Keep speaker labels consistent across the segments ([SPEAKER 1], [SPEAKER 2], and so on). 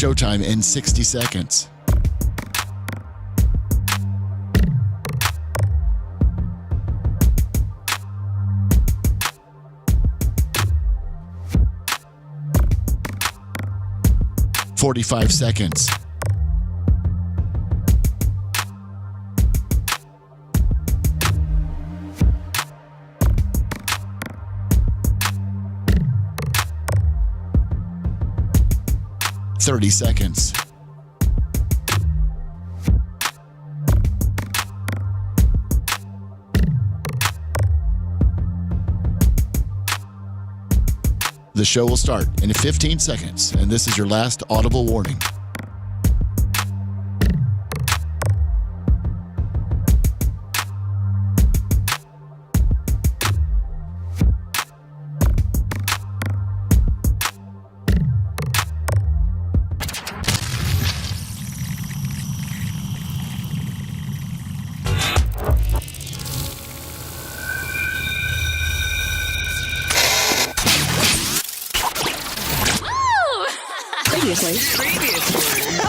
[SPEAKER 1] Showtime in 60 seconds. "45 seconds. "30 seconds. The show will start in 15 seconds, and this is your last audible warning.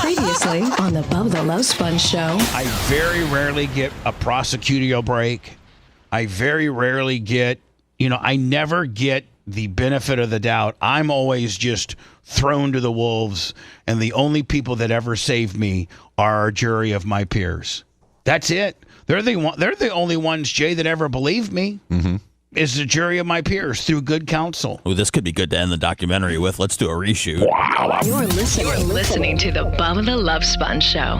[SPEAKER 2] Previously on the Bubba the Love Sponge Show.
[SPEAKER 3] I very rarely get a prosecutorial break. I very rarely get, I never get the benefit of the doubt. I'm always just thrown to the wolves, and the only people that ever save me are a jury of my peers. That's it. They're the only ones, Jay, that ever believed me. Mm-hmm. Is the jury of my peers through good counsel.
[SPEAKER 4] Oh, this could be good to end the documentary with. Let's do a reshoot.
[SPEAKER 3] Wow.
[SPEAKER 2] You're listening to the Bubba the Love Sponge Show.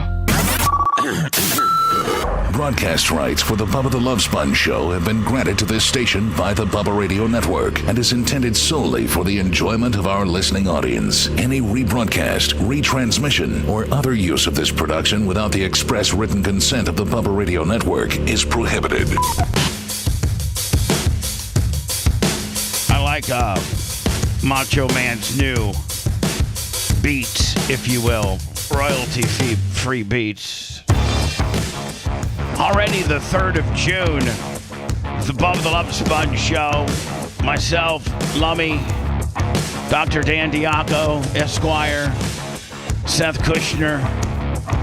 [SPEAKER 5] Broadcast rights for the Bubba the Love Sponge Show have been granted to this station by the Bubba Radio Network and is intended solely for the enjoyment of our listening audience. Any rebroadcast, retransmission, or other use of this production without the express written consent of the Bubba Radio Network is prohibited.
[SPEAKER 3] I like Macho Man's new beats, if you will, royalty-free beats. Already the 3rd of June, the Bubba the Love Sponge Show. Myself, Lummy, Dr. Dan Diaco, Esquire, Seth Kushner.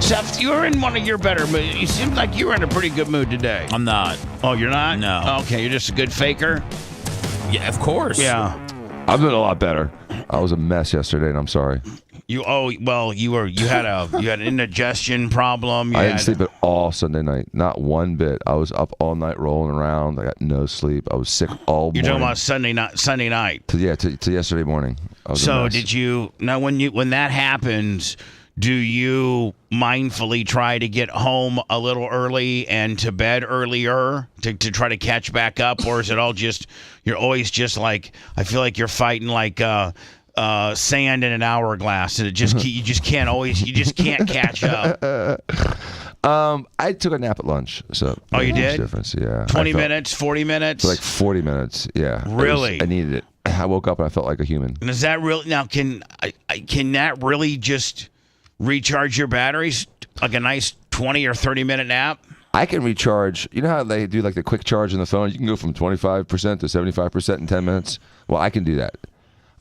[SPEAKER 3] Seth, you're in one of your better moods. You seem like you were in a pretty good mood today.
[SPEAKER 4] I'm not.
[SPEAKER 3] Oh, you're not?
[SPEAKER 4] No.
[SPEAKER 3] Okay, you're just a good faker?
[SPEAKER 4] Yeah, of course.
[SPEAKER 3] Yeah.
[SPEAKER 6] I've been a lot better. I was a mess yesterday, and I'm sorry.
[SPEAKER 3] You had an indigestion problem.
[SPEAKER 6] I didn't sleep at all Sunday night. Not one bit. I was up all night rolling around. I got no sleep. I was sick all morning.
[SPEAKER 3] You're talking about Sunday night.
[SPEAKER 6] To yesterday morning.
[SPEAKER 3] So did you now when that happens, do you mindfully try to get home a little early and to bed earlier to try to catch back up, or is it all just you're always just like I feel like you're fighting like sand in an hourglass, and you just can't catch up.
[SPEAKER 6] I took a nap at lunch, so
[SPEAKER 3] oh, you did?
[SPEAKER 6] Difference, yeah.
[SPEAKER 3] 20 minutes, 40 minutes,
[SPEAKER 6] like 40 minutes, yeah.
[SPEAKER 3] Really?
[SPEAKER 6] I needed it. I woke up and I felt like a human.
[SPEAKER 3] And is that really now? Can that really just recharge your batteries like a nice 20 or 30 minute nap?
[SPEAKER 6] I can recharge. You know how they do like the quick charge on the phone? You can go from 25% to 75% in 10 minutes. Well, I can do that.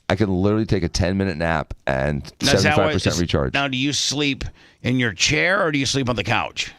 [SPEAKER 6] I can literally take a 10-minute nap and 75% recharge.
[SPEAKER 3] Now, do you sleep in your chair or do you sleep on the couch?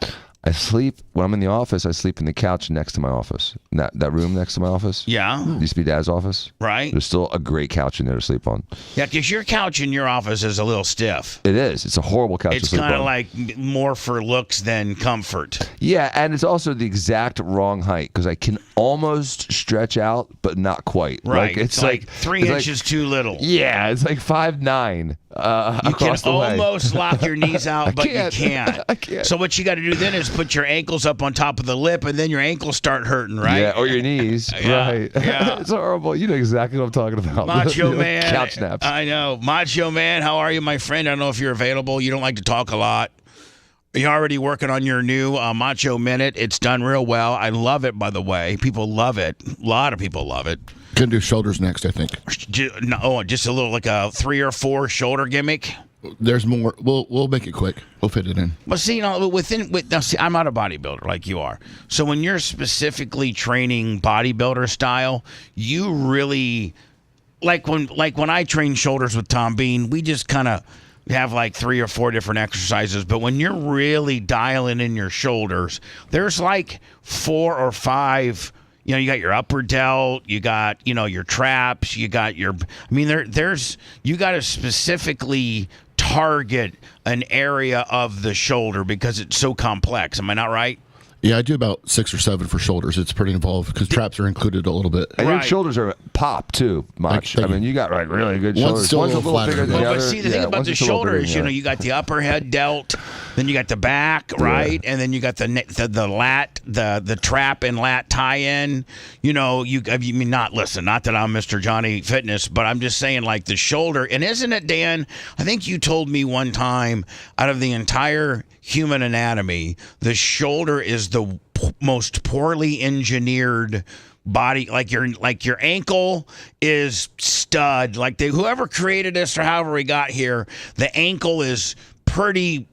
[SPEAKER 6] I sleep, when I'm in the office, I sleep in the couch next to my office. That room next to my office.
[SPEAKER 3] Yeah.
[SPEAKER 6] Used to be Dad's office.
[SPEAKER 3] Right.
[SPEAKER 6] There's still a great couch in there to sleep on.
[SPEAKER 3] Yeah, because your couch in your office is a little stiff.
[SPEAKER 6] It is. It's a horrible couch to sleep on.
[SPEAKER 3] It's kind of like more for looks than comfort.
[SPEAKER 6] Yeah, and it's also the exact wrong height because I can almost stretch out, but not quite.
[SPEAKER 3] Right.
[SPEAKER 6] Like,
[SPEAKER 3] it's like 3 inches too little.
[SPEAKER 6] Yeah, it's like 5'9".
[SPEAKER 3] You can almost lock your knees out, but you can't.
[SPEAKER 6] I can't.
[SPEAKER 3] So what you got to do then is put your ankles up on top of the lip, and then your ankles start hurting, right?
[SPEAKER 6] Yeah, or your knees.
[SPEAKER 3] Yeah,
[SPEAKER 6] right.
[SPEAKER 3] Yeah.
[SPEAKER 6] It's horrible. You know exactly what I'm talking about.
[SPEAKER 3] Macho Man.
[SPEAKER 6] Couch naps.
[SPEAKER 3] I know. Macho Man, how are you, my friend? I don't know if you're available. You don't like to talk a lot. You're already working on your new Macho Minute. It's done real well. I love it, by the way. People love it. A lot of people love it.
[SPEAKER 1] Gonna do shoulders next, I think.
[SPEAKER 3] Just a little like a 3 or 4 shoulder gimmick.
[SPEAKER 1] There's more. We'll make it quick. We'll fit it in.
[SPEAKER 3] Well, see, now, I'm not a bodybuilder like you are. So when you're specifically training bodybuilder style, you really like when I train shoulders with Tom Bean. We just kind of have like 3 or 4 different exercises, but when you're really dialing in your shoulders, there's like 4 or 5. You got your upper delt, you got, your traps, you got your, there's, you got to specifically target an area of the shoulder because it's so complex. Am I not right?
[SPEAKER 1] Yeah, I do about 6 or 7 for shoulders. It's pretty involved because traps are included a little bit.
[SPEAKER 6] And your shoulders are pop too much. You got really good shoulders.
[SPEAKER 1] One's a little bigger than the
[SPEAKER 3] other. But see, the thing about the shoulders, you got the upper head delt, then you got the back, right, and then you got the lat, the trap and lat tie-in. Not that I'm Mr. Johnny Fitness, but I'm just saying like the shoulder. And isn't it, Dan? I think you told me one time out of the entire human anatomy, the shoulder is the most poorly engineered body. Like your ankle is stud. Like whoever created this or however we got here, the ankle is pretty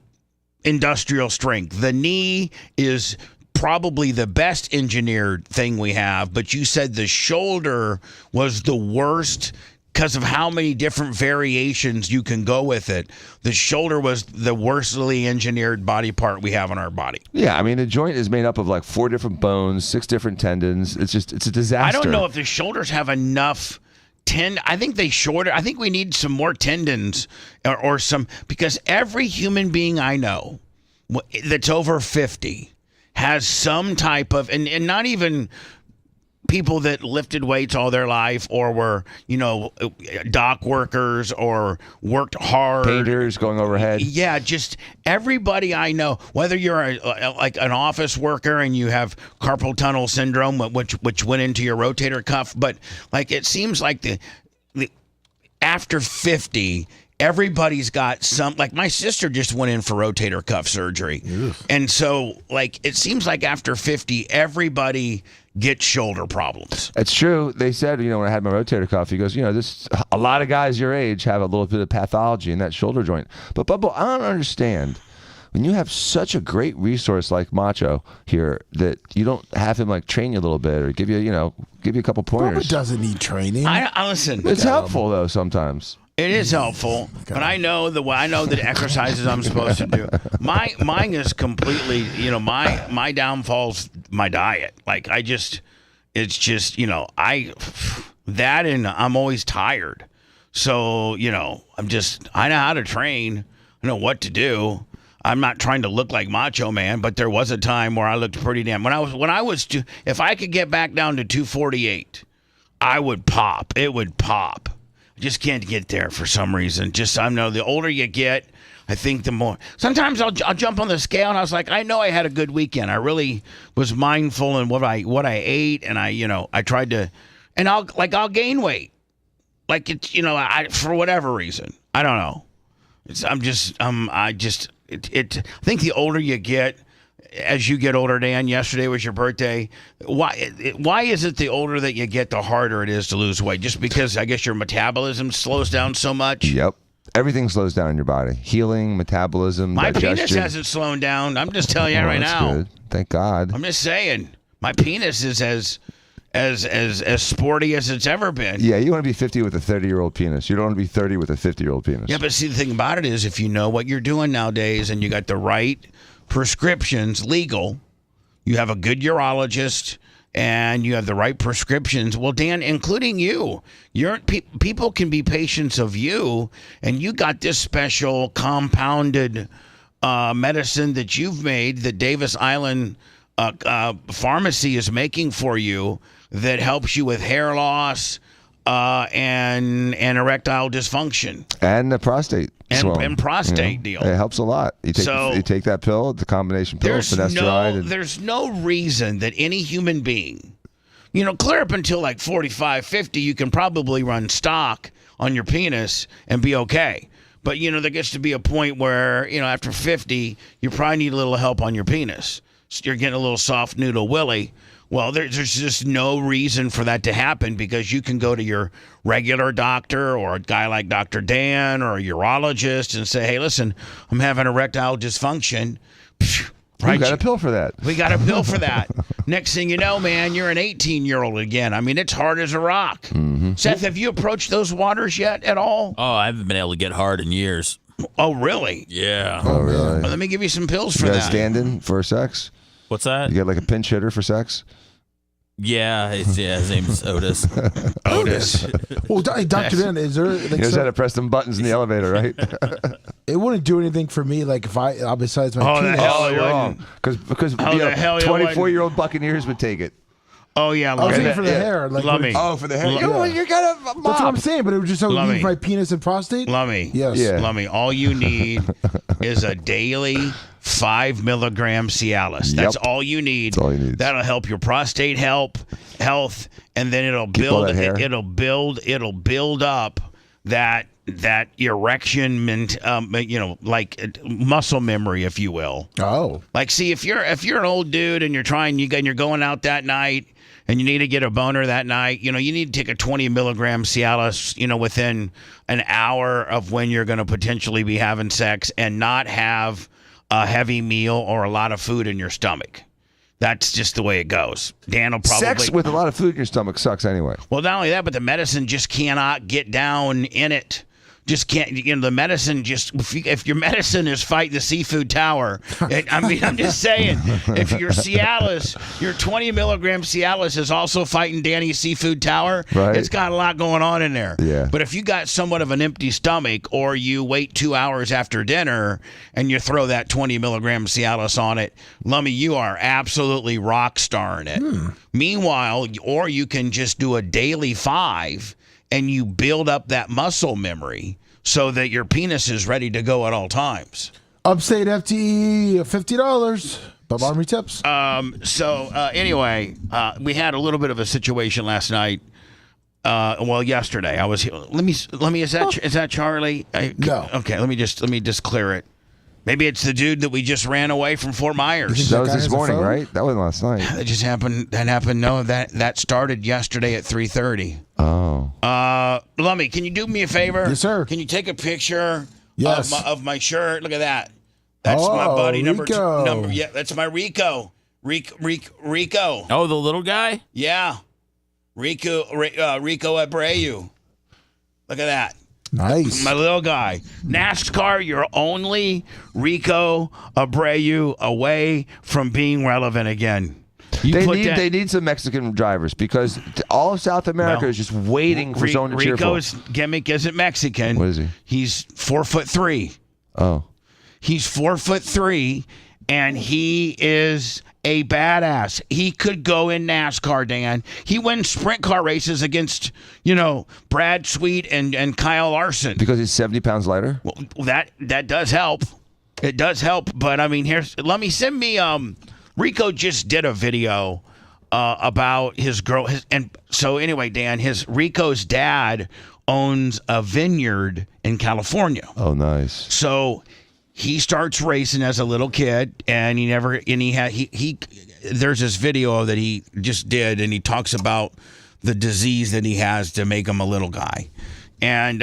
[SPEAKER 3] industrial strength. The knee is probably the best engineered thing we have, but you said the shoulder was the worst because of how many different variations you can go with it. The shoulder was the worstly engineered body part we have on our body.
[SPEAKER 6] Yeah, the joint is made up of like 4 different bones, 6 different tendons. It's a disaster.
[SPEAKER 3] I don't know if the shoulders have enough I think I think we need some more tendons or some, because every human being I know that's over 50 has some type of, and not even people that lifted weights all their life or were, dock workers or worked hard.
[SPEAKER 6] Painters going overhead.
[SPEAKER 3] Yeah, just everybody I know, whether you're like an office worker and you have carpal tunnel syndrome, which went into your rotator cuff, but like it seems like the after 50, everybody's got some, like my sister just went in for rotator cuff surgery. Ugh. And so like it seems like after 50, everybody gets shoulder problems.
[SPEAKER 6] It's true. They said, when I had my rotator cuff, he goes, a lot of guys your age have a little bit of pathology in that shoulder joint. But Bubba, I don't understand. When you have such a great resource like Macho here, that you don't have him like train you a little bit or give you a couple pointers.
[SPEAKER 7] Bubba doesn't need training.
[SPEAKER 3] I listen.
[SPEAKER 6] It's helpful though sometimes.
[SPEAKER 3] It is helpful, but I know the exercises I'm supposed to do. Mine is completely, my downfall's my diet. Like it's just, that and I'm always tired. So, I know how to train. I know what to do. I'm not trying to look like Macho Man, but there was a time where I looked pretty damn. If I could get back down to 248, I would pop. It would pop. Just can't get there for some reason. I know the older you get, I think the more. Sometimes I'll jump on the scale and I was like, I know I had a good weekend. I really was mindful in what I ate, and I tried to, and I'll gain weight, like it's for whatever reason. I don't know. I think the older you get, as you get older, Dan, yesterday was your birthday. Why is it the older that you get, the harder it is to lose weight? Just because I guess your metabolism slows down so much?
[SPEAKER 6] Yep. Everything slows down in your body. Healing, metabolism,
[SPEAKER 3] my
[SPEAKER 6] digestion.
[SPEAKER 3] Penis hasn't slowed down. I'm just telling you right now.
[SPEAKER 6] Good. Thank God.
[SPEAKER 3] I'm just saying. My penis is as sporty as it's ever been.
[SPEAKER 6] Yeah, you want to be 50 with a 30-year-old penis. You don't want to be 30 with a 50-year-old penis.
[SPEAKER 3] Yeah, but see, the thing about it is if you know what you're doing nowadays and you got the right prescriptions legal, you have a good urologist, and you have the right prescriptions. Well, Dan, including you, people can be patients of you, and you got this special compounded medicine that you've made that Davis Island Pharmacy is making for you that helps you with hair loss and erectile dysfunction.
[SPEAKER 6] And the prostate.
[SPEAKER 3] And prostate deal.
[SPEAKER 6] It helps a lot. You take that pill, the combination pill, finasteride.
[SPEAKER 3] There's no reason that any human being, clear up until like 45, 50, you can probably run stock on your penis and be okay. But, there gets to be a point where, after 50, you probably need a little help on your penis. So you're getting a little soft noodle willy. Well, there's just no reason for that to happen, because you can go to your regular doctor or a guy like Dr. Dan or a urologist and say, hey, listen, I'm having erectile dysfunction.
[SPEAKER 6] Right? We got a pill for that.
[SPEAKER 3] We got a pill for that. Next thing you know, man, you're an 18-year-old again. It's hard as a rock. Mm-hmm. Seth, have you approached those waters yet at all?
[SPEAKER 4] Oh, I haven't been able to get hard in years.
[SPEAKER 3] Oh, really?
[SPEAKER 4] Yeah.
[SPEAKER 6] Oh, really?
[SPEAKER 3] Well, let me give you some pills for
[SPEAKER 6] You got a
[SPEAKER 3] that.
[SPEAKER 6] stand-in for sex?
[SPEAKER 4] What's that?
[SPEAKER 6] You get like a pinch hitter for sex?
[SPEAKER 4] Yeah, his name's Otis.
[SPEAKER 3] Otis.
[SPEAKER 7] Well, Dr. Dan, is there
[SPEAKER 6] You
[SPEAKER 7] like
[SPEAKER 6] just had to press them buttons in the elevator, right?
[SPEAKER 7] it wouldn't do anything for me, like if I besides my
[SPEAKER 3] Oh, the
[SPEAKER 7] penis.
[SPEAKER 3] hell it
[SPEAKER 6] you're
[SPEAKER 3] wouldn't.
[SPEAKER 6] wrong. Because
[SPEAKER 3] Oh, the hell it wouldn't.
[SPEAKER 6] 24-year-old Buccaneers would take it.
[SPEAKER 3] Oh, yeah.
[SPEAKER 7] I was thinking
[SPEAKER 3] Lummy.
[SPEAKER 7] for the hair. Like,
[SPEAKER 3] Lummy.
[SPEAKER 6] Oh, for the hair.
[SPEAKER 3] Yeah.
[SPEAKER 6] You got a
[SPEAKER 7] That's what I'm saying, but it was just so
[SPEAKER 3] Lummy.
[SPEAKER 7] leave my penis and prostate.
[SPEAKER 3] Lummy.
[SPEAKER 7] Yes.
[SPEAKER 6] Yeah.
[SPEAKER 3] Lummy, all you need is a daily 5 milligram Cialis. That's
[SPEAKER 6] Yep.
[SPEAKER 3] all you need.
[SPEAKER 6] That's all you need.
[SPEAKER 3] That'll help your prostate health, and then it'll
[SPEAKER 6] all
[SPEAKER 3] build.
[SPEAKER 6] that hair.
[SPEAKER 3] It'll build up that erection, like muscle memory, if you will.
[SPEAKER 7] Oh.
[SPEAKER 3] Like, see, if you're an old dude and you're going out that night and you need to get a boner that night, you need to take a 20 milligram Cialis, within an hour of when you're going to potentially be having sex and not have a heavy meal or a lot of food in your stomach. That's just the way it goes. Dan will probably...
[SPEAKER 6] Sex with a lot of food in your stomach sucks anyway.
[SPEAKER 3] Well, not only that, but the medicine just cannot get down in it. Just can't, the medicine just, if your medicine is fighting the seafood tower, I'm just saying, if your Cialis, your 20 milligram Cialis is also fighting Danny's seafood tower,
[SPEAKER 6] Right.
[SPEAKER 3] It's got a lot going on in there.
[SPEAKER 6] Yeah.
[SPEAKER 3] But if you got somewhat of an empty stomach, or you wait 2 hours after dinner and you throw that 20 milligram Cialis on it, Lummy, you are absolutely rock starring it. Meanwhile, or you can just do a daily 5 and you build up that muscle memory so that your penis is ready to go at all times.
[SPEAKER 7] Upstate FTE, $50. Bubba Army tips.
[SPEAKER 3] Anyway, we had a little bit of a situation last night. Yesterday. I was. Let me. Is that Charlie?
[SPEAKER 7] No.
[SPEAKER 3] Okay. Let me just clear it. Maybe it's the dude that we just ran away from Fort Myers.
[SPEAKER 6] That was
[SPEAKER 7] guy
[SPEAKER 6] this
[SPEAKER 7] has a
[SPEAKER 6] morning,
[SPEAKER 7] phone?
[SPEAKER 6] right? That wasn't last night.
[SPEAKER 3] That just happened. That happened. No, that started yesterday at 3:30.
[SPEAKER 6] Oh.
[SPEAKER 3] Lummy, can you do me a favor?
[SPEAKER 7] Yes, sir.
[SPEAKER 3] Can you take a picture
[SPEAKER 7] Yes.
[SPEAKER 3] of my shirt? Look at that. That's my
[SPEAKER 7] Oh,
[SPEAKER 3] buddy
[SPEAKER 7] Rico.
[SPEAKER 3] Yeah, that's my Rico. Rico.
[SPEAKER 4] Oh, the little guy?
[SPEAKER 3] Yeah. Rico Abreu. Look at that.
[SPEAKER 7] Nice.
[SPEAKER 3] My little guy. NASCAR, you're only Rico Abreu away from being relevant again.
[SPEAKER 6] They need some Mexican drivers because all of South America
[SPEAKER 3] Well,
[SPEAKER 6] is just waiting for someone to cheer for.
[SPEAKER 3] Rico's gimmick isn't Mexican.
[SPEAKER 6] What is he?
[SPEAKER 3] He's 4'3".
[SPEAKER 6] Oh.
[SPEAKER 3] He's 4'3", and he is a badass. He could go in NASCAR, Dan. He wins sprint car races against, Brad Sweet and Kyle Larson.
[SPEAKER 6] Because he's 70 pounds lighter?
[SPEAKER 3] Well, that does help. It does help. But I mean, send me. Rico just did a video about his girl. So anyway, Dan, Rico's dad owns a vineyard in California.
[SPEAKER 6] Oh, nice.
[SPEAKER 3] So he starts racing as a little kid, and there's this video that he just did, and he talks about the disease that he has to make him a little guy, and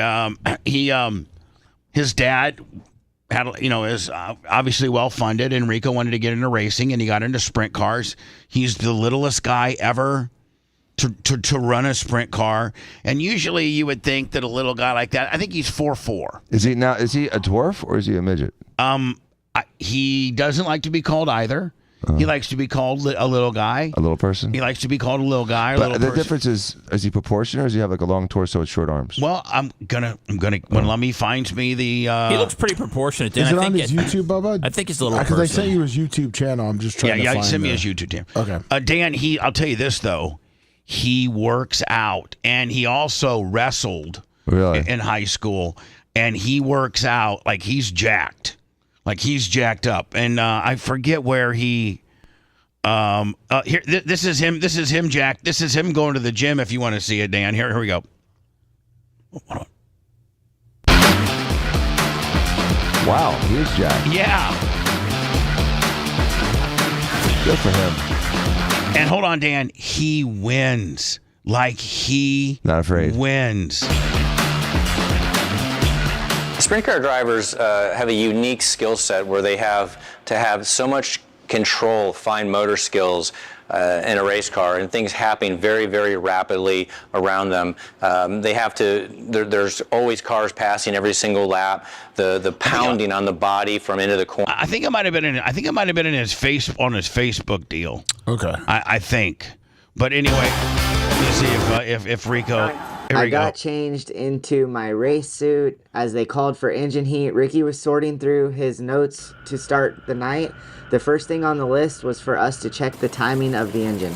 [SPEAKER 3] his dad had, is obviously well funded, and Rico wanted to get into racing, and he got into sprint cars. He's the littlest guy ever to run a sprint car, and usually you would think that a little guy like that, I think he's 4'4".
[SPEAKER 6] Is he a dwarf or is he a midget?
[SPEAKER 3] He doesn't like to be called either. He likes to be called a little guy.
[SPEAKER 6] A little person?
[SPEAKER 3] He likes to be called a little guy.
[SPEAKER 6] But the difference is he proportionate or does he have like a long torso with short arms?
[SPEAKER 3] Well, I'm gonna when Lummy finds me the.
[SPEAKER 4] He looks pretty proportionate.
[SPEAKER 7] Is
[SPEAKER 4] Dan.
[SPEAKER 7] it
[SPEAKER 4] I
[SPEAKER 7] on
[SPEAKER 4] think
[SPEAKER 7] his YouTube, Bubba?
[SPEAKER 4] I think he's a little
[SPEAKER 7] Because I
[SPEAKER 4] person.
[SPEAKER 7] sent you his YouTube channel. I'm just trying to find
[SPEAKER 3] send me
[SPEAKER 7] the-
[SPEAKER 3] his YouTube channel.
[SPEAKER 7] Okay.
[SPEAKER 3] Dan, I'll tell you this though, he works out, and he also wrestled
[SPEAKER 6] Really?
[SPEAKER 3] in high school, and he works out like he's jacked, up, and I forget where he. Here, this is him. This is him, Jack. This is him going to the gym. If you want to see it, Dan. Here we go.
[SPEAKER 6] Wow, he is Jack.
[SPEAKER 3] Yeah.
[SPEAKER 6] Good for him.
[SPEAKER 3] And hold on, Dan. He wins. Like he
[SPEAKER 6] Not afraid.
[SPEAKER 3] wins.
[SPEAKER 8] Sprint car drivers have a unique skill set where they have to have so much control, fine motor skills, in a race car, and things happening very, very rapidly around them. They have to. There's always cars passing every single lap. The pounding on the body from into the corner.
[SPEAKER 3] I think it might have been in his Facebook deal.
[SPEAKER 7] Okay.
[SPEAKER 3] I think. But anyway, let's see if Rico. Here
[SPEAKER 9] I
[SPEAKER 3] we
[SPEAKER 9] got
[SPEAKER 3] go.
[SPEAKER 9] changed into my race suit as they called for engine heat. Ricky was sorting through his notes to start the night. The first thing on the list was for us to check the timing of the engine.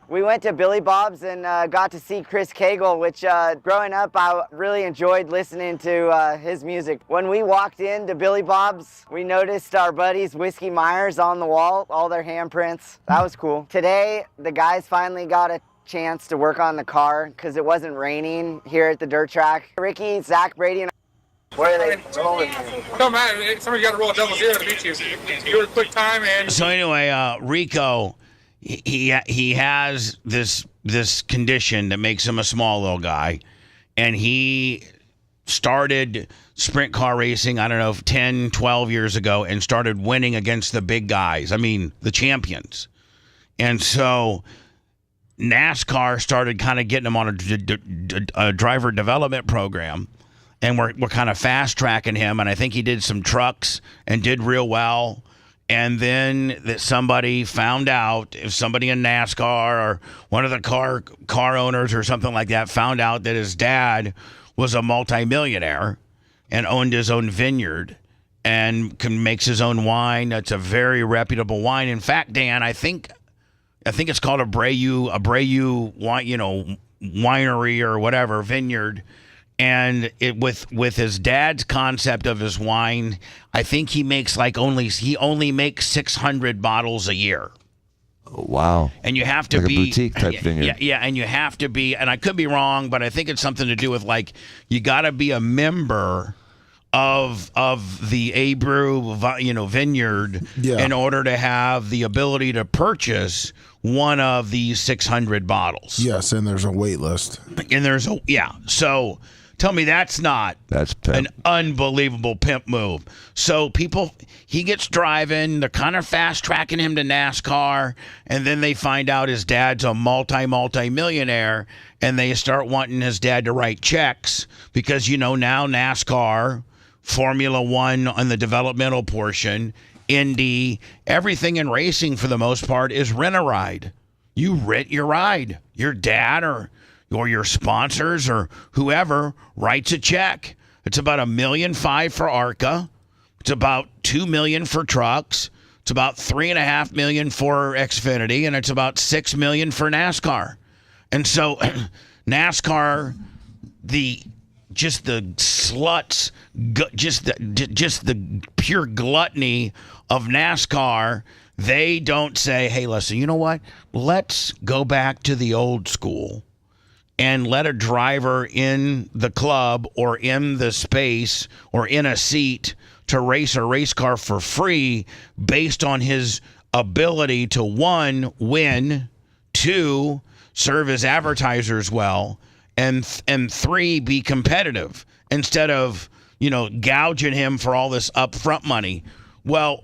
[SPEAKER 9] We went to Billy Bob's and got to see Chris Cagle, which growing up I really enjoyed listening to his music. When we walked into Billy Bob's, we noticed our buddies Whiskey Myers on the wall, all their handprints. That was cool. Today, the guys finally got a chance to work on the car because it wasn't raining here at the dirt track. Ricky, Zach, Brady, and where are they rolling?
[SPEAKER 10] No man, somebody got to roll a double zero to beat you. You were a quick time and.
[SPEAKER 3] So anyway, Rico, he has this condition that makes him a small little guy, and he started sprint car racing, I don't know, 10, 12 years ago, and started winning against the big guys. I mean, the champions. And so NASCAR started kind of getting him on a driver development program, and we're kind of fast tracking him. And I think he did some trucks and did real well. And then that somebody found out, if somebody in NASCAR or one of the car owners or something like that found out that his dad was a multimillionaire and owned his own vineyard and makes his own wine. That's a very reputable wine. In fact, Dan, I think it's called a Brayu wine, winery or whatever, vineyard. And it with his dad's concept of his wine, I think he makes he only makes 600 bottles a year.
[SPEAKER 6] Oh, wow.
[SPEAKER 3] And you have to
[SPEAKER 6] like
[SPEAKER 3] be
[SPEAKER 6] a boutique type vineyard.
[SPEAKER 3] Yeah, and you have to be, and I could be wrong, but I think it's something to do with you got to be a member of the Abreu vineyard in order to have the ability to purchase one of these 600 bottles.
[SPEAKER 7] Yes, and there's a wait list.
[SPEAKER 3] And so tell me that's an unbelievable pimp move. So he gets driving, they're kind of fast tracking him to NASCAR, and then they find out his dad's a multi-millionaire, and they start wanting his dad to write checks because now NASCAR, Formula One on the developmental portion, Indy, everything in racing for the most part is rent a ride. You rent your ride. Your dad or your sponsors or whoever writes a check. It's about $1.5 million for ARCA. It's about $2 million for trucks. It's about $3.5 million for Xfinity, and it's about $6 million for NASCAR. And so NASCAR, the sluts, just the pure gluttony of NASCAR, they don't say, hey, listen, you know what? Let's go back to the old school and let a driver in the club or in the space or in a seat to race a race car for free based on his ability to, 1, win, 2, serve as advertisers well, and 3, be competitive instead of, gouging him for all this upfront money. Well,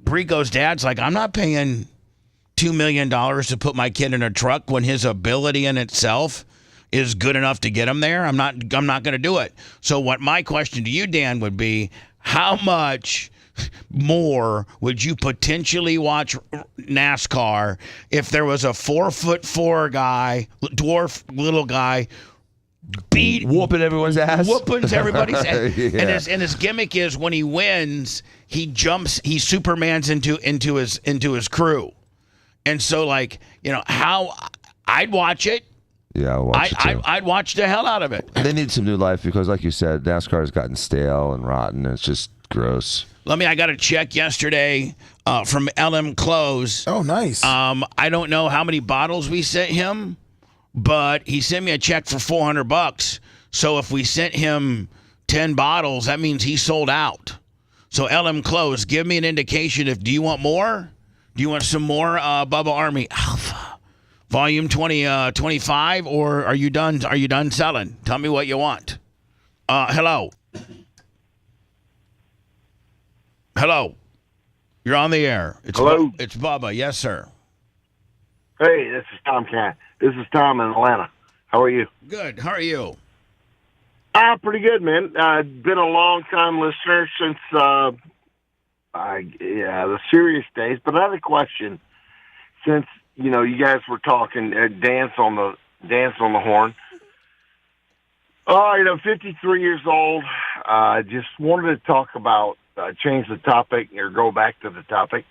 [SPEAKER 3] Rico's dad's like, I'm not paying $2 million to put my kid in a truck when his ability in itself is good enough to get him there. I'm not going to do it. So what my question to you, Dan, would be, how much more would you potentially watch NASCAR if there was a 4'4" guy, dwarf little guy,
[SPEAKER 6] whooping everyone's ass?
[SPEAKER 3] Whooping everybody's ass.
[SPEAKER 6] Yeah.
[SPEAKER 3] And his gimmick is when he wins, he Supermans into his crew. And so, how I'd watch it.
[SPEAKER 6] Yeah, I'll watch it too.
[SPEAKER 3] I'd watch the hell out of it.
[SPEAKER 6] They need some new life because, like you said, NASCAR has gotten stale and rotten. And it's just gross.
[SPEAKER 3] I got a check yesterday from LM Clothes.
[SPEAKER 7] Oh, nice.
[SPEAKER 3] I don't know how many bottles we sent him, but he sent me a check for $400. So if we sent him 10 bottles, that means he sold out. So LM Clothes, give me an indication do you want more? Do you want some more Bubba Army Alpha Volume 25, or are you done? Are you done selling? Tell me what you want. Hello. You're on the air.
[SPEAKER 11] Hello?
[SPEAKER 3] It's Bubba. Yes, sir.
[SPEAKER 11] Hey, this is Tom This is Tom in Atlanta. How are you?
[SPEAKER 3] Good. How are you?
[SPEAKER 11] Pretty good, man. I've been a long-time listener since the serious days, but I had a question. Since, you guys were talking dance on the horn. 53 years old. Just wanted to talk about, change the topic or go back to the topic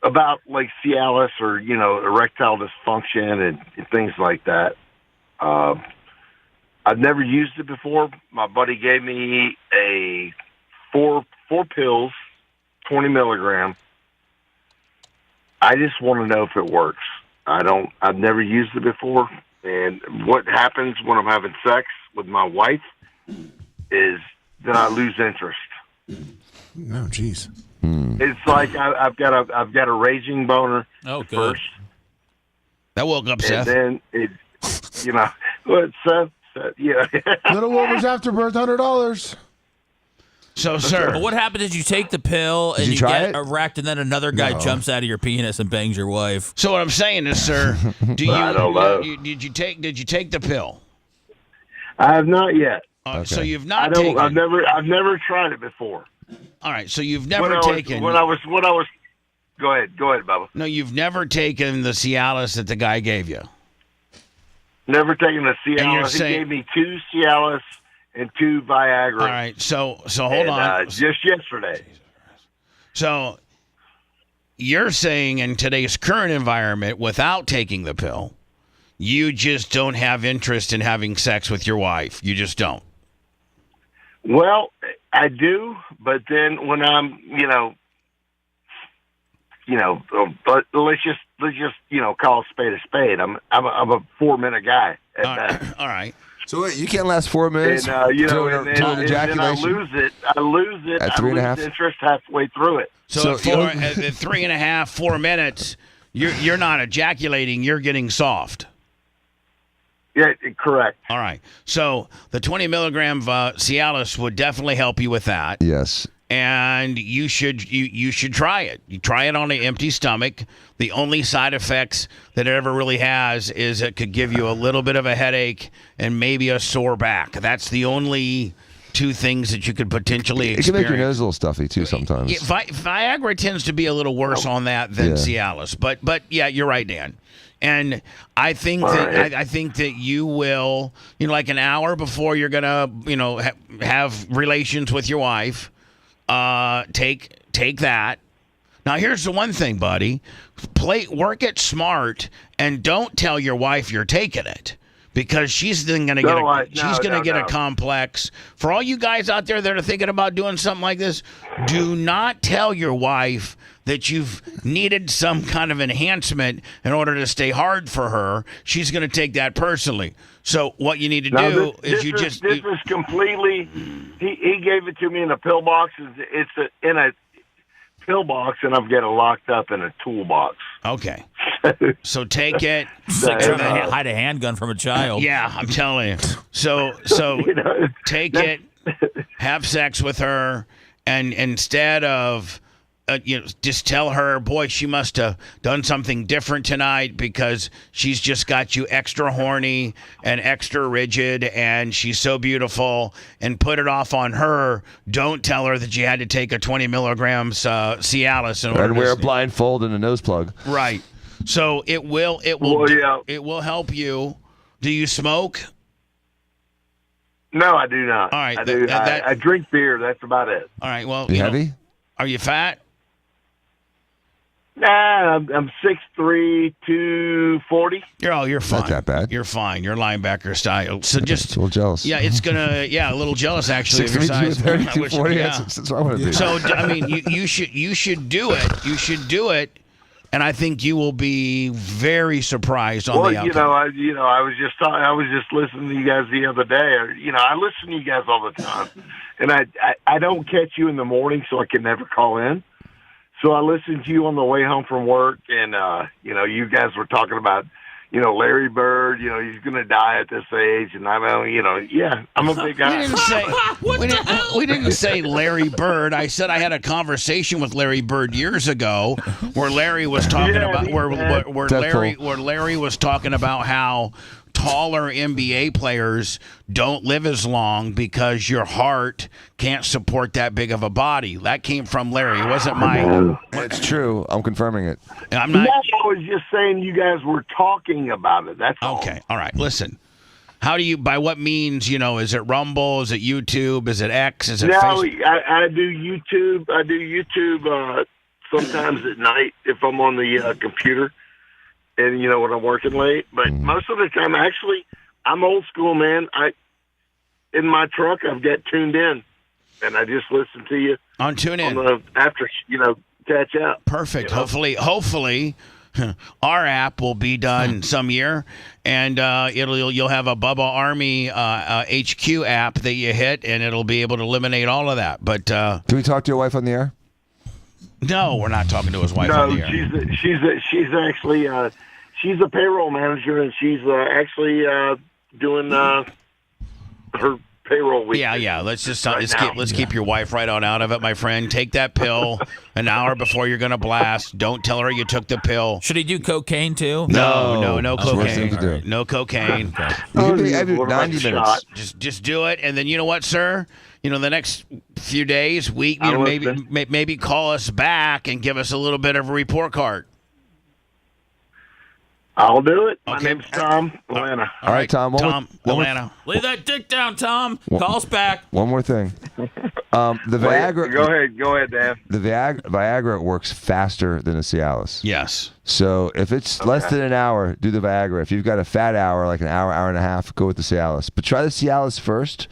[SPEAKER 11] about like Cialis or, erectile dysfunction and things like that. I've never used it before. My buddy gave me a four pills, 20 milligram. I just want to know if it works. I've never used it before. And what happens when I'm having sex with my wife is that I lose interest.
[SPEAKER 7] No, jeez.
[SPEAKER 11] It's like I've got a raging boner.
[SPEAKER 4] Oh, good.
[SPEAKER 11] First,
[SPEAKER 3] That woke up Seth.
[SPEAKER 11] and then what Seth said. Yeah.
[SPEAKER 7] Little Wilbur's afterbirth, $100.
[SPEAKER 3] So, sir.
[SPEAKER 4] But what happened? Did you take the pill and
[SPEAKER 6] you
[SPEAKER 4] you
[SPEAKER 6] try
[SPEAKER 4] get
[SPEAKER 6] it?
[SPEAKER 4] erect, and then another guy
[SPEAKER 7] No.
[SPEAKER 4] jumps out of your penis and bangs your wife?
[SPEAKER 3] So what I'm saying is, sir,
[SPEAKER 11] I don't know.
[SPEAKER 3] did you take the pill?
[SPEAKER 11] I have not yet.
[SPEAKER 3] So you've
[SPEAKER 11] I
[SPEAKER 3] not
[SPEAKER 11] don't.
[SPEAKER 3] taken.
[SPEAKER 11] I've never tried it before.
[SPEAKER 3] All right. So you've never taken.
[SPEAKER 11] When I was. Go ahead, Bubba.
[SPEAKER 3] No, you've never taken the Cialis that the guy gave you.
[SPEAKER 11] Never taken the
[SPEAKER 3] And you're
[SPEAKER 11] Cialis. He
[SPEAKER 3] saying-
[SPEAKER 11] gave me 2 Cialis and 2 Viagra.
[SPEAKER 3] All right. So hold on.
[SPEAKER 11] Just yesterday.
[SPEAKER 3] So you're saying in today's current environment, without taking the pill, you just don't have interest in having sex with your wife. You just don't.
[SPEAKER 11] Well, I do, but then when I'm, but let's just call a spade. I'm a 4-minute guy.
[SPEAKER 3] All right.
[SPEAKER 6] So wait, you can't last 4 minutes
[SPEAKER 11] And
[SPEAKER 6] doing
[SPEAKER 11] and then I
[SPEAKER 6] ejaculation?
[SPEAKER 11] lose it. I lose
[SPEAKER 6] At 3.5?
[SPEAKER 11] interest halfway through it.
[SPEAKER 3] So at 3.5, 4 minutes, you're not ejaculating. You're getting soft.
[SPEAKER 11] Yeah, correct.
[SPEAKER 3] All right. So the 20 milligram Cialis would definitely help you with that.
[SPEAKER 6] Yes.
[SPEAKER 3] And you should try it. You try it on an empty stomach. The only side effects that it ever really has is it could give you a little bit of a headache and maybe a sore back. That's the only 2 things that you could potentially
[SPEAKER 6] It
[SPEAKER 3] experience.
[SPEAKER 6] can make your nose a little stuffy too sometimes.
[SPEAKER 3] Viagra tends to be a little worse on that than Cialis, but yeah, you're right, Dan. And I think I think that you will, like an hour before you're gonna, have relations with your wife, take that. Now here's the one thing, buddy. Work it smart and don't tell your wife you're taking it. Because she's then going to get a complex. For all you guys out there that are thinking about doing something like this, do not tell your wife that you've needed some kind of enhancement in order to stay hard for her. She's going to take that personally. So what you need to do is
[SPEAKER 11] This is completely. He gave it to me in a pill box. It's in a pill box, and I've got it locked up in a toolbox.
[SPEAKER 3] Okay. So take it.
[SPEAKER 4] It's like trying to hide a handgun from a child.
[SPEAKER 3] Yeah, I'm telling you. So take it, have sex with her, and instead of just tell her, boy, she must have done something different tonight because she's just got you extra horny and extra rigid, and she's so beautiful, and put it off on her. Don't tell her that you had to take a 20 milligrams Cialis in order
[SPEAKER 6] And wear a
[SPEAKER 3] to
[SPEAKER 6] blindfold and a nose plug.
[SPEAKER 3] Right. So it will help you. Do you smoke?
[SPEAKER 11] No, I do not.
[SPEAKER 3] All right.
[SPEAKER 11] I drink beer. That's about it.
[SPEAKER 3] All right. Well,
[SPEAKER 6] You heavy?
[SPEAKER 3] Are you fat?
[SPEAKER 11] Nah, I'm 6'3", 240.
[SPEAKER 3] You're fine.
[SPEAKER 6] Not that bad.
[SPEAKER 3] You're fine. You're linebacker style. So just
[SPEAKER 6] a little jealous.
[SPEAKER 3] Yeah, it's gonna. Yeah, a little jealous actually of your
[SPEAKER 6] 6'3",
[SPEAKER 3] size.
[SPEAKER 6] 230,
[SPEAKER 3] I wish-
[SPEAKER 6] 240.
[SPEAKER 3] yeah.
[SPEAKER 6] That's what I want to do.
[SPEAKER 3] So I mean, you should do it. You should do it, and I think you will be very surprised on the outcome.
[SPEAKER 11] I was just listening to you guys the other day. I listen to you guys all the time, and I don't catch you in the morning, so I can never call in. So I listened to you on the way home from work, and you guys were talking about Larry Bird, he's going to die at this age. And I'm a big guy.
[SPEAKER 3] We didn't say Larry Bird. I said I had a conversation with Larry Bird years ago where Larry was talking about where Larry was talking about how taller NBA players don't live as long because your heart can't support that big of a body. That came from Larry. It wasn't mine.
[SPEAKER 6] It's true. I'm confirming it.
[SPEAKER 3] I'm not.
[SPEAKER 11] I was just saying you guys were talking about it. That's all.
[SPEAKER 3] Okay. All right. Listen. How do you? By what means? Is it Rumble? Is it YouTube? Is it X? Is it Facebook?
[SPEAKER 11] I do YouTube. I do YouTube sometimes at night if I'm on the computer. And when I'm working late, but most of the time, actually, I'm old school, man. In my truck, I've got tuned in, and I just listen to you
[SPEAKER 3] on tune in
[SPEAKER 11] after catch up.
[SPEAKER 3] Perfect. Hopefully, our app will be done some year, and you'll have a Bubba Army HQ app that you hit, and it'll be able to eliminate all of that. But
[SPEAKER 6] can we talk to your wife on the air?
[SPEAKER 3] No, we're not talking to his wife on the air.
[SPEAKER 11] She's actually she's a payroll manager, and she's actually doing her payroll week.
[SPEAKER 3] Yeah. Let's keep your wife right on out of it, my friend. Take that pill an hour before you're gonna blast. Don't tell her you took the pill.
[SPEAKER 4] Should he do cocaine too?
[SPEAKER 3] No cocaine. No cocaine.
[SPEAKER 6] Every 90 minutes.
[SPEAKER 3] Just do it, and then you know what, sir? The next few days, week, maybe call us back and give us a little bit of a report card.
[SPEAKER 11] I'll do it. My name's Tom, Atlanta.
[SPEAKER 6] All right, Tom.
[SPEAKER 3] Atlanta.
[SPEAKER 4] Lay that dick down, Tom. Call us back.
[SPEAKER 6] One more thing. The Viagra.
[SPEAKER 11] Go ahead, Dan.
[SPEAKER 6] The Viagra works faster than a Cialis.
[SPEAKER 3] Yes.
[SPEAKER 6] So if it's less than an hour, do the Viagra. If you've got a fat hour, like an hour and a half, go with the Cialis. But try the Cialis first.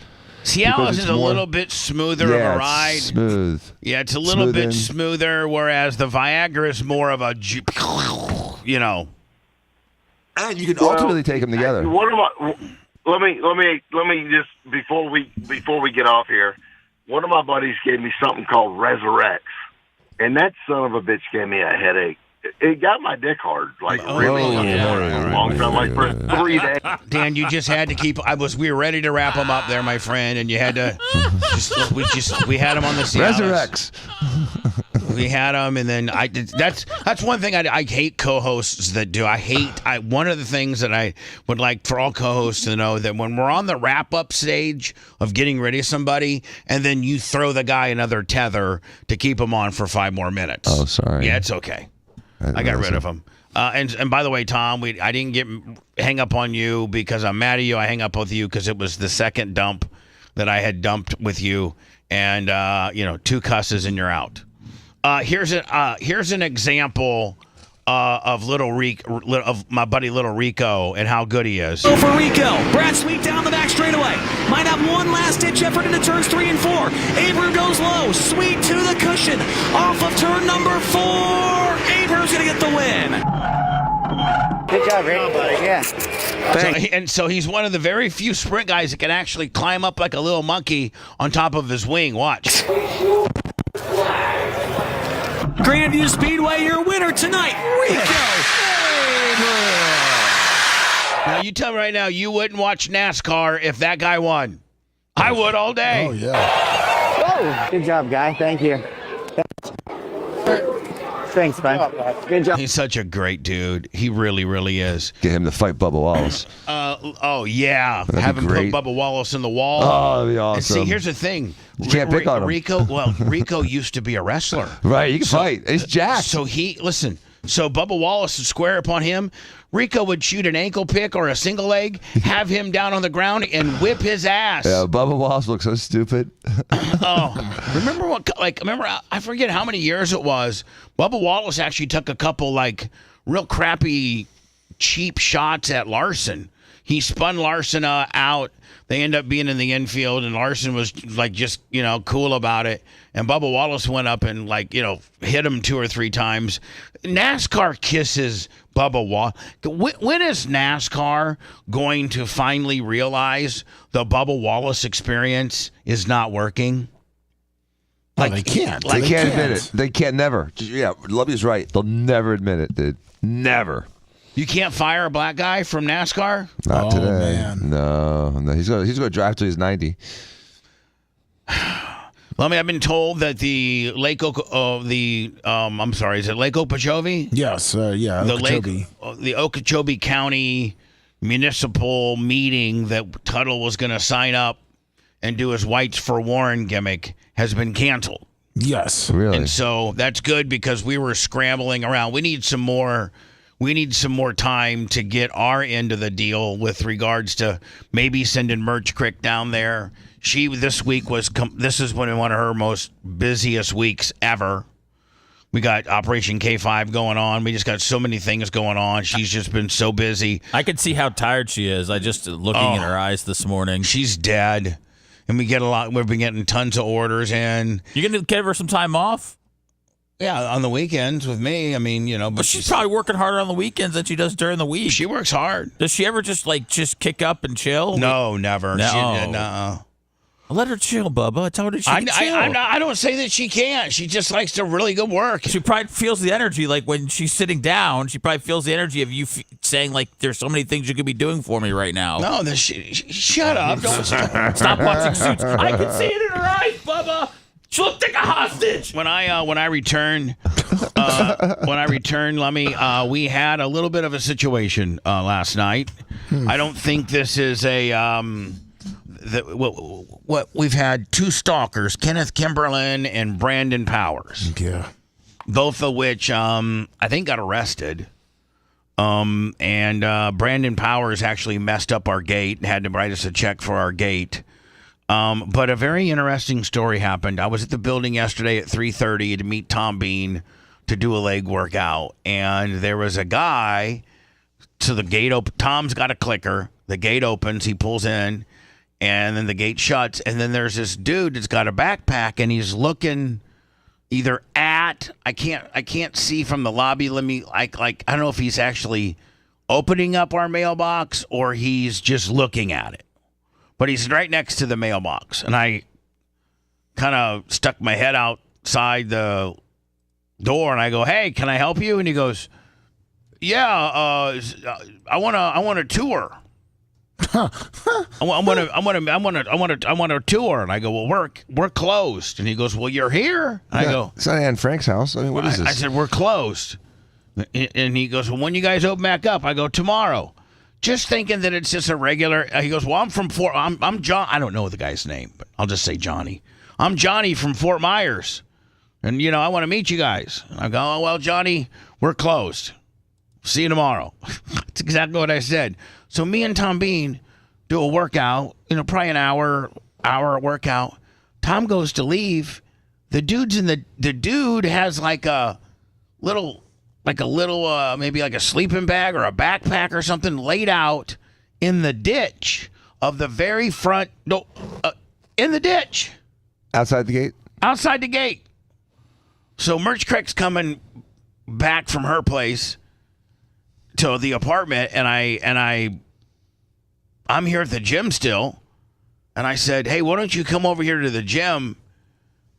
[SPEAKER 3] Cialis is a little bit smoother of a ride.
[SPEAKER 6] It's smooth.
[SPEAKER 3] Yeah, it's a little bit smoother, whereas the Viagra is more of a,
[SPEAKER 6] And you can ultimately take them together.
[SPEAKER 11] Let me just before we get off here. One of my buddies gave me something called Resurrex, and that son of a bitch gave me a headache. It got my dick hard, like really a long time, like for 3 days.
[SPEAKER 3] Dan, you just had to keep. We were ready to wrap them up there, my friend, and you had to. We had them on the Cialis.
[SPEAKER 6] Resurrex.
[SPEAKER 3] We had them, and then that's one thing I hate co-hosts that do. One of the things that I would like for all co-hosts to know that when we're on the wrap-up stage of getting rid of somebody, and then you throw the guy another tether to keep him on for 5 more minutes.
[SPEAKER 6] Oh, sorry.
[SPEAKER 3] Yeah, it's okay. I got rid of him. And by the way, Tom, I didn't hang up on you because I'm mad at you. I hang up with you because it was the second dump that I had dumped with you, and 2 cusses and you're out. Here's an example of of my buddy Little Rico and how good he is.
[SPEAKER 12] Go for Rico. Brad Sweet down the back straightaway. Might have one last-ditch effort into turns 3 and 4. Abreu goes low. Sweet to the cushion. Off of turn number 4. Abreu's going to get the win.
[SPEAKER 9] Good job, Rick. Yeah.
[SPEAKER 3] So he's one of the very few sprint guys that can actually climb up like a little monkey on top of his wing. Watch.
[SPEAKER 12] Grandview Speedway, your winner tonight, Rico.
[SPEAKER 3] Now you tell me right now, you wouldn't watch NASCAR if that guy won. I would all day.
[SPEAKER 7] Oh yeah.
[SPEAKER 9] Oh, good job, guy. Thank you. Thanks, man. Good job.
[SPEAKER 3] He's such a great dude. He really, really is.
[SPEAKER 6] Get him to fight Bubba Wallace.
[SPEAKER 3] Yeah. Have him put Bubba Wallace in the wall.
[SPEAKER 6] Oh, that'd be awesome.
[SPEAKER 3] And see, here's the thing.
[SPEAKER 6] You can't pick on him.
[SPEAKER 3] Rico used to be a wrestler.
[SPEAKER 6] Right, he can fight. He's jacked.
[SPEAKER 3] So So Bubba Wallace would square upon him. Rico would shoot an ankle pick or a single leg, have him down on the ground, and whip his ass.
[SPEAKER 6] Yeah, Bubba Wallace looks so stupid.
[SPEAKER 3] Remember, I forget how many years it was. Bubba Wallace actually took a couple, real crappy, cheap shots at Larson. He spun Larson out. They end up being in the infield, and Larson was just cool about it. And Bubba Wallace went up and hit him 2 or 3 times. NASCAR kisses Bubba Wallace. When is NASCAR going to finally realize the Bubba Wallace experience is not working?
[SPEAKER 7] They can't.
[SPEAKER 6] They can't admit it. They can't. Never. Yeah, Lovey's right. They'll never admit it, dude. Never.
[SPEAKER 3] You can't fire a black guy from NASCAR?
[SPEAKER 6] Not today.
[SPEAKER 7] Man.
[SPEAKER 6] No. He's going to drive till he's 90.
[SPEAKER 3] Well, I've been told that the Lake is it Lake Okeechobee?
[SPEAKER 7] Yes, yeah, Okeechobee.
[SPEAKER 3] The Okeechobee County municipal meeting that Tuttle was going to sign up and do his Whites for Warren gimmick has been canceled.
[SPEAKER 7] Yes.
[SPEAKER 6] Really?
[SPEAKER 3] And so that's good because we were scrambling around. We need some more time to get our end of the deal with regards to maybe sending Merch Crick down there. This is one of her most busiest weeks ever. We got Operation K5 going on. We just got so many things going on. She's just been so busy.
[SPEAKER 4] I can see how tired she is. I just looking in her eyes this morning.
[SPEAKER 3] She's dead. And we've been getting tons of orders in.
[SPEAKER 4] You gonna give her some time off?
[SPEAKER 3] Yeah, on the weekends with me. I mean,
[SPEAKER 4] but she's probably working harder on the weekends than she does during the week.
[SPEAKER 3] She works hard.
[SPEAKER 4] Does she ever just kick up and chill?
[SPEAKER 3] No, never.
[SPEAKER 4] No. Let her chill, Bubba. I told her she can chill.
[SPEAKER 3] I don't say that she can't. She just likes to really good work.
[SPEAKER 4] She probably feels the energy, like when she's sitting down, she probably feels the energy of you saying, like, there's so many things you could be doing for me right now.
[SPEAKER 3] No, shut up. Don't
[SPEAKER 4] stop watching Suits. I can see it in her eyes, Bubba. She looked like a hostage.
[SPEAKER 3] When I returned, Lummy, we had a little bit of a situation last night. I don't think this is what we've had two stalkers, Kenneth Kimberlin and Brandon Powers.
[SPEAKER 7] Yeah.
[SPEAKER 3] Both of which I think got arrested. And Brandon Powers actually messed up our gate and had to write us a check for our gate. But a very interesting story happened. I was at the building yesterday at 3:30 to meet Tom Bean to do a leg workout. And there was a guy to the gate. Tom's got a clicker. The gate opens. He pulls in. And then the gate shuts, and then there's this dude that's got a backpack, and he's looking either at I can't see from the lobby. I don't know if he's actually opening up our mailbox or he's just looking at it. But he's right next to the mailbox, and I kind of stuck my head outside the door, and I go, "Hey, can I help you?" And he goes, "Yeah, I want a tour." I want a tour, and I go, well, we're closed, and he goes, well, you're here. And I go,
[SPEAKER 6] it's not Anne Frank's house. I mean, what is this?
[SPEAKER 3] I said, we're closed, and he goes, well, when you guys open back up? I go, tomorrow. Just thinking that it's just a regular. He goes, well, I'm John. I don't know the guy's name, but I'll just say Johnny. I'm Johnny from Fort Myers, and I want to meet you guys. And I go, oh well, Johnny, we're closed. See you tomorrow. That's exactly what I said. So me and Tom Bean do a workout, probably an hour workout. Tom goes to leave. The dude has like a little maybe like a sleeping bag or a backpack or something laid out in the ditch of the very front. No, in the ditch.
[SPEAKER 6] Outside the gate?
[SPEAKER 3] Outside the gate. So Merch Crick's coming back from her place to the apartment, and I'm here at the gym still, and I said, hey, why don't you come over here to the gym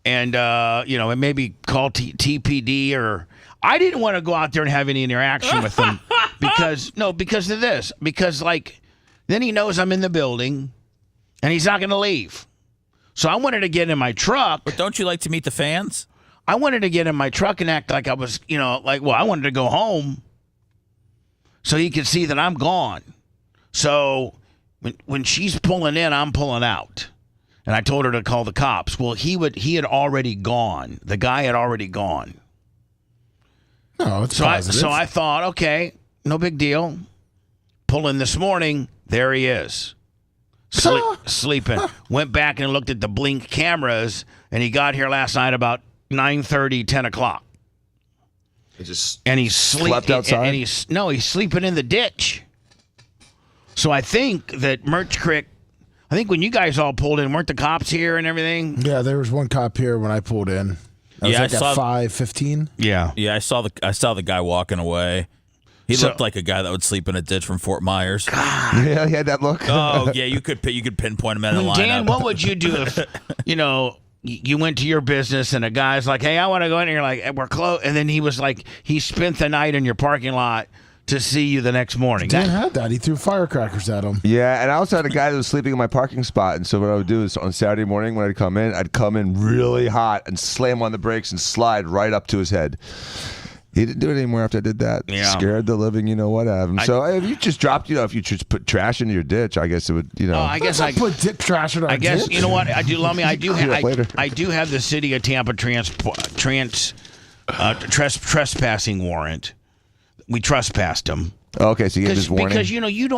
[SPEAKER 3] and and maybe call TPD, or I didn't want to go out there and have any interaction with them because of this, because then he knows I'm in the building and he's not going to leave. So I wanted to get in my truck.
[SPEAKER 4] But don't you like to meet the fans?
[SPEAKER 3] I wanted to get in my truck and act like I was, I wanted to go home so he could see that I'm gone. So when she's pulling in, I'm pulling out. And I told her to call the cops. Well, he had already gone. The guy had already gone.
[SPEAKER 7] No, it's positive.
[SPEAKER 3] So I thought, okay, no big deal. Pull in this morning, there he is. Sleeping. Went back and looked at the Blink cameras, and he got here last night about 9:30, 10 o'clock. And he's
[SPEAKER 6] slept outside?
[SPEAKER 3] And he's sleeping in the ditch. So I think that Merch Crick, I think when you guys all pulled in, weren't the cops here and everything?
[SPEAKER 7] Yeah, there was one cop here when I pulled in. I was
[SPEAKER 4] I
[SPEAKER 7] at 5:15.
[SPEAKER 3] Yeah.
[SPEAKER 4] Yeah, I saw the guy walking away. He looked like a guy that would sleep in a ditch from Fort Myers.
[SPEAKER 3] God.
[SPEAKER 6] Yeah, he had that look.
[SPEAKER 4] Oh, yeah, you could pinpoint him in a lineup.
[SPEAKER 3] Dan, what would you do if, you went to your business and a guy's like, hey, I want to go in, and you're like, we're closed. And then he was like, he spent the night in your parking lot to see you the next morning.
[SPEAKER 7] Dan had that. He threw firecrackers at him.
[SPEAKER 6] Yeah, and I also had a guy that was sleeping in my parking spot, and so what I would do is on Saturday morning when I'd come in really hot and slam on the brakes and slide right up to his head. He didn't do it anymore after I did that.
[SPEAKER 3] Yeah.
[SPEAKER 6] Scared the living, out of him. So if you just dropped, if you just put trash into your ditch, I guess it would,
[SPEAKER 3] I guess I
[SPEAKER 7] put trash in our
[SPEAKER 3] I guess
[SPEAKER 7] ditch.
[SPEAKER 3] you know what I do, Lummy. I do have
[SPEAKER 6] later.
[SPEAKER 3] I do have the city of Tampa trespassing warrant. We trespassed him.
[SPEAKER 6] Okay, so you get this warning.
[SPEAKER 3] Because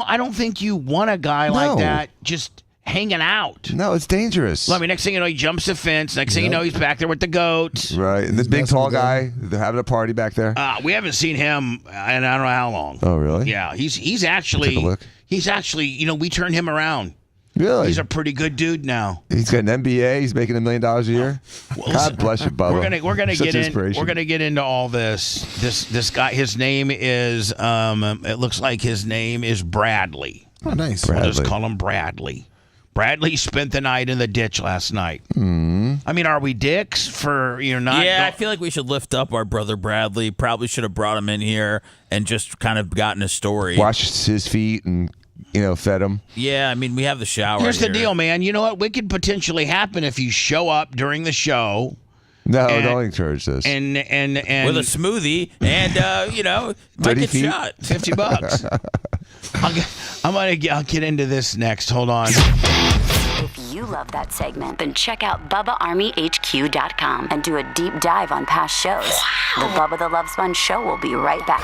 [SPEAKER 3] I don't think you want a guy like that just hanging out.
[SPEAKER 6] No, it's dangerous.
[SPEAKER 3] Lummy, next thing you know, he jumps the fence. Next thing you know, he's back there with the goats.
[SPEAKER 6] Right, and this big tall guy, they're having a party back there.
[SPEAKER 3] We haven't seen him in I don't know how long.
[SPEAKER 6] Oh, really?
[SPEAKER 3] Yeah, he's actually
[SPEAKER 6] Take a look.
[SPEAKER 3] He's actually we turned him around.
[SPEAKER 6] Really?
[SPEAKER 3] He's a pretty good dude now.
[SPEAKER 6] He's got an MBA. He's making $1 million a year. God bless you, Bubba.
[SPEAKER 3] We're gonna
[SPEAKER 6] Such
[SPEAKER 3] get in.
[SPEAKER 6] inspiration.
[SPEAKER 3] We're gonna get into all this. This guy. His name is. It looks like his name is Bradley.
[SPEAKER 7] Oh, nice.
[SPEAKER 3] We'll just call him Bradley. Bradley spent the night in the ditch last night. I mean, are we dicks for not?
[SPEAKER 4] Yeah, I feel like we should lift up our brother Bradley. Probably should have brought him in here and just kind of gotten a story.
[SPEAKER 6] Washed his feet and fed him.
[SPEAKER 4] Yeah, I mean, we have the shower.
[SPEAKER 3] Here's the
[SPEAKER 4] here.
[SPEAKER 3] deal, man. You know what could potentially happen if you show up during the show?
[SPEAKER 6] No, don't encourage this.
[SPEAKER 3] And
[SPEAKER 4] with a smoothie and might get shot.
[SPEAKER 3] $50. I'll get into this next. Hold on.
[SPEAKER 13] If you love that segment, then check out BubbaArmyHQ.com and do a deep dive on past shows. The Bubba the Love Sponge Show will be right back.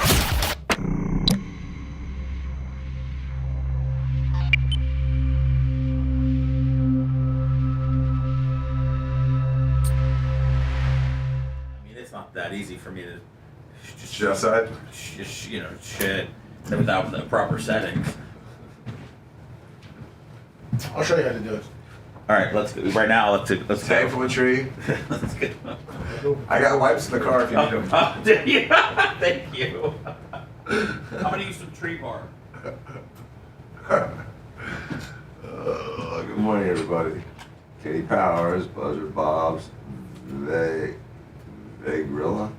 [SPEAKER 4] It's not that easy for me to just
[SPEAKER 6] shit outside.
[SPEAKER 4] Shit without the proper settings.
[SPEAKER 7] I'll show you how to do it.
[SPEAKER 4] All right, let's
[SPEAKER 6] Hang from a tree.
[SPEAKER 4] Let's go.
[SPEAKER 6] I got wipes in the car if you need them.
[SPEAKER 4] Oh, did you? Thank you. I'm gonna use some tree bark.
[SPEAKER 6] Good morning, everybody. Katie Powers, Buzzard Bob's, Vegrilla.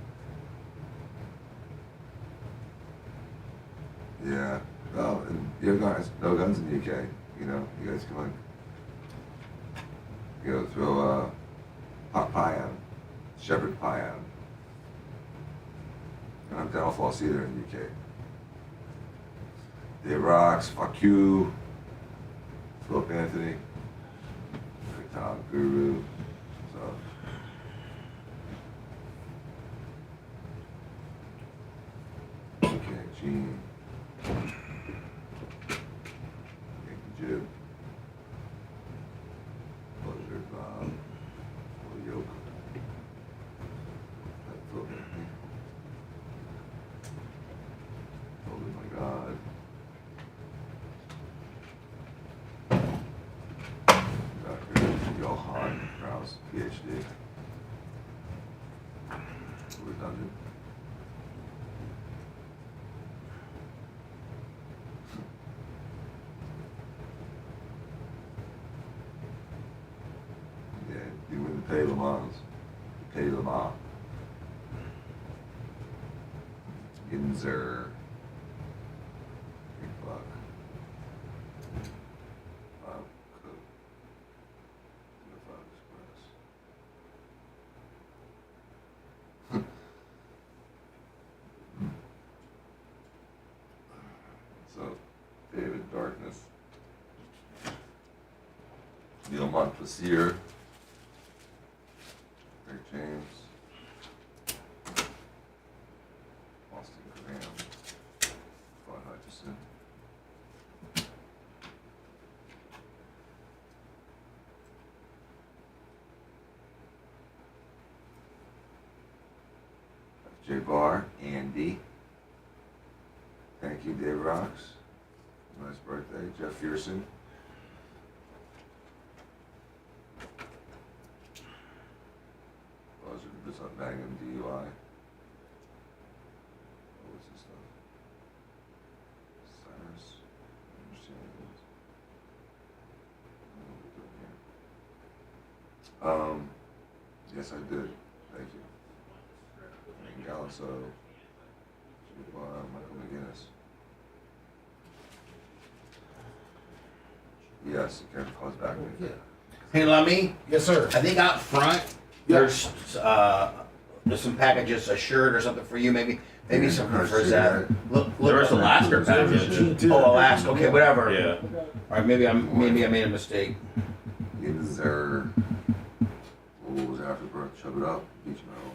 [SPEAKER 6] Yeah. Oh, and you guys, no guns in the UK. You guys come on. Throw pot pie at him, shepherd pie at him. And I'm dental floss either in the UK. Dave Rocks, fuck you. Philip Anthony, Tom Guru. So. Okay, Gene. Jib. Buzzard Bob. Yoke. Philip Anthony. Oh my God. Dr. Johan Krause, PhD. Redundant. Yeah, you win the Pay Le Mans. Pay Le Mans. Ginzer. Big Buck. Bob Cook. Unified Express. So, David Darkness. Neil Montplaisir. Rick James. Austin Graham. Ron Hutchison. J Bar, Andy. Thank you, Dave Rocks. Nice birthday. Jeff Fearson. This on Magnum DUI. What's this stuff? Cyrus. Yes, I did. Thank you. Galasso. Michael McGinnis. Yes, Karen calls back.
[SPEAKER 3] Hey, Lummy.
[SPEAKER 7] Yes, sir.
[SPEAKER 3] I think out front there's some packages, a shirt or something for you, maybe something for Zach. Look,
[SPEAKER 14] There's Alaska package.
[SPEAKER 3] Oh, Alaska. Okay, whatever. Yeah. All right, maybe I made a mistake.
[SPEAKER 6] Is there? What was after birth? Chub it up. Beach metal.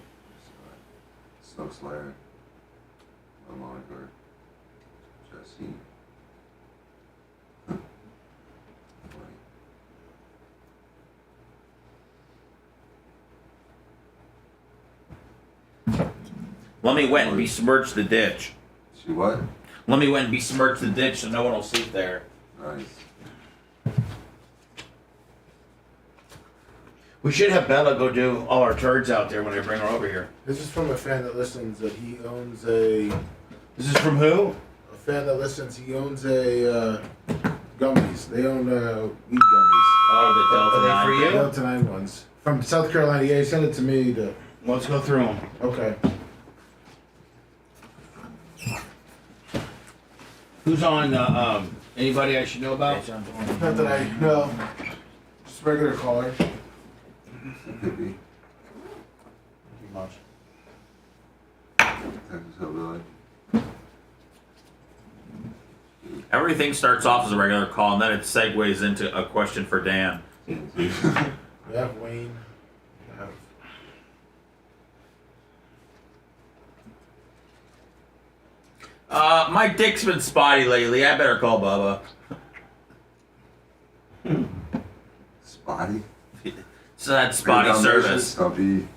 [SPEAKER 6] Snow Slayer. My moniker. Jesse.
[SPEAKER 14] Let me went and besmirch the ditch.
[SPEAKER 6] See what?
[SPEAKER 14] Let me went and besmirch the ditch so no one will sleep there.
[SPEAKER 6] Nice.
[SPEAKER 3] We should have Bella go do all our turds out there when I bring her over here.
[SPEAKER 7] This is from a fan that listens. He owns a.
[SPEAKER 3] This is from who?
[SPEAKER 7] A fan that listens. He owns a gummies. They own weed gummies.
[SPEAKER 14] Oh, the Delta
[SPEAKER 3] Are they
[SPEAKER 14] 9.
[SPEAKER 3] for you?
[SPEAKER 7] Delta 9 ones from South Carolina. Yeah, he sent it to me.
[SPEAKER 3] Let's go through them.
[SPEAKER 7] Okay.
[SPEAKER 3] Who's on? Anybody I should know about?
[SPEAKER 7] Not that I know. Just regular caller.
[SPEAKER 6] Could be.
[SPEAKER 3] Much.
[SPEAKER 14] Everything starts off as a regular call, and then it segues into a question for Dan.
[SPEAKER 7] We have Wayne. We have
[SPEAKER 14] My dick's been spotty lately. I better call Bubba.
[SPEAKER 6] Spotty?
[SPEAKER 14] So that's spotty service.
[SPEAKER 6] Stumpy.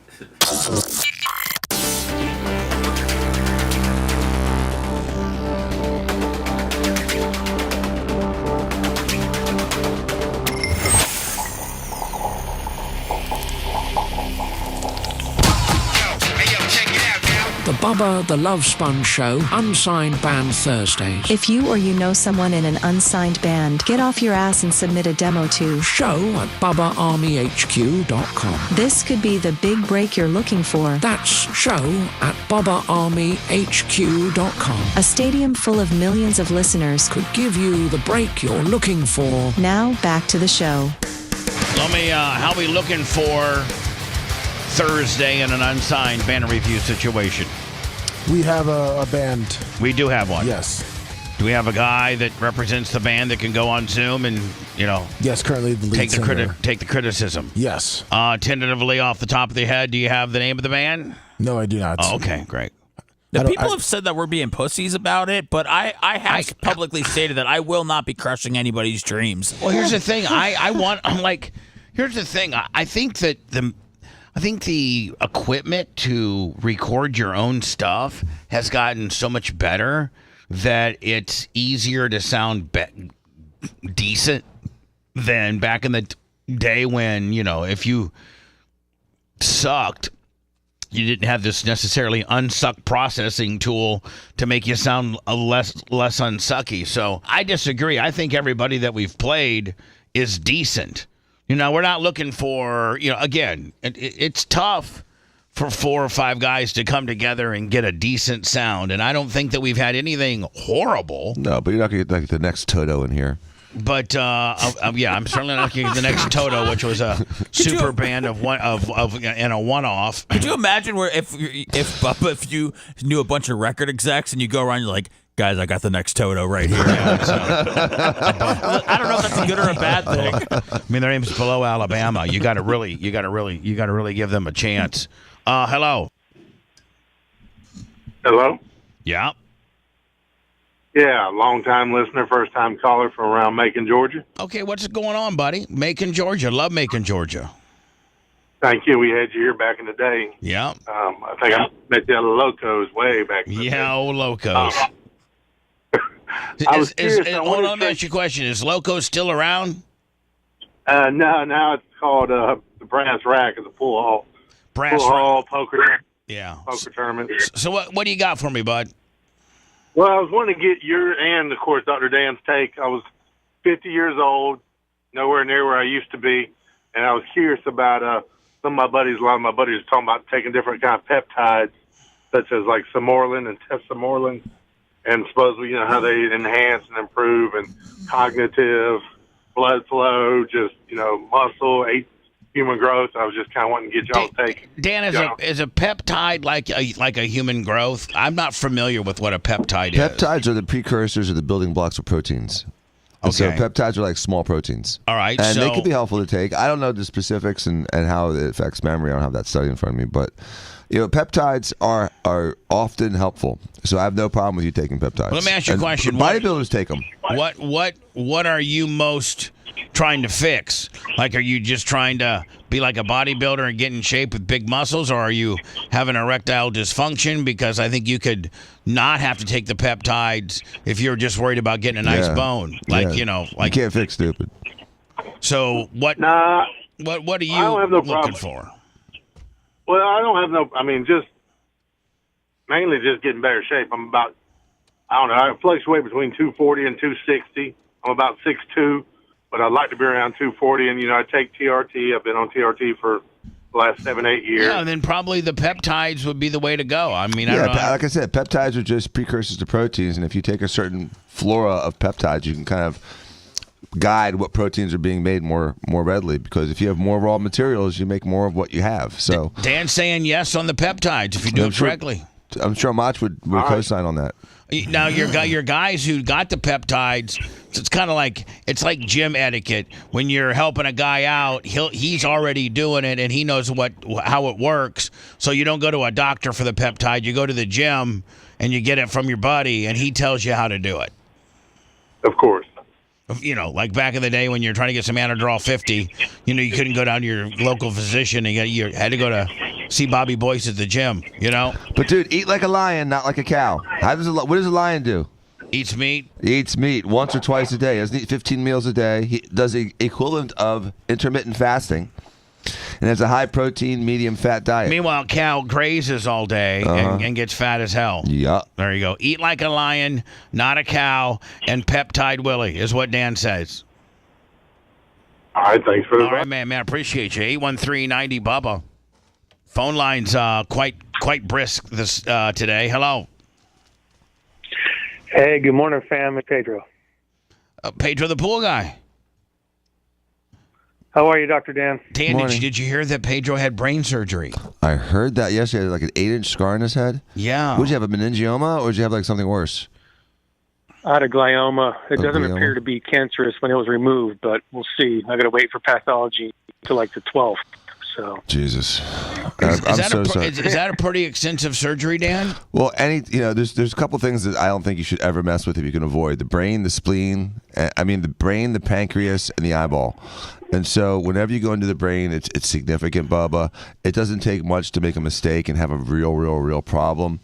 [SPEAKER 15] The Bubba the Love Sponge Show, Unsigned Band Thursdays.
[SPEAKER 16] If you or you know someone in an unsigned band, get off your ass and submit a demo to
[SPEAKER 15] show@BubbaArmyHQ.com.
[SPEAKER 16] This could be the big break you're looking for.
[SPEAKER 15] That's show@BubbaArmyHQ.com.
[SPEAKER 16] A stadium full of millions of listeners
[SPEAKER 15] could give you the break you're looking for.
[SPEAKER 16] Now, back to the show.
[SPEAKER 3] Let me, how we looking for Thursday in an unsigned band review situation?
[SPEAKER 7] We have a band.
[SPEAKER 3] We do have one.
[SPEAKER 7] Yes.
[SPEAKER 3] Do we have a guy that represents the band that can go on Zoom and,
[SPEAKER 7] Yes, currently the lead singer.
[SPEAKER 3] Take the criticism?
[SPEAKER 7] Yes.
[SPEAKER 3] Tentatively off the top of the head, do you have the name of the band?
[SPEAKER 7] No, I do not.
[SPEAKER 3] Oh, okay, great.
[SPEAKER 4] The people have said that we're being pussies about it, but I have publicly stated that I will not be crushing anybody's dreams.
[SPEAKER 3] Well, here's the thing. Here's the thing. I think that the equipment to record your own stuff has gotten so much better that it's easier to sound decent than back in the day when, if you sucked, you didn't have this necessarily unsuck processing tool to make you sound less unsucky. So I disagree. I think everybody that we've played is decent. We're not looking for, again, it's tough for 4 or 5 guys to come together and get a decent sound. And I don't think that we've had anything horrible.
[SPEAKER 6] No, but you're not going to get like the next Toto in here.
[SPEAKER 3] But yeah, I'm certainly not going to get the next Toto, which was a super band of and a one-off.
[SPEAKER 4] Could you imagine where if you knew a bunch of record execs and you go around, you're like, guys, I got the next Toto right here. I don't know if that's a good or a bad thing.
[SPEAKER 3] I mean, their name's Below Alabama. You got to really give them a chance. Hello.
[SPEAKER 11] Hello?
[SPEAKER 3] Yeah.
[SPEAKER 11] Yeah, long-time listener, first-time caller from around Macon, Georgia.
[SPEAKER 3] Okay, what's going on, buddy? Macon, Georgia. Love Macon, Georgia.
[SPEAKER 11] Thank you. We had you here back in the day.
[SPEAKER 3] Yeah.
[SPEAKER 11] I think I met the other Locos way back in the day.
[SPEAKER 3] Yeah, old Locos.
[SPEAKER 11] Hold
[SPEAKER 3] on, let me ask you a question. Is Loco still around?
[SPEAKER 11] No, now it's called the Brass Rack at the pool hall.
[SPEAKER 3] Brass
[SPEAKER 11] pool hall poker.
[SPEAKER 3] Yeah.
[SPEAKER 11] Poker tournament.
[SPEAKER 3] So what do you got for me, bud?
[SPEAKER 11] Well, I was wanting to get your and, of course, Dr. Dan's take. I was 50 years old, nowhere near where I used to be, and I was curious about some of my buddies. A lot of my buddies are talking about taking different kind of peptides, such as like Samorlin and Tesamorlin, and supposedly, how they enhance and improve and cognitive
[SPEAKER 17] blood flow, just, muscle, human growth. I was just kind of wanting to get y'all to take.
[SPEAKER 3] Dan, is a peptide like a human growth? I'm not familiar with what a peptide is.
[SPEAKER 6] Peptides are the precursors or the building blocks of proteins. And so
[SPEAKER 3] Okay.
[SPEAKER 6] peptides are like small proteins.
[SPEAKER 3] All right,
[SPEAKER 6] And they
[SPEAKER 3] so-
[SPEAKER 6] can be helpful to take. I don't know the specifics and how it affects memory. I don't have that study in front of me. But, peptides are often helpful. So I have no problem with you taking peptides.
[SPEAKER 3] Well, let me ask you a
[SPEAKER 6] And
[SPEAKER 3] question.
[SPEAKER 6] Bodybuilders take them.
[SPEAKER 3] What are you most trying to fix? Like, are you just trying to be like a bodybuilder and get in shape with big muscles, or are you having erectile dysfunction? Because I think you could not have to take the peptides if you're just worried about getting a nice bone. Like,
[SPEAKER 6] you can't fix stupid.
[SPEAKER 3] So what? What are you
[SPEAKER 17] I don't have no
[SPEAKER 3] looking
[SPEAKER 17] problem.
[SPEAKER 3] for?
[SPEAKER 17] Well, I don't have no. I mean, just mainly just getting better shape. I'm about. I don't know. I fluctuate between 240 and 260. I'm about 6'2", but I'd like to be around 240. And I take TRT. I've been on TRT for the last 7-8 years.
[SPEAKER 3] Yeah, then probably the peptides would be the way to go. I mean, I don't know.
[SPEAKER 6] Like I said, peptides are just precursors to proteins, and if you take a certain flora of peptides, you can kind of guide what proteins are being made more readily. Because if you have more raw materials, you make more of what you have. So
[SPEAKER 3] Dan's saying yes on the peptides if you do it correctly.
[SPEAKER 6] I'm sure Mach would co-sign on that.
[SPEAKER 3] Now your guys who got the peptides, it's kind of like gym etiquette. When you're helping a guy out, he's already doing it and he knows how it works. So you don't go to a doctor for the peptide. You go to the gym and you get it from your buddy, and he tells you how to do it.
[SPEAKER 17] Of course.
[SPEAKER 3] Like back in the day when you're trying to get some Anadrol 50, you couldn't go down to your local physician and you had to go to see Bobby Boyce at the gym.
[SPEAKER 6] But dude, eat like a lion, not like a cow. What does a lion do?
[SPEAKER 3] Eats meat.
[SPEAKER 6] He eats meat once or twice a day. He doesn't eat 15 meals a day. He does the equivalent of intermittent fasting, and has a high protein, medium fat diet.
[SPEAKER 3] Meanwhile, cow grazes all day and gets fat as hell.
[SPEAKER 6] Yeah.
[SPEAKER 3] There you go. Eat like a lion, not a cow, and Peptide Willie is what Dan says.
[SPEAKER 17] All right, thanks for the
[SPEAKER 3] All right, man, appreciate you. 813-90 Bubba. Phone line's quite brisk this today. Hello.
[SPEAKER 18] Hey, good morning, fam. It's Pedro.
[SPEAKER 3] Pedro the pool guy.
[SPEAKER 18] How are you, Dr. Dan?
[SPEAKER 3] Dan, did you hear that Pedro had brain surgery?
[SPEAKER 6] I heard that yesterday. Like an 8-inch scar in his head.
[SPEAKER 3] Yeah.
[SPEAKER 6] Would you have a meningioma, or did you have like something worse?
[SPEAKER 18] I had a glioma. It doesn't
[SPEAKER 6] glioma?
[SPEAKER 18] appear to be cancerous when it was removed, but we'll see. I got to wait for pathology till like the 12th. So
[SPEAKER 6] Jesus,
[SPEAKER 3] Is
[SPEAKER 6] I'm so sorry.
[SPEAKER 3] Is that a pretty extensive surgery, Dan?
[SPEAKER 6] Well, there's a couple things that I don't think you should ever mess with if you can avoid: the brain, the spleen. The brain, the pancreas, and the eyeball. And so, whenever you go into the brain, it's significant, Bubba. It doesn't take much to make a mistake and have a real problem.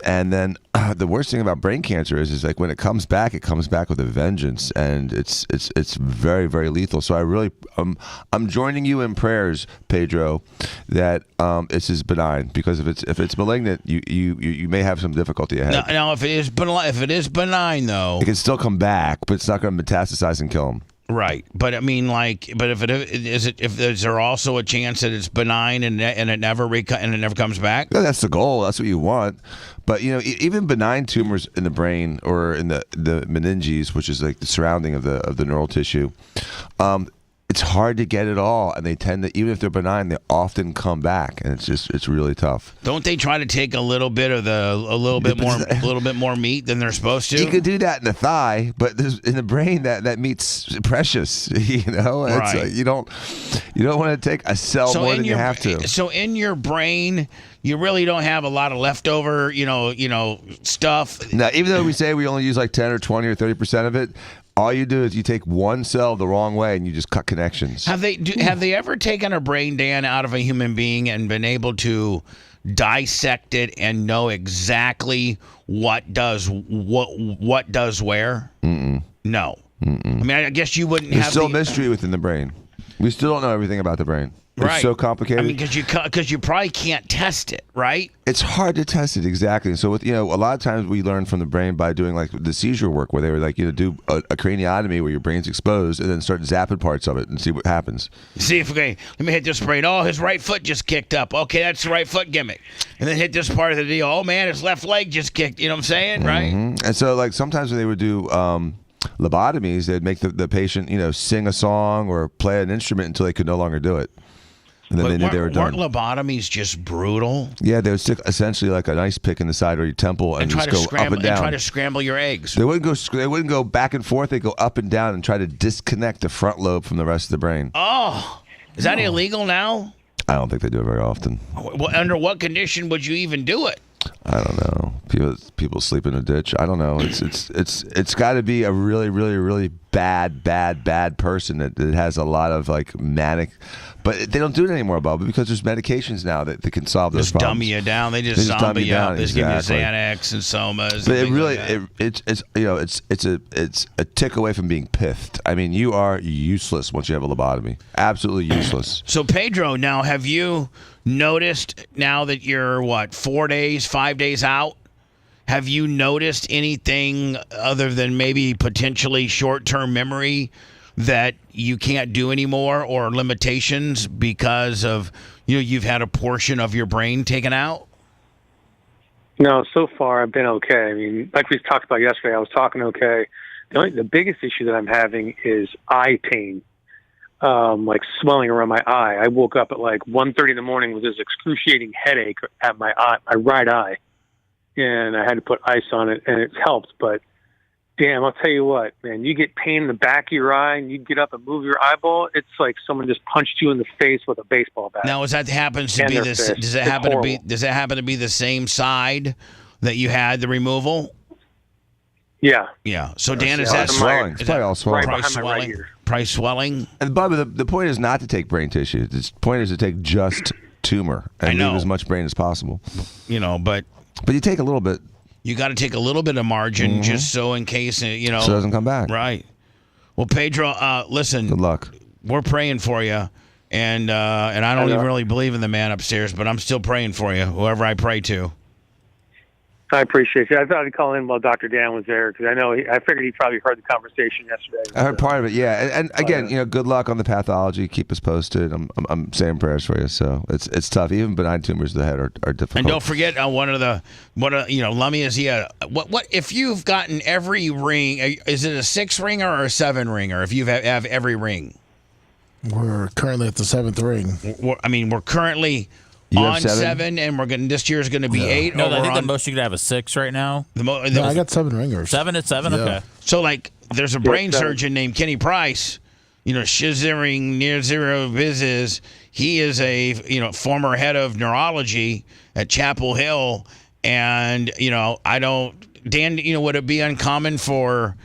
[SPEAKER 6] And then the worst thing about brain cancer is like when it comes back with a vengeance, and it's very, very lethal. So I really, I'm joining you in prayers, Pedro, that this is benign, because if it's malignant, you may have some difficulty ahead.
[SPEAKER 3] Now, if it is benign, though,
[SPEAKER 6] it can still come back, but it's not going to metastasize and kill him.
[SPEAKER 3] Right, but I mean, if there also a chance that it's benign and it never comes back?
[SPEAKER 6] Yeah, that's the goal. That's what you want. But even benign tumors in the brain or in the meninges, which is like the surrounding of the neural tissue, it's hard to get it all, and they tend to, even if they're benign, they often come back, and it's really tough.
[SPEAKER 3] Don't they try to take a little bit more meat than they're supposed to?
[SPEAKER 6] You could do that in the thigh, but in the brain that meat's precious. It's
[SPEAKER 3] Right.
[SPEAKER 6] like you don't want to take a cell more than you have to.
[SPEAKER 3] So in your brain, you really don't have a lot of leftover, stuff.
[SPEAKER 6] Now, even though we say we only use like 10 or 20 or 30% of it, all you do is you take one cell the wrong way and you just cut connections.
[SPEAKER 3] Have they ever taken a brain, Dan, out of a human being and been able to dissect it and know exactly what does where?
[SPEAKER 6] Mm-mm.
[SPEAKER 3] No.
[SPEAKER 6] Mm-mm.
[SPEAKER 3] I mean, I guess you wouldn't
[SPEAKER 6] There's
[SPEAKER 3] have
[SPEAKER 6] still mystery within the brain. We still don't know everything about the brain. It's
[SPEAKER 3] right.
[SPEAKER 6] so complicated.
[SPEAKER 3] I mean, because you probably can't test it, right?
[SPEAKER 6] It's hard to test it exactly. So with a lot of times we learn from the brain by doing like the seizure work, where they were like do a craniotomy where your brain's exposed and then start zapping parts of it and see what happens.
[SPEAKER 3] See if let me hit this brain. Oh, his right foot just kicked up. Okay, that's the right foot gimmick. And then hit this part of the deal. Oh man, his left leg just kicked. You know what I'm saying, right?
[SPEAKER 6] Mm-hmm. And so like sometimes when they would do lobotomies, they'd make the patient, sing a song or play an instrument until they could no longer do it. And then they knew they were done.
[SPEAKER 3] Weren't lobotomies just brutal?
[SPEAKER 6] Yeah, they would stick essentially like an ice pick in the side of your temple and just go up and down.
[SPEAKER 3] And try to scramble your eggs.
[SPEAKER 6] They wouldn't go back and forth. They go up and down and try to disconnect the front lobe from the rest of the brain.
[SPEAKER 3] Oh, is that illegal now?
[SPEAKER 6] I don't think they do it very often.
[SPEAKER 3] Well, under what condition would you even do it?
[SPEAKER 6] I don't know. People sleep in a ditch. I don't know. It's got to be a really, really, really bad person that has a lot of like manic. But they don't do it anymore, Bubba, because there's medications now that can solve those problems.
[SPEAKER 3] Dummy you down. They just zombie you out. They just give you Xanax and Somas.
[SPEAKER 6] But it really, it's a tick away from being pithed. I mean, you are useless once you have a lobotomy. Absolutely useless.
[SPEAKER 3] So Pedro, now have you noticed now that you're 5 days out? Have you noticed anything other than maybe potentially short-term memory that you can't do anymore, or limitations because of you've had a portion of your brain taken out?
[SPEAKER 18] No, so far I've been okay. I mean, like we talked about yesterday, I was talking okay. The biggest issue that I'm having is eye pain, like swelling around my eye. I woke up at like 1:30 in the morning with this excruciating headache at my right eye, and I had to put ice on it, and it's helped, but damn, I'll tell you what, man, you get pain in the back of your eye and you get up and move your eyeball, it's like someone just punched you in the face with a baseball bat.
[SPEAKER 3] Now, does it happen to be the same side that you had the removal?
[SPEAKER 18] Yeah.
[SPEAKER 3] Yeah. So Dan, is that
[SPEAKER 6] swelling? It's probably all swelling.
[SPEAKER 18] Right behind my right ear.
[SPEAKER 3] Price swelling?
[SPEAKER 6] And Bubba, the point is not to take brain tissue. The point is to take just tumor and leave as much brain as possible.
[SPEAKER 3] But
[SPEAKER 6] you take a little bit.
[SPEAKER 3] You got to take a little bit of margin just so in case, so
[SPEAKER 6] it doesn't come back.
[SPEAKER 3] Right. Well, Pedro, listen.
[SPEAKER 6] Good luck.
[SPEAKER 3] We're praying for you. And I don't even really believe in the man upstairs, but I'm still praying for you, whoever I pray to.
[SPEAKER 18] I appreciate you. I thought I'd call in while Dr. Dan was there because I figured he probably heard the conversation yesterday.
[SPEAKER 6] I heard part of it, yeah. And again, good luck on the pathology. Keep us posted. I'm saying prayers for you. So it's tough. Even benign tumors of the head are difficult.
[SPEAKER 3] And don't forget Lummy, is he what if you've gotten every ring? Is it a 6 ringer or a 7 ringer? If you have every ring,
[SPEAKER 7] we're currently at the 7th ring.
[SPEAKER 3] We're currently on 7, and this year's going to be 8.
[SPEAKER 4] No, I think the most you could have is 6 right now.
[SPEAKER 7] I got 7 ringers.
[SPEAKER 4] 7 at 7. Yeah. Okay.
[SPEAKER 3] So there's a brain surgeon named Kenny Price. Shizering near zero business. He is a former head of neurology at Chapel Hill, and Dan, would it be uncommon for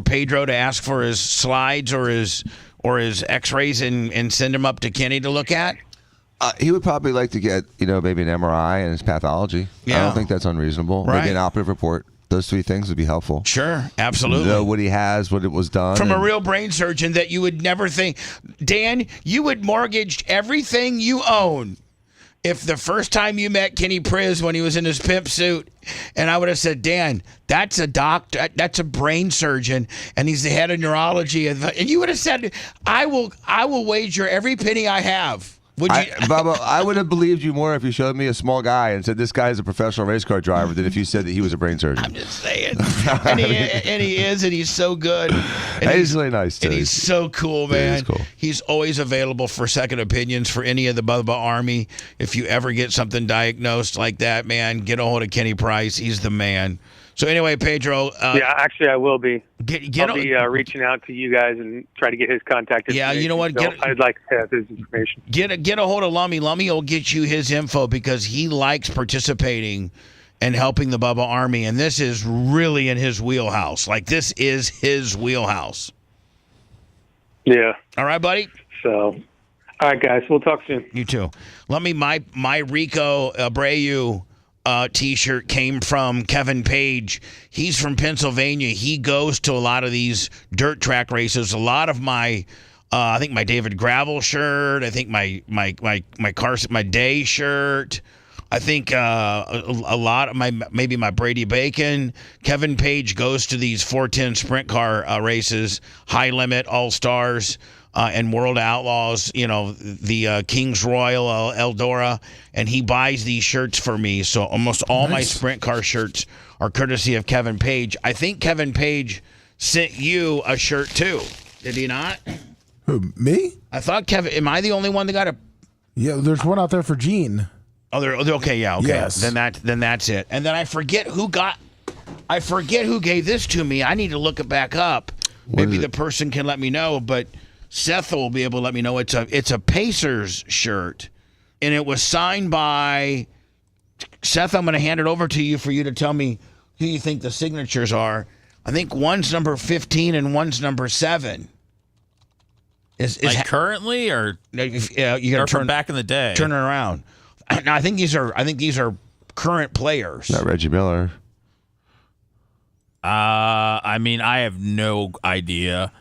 [SPEAKER 3] Pedro to ask for his slides or his X-rays and send him up to Kenny to look at?
[SPEAKER 6] He would probably like to get, maybe an MRI and his pathology. Yeah. I don't think that's unreasonable.
[SPEAKER 3] Right.
[SPEAKER 6] Maybe an operative report. Those 3 things would be helpful.
[SPEAKER 3] Sure, absolutely.
[SPEAKER 6] Know what he has, what it was done.
[SPEAKER 3] From a real brain surgeon that you would never think. Dan, you would mortgage everything you own if the first time you met Kenny Priz when he was in his pimp suit, and I would have said, Dan, that's a doctor, that's a brain surgeon, and he's the head of neurology, and you would have said, I will wager every penny I have.
[SPEAKER 6] Bubba, I would have believed you more if you showed me a small guy and said this guy is a professional race car driver than if you said that he was a brain surgeon.
[SPEAKER 3] I'm just saying. And he is, and he's so good. And
[SPEAKER 6] he's really nice, too.
[SPEAKER 3] And he's so cool, man.
[SPEAKER 6] Yeah, he's cool.
[SPEAKER 3] He's always available for second opinions for any of the Bubba Army. If you ever get something diagnosed like that, man, get a hold of Kenny Price. He's the man. So anyway, Pedro.
[SPEAKER 18] Yeah, actually, I will be. I'll be reaching out to you guys and try to get his contact information.
[SPEAKER 3] Yeah, you know what?
[SPEAKER 18] I'd like to have his information.
[SPEAKER 3] Get a hold of Lummy. Lummy will get you his info because he likes participating and helping the Bubba Army, and this is really in his wheelhouse. This is his wheelhouse.
[SPEAKER 18] Yeah.
[SPEAKER 3] All right, buddy?
[SPEAKER 18] So, all right, guys. We'll talk soon.
[SPEAKER 3] You too. Lummy, my Rico Abreu T-shirt came from Kevin Page. He's from Pennsylvania. He goes to a lot of these dirt track races. A lot of my, I think my David Gravel shirt. I think my Carson, my Day shirt. I think a lot of maybe my Brady Bacon. Kevin Page goes to these 410 sprint car races, High Limit, All Stars. And World Outlaws, the Kings Royal, Eldora, and he buys these shirts for me. So almost all my sprint car shirts are courtesy of Kevin Page. I think Kevin Page sent you a shirt too. Did he not?
[SPEAKER 19] Who, me?
[SPEAKER 3] I thought Kevin. Am I the only one that got a?
[SPEAKER 19] Yeah, there's one out there for Gene.
[SPEAKER 3] Oh, they're okay. Yeah, okay.
[SPEAKER 19] Yes.
[SPEAKER 3] Then that's it. And then I forget who gave this to me. I need to look it back up. Maybe the person can let me know, but Seth will be able to let me know. It's a Pacers shirt, and it was signed by Seth. I'm going to hand it over to you for you to tell me who you think the signatures are. I think one's number 15 and one's number 7. Is
[SPEAKER 4] currently or
[SPEAKER 3] you got to turn
[SPEAKER 4] back in the day?
[SPEAKER 3] Turn it around. No, I think these are current players.
[SPEAKER 6] Not Reggie Miller.
[SPEAKER 4] I mean, I have no idea.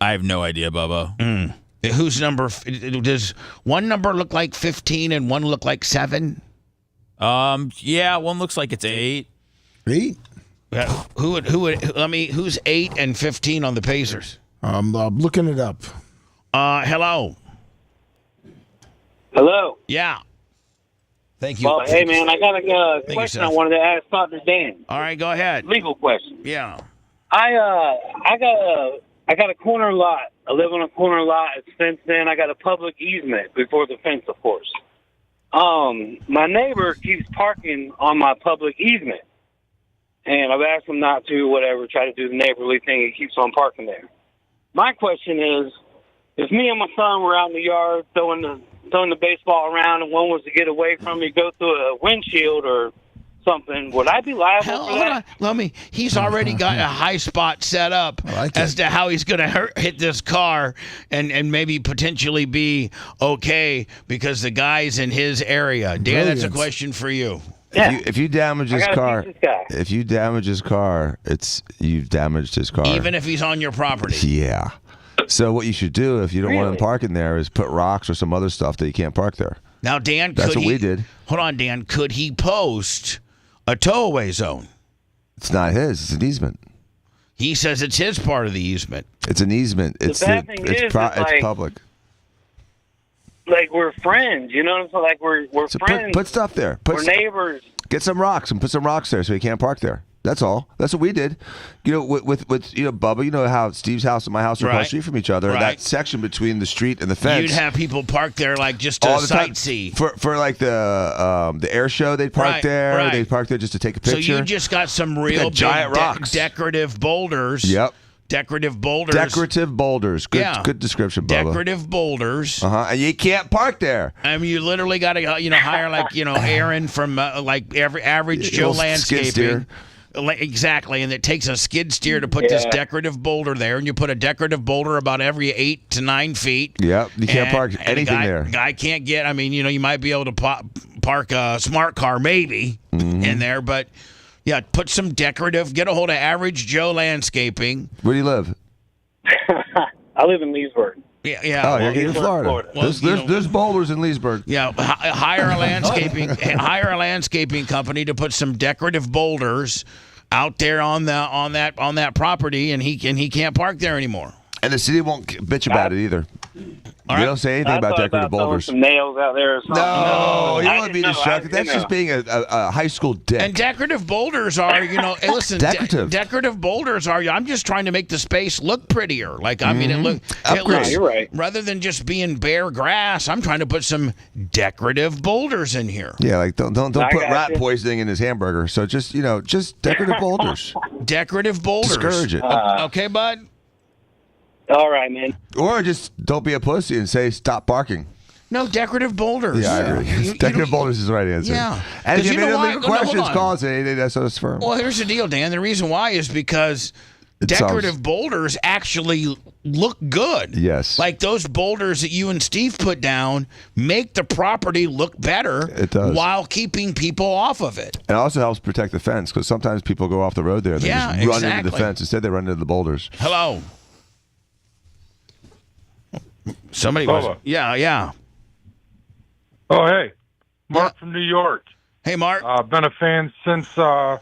[SPEAKER 4] Bubba.
[SPEAKER 3] Whose number? Does one number look like 15 and one look like 7?
[SPEAKER 4] Yeah, one looks like it's 8.
[SPEAKER 19] 8?
[SPEAKER 3] Who would? Who's 8 and 15 on the Pacers?
[SPEAKER 19] I'm looking it up.
[SPEAKER 3] Hello.
[SPEAKER 20] Hello.
[SPEAKER 3] Yeah. Thank you.
[SPEAKER 20] Well, hey, man, I got a question I wanted to ask Dr. Dan.
[SPEAKER 3] All right, go ahead.
[SPEAKER 20] Legal question.
[SPEAKER 3] Yeah.
[SPEAKER 20] I got a corner lot. I live on a corner lot. It's fenced in. I got a public easement before the fence, of course. My neighbor keeps parking on my public easement. And I've asked him not to, whatever, try to do the neighborly thing. He keeps on parking there. My question is, if me and my son were out in the yard throwing the baseball around and one was to get away from me, go through a windshield or something, would I be liable for that?
[SPEAKER 3] He's already got a high spot set up as to how he's going to hit this car and maybe potentially be okay because the guy's in his area. Dan, that's a question for you.
[SPEAKER 6] Yeah. If you damage his car, you've damaged his car.
[SPEAKER 3] Even if he's on your property.
[SPEAKER 6] Yeah. So what you should do if you don't want him parking there is put rocks or some other stuff that you can't park there.
[SPEAKER 3] Now, Dan,
[SPEAKER 6] that's what we did.
[SPEAKER 3] Hold on, Dan. Could he post a towaway zone?
[SPEAKER 6] It's not his. It's an easement.
[SPEAKER 3] He says it's his part of the easement.
[SPEAKER 6] It's an easement. It's public.
[SPEAKER 20] Like we're friends, you know what I'm saying? Like we're friends.
[SPEAKER 6] Put stuff there.
[SPEAKER 20] We're neighbors.
[SPEAKER 6] Get some rocks and put some rocks there so he can't park there. That's all. That's what we did. You know, with Bubba, you know how Steve's house and my house are across the street from each other.
[SPEAKER 3] Right.
[SPEAKER 6] That section between the street and the fence.
[SPEAKER 3] You'd have people park there like just to sightsee.
[SPEAKER 6] For like the air show, they'd park there.
[SPEAKER 3] Right.
[SPEAKER 6] They'd park there just to take a picture.
[SPEAKER 3] So you just got some real
[SPEAKER 6] giant rocks.
[SPEAKER 3] Decorative boulders.
[SPEAKER 6] Yep.
[SPEAKER 3] Decorative boulders.
[SPEAKER 6] Decorative boulders. Good description, Bubba.
[SPEAKER 3] Decorative boulders.
[SPEAKER 6] And you can't park there.
[SPEAKER 3] I mean, you literally got to hire Aaron from like every average Joe Landscaping. Exactly, and it takes a skid steer to put this decorative boulder there, and you put a decorative boulder about every 8 to 9 feet.
[SPEAKER 6] Yep, you can't park anything there.
[SPEAKER 3] Guy can't get. I mean, you might be able to park a smart car maybe in there, but yeah, put some decorative. Get a hold of Average Joe Landscaping.
[SPEAKER 6] Where do you live?
[SPEAKER 20] I live in Leesburg.
[SPEAKER 3] Yeah.
[SPEAKER 6] Oh, you're in Florida. Well, there's boulders in Leesburg.
[SPEAKER 3] Yeah, hire a landscaping company to put some decorative boulders out there on that property, and he can't park there anymore.
[SPEAKER 6] And the city won't bitch about it either. They don't say anything about decorative boulders.
[SPEAKER 20] Some nails out there or something.
[SPEAKER 6] No, you don't want to be distracted. That's just being a high school dick.
[SPEAKER 3] And decorative boulders are, hey, listen, decorative boulders are. I'm just trying to make the space look prettier. Like it looks.
[SPEAKER 20] You're right.
[SPEAKER 3] Rather than just being bare grass, I'm trying to put some decorative boulders in here.
[SPEAKER 6] Yeah, like don't put rat poisoning in his hamburger. So just decorative boulders.
[SPEAKER 3] Decorative boulders.
[SPEAKER 6] Discourage it.
[SPEAKER 3] Okay, bud.
[SPEAKER 20] All right, man.
[SPEAKER 6] Or just don't be a pussy and say stop barking.
[SPEAKER 3] No, decorative boulders.
[SPEAKER 6] Yeah, I agree. Decorative boulders is the right answer.
[SPEAKER 3] Yeah.
[SPEAKER 6] And if you have any questions, call us at 888-SOS Firm.
[SPEAKER 3] Well, here's the deal, Dan. The reason why is because decorative boulders actually look good.
[SPEAKER 6] Yes.
[SPEAKER 3] Like those boulders that you and Steve put down make the property look better.
[SPEAKER 6] It does.
[SPEAKER 3] While keeping people off of it.
[SPEAKER 6] It also helps protect the fence because sometimes people go off the road there and they just run into the fence. Instead, they run into the boulders.
[SPEAKER 3] Hello. Somebody was. Yeah.
[SPEAKER 10] Oh, hey. Mark from New York.
[SPEAKER 3] Hey, Mark.
[SPEAKER 10] Been a fan since the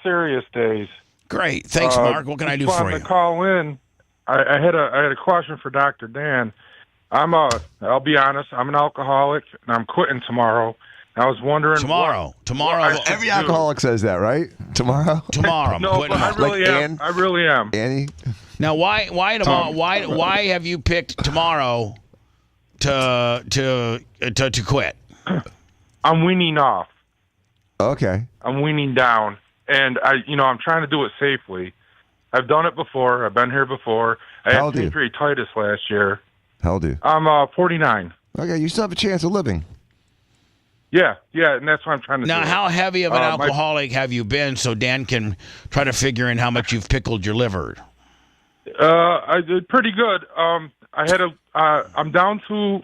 [SPEAKER 10] Sirius days.
[SPEAKER 3] Great. Thanks, Mark. What can I do for you?
[SPEAKER 10] To call in. I had a question for Dr. Dan. I'll be honest, I'm an alcoholic and I'm quitting tomorrow.
[SPEAKER 21] I was wondering
[SPEAKER 3] tomorrow.
[SPEAKER 6] Every alcoholic says that, right? Tomorrow.
[SPEAKER 21] No, but I really am. I really am.
[SPEAKER 6] Annie.
[SPEAKER 3] Now, why tomorrow? Why have you picked tomorrow to quit?
[SPEAKER 21] I'm weaning off.
[SPEAKER 6] Okay.
[SPEAKER 21] I'm weaning down, and I'm trying to do it safely. I've done it before. I've been here before. I had pancreatitis last year.
[SPEAKER 6] How old are you?
[SPEAKER 21] I'm 49.
[SPEAKER 6] Okay, you still have a chance of living.
[SPEAKER 21] Yeah, and that's what I'm trying to do.
[SPEAKER 3] Now, how heavy of an alcoholic have you been so Dan can try to figure in how much you've pickled your liver?
[SPEAKER 21] I did pretty good. I'm down to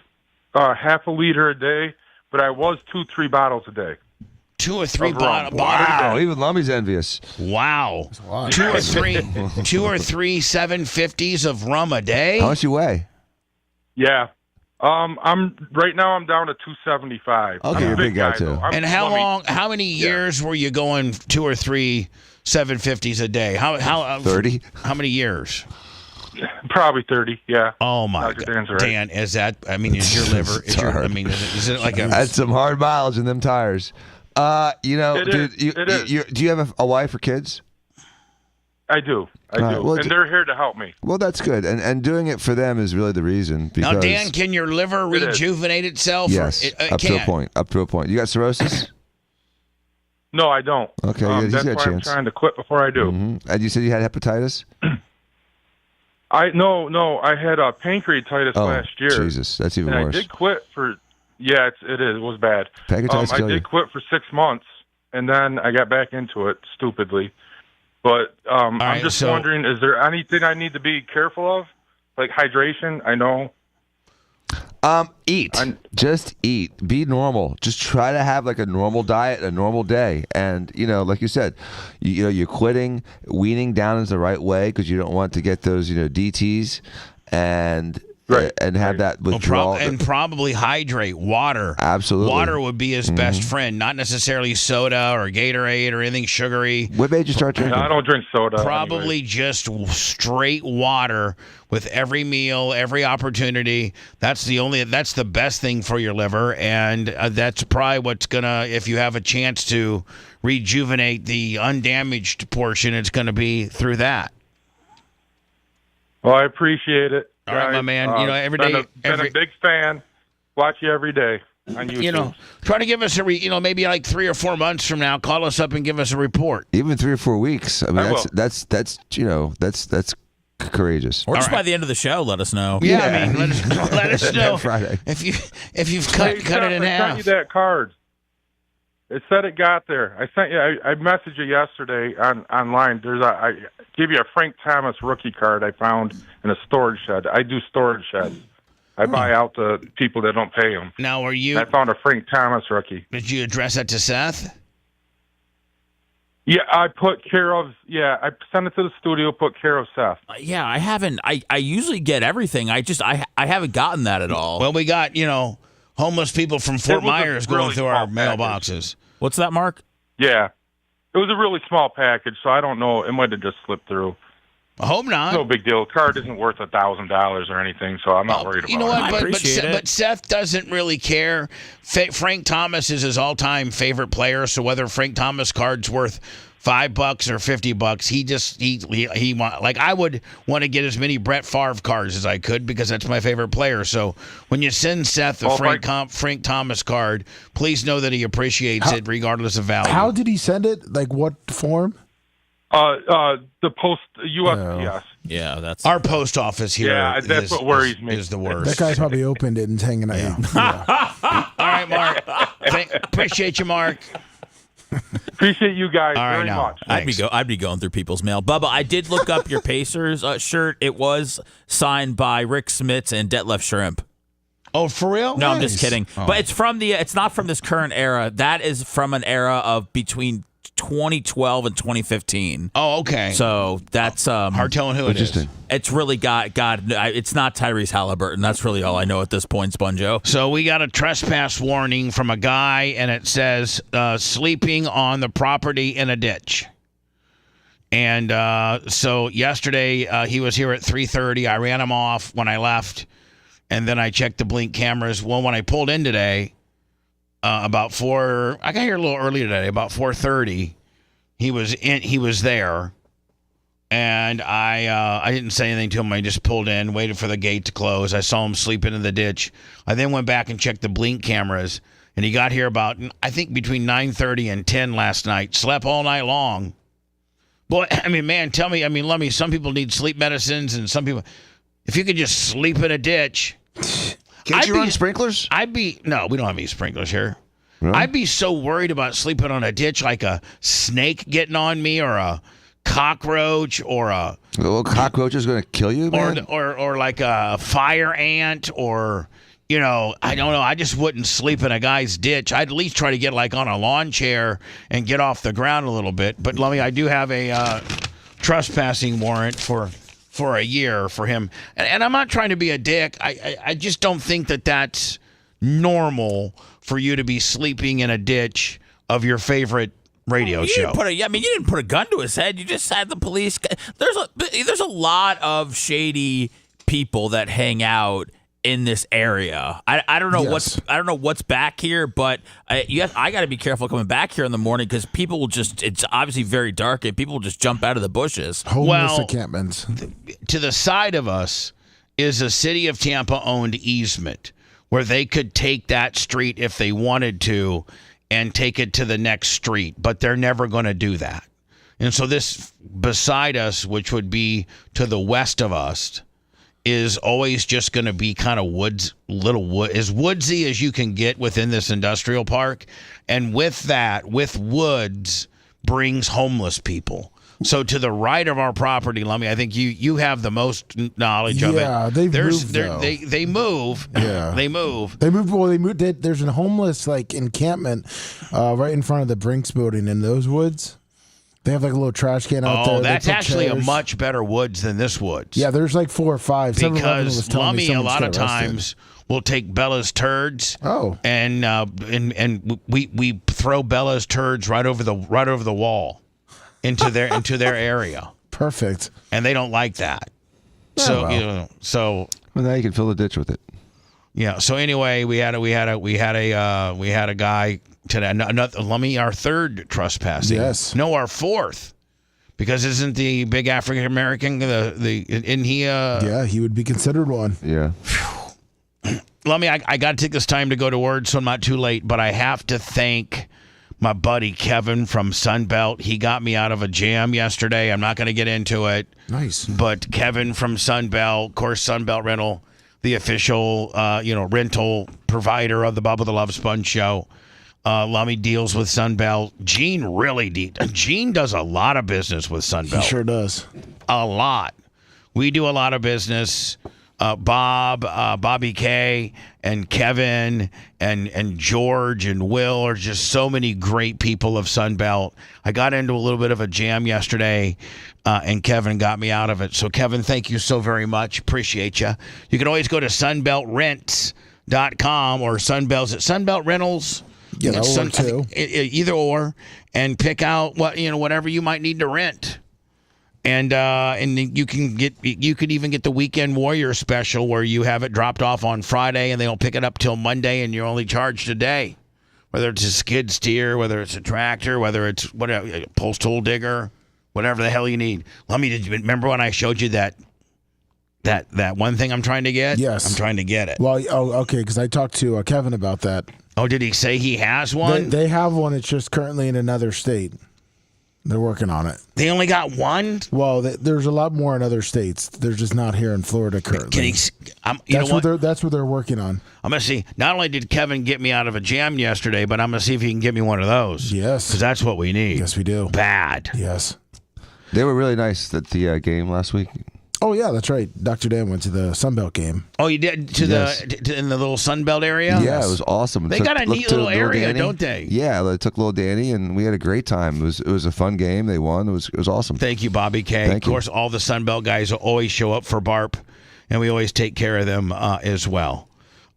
[SPEAKER 21] half a liter a day, but I was 2-3 bottles a day.
[SPEAKER 3] 2 or 3 bottles.
[SPEAKER 6] Wow, even Lummy's envious.
[SPEAKER 3] Wow. 2 or 3 750s of rum a day?
[SPEAKER 6] How much you weigh?
[SPEAKER 21] Yeah. I'm down to 275.
[SPEAKER 6] Okay, you're a big guy too.
[SPEAKER 3] And how many years were you going 2 or 3 750s a day? How
[SPEAKER 6] 30?
[SPEAKER 3] How many years?
[SPEAKER 21] Probably 30, yeah.
[SPEAKER 3] Oh my God. Dan, is that, is your liver, is it like a...
[SPEAKER 6] That's some hard mileage in them tires. Do you have a wife or kids?
[SPEAKER 21] I do. Well, and they're here to help me.
[SPEAKER 6] Well, that's good. And doing it for them is really the reason. Because
[SPEAKER 3] now, Dan, can your liver rejuvenate itself?
[SPEAKER 6] Yes, up to a point. You got cirrhosis?
[SPEAKER 21] No, I don't.
[SPEAKER 6] Okay,
[SPEAKER 21] that's
[SPEAKER 6] got a
[SPEAKER 21] why
[SPEAKER 6] chance.
[SPEAKER 21] I'm trying to quit before I do.
[SPEAKER 6] Mm-hmm. And you said you had hepatitis?
[SPEAKER 21] No, I had pancreatitis last year.
[SPEAKER 6] Jesus, that's even worse.
[SPEAKER 21] I did quit for... Yeah, it was bad.
[SPEAKER 6] Pancreatitis
[SPEAKER 21] I did quit for 6 months, and then I got back into it stupidly. But I'm just wondering, is there anything I need to be careful of? Like hydration? I know.
[SPEAKER 6] Eat. Just eat. Be normal. Just try to have like a normal diet, a normal day. And, like you said, you're quitting. Weaning down is the right way because you don't want to get those, DTs. And...
[SPEAKER 21] Right.
[SPEAKER 6] And have that withdrawal.
[SPEAKER 3] And probably hydrate. Water.
[SPEAKER 6] Absolutely.
[SPEAKER 3] Water would be his best friend, not necessarily soda or Gatorade or anything sugary.
[SPEAKER 6] What made you start drinking?
[SPEAKER 21] I don't drink soda.
[SPEAKER 3] Probably just straight water with every meal, every opportunity. That's the best thing for your liver, and that's probably what's gonna, if you have a chance to rejuvenate the undamaged portion, it's gonna be through that.
[SPEAKER 21] Well, I appreciate it.
[SPEAKER 3] All right, my man. Every day.
[SPEAKER 21] Been a big fan. Watch you every day on YouTube.
[SPEAKER 3] Try to give us maybe like 3 or 4 months from now, call us up and give us a report.
[SPEAKER 6] Even 3 or 4 weeks. I mean, that's courageous.
[SPEAKER 4] Or just by the end of the show, let us know.
[SPEAKER 3] Yeah. Let us know
[SPEAKER 6] Friday.
[SPEAKER 3] if you've cut it in half.
[SPEAKER 21] I sent you that card. It said it got there. I sent you. I messaged you yesterday online. I gave you a Frank Thomas rookie card I found in a storage shed. I do storage sheds. I buy out the people that don't pay them.
[SPEAKER 3] Now,
[SPEAKER 21] I found a Frank Thomas rookie.
[SPEAKER 3] Did you address that to Seth?
[SPEAKER 21] Yeah, I put care of. Yeah, I sent it to the studio. Put care of Seth.
[SPEAKER 4] Yeah, I haven't. I usually get everything. I haven't gotten that at all.
[SPEAKER 3] Well, we got homeless people from Fort Myers going through our mailboxes.
[SPEAKER 4] What's that, Mark?
[SPEAKER 21] Yeah. It was a really small package, so I don't know. It might have just slipped through.
[SPEAKER 3] I hope not.
[SPEAKER 21] No big deal. The card isn't worth $1,000 or anything, so I'm not worried about it.
[SPEAKER 3] You know what?
[SPEAKER 4] I appreciate it.
[SPEAKER 3] But Seth doesn't really care. Frank Thomas is his all-time favorite player, so whether Frank Thomas card's worth $5 or $50, he like I would want to get as many Brett Favre cards as I could because that's my favorite player. So when you send Seth a Frank Thomas card, please know that he appreciates it regardless of value.
[SPEAKER 19] How did he send it? Like what form?
[SPEAKER 21] The post USPS.
[SPEAKER 4] Yeah, that's
[SPEAKER 3] our post office here.
[SPEAKER 21] Yeah, that's what worries me.
[SPEAKER 3] Is the worst.
[SPEAKER 19] That guy probably opened it and's hanging out. Yeah.
[SPEAKER 3] All right, Mark. Appreciate you, Mark.
[SPEAKER 21] Appreciate you guys
[SPEAKER 3] very
[SPEAKER 21] much.
[SPEAKER 4] I'd be going through people's mail. Bubba, I did look up your Pacers shirt. It was signed by Rick Smits and Detlef Shrimp.
[SPEAKER 3] Oh, for real?
[SPEAKER 4] No, I'm just kidding. Oh. But it's not from this current era. That is from an era of between 2012 and 2015.
[SPEAKER 3] Oh, okay.
[SPEAKER 4] So that's
[SPEAKER 3] hard telling who it is.
[SPEAKER 4] It's really got. It's not Tyrese Halliburton. That's really all I know at this point, Sponjo.
[SPEAKER 3] So we got a trespass warning from a guy, and it says sleeping on the property in a ditch. And so yesterday he was here at 3:30. I ran him off when I left, and then I checked the blink cameras. Well, when I pulled in today, about 4. I got here a little early today, about 4:30. He was there, and I didn't say anything to him. I just pulled in, waited for the gate to close. I saw him sleeping in the ditch. I then went back and checked the blink cameras, and he got here about, I think, between 9:30 and 10 last night. Slept all night long. Boy, I mean, man, tell me, Lummy, some people need sleep medicines, and some people, if you could just sleep in a ditch.
[SPEAKER 6] Can't you run sprinklers?
[SPEAKER 3] No, we don't have any sprinklers here.
[SPEAKER 6] Really?
[SPEAKER 3] I'd be so worried about sleeping on a ditch, like a snake getting on me, or a cockroach, or a
[SPEAKER 6] little cockroach is going to kill you, man?
[SPEAKER 3] or like a fire ant, or I don't know. I just wouldn't sleep in a guy's ditch. I'd at least try to get like on a lawn chair and get off the ground a little bit. But Lummy, I do have a trespassing warrant for a year for him, and I'm not trying to be a dick. I just don't think that that's normal for you to be sleeping in a ditch of your favorite radio show.
[SPEAKER 4] You didn't put a gun to his head. You just had the police. There's a lot of shady people that hang out in this area. I don't know what's back here, but I got to be careful coming back here in the morning because people will it's obviously very dark and people will just jump out of the bushes.
[SPEAKER 19] Homeless encampments.
[SPEAKER 3] To the side of us is a City of Tampa owned easement where they could take that street if they wanted to and take it to the next street, but they're never going to do that. And so this beside us, which would be to the west of us, is always just going to be kind of as woodsy as you can get within this industrial park. And with that, with woods, brings homeless people. So to the right of our property, Lummy, I think you have the most knowledge of it.
[SPEAKER 19] Yeah, they move.
[SPEAKER 3] They move.
[SPEAKER 19] Yeah,
[SPEAKER 3] they move.
[SPEAKER 19] They move. Well, there's a homeless encampment right in front of the Brinks building in those woods. They have like a little trash can out there.
[SPEAKER 3] Oh, that's actually
[SPEAKER 19] chairs.
[SPEAKER 3] a much better woods than this woods.
[SPEAKER 19] Yeah, there's like 4 or 5.
[SPEAKER 3] Because Lummy, a lot of times, will take Bella's turds.
[SPEAKER 19] Oh,
[SPEAKER 3] and we throw Bella's turds right over the wall into their area.
[SPEAKER 19] Perfect.
[SPEAKER 3] And they don't like that.
[SPEAKER 19] Yeah,
[SPEAKER 3] so
[SPEAKER 6] well, now you can fill the ditch with it.
[SPEAKER 3] Yeah. So anyway, we had a guy today. Another Lummy, our third trespassing.
[SPEAKER 19] Yes.
[SPEAKER 3] No, our fourth. Because isn't the big African American isn't he?
[SPEAKER 19] Yeah, he would be considered one.
[SPEAKER 6] Yeah.
[SPEAKER 3] Lummy, I got to take this time to go to work, so I'm not too late. But I have to thank my buddy Kevin from Sunbelt. He got me out of a jam yesterday. I'm not going to get into it.
[SPEAKER 19] Nice.
[SPEAKER 3] But Kevin from Sunbelt, of course, Sunbelt Rental, the official rental provider of the Bubba the Love Sponge show. Lummy deals with Sunbelt. Gene does a lot of business with Sunbelt.
[SPEAKER 19] He sure does.
[SPEAKER 3] A lot. We do a lot of business. Bobby K, and Kevin, and George, and Will are just so many great people of Sunbelt. I got into a little bit of a jam yesterday, and Kevin got me out of it. So, Kevin, thank you so very much. Appreciate you. You can always go to sunbeltrents.com or Sunbelt Rentals.
[SPEAKER 19] Yeah, that one too.
[SPEAKER 3] Either or, and pick out whatever you might need to rent. And you could even get the Weekend Warrior special where you have it dropped off on Friday and they don't pick it up till Monday and you're only charged a day. Whether it's a skid steer, whether it's a tractor, whether it's whatever, a tool digger, whatever the hell you need. Did you remember when I showed you that one thing I'm trying to get?
[SPEAKER 19] Yes.
[SPEAKER 3] I'm trying to get it.
[SPEAKER 19] Well, okay, because I talked to Kevin about that.
[SPEAKER 3] Oh, did he say he has one?
[SPEAKER 19] They have one. It's just currently in another state. They're working on it.
[SPEAKER 3] They only got one?
[SPEAKER 19] Well, there's a lot more in other states. They're just not here in Florida currently. That's what they're working on.
[SPEAKER 3] I'm going to see. Not only did Kevin get me out of a jam yesterday, but I'm going to see if he can get me one of those.
[SPEAKER 19] Yes.
[SPEAKER 3] Because that's what we need.
[SPEAKER 19] Yes, we do.
[SPEAKER 3] Bad.
[SPEAKER 19] Yes.
[SPEAKER 6] They were really nice at the game last week.
[SPEAKER 19] Oh, yeah, that's right. Dr. Dan went to the Sunbelt game.
[SPEAKER 3] Oh, you did? In the little Sunbelt area?
[SPEAKER 6] Yeah, it was awesome.
[SPEAKER 3] They got a neat little area,
[SPEAKER 6] Danny.
[SPEAKER 3] don't they?
[SPEAKER 6] Yeah, they took little Danny, and we had a great time. It was a fun game. They won. It was awesome.
[SPEAKER 3] Thank you, Bobby K.
[SPEAKER 6] Thank
[SPEAKER 3] of course, all the Sunbelt guys always show up for BARP, and we always take care of them as well.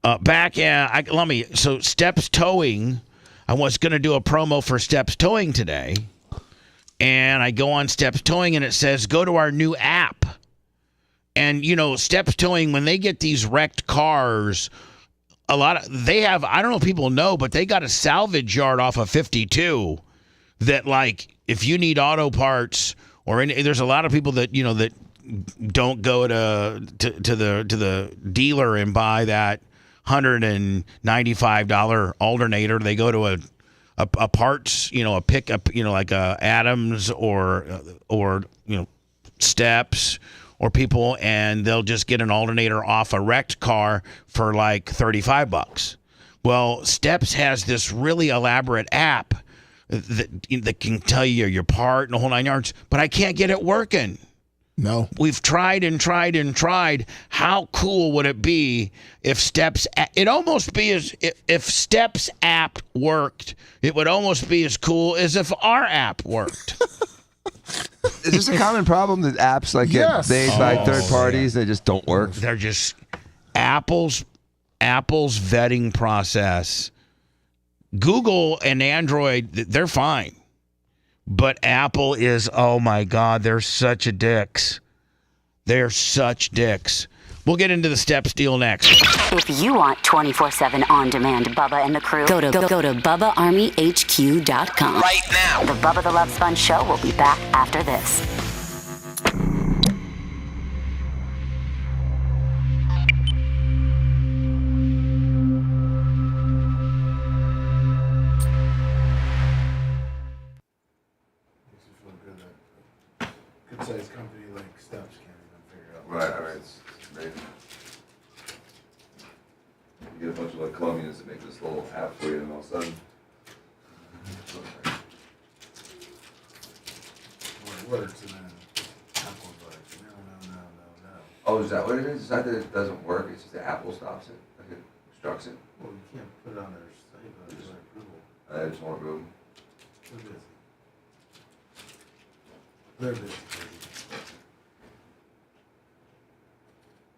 [SPEAKER 3] So Steps Towing, I was going to do a promo for Steps Towing today, and I go on Steps Towing, and it says, go to our new app. And, Steps Towing, when they get these wrecked cars, they have, I don't know if people know, but they got a salvage yard off of 52 that, like, if you need auto parts there's a lot of people that, that don't go to the dealer and buy that $195 alternator. They go to a parts, a pickup, like Adams or Steps or people, and they'll just get an alternator off a wrecked car for like $35. Well, Steps has this really elaborate app that can tell you your part and the whole 9 yards, but I can't get it working.
[SPEAKER 19] No.
[SPEAKER 3] We've tried and tried and tried. How cool would it be if Steps if Steps app worked, it would almost be as cool as if our app worked.
[SPEAKER 6] Is this a common problem that apps get made by third parties? They just don't work.
[SPEAKER 3] They're just Apple's vetting process. Google and Android, they're fine. But Apple is, oh my God, they're such a dicks. They're such dicks. We'll get into the Steps deal next.
[SPEAKER 13] If you want 24/7 on-demand Bubba and the crew, go to BubbaArmyHQ.com.
[SPEAKER 2] Right now.
[SPEAKER 13] The Bubba the Love Sponge Show will be back after this.
[SPEAKER 7] Good sized company like Steps can't even figure out.
[SPEAKER 6] Right, it's amazing. You get a bunch of Colombians that make this little app for you, and all of a sudden.
[SPEAKER 7] Well, it works, and then Apple's like, no.
[SPEAKER 6] Oh, is that what it is? It's not that it doesn't work, it's just that Apple stops it. It obstructs it.
[SPEAKER 7] Well, you can't put it on their site without their approval.
[SPEAKER 6] I just want to move.
[SPEAKER 7] They're busy. They're busy.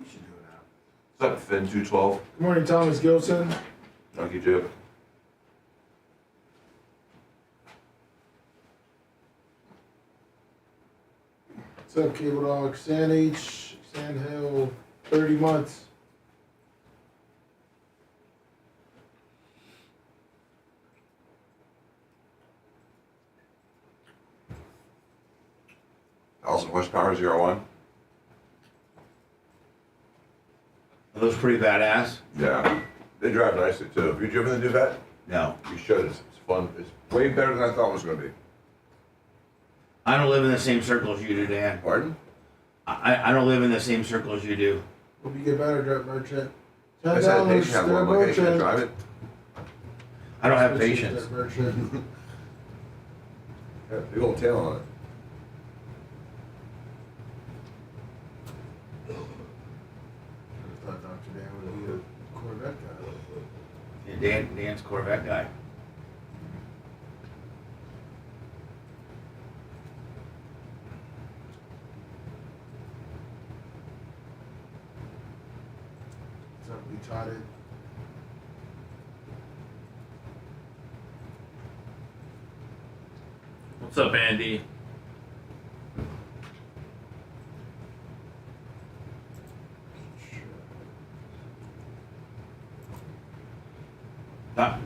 [SPEAKER 7] You should do it now.
[SPEAKER 6] What's up, Finn 212?
[SPEAKER 7] Good morning, Thomas Gilson.
[SPEAKER 6] Donkey Jib.
[SPEAKER 7] What's up, Cable Dog? Sand Hill, 30 months.
[SPEAKER 6] Awesome horsepower, 01.
[SPEAKER 3] Are those pretty badass?
[SPEAKER 6] Yeah. They drive nicely, too. Have you driven the new vet?
[SPEAKER 3] No.
[SPEAKER 6] You should. It's fun. It's way better than I thought it was going to be.
[SPEAKER 3] I don't live in the same circle as you do, Dan.
[SPEAKER 6] Pardon?
[SPEAKER 3] I don't live in the same circle as you do.
[SPEAKER 7] Hope you get better, Dirt Merchant.
[SPEAKER 6] I said patience, have one location to drive it.
[SPEAKER 3] I don't have patience.
[SPEAKER 7] Dirt Merchant.
[SPEAKER 6] Yeah, big old tail on it.
[SPEAKER 7] I thought Dr. Dan would be a Corvette guy.
[SPEAKER 3] Yeah, Dan's Corvette guy.
[SPEAKER 7] What's up, retarded?
[SPEAKER 14] What's up, Andy?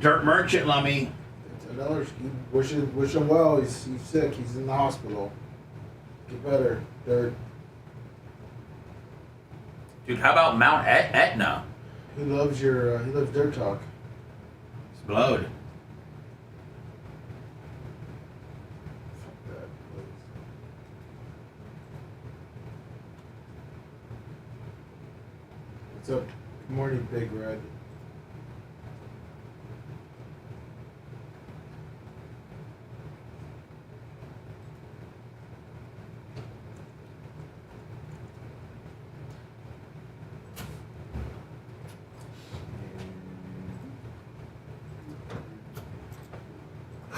[SPEAKER 3] Dirt Merchant, Lummy.
[SPEAKER 7] $10. Wish him well. He's sick. He's in the hospital. Get better, Dirt.
[SPEAKER 14] Dude, how about Mount Etna?
[SPEAKER 7] He loves Dirt Talk.
[SPEAKER 3] It's blowed.
[SPEAKER 7] Fuck that, please. What's up? Good morning, Big Red.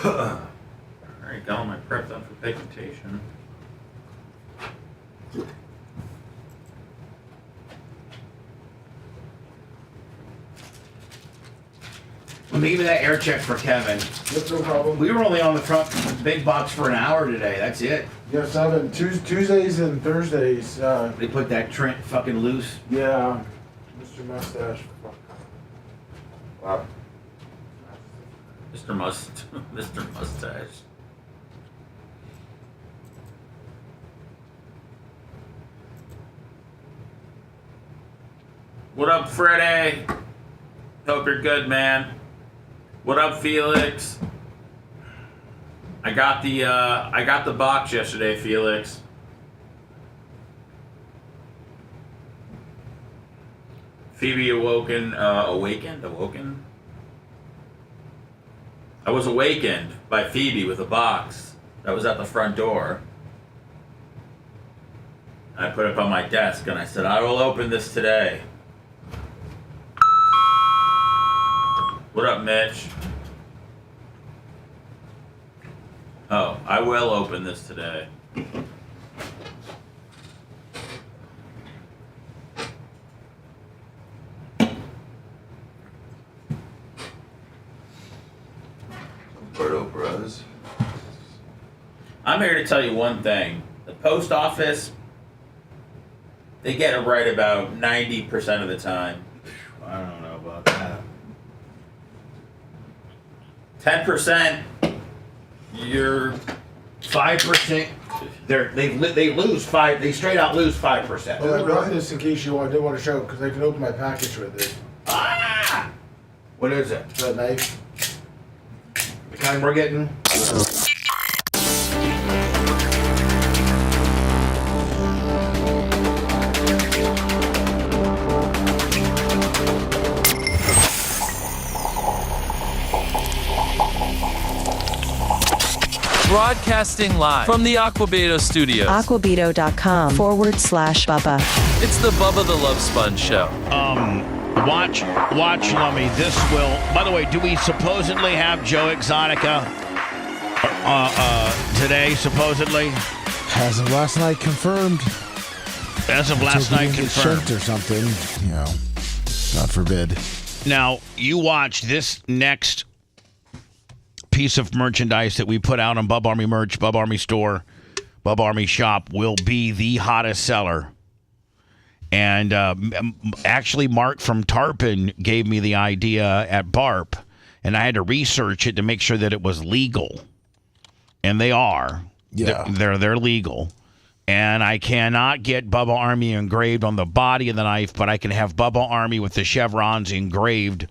[SPEAKER 14] Alright, got all my prep done for pigmentation.
[SPEAKER 3] Let me give you that air check for Kevin.
[SPEAKER 7] Yep, no problem.
[SPEAKER 3] We were only on the front big box for an hour today. That's it.
[SPEAKER 7] Yes, I've been Tuesdays and Thursdays.
[SPEAKER 3] They put that Trent fucking loose.
[SPEAKER 7] Yeah, Mr. Mustache. Fuck. Wow.
[SPEAKER 14] Mr. Mustache. What up, Freddie? Hope you're good, man. What up, Felix? I got the box yesterday, Felix. Phoebe awoken. I was awakened by Phoebe with a box that was at the front door. I put it on my desk and I said, I will open this today. What up, Mitch? Oh, I will open this today.
[SPEAKER 6] Bros.
[SPEAKER 14] I'm here to tell you one thing. The post office, they get it right about 90% of the time.
[SPEAKER 3] I don't know about that.
[SPEAKER 14] 10%,
[SPEAKER 3] you're 5%. They lose 5. They straight out lose 5%.
[SPEAKER 7] Well, I brought this in case you did want to show, because I can open my package with it.
[SPEAKER 3] Ah! What is it?
[SPEAKER 7] That knife.
[SPEAKER 3] The kind we're getting.
[SPEAKER 2] Broadcasting live from the Aquabeto studios.
[SPEAKER 16] Aquabeto.com/Bubba.
[SPEAKER 2] It's the Bubba the Love Sponge Show.
[SPEAKER 3] Watch, Lummy. This will. By the way, do we supposedly have Joe Exotica today? Supposedly,
[SPEAKER 19] as of last night, confirmed.
[SPEAKER 3] As of last night, confirmed.
[SPEAKER 19] Or something, you know. God forbid.
[SPEAKER 3] Now you watch this next piece of merchandise that we put out on Bub Army merch, Bub Army store, Bub Army shop will be the hottest seller. And actually, Mark from Tarpon gave me the idea at BARP, and I had to research it to make sure that it was legal. And they are.
[SPEAKER 19] Yeah.
[SPEAKER 3] They're legal. And I cannot get Bubba Army engraved on the body of the knife, but I can have Bubba Army with the chevrons engraved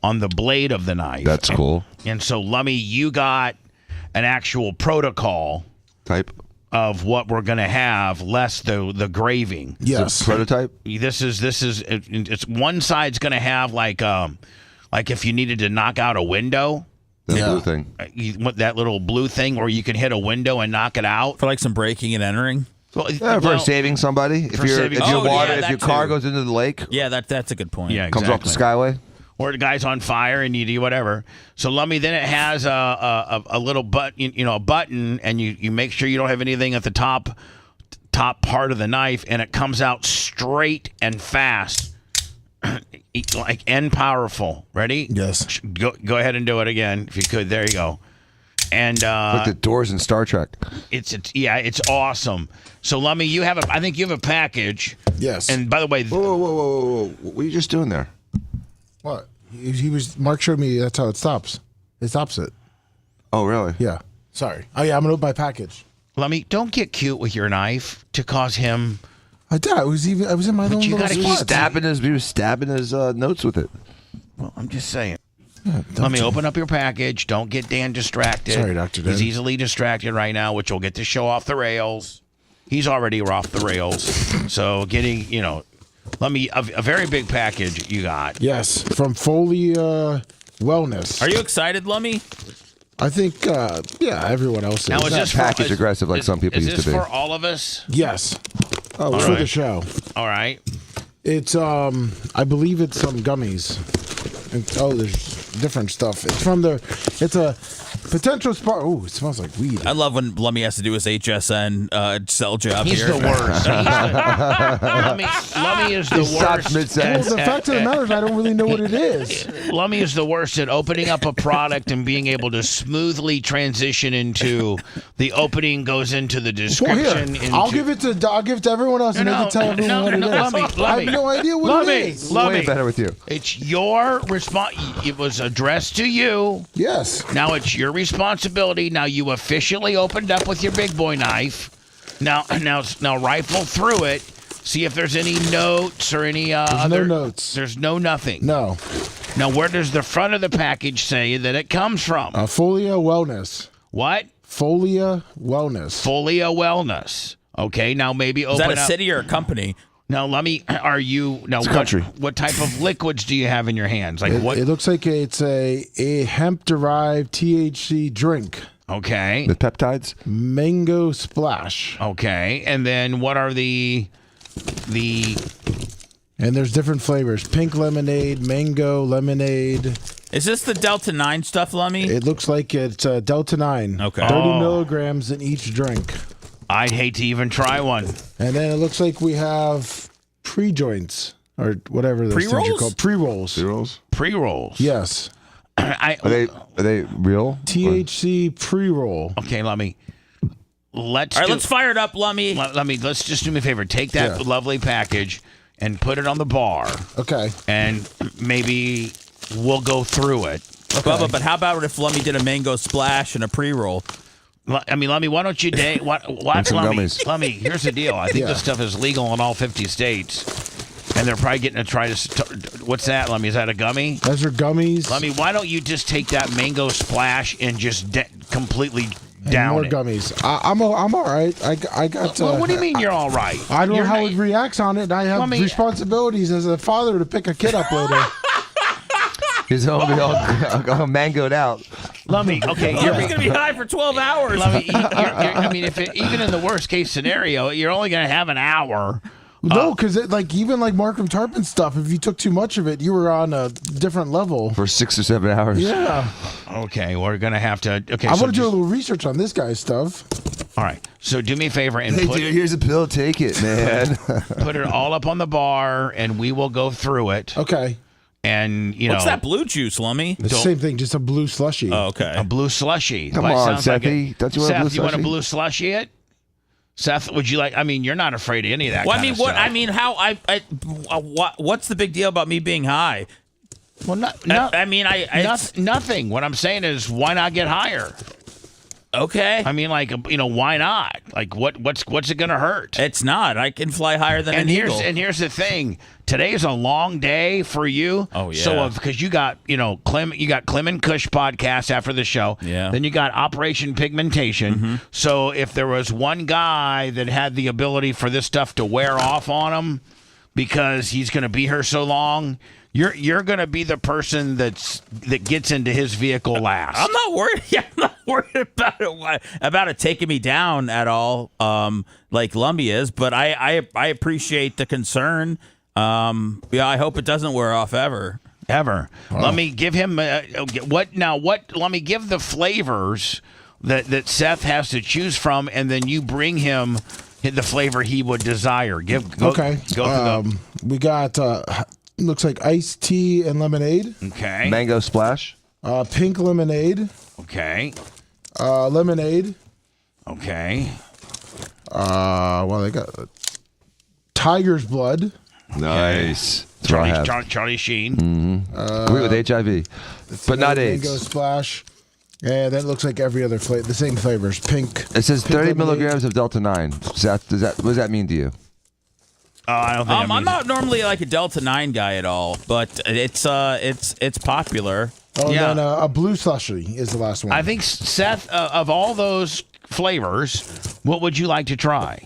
[SPEAKER 3] on the blade of the knife.
[SPEAKER 6] That's cool.
[SPEAKER 3] And so, Lummy, you got an actual protocol
[SPEAKER 6] type
[SPEAKER 3] of what we're going to have, less the graving.
[SPEAKER 19] Yes.
[SPEAKER 6] Prototype?
[SPEAKER 3] This is it's one side's going to have like if you needed to knock out a window.
[SPEAKER 6] The blue thing.
[SPEAKER 3] That little blue thing where you can hit a window and knock it out.
[SPEAKER 4] For like some breaking and entering?
[SPEAKER 6] Well, for saving somebody. If your car goes into the lake.
[SPEAKER 4] Yeah, that's a good point.
[SPEAKER 3] Yeah,
[SPEAKER 6] comes off the Skyway.
[SPEAKER 3] Or the guy's on fire and you do whatever. So, Lummy, then it has a little a button, and you make sure you don't have anything at the top part of the knife, and it comes out straight and fast, and powerful. Ready?
[SPEAKER 19] Yes.
[SPEAKER 3] Go ahead and do it again if you could. There you go. And
[SPEAKER 6] like the doors in Star Trek.
[SPEAKER 3] It's awesome. So, Lummy, I think you have a package.
[SPEAKER 19] Yes.
[SPEAKER 3] And by the way,
[SPEAKER 6] whoa! What are you just doing there?
[SPEAKER 19] What? Mark showed me that's how it stops. It stops it.
[SPEAKER 6] Oh, really?
[SPEAKER 19] Yeah. Sorry. Oh, yeah, I'm going to open my package.
[SPEAKER 3] Lummy, don't get cute with your knife to cause him.
[SPEAKER 19] I did. I was in my own little spot.
[SPEAKER 6] He was stabbing his notes with it.
[SPEAKER 3] Well, I'm just saying. Yeah, Let me open up your package. Don't get Dan distracted.
[SPEAKER 19] Sorry, Dr. Dan.
[SPEAKER 3] He's easily distracted right now, which will get the show off the rails. He's already off the rails. So getting, let me a very big package you got.
[SPEAKER 19] Yes, from Foley Wellness.
[SPEAKER 4] Are you excited, Lummy?
[SPEAKER 19] I think, everyone else is.
[SPEAKER 6] Now, is this package aggressive like some people used to be?
[SPEAKER 3] Is this for all of us?
[SPEAKER 19] Yes. Oh, for the show.
[SPEAKER 3] All right.
[SPEAKER 19] It's I believe it's some gummies. And, there's different stuff. It's a potential spark. Oh, it smells like weed.
[SPEAKER 4] I love when Lummy has to do his HSN cell job
[SPEAKER 3] He's
[SPEAKER 4] here.
[SPEAKER 3] the worst. Lummy is the worst.
[SPEAKER 19] Well, the fact of the matter is, I don't really know what it is.
[SPEAKER 3] Lummy is the worst at opening up a product and being able to smoothly transition into the opening goes into the description.
[SPEAKER 19] Well, here, I'll give it to everyone else, and they can tell everyone what it is. I have no idea what it is.
[SPEAKER 6] Way better with you.
[SPEAKER 3] It's your response. It was addressed to you.
[SPEAKER 19] Yes.
[SPEAKER 3] Now it's your responsibility. Now you officially opened up with your big boy knife. Now rifle through it. See if there's any notes or any other
[SPEAKER 19] notes.
[SPEAKER 3] There's nothing.
[SPEAKER 19] No.
[SPEAKER 3] Now where does the front of the package say that it comes from?
[SPEAKER 19] Folia Wellness.
[SPEAKER 3] What?
[SPEAKER 19] Folia Wellness.
[SPEAKER 3] Folia Wellness. Okay, now maybe open up.
[SPEAKER 4] Is that a city or a company?
[SPEAKER 3] Now,
[SPEAKER 6] country.
[SPEAKER 3] What type of liquids do you have in your hands? Like what?
[SPEAKER 19] It looks like it's a hemp-derived THC drink.
[SPEAKER 3] Okay.
[SPEAKER 6] With peptides?
[SPEAKER 19] Mango Splash.
[SPEAKER 3] Okay. And then what are the
[SPEAKER 19] And there's different flavors. Pink lemonade, mango lemonade.
[SPEAKER 4] Is this the Delta 9 stuff, Lummy?
[SPEAKER 19] It looks like it's Delta 9.
[SPEAKER 4] Okay.
[SPEAKER 19] 30 milligrams in each drink.
[SPEAKER 3] I'd hate to even try one.
[SPEAKER 19] And then it looks like we have pre-joints or whatever those things are called. Pre-rolls.
[SPEAKER 6] Pre-rolls?
[SPEAKER 3] Pre-rolls.
[SPEAKER 19] Yes.
[SPEAKER 6] Are they real?
[SPEAKER 19] THC pre-roll.
[SPEAKER 3] Okay, let's
[SPEAKER 4] fire it up, Lummy.
[SPEAKER 3] Let's just do me a favor. Take that lovely package and put it on the bar.
[SPEAKER 19] Okay.
[SPEAKER 3] And maybe we'll go through it.
[SPEAKER 4] Okay. Bubba, but how about if Lummy did a mango splash and a pre-roll?
[SPEAKER 3] Lummy, why don't you Lummy, here's the deal. I think this stuff is legal in all 50 states. And they're probably getting to try to... What's that, Lummy? Is that a gummy?
[SPEAKER 19] Those are gummies.
[SPEAKER 3] Lummy, why don't you just take that mango splash and just completely down
[SPEAKER 19] more
[SPEAKER 3] it?
[SPEAKER 19] Gummies. I'm all right. I got...
[SPEAKER 3] Well, what do you mean you're all right?
[SPEAKER 19] I don't know how it reacts on it, and I have responsibilities as a father to pick a kid up later.
[SPEAKER 6] He's all mangoed out.
[SPEAKER 3] Lummy, okay.
[SPEAKER 4] You're going to be high for 12 hours.
[SPEAKER 3] Lummy, even in the worst case scenario, you're only going to have an hour.
[SPEAKER 19] No, because even Markham Tarpon stuff, if you took too much of it, you were on a different level.
[SPEAKER 6] For 6 or 7 hours.
[SPEAKER 19] Yeah.
[SPEAKER 3] Okay, we're going to have to... Okay,
[SPEAKER 19] I want to do a little research on this guy's stuff.
[SPEAKER 3] All right, so do me a favor and
[SPEAKER 6] dude, here's a pill. Take it, man.
[SPEAKER 3] Put it all up on the bar, and we will go through it.
[SPEAKER 19] Okay.
[SPEAKER 3] And,
[SPEAKER 4] what's that blue juice, Lummy?
[SPEAKER 19] The same thing, just a blue slushy.
[SPEAKER 4] Oh, okay.
[SPEAKER 3] A blue slushy.
[SPEAKER 6] Come on, Sethy. Don't you want a blue
[SPEAKER 3] Seth, you want a blue slushy it? Seth, would you like? I mean, you're not afraid of any of that.
[SPEAKER 4] Well,
[SPEAKER 3] kind of stuff.
[SPEAKER 4] What's the big deal about me being high?
[SPEAKER 3] Well, nothing. What I'm saying is, why not get higher?
[SPEAKER 4] Okay.
[SPEAKER 3] I mean, why not? What's it gonna hurt?
[SPEAKER 4] It's not. I can fly higher than an eagle.
[SPEAKER 3] And here's the thing. Today is a long day for you.
[SPEAKER 4] Oh yeah.
[SPEAKER 3] So because you got Clem and Kush podcast after the show.
[SPEAKER 4] Yeah.
[SPEAKER 3] Then you got Operation Pigmentation.
[SPEAKER 4] Mm-hmm.
[SPEAKER 3] So if there was one guy that had the ability for this stuff to wear off on him because he's gonna be here so long, You're gonna be the person that gets into his vehicle last.
[SPEAKER 4] I'm not worried. Yeah, I'm not worried about it taking me down at all, like Lumby is. But I appreciate the concern. I hope it doesn't wear off ever.
[SPEAKER 3] Ever. Oh. Let me give him what? Let me give the flavors that Seth has to choose from, and then you bring him the flavor he would desire. Go
[SPEAKER 19] we got. Looks like iced tea and lemonade.
[SPEAKER 3] Okay.
[SPEAKER 6] Mango splash.
[SPEAKER 19] Pink lemonade.
[SPEAKER 3] Okay.
[SPEAKER 19] Lemonade.
[SPEAKER 3] Okay.
[SPEAKER 19] They got tiger's blood.
[SPEAKER 6] Nice.
[SPEAKER 3] Charlie Sheen.
[SPEAKER 6] Mm-hmm. With HIV, but not AIDS.
[SPEAKER 19] Mango splash. Yeah, that looks like every other flavor. The same flavors. Pink.
[SPEAKER 6] It says 30
[SPEAKER 19] lemonade.
[SPEAKER 6] milligrams of Delta 9. What does that mean to you?
[SPEAKER 3] I don't think
[SPEAKER 4] I'm not normally like a Delta 9 guy at all, but it's popular.
[SPEAKER 19] Oh,
[SPEAKER 3] yeah.
[SPEAKER 19] And then a blue slushy is the last one.
[SPEAKER 3] I think, Seth, of all those flavors, what would you like to try?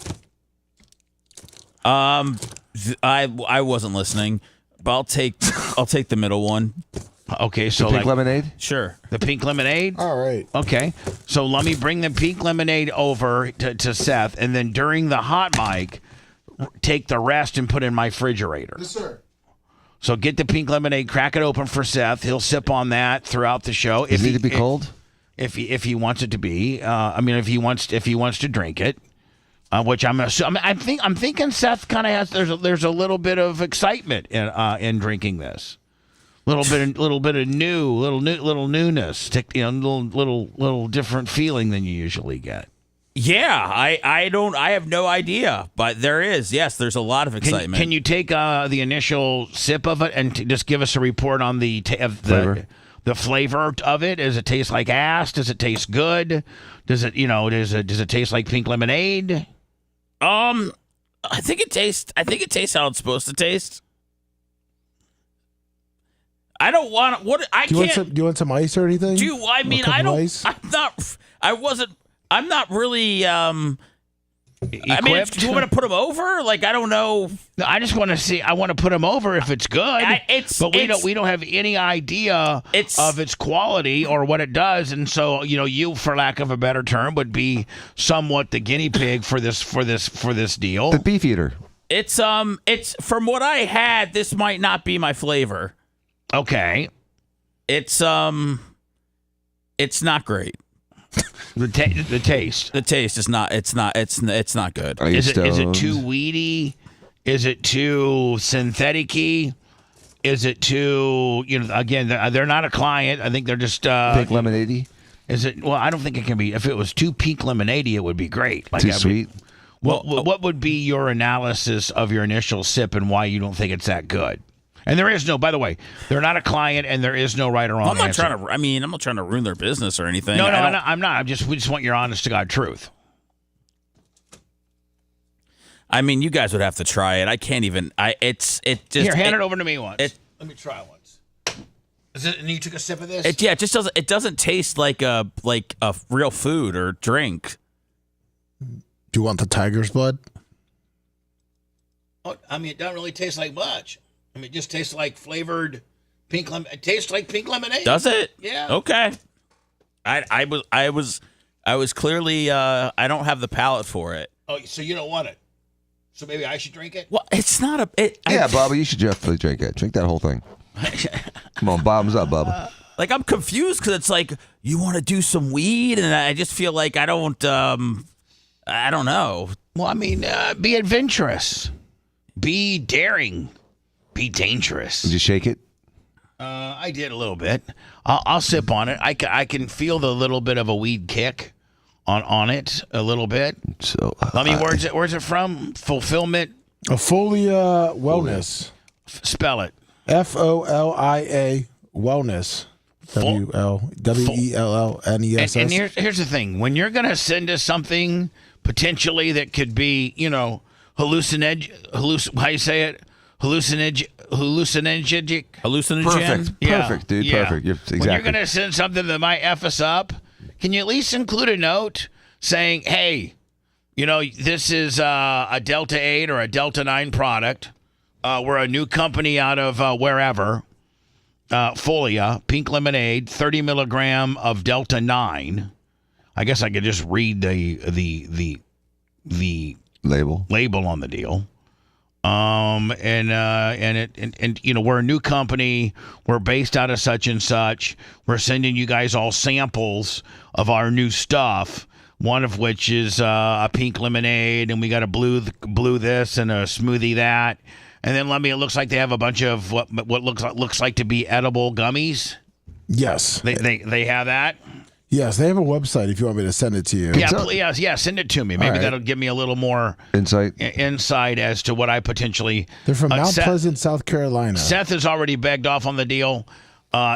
[SPEAKER 4] I wasn't listening, but I'll take the middle one.
[SPEAKER 3] Okay, so
[SPEAKER 6] the pink lemonade?
[SPEAKER 4] Sure.
[SPEAKER 3] The pink lemonade?
[SPEAKER 19] All right.
[SPEAKER 3] Okay, so let me bring the pink lemonade over to Seth, and then during the hot mic, take the rest and put in my refrigerator.
[SPEAKER 19] Yes, sir.
[SPEAKER 3] So get the pink lemonade, crack it open for Seth. He'll sip on that throughout the show.
[SPEAKER 6] Does it need to be cold?
[SPEAKER 3] If he wants it to be, if he wants to drink it, which I'm thinking Seth kind of has. There's a little bit of excitement in drinking this. Little bit of little newness, little different feeling than you usually get.
[SPEAKER 4] Yeah, I have no idea, but there is. Yes, there's a lot of excitement.
[SPEAKER 3] Can you take the initial sip of it and just give us a report on the
[SPEAKER 6] flavor?
[SPEAKER 3] The flavor of it? Does it taste like ass? Does it taste good? Does it taste like pink lemonade?
[SPEAKER 4] I think it tastes how it's supposed to taste. I don't want what I
[SPEAKER 19] do
[SPEAKER 4] can't.
[SPEAKER 19] Do you want some ice or anything?
[SPEAKER 4] I'm not really.
[SPEAKER 3] Equipped?
[SPEAKER 4] Do you want to put them over? Like, I don't know.
[SPEAKER 3] No, I just want to see. I want to put them over if it's good. We don't have any idea of its quality or what it does, and so you, for lack of a better term, would be somewhat the guinea pig for this deal.
[SPEAKER 6] The beef eater.
[SPEAKER 4] It's from what I had. This might not be my flavor.
[SPEAKER 3] Okay.
[SPEAKER 4] It's not great.
[SPEAKER 3] The taste.
[SPEAKER 4] The taste is not. It's not good.
[SPEAKER 3] Is it too weedy? Is it too synthetic-y? Is it too? Again, they're not a client. I think they're just
[SPEAKER 6] pink lemonade-y.
[SPEAKER 3] Is it? Well, I don't think it can be. If it was too pink lemonade-y, it would be great.
[SPEAKER 6] Too sweet.
[SPEAKER 3] What would be your analysis of your initial sip and why you don't think it's that good? And there is no, by the way, they're not a client, and there is no right or wrong answer.
[SPEAKER 4] I'm not trying to ruin their business or anything.
[SPEAKER 3] No, I'm not. We just want your honest to God truth.
[SPEAKER 4] I mean, you guys would have to try it. I can't even.
[SPEAKER 3] Here, hand it over to me once. Let me try once. And you took a sip of this?
[SPEAKER 4] It just doesn't. It doesn't taste like a real food or drink.
[SPEAKER 19] Do you want the tiger's blood?
[SPEAKER 3] Oh, it doesn't really taste like much. It just tastes like flavored pink lemon. It tastes like pink lemonade.
[SPEAKER 4] Does it?
[SPEAKER 3] Yeah.
[SPEAKER 4] Okay. I was clearly I don't have the palate for it.
[SPEAKER 3] Oh, so you don't want it? So maybe I should drink it?
[SPEAKER 4] Well, it's not a.
[SPEAKER 6] Bubba, you should definitely drink it. Drink that whole thing. Come on, bottoms up, Bubba.
[SPEAKER 4] Like, I'm confused because it's like you want to do some weed, and I just feel like I don't know.
[SPEAKER 3] Well, be adventurous, be daring. Be dangerous.
[SPEAKER 6] Did you shake it?
[SPEAKER 3] I did a little bit. I'll sip on it. I can feel the little bit of a weed kick on it a little bit.
[SPEAKER 6] So,
[SPEAKER 3] where's it from? Fulfillment.
[SPEAKER 19] Folia Wellness.
[SPEAKER 3] Spell it.
[SPEAKER 19] FOLIA Wellness. WELLNESS.
[SPEAKER 3] And here's the thing: when you're gonna send us something potentially that could be, how you say it? Hallucinogen.
[SPEAKER 6] Perfect, dude.
[SPEAKER 3] Yeah.
[SPEAKER 6] Perfect. Exactly.
[SPEAKER 3] When you're going to send something that might F us up, can you at least include a note saying, hey, this is a Delta 8 or a Delta 9 product. We're a new company out of wherever. Folia, pink lemonade, 30 milligram of Delta 9. I guess I could just read the label on the deal. We're a new company. We're based out of such and such. We're sending you guys all samples of our new stuff. One of which is a pink lemonade, and we got a blue this and a smoothie that. And then it looks like they have a bunch of what looks like to be edible gummies.
[SPEAKER 19] Yes,
[SPEAKER 3] they have that.
[SPEAKER 19] Yes, they have a website if you want me to send it to you.
[SPEAKER 3] Yeah, send it to me. Maybe that'll give me a little more
[SPEAKER 6] insight
[SPEAKER 3] as to what I potentially...
[SPEAKER 19] They're from Mount Pleasant, South Carolina.
[SPEAKER 3] Seth has already begged off on the deal.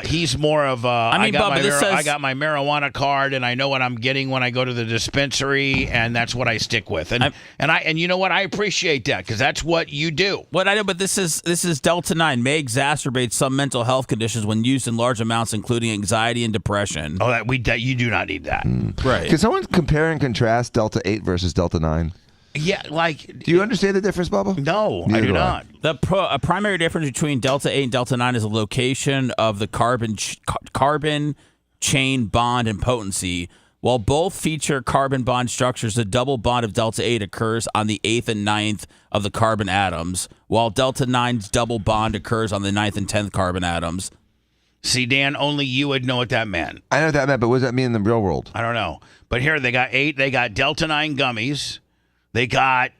[SPEAKER 3] He's more of I got my marijuana card, and I know what I'm getting when I go to the dispensary, and that's what I stick with. And you know what? I appreciate that because that's what you do.
[SPEAKER 4] What I know, but this is Delta 9 may exacerbate some mental health conditions when used in large amounts, including anxiety and depression.
[SPEAKER 3] Oh, you do not need that,
[SPEAKER 4] right?
[SPEAKER 6] Can someone compare and contrast Delta 8 versus Delta 9?
[SPEAKER 3] Yeah,
[SPEAKER 6] do you understand the difference, Bubba?
[SPEAKER 3] No, I do not.
[SPEAKER 4] A primary difference between Delta 8 and Delta 9 is the location of the carbon chain bond and potency. While both feature carbon bond structures, the double bond of Delta 8 occurs on the 8th and 9th of the carbon atoms, while Delta 9's double bond occurs on the 9th and 10th carbon atoms.
[SPEAKER 3] See, Dan, only you would know what that meant.
[SPEAKER 6] I know what that meant, but what does that mean in the real world?
[SPEAKER 3] I don't know. But here, they got 8. They got Delta 9 gummies. They got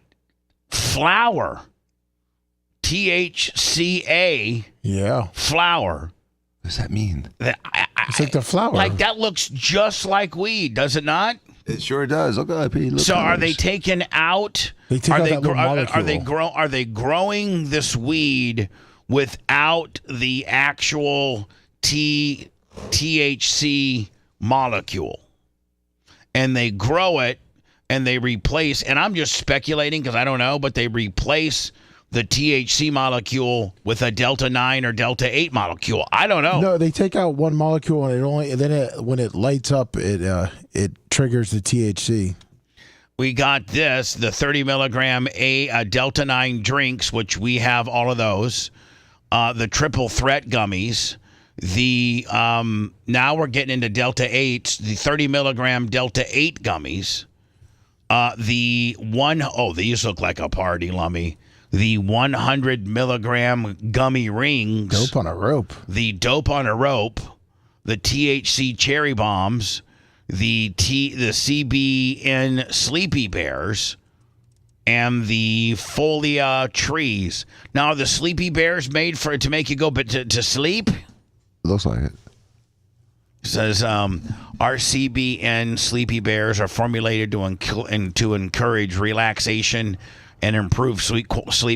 [SPEAKER 3] flour. THCA.
[SPEAKER 19] Yeah.
[SPEAKER 3] Flour.
[SPEAKER 6] What does that mean?
[SPEAKER 19] It's like the flour.
[SPEAKER 3] Like, that looks just like weed, does it not?
[SPEAKER 6] It sure does. Look at that.
[SPEAKER 3] So are they taking out?
[SPEAKER 19] They take out that little molecule.
[SPEAKER 3] Are they growing this weed without the actual THC molecule? And they grow it, and they replace. And I'm just speculating because I don't know, but they replace the THC molecule with a Delta 9 or Delta 8 molecule. I don't know.
[SPEAKER 19] No, they take out one molecule and when it lights up, it triggers the THC.
[SPEAKER 3] We got this, the 30 milligram Delta 9 drinks, which we have all of those. The triple threat gummies. The now we're getting into Delta 8s, the 30 milligram Delta 8 gummies. These look like a party, Lummy. The 100 milligram gummy rings.
[SPEAKER 19] Dope on a rope.
[SPEAKER 3] The dope on a rope. The THC cherry bombs. The CBN sleepy bears. And the folia trees. Now, are the sleepy bears made to make you go to sleep?
[SPEAKER 6] It looks like it.
[SPEAKER 3] It says our CBN sleepy bears are formulated to encourage relaxation and improve sleep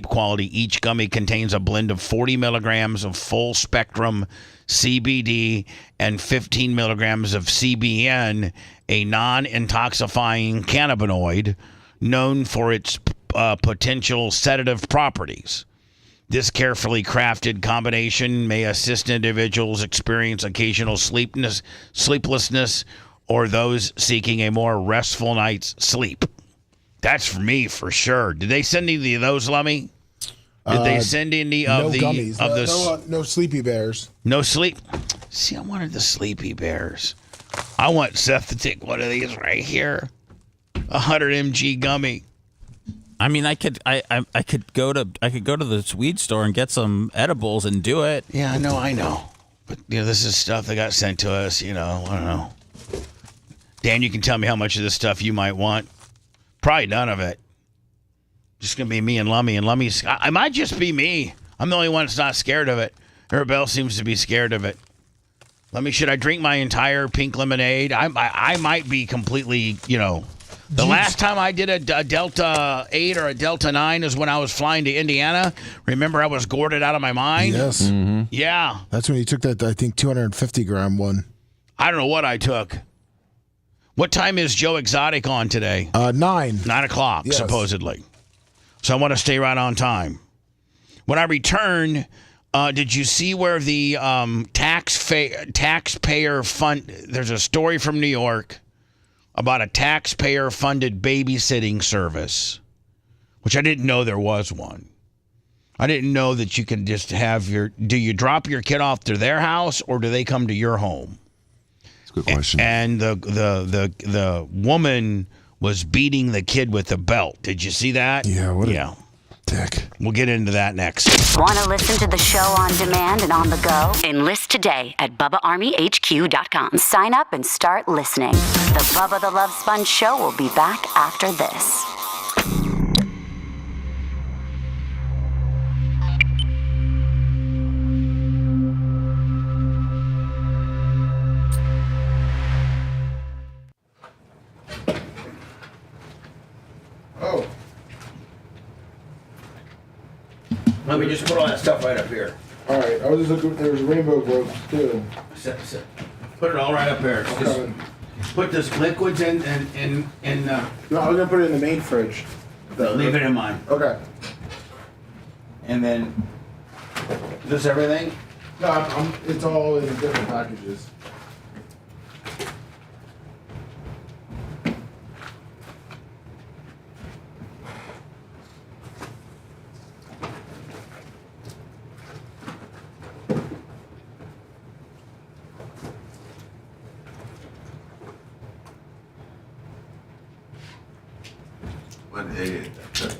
[SPEAKER 3] quality. Each gummy contains a blend of 40 milligrams of full spectrum CBD and 15 milligrams of CBN, a non-intoxifying cannabinoid known for its potential sedative properties. This carefully crafted combination may assist individuals experience occasional sleeplessness or those seeking a more restful night's sleep. That's for me, for sure. Did they send any of those, Lummy? Did they send any of the
[SPEAKER 19] gummies.
[SPEAKER 3] of this?
[SPEAKER 19] No sleepy bears.
[SPEAKER 3] No sleep. See, I wanted the sleepy bears. I want Seth to take one of these right here. 100 mg gummy.
[SPEAKER 4] I mean, I could go to the weed store and get some edibles and do it.
[SPEAKER 3] Yeah, I know. But this is stuff that got sent to us. I don't know. Dan, you can tell me how much of this stuff you might want. Probably none of it. Just gonna be me and Lummy, and Lummy's. I might just be me. I'm the only one that's not scared of it. Everybody seems to be scared of it. Lummy, should I drink my entire pink lemonade? I might be completely. The last time I did a Delta 8 or a Delta 9 is when I was flying to Indiana. Remember, I was gourded out of my mind?
[SPEAKER 19] Yes.
[SPEAKER 6] Mm-hmm.
[SPEAKER 3] Yeah.
[SPEAKER 19] That's when you took that, I think, 250 gram one.
[SPEAKER 3] I don't know what I took. What time is Joe Exotic on today?
[SPEAKER 19] 9.
[SPEAKER 3] 9 o'clock,
[SPEAKER 19] yes.
[SPEAKER 3] Supposedly. So I want to stay right on time. When I return, did you see where the taxpayer fund... There's a story from New York about a taxpayer-funded babysitting service, which I didn't know there was one. I didn't know that you can just have do you drop your kid off to their house or do they come to your home?
[SPEAKER 6] That's a good question.
[SPEAKER 3] And the woman was beating the kid with a belt. Did you see that?
[SPEAKER 19] Yeah, what a dick.
[SPEAKER 3] We'll get into that next.
[SPEAKER 13] Want to listen to the show on demand and on the go? Enlist today at BubbaArmyHQ.com. Sign up and start listening. The Bubba the Love Sponge Show will be back after this.
[SPEAKER 7] Oh.
[SPEAKER 3] Let me just put all that stuff right up here.
[SPEAKER 7] All right. I was just looking. There's rainbow ropes too.
[SPEAKER 3] Put it all right up here.
[SPEAKER 7] Okay.
[SPEAKER 3] Just put this liquids in.
[SPEAKER 7] No, I was gonna put it in the main fridge.
[SPEAKER 3] Leave it in mine.
[SPEAKER 7] Okay.
[SPEAKER 3] And then, is this everything?
[SPEAKER 7] No, it's all in different packages.
[SPEAKER 5] idiot. That's it.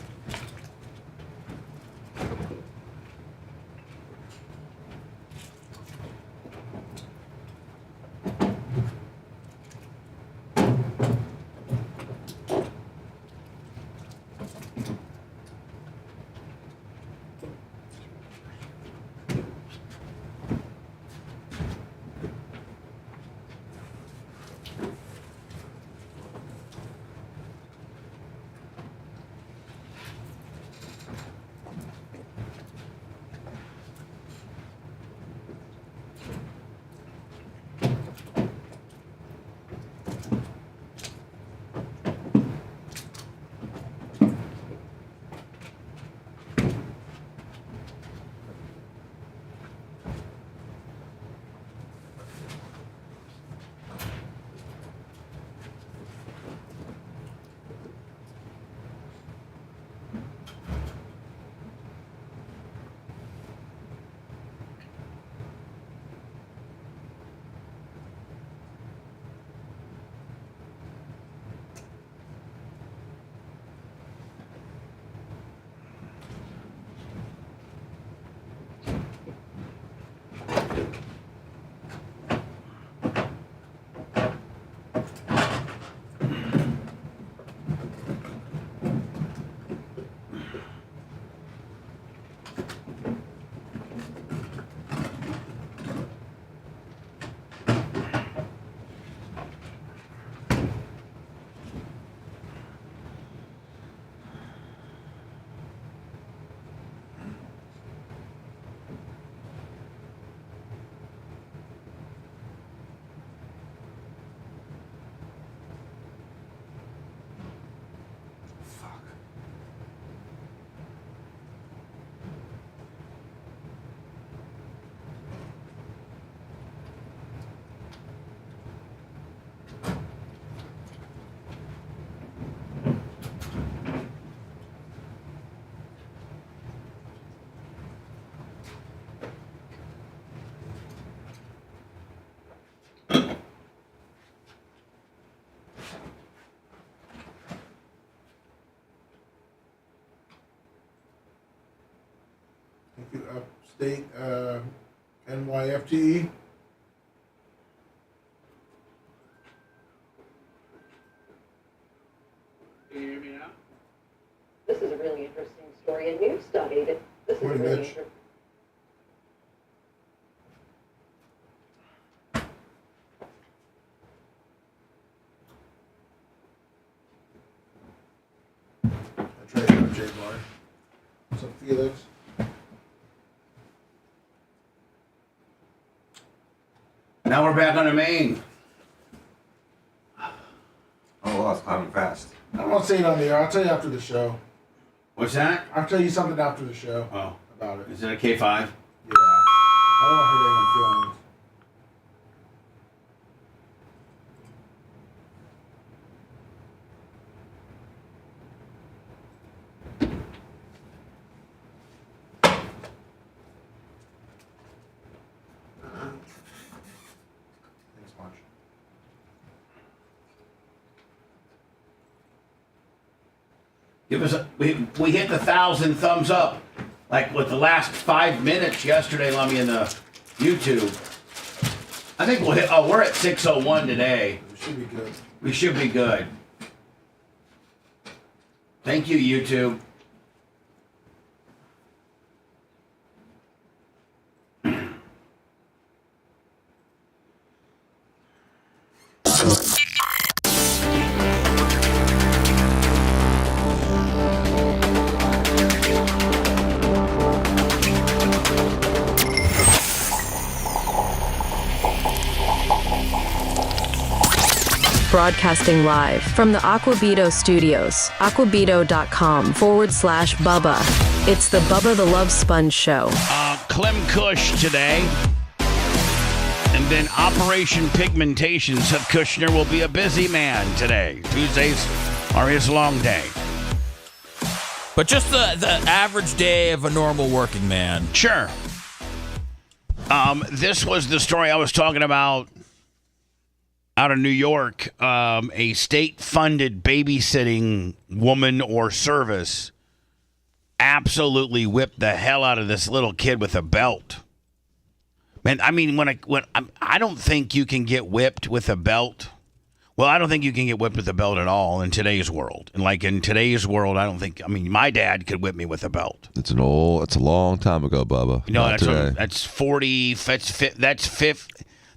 [SPEAKER 7] Thank you, Upstate NYFTE.
[SPEAKER 22] Can you hear me now? This is a really interesting story. A new study that this is
[SPEAKER 7] Morning,
[SPEAKER 22] really
[SPEAKER 7] Mitch.
[SPEAKER 22] interesting.
[SPEAKER 7] That's right, J Bar. What's up, Felix?
[SPEAKER 3] Now we're back on the main.
[SPEAKER 5] Oh, well, it's climbing fast.
[SPEAKER 7] I don't want to say it on the air. I'll tell you after the show.
[SPEAKER 3] What's that?
[SPEAKER 7] I'll tell you something after the show about it.
[SPEAKER 3] Is it a K5?
[SPEAKER 7] Yeah. I don't want to hurt anyone's feelings. Thanks much.
[SPEAKER 3] Give us we hit the 1,000 thumbs up like with the last 5 minutes yesterday. Let me in the YouTube. I think we'll hit. Oh, we're at 601 today.
[SPEAKER 7] We should be good.
[SPEAKER 3] We should be good. Thank you, YouTube.
[SPEAKER 23] Broadcasting live from the Aquabito studios, aquabito.com/Bubba. It's the Bubba the Love Sponge Show.
[SPEAKER 3] Clem Kush today. And then Operation Pigmentation. Seth Kushner will be a busy man today. Tuesdays are his long day.
[SPEAKER 4] But just the average day of a normal working man.
[SPEAKER 3] Sure. This was the story I was talking about out of New York, a state-funded babysitting woman or service absolutely whipped the hell out of this little kid with a belt. Man, I mean, I don't think you can get whipped with a belt. Well, I don't think you can get whipped with a belt at all in today's world. And like in today's world, my dad could whip me with a belt.
[SPEAKER 6] It's a long time ago, Bubba.
[SPEAKER 3] You know,
[SPEAKER 6] Not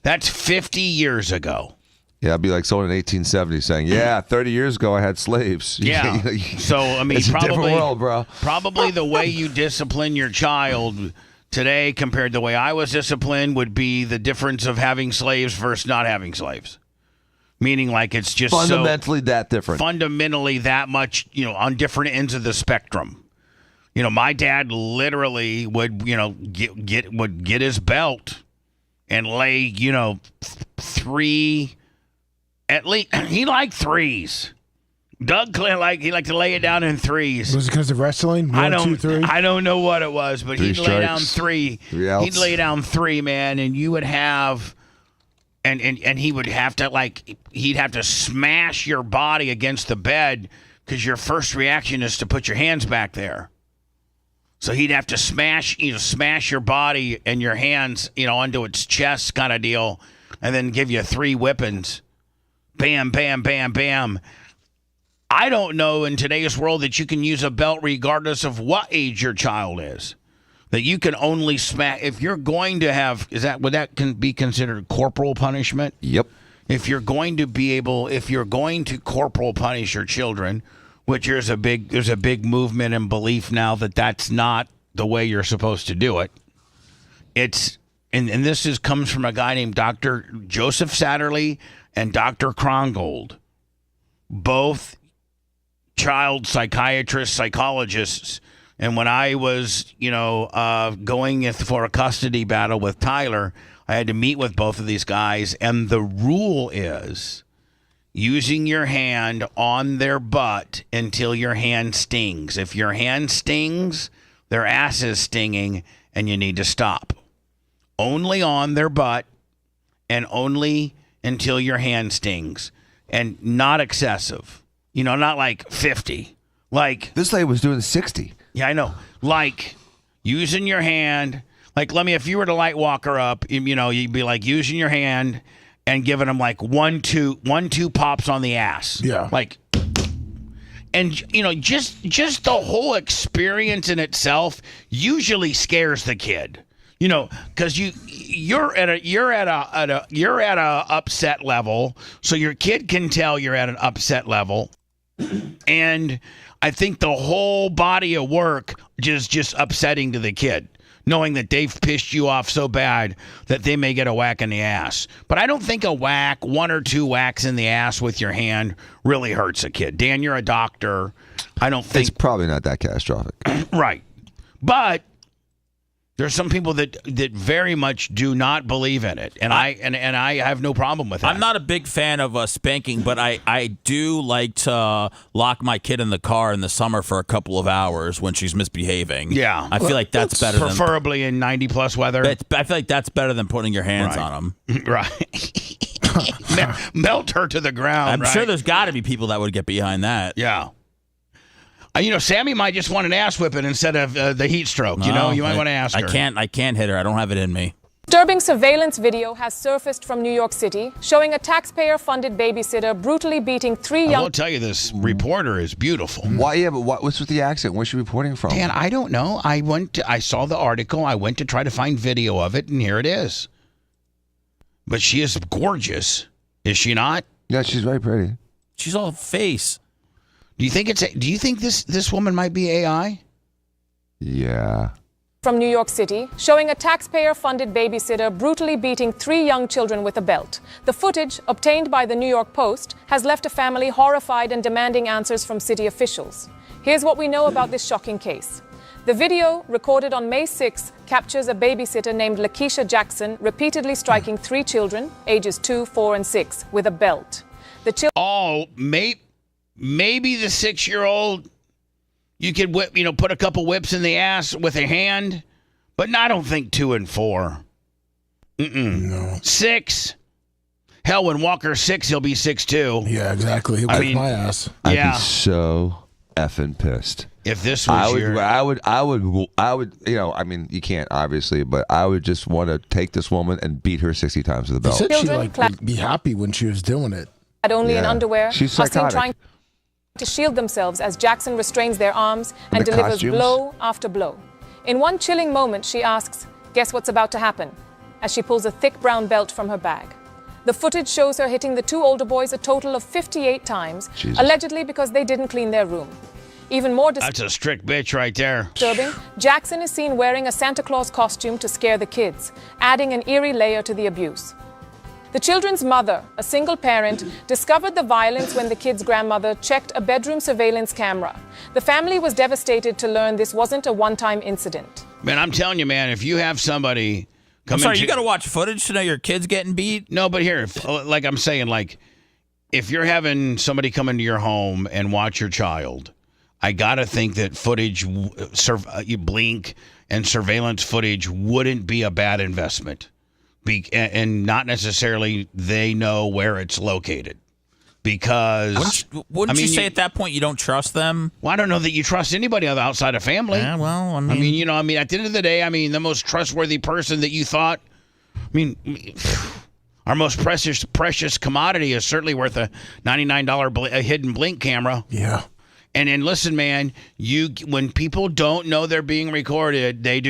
[SPEAKER 3] that's 50 years ago.
[SPEAKER 6] Yeah, I'd be like someone in 1870 saying, "Yeah, 30 years ago I had slaves."
[SPEAKER 3] Yeah. So I mean,
[SPEAKER 6] it's a different world, bro.
[SPEAKER 3] Probably the way you discipline your child today compared to the way I was disciplined would be the difference of having slaves versus not having slaves. Meaning, like, it's just
[SPEAKER 6] fundamentally that different.
[SPEAKER 3] Fundamentally that much, on different ends of the spectrum. My dad literally would, get his belt and lay, three. At least he liked threes. Doug he liked to lay it down in threes.
[SPEAKER 19] Was it because of wrestling?
[SPEAKER 3] I don't know what it was, but he'd lay down three.
[SPEAKER 6] He'd
[SPEAKER 3] lay down three, man, and you would have. And he would have to he'd have to smash your body against the bed because your first reaction is to put your hands back there. So he'd have to smash your body and your hands, onto its chest kind of deal, and then give you 3 whippings. Bam, bam, bam, bam. I don't know in today's world that you can use a belt regardless of what age your child is. That you can only smack if you're going to have would that be considered corporal punishment?
[SPEAKER 6] Yep.
[SPEAKER 3] If you're going to corporal punish your children, which there's a big movement and belief now that that's not the way you're supposed to do it. It's and this comes from a guy named Dr. Joseph Satterley and Dr. Krongold, both child psychiatrists, psychologists. And when I was, going for a custody battle with Tyler, I had to meet with both of these guys. And the rule is using your hand on their butt until your hand stings. If your hand stings, their ass is stinging and you need to stop. Only on their butt and only until your hand stings. And not excessive. Not like 50. Like
[SPEAKER 6] this lady was doing 60.
[SPEAKER 3] Yeah, I know. Like using your hand. Like, if you were to light walk her up, you'd be like using your hand and giving them like 1-2 pops on the ass.
[SPEAKER 19] Yeah.
[SPEAKER 3] Like, and just the whole experience in itself usually scares the kid. Because you're at a upset level, so your kid can tell you're at an upset level, and I think the whole body of work is just upsetting to the kid, knowing that they've pissed you off so bad that they may get a whack in the ass. But I don't think a whack, 1 or 2 whacks in the ass with your hand really hurts a kid. Dan, you're a doctor. I don't think
[SPEAKER 6] it's probably not that catastrophic.
[SPEAKER 3] Right. But there's some people that very much do not believe in it, and I have no problem with that.
[SPEAKER 4] I'm not a big fan of spanking, but I do like to lock my kid in the car in the summer for a couple of hours when she's misbehaving.
[SPEAKER 3] Yeah,
[SPEAKER 4] I feel like that's better.
[SPEAKER 3] Preferably in 90+ weather.
[SPEAKER 4] I feel like that's better than putting your hands on them.
[SPEAKER 3] Right. Melt her to the ground.
[SPEAKER 4] I'm sure there's got to be people that would get behind that.
[SPEAKER 3] Yeah. Sammy might just want an ass whipping instead of the heat stroke. You might want to ask her.
[SPEAKER 4] I can't hit her. I don't have it in me.
[SPEAKER 1] Disturbing surveillance video has surfaced from New York City showing a taxpayer-funded babysitter brutally beating 3 young...
[SPEAKER 3] I will tell you, this reporter is beautiful.
[SPEAKER 6] Why? Yeah, but what's with the accent? Where's she reporting from?
[SPEAKER 3] Dan, I don't know. I saw the article. I went to try to find video of it, and here it is. But she is gorgeous. Is she not?
[SPEAKER 6] Yeah, she's very pretty.
[SPEAKER 4] She's all face.
[SPEAKER 3] Do you think this woman might be AI?
[SPEAKER 6] Yeah.
[SPEAKER 1] From New York City, showing a taxpayer-funded babysitter brutally beating 3 young children with a belt. The footage, obtained by the New York Post, has left a family horrified and demanding answers from city officials. Here's what we know about this shocking case. The video, recorded on May 6, captures a babysitter named Lakeisha Jackson repeatedly striking 3 children, ages 2, 4, and 6, with a belt. The children...
[SPEAKER 3] Maybe the 6-year-old, you could whip, put a couple whips in the ass with a hand, but I don't think 2 and 4. No. 6. Hell, when Walker's 6, he'll be 6'2".
[SPEAKER 19] Yeah, exactly. He'll kick my ass.
[SPEAKER 6] I'd
[SPEAKER 3] Yeah.
[SPEAKER 6] be so effing pissed.
[SPEAKER 3] If this was
[SPEAKER 6] I would, you know, I mean, you can't obviously, but I would just want to take this woman and beat her 60 times with a belt.
[SPEAKER 19] She said she would be happy when she was doing it.
[SPEAKER 1] Had only in underwear,
[SPEAKER 6] She's
[SPEAKER 1] are seen
[SPEAKER 6] psychotic.
[SPEAKER 1] trying to shield themselves as Jackson restrains their arms and
[SPEAKER 6] the
[SPEAKER 1] delivers
[SPEAKER 6] costumes.
[SPEAKER 1] blow after blow. In one chilling moment, she asks, "Guess what's about to happen?" as she pulls a thick brown belt from her bag. The footage shows her hitting the two older boys a total of 58 times,
[SPEAKER 3] Jesus.
[SPEAKER 1] allegedly because they didn't clean their room. Even more
[SPEAKER 3] That's a strict bitch right there.
[SPEAKER 1] disturbing, Jackson is seen wearing a Santa Claus costume to scare the kids, adding an eerie layer to the abuse. The children's mother, a single parent, discovered the violence when the kid's grandmother checked a bedroom surveillance camera. The family was devastated to learn this wasn't a one-time incident.
[SPEAKER 3] Man, I'm telling you, man, if you have somebody come
[SPEAKER 4] I'm sorry,
[SPEAKER 3] into-
[SPEAKER 4] you got to watch footage to know your kid's getting beat?
[SPEAKER 3] No, but here, like I'm saying, like, if you're having somebody come into your home and watch your child, I got to think that footage, you blink and surveillance footage wouldn't be a bad investment. And not necessarily they know where it's located. Because
[SPEAKER 4] Wouldn't you say at that point you don't trust them?
[SPEAKER 3] Well, I don't know that you trust anybody outside of family.
[SPEAKER 4] Yeah, well,
[SPEAKER 3] I mean, you know, at the end of the day, the most trustworthy person that you thought, our most precious commodity is certainly worth a $99 hidden blink camera.
[SPEAKER 19] Yeah.
[SPEAKER 3] And then listen, man, when people don't know they're being recorded, they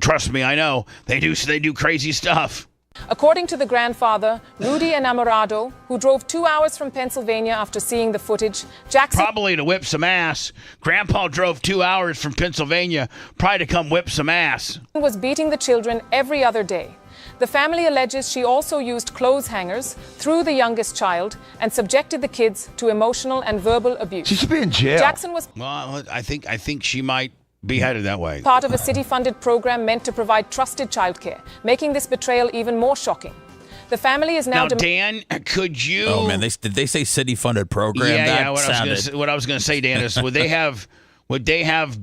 [SPEAKER 3] trust me, I know. They do crazy stuff.
[SPEAKER 1] According to the grandfather, Rudy Enamorado, who drove 2 hours from Pennsylvania after seeing the footage, Jackson
[SPEAKER 3] Probably to whip some ass. Grandpa drove 2 hours from Pennsylvania, probably to come whip some ass.
[SPEAKER 1] was beating the children every other day. The family alleges she also used clothes hangers, threw the youngest child, and subjected the kids to emotional and verbal abuse.
[SPEAKER 6] She should be in jail.
[SPEAKER 1] Jackson was
[SPEAKER 3] Well, I think she might be headed that way.
[SPEAKER 1] part of a city-funded program meant to provide trusted childcare, making this betrayal even more shocking. The family is now...
[SPEAKER 3] Now, Dan, could you...
[SPEAKER 4] Oh, man, did they say city-funded program?
[SPEAKER 3] Yeah,
[SPEAKER 4] That
[SPEAKER 3] what I was going to say, Dan, is would they have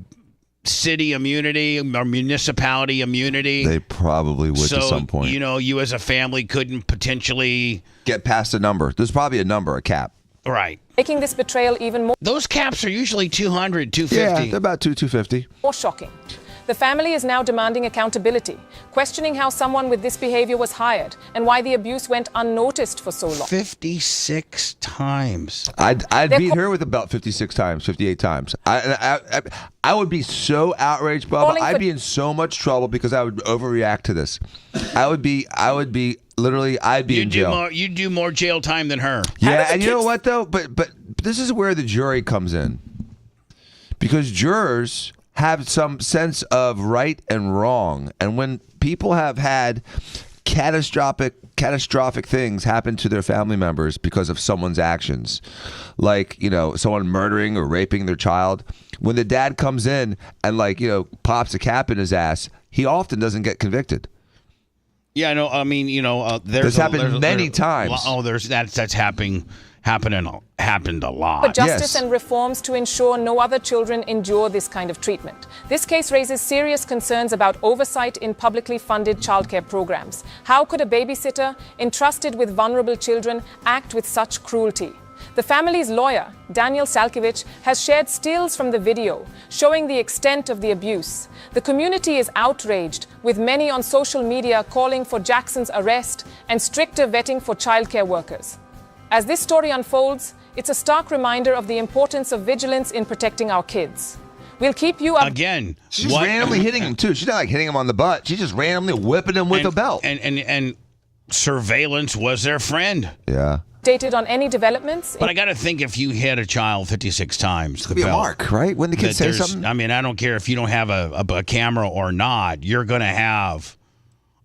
[SPEAKER 3] city immunity or municipality immunity?
[SPEAKER 6] They probably would to some point.
[SPEAKER 3] You know, you as a family couldn't potentially
[SPEAKER 6] get past a number. There's probably a number, a cap.
[SPEAKER 3] Right.
[SPEAKER 1] Making this betrayal even more...
[SPEAKER 3] Those caps are usually 200, 250.
[SPEAKER 6] Yeah, they're about 250.
[SPEAKER 1] more shocking. The family is now demanding accountability, questioning how someone with this behavior was hired and why the abuse went unnoticed for so long.
[SPEAKER 3] 56 times.
[SPEAKER 6] I'd beat her with a belt 56 times, 58 times. I would be so outraged, Bubba.
[SPEAKER 1] Calling
[SPEAKER 6] I'd
[SPEAKER 1] for-
[SPEAKER 6] be in so much trouble because I would overreact to this. I would be literally, I'd be in jail.
[SPEAKER 3] You'd do more jail time than her.
[SPEAKER 6] Yeah, and you know what though? But this is where the jury comes in, because jurors have some sense of right and wrong, and when people have had catastrophic things happen to their family members because of someone's actions, like someone murdering or raping their child, when the dad comes in and pops a cap in his ass, he often doesn't get convicted.
[SPEAKER 3] Yeah, no,
[SPEAKER 6] This happened many times.
[SPEAKER 3] That's happened a lot.
[SPEAKER 1] For justice and reforms to ensure no other children endure this kind of treatment. This case raises serious concerns about oversight in publicly funded childcare programs. How could a babysitter entrusted with vulnerable children act with such cruelty? The family's lawyer, Daniel Salkiewicz, has shared stills from the video showing the extent of the abuse. The community is outraged, with many on social media calling for Jackson's arrest and stricter vetting for childcare workers. As this story unfolds, it's a stark reminder of the importance of vigilance in protecting our kids. We'll keep you up.
[SPEAKER 3] Again,
[SPEAKER 6] she's randomly hitting him too. She's not like hitting him on the butt. She's just randomly whipping him with a belt.
[SPEAKER 3] And surveillance was their friend.
[SPEAKER 6] Yeah.
[SPEAKER 1] Updated on any developments.
[SPEAKER 3] But I got to think, if you hit a child 56 times,
[SPEAKER 6] it could be a mark, right? When the kids say something.
[SPEAKER 3] I don't care if you don't have a camera or not. You're going to have.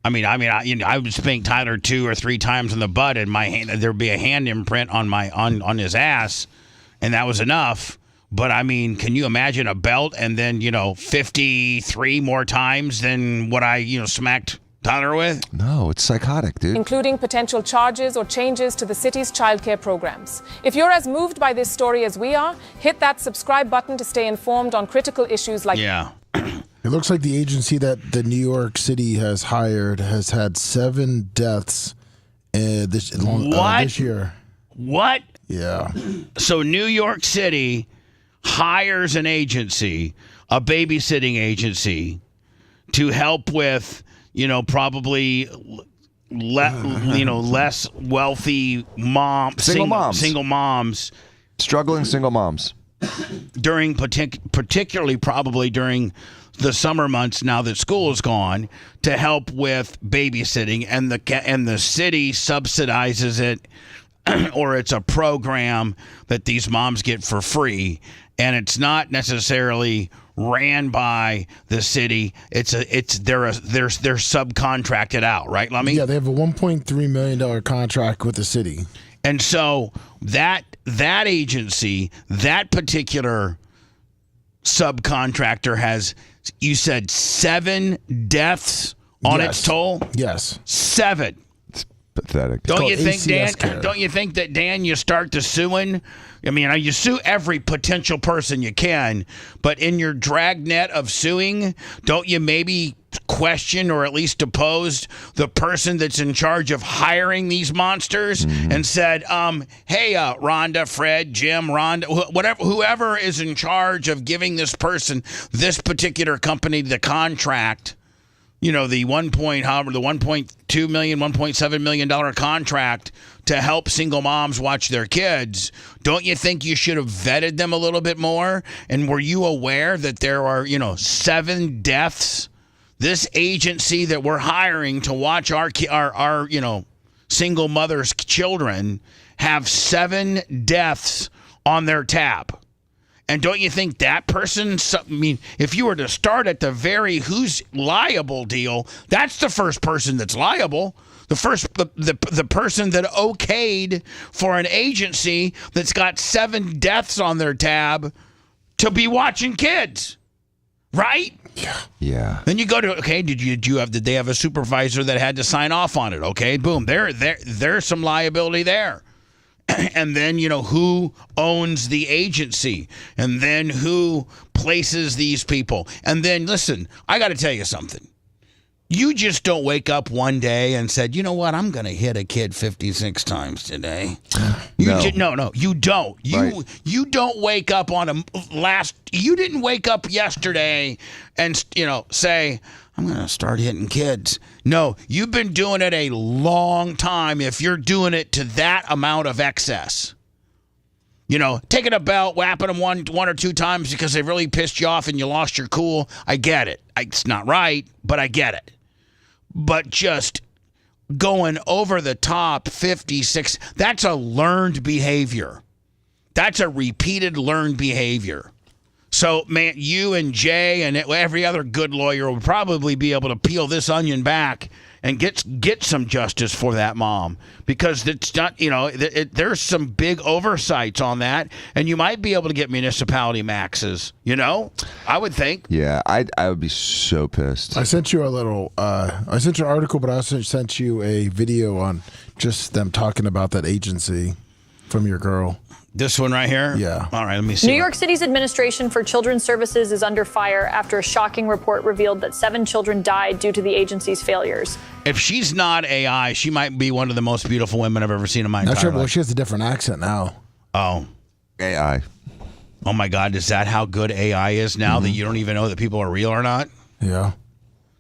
[SPEAKER 3] I would spank Tyler 2 or 3 times in the butt, and there'd be a hand imprint on his ass, and that was enough. But can you imagine a belt and then 53 more times than what I smacked Tyler with?
[SPEAKER 6] No, it's psychotic, dude.
[SPEAKER 1] Including potential charges or changes to the city's childcare programs. If you're as moved by this story as we are, hit that subscribe button to stay informed on critical issues like...
[SPEAKER 3] Yeah.
[SPEAKER 19] It looks like the agency that the New York City has hired has had 7 deaths this year.
[SPEAKER 3] What?
[SPEAKER 19] Yeah.
[SPEAKER 3] So New York City hires an agency, a babysitting agency, to help with, probably less wealthy single moms,
[SPEAKER 6] struggling single moms
[SPEAKER 3] during particularly probably during the summer months, now that school is gone, to help with babysitting, and the city subsidizes it, or it's a program that these moms get for free, and it's not necessarily ran by the city. They're subcontracted out, right, Lummy?
[SPEAKER 19] Yeah, they have a $1.3 million contract with the city,
[SPEAKER 3] and so that agency, that particular subcontractor has, you said, 7 deaths on its toll?
[SPEAKER 19] Yes.
[SPEAKER 3] 7.
[SPEAKER 6] It's pathetic.
[SPEAKER 3] Don't you think,
[SPEAKER 19] ACS
[SPEAKER 3] Dan?
[SPEAKER 19] care.
[SPEAKER 3] Don't you think that, Dan, you start to suing? I mean, you sue every potential person you can, but in your dragnet of suing, don't you maybe question or at least depose the person that's in charge of hiring these monsters and said, hey, Rhonda, Fred, Jim, Rhonda, whoever is in charge of giving this person, this particular company, the contract, the $1.2 million, $1.7 million contract to help single moms watch their kids, don't you think you should have vetted them a little bit more? And were you aware that there are, 7 deaths? This agency that we're hiring to watch our single mothers' children have 7 deaths on their tab. And don't you think that person, if you were to start at the very who's liable deal, that's the first person that's liable. The person that okayed for an agency that's got 7 deaths on their tab to be watching kids, right?
[SPEAKER 6] Yeah.
[SPEAKER 3] Then you go to, okay, did they have a supervisor that had to sign off on it? Okay, boom, there's some liability there. And then, who owns the agency? And then who places these people? And then, listen, I got to tell you something. You just don't wake up one day and said, you know what, I'm going to hit a kid 56 times today. No, you don't. You don't wake up you didn't wake up yesterday and, say, I'm going to start hitting kids. No, you've been doing it a long time if you're doing it to that amount of excess. Taking a belt, whapping them one or two times because they really pissed you off and you lost your cool. I get it. It's not right, but I get it. But just going over the top 56, that's a learned behavior. That's a repeated learned behavior. So, man, you and Jay and every other good lawyer would probably be able to peel this onion back and get some justice for that mom, because it's not, there's some big oversights on that, and you might be able to get municipality maxes, I would think.
[SPEAKER 6] Yeah, I would be so pissed.
[SPEAKER 19] I sent you I sent you an article, but I also sent you a video on just them talking about that agency from your girl.
[SPEAKER 3] This one right here?
[SPEAKER 19] Yeah.
[SPEAKER 3] All right, let me see.
[SPEAKER 8] New York City's Administration for Children's Services is under fire after a shocking report revealed that 7 children died due to the agency's failures.
[SPEAKER 3] If she's not AI, she might be one of the most beautiful women I've ever seen in my entire life.
[SPEAKER 19] Well, she has a different accent now.
[SPEAKER 3] Oh.
[SPEAKER 6] AI.
[SPEAKER 3] Oh, my God. Is that how good AI is now, that you don't even know that people are real or not?
[SPEAKER 19] Yeah.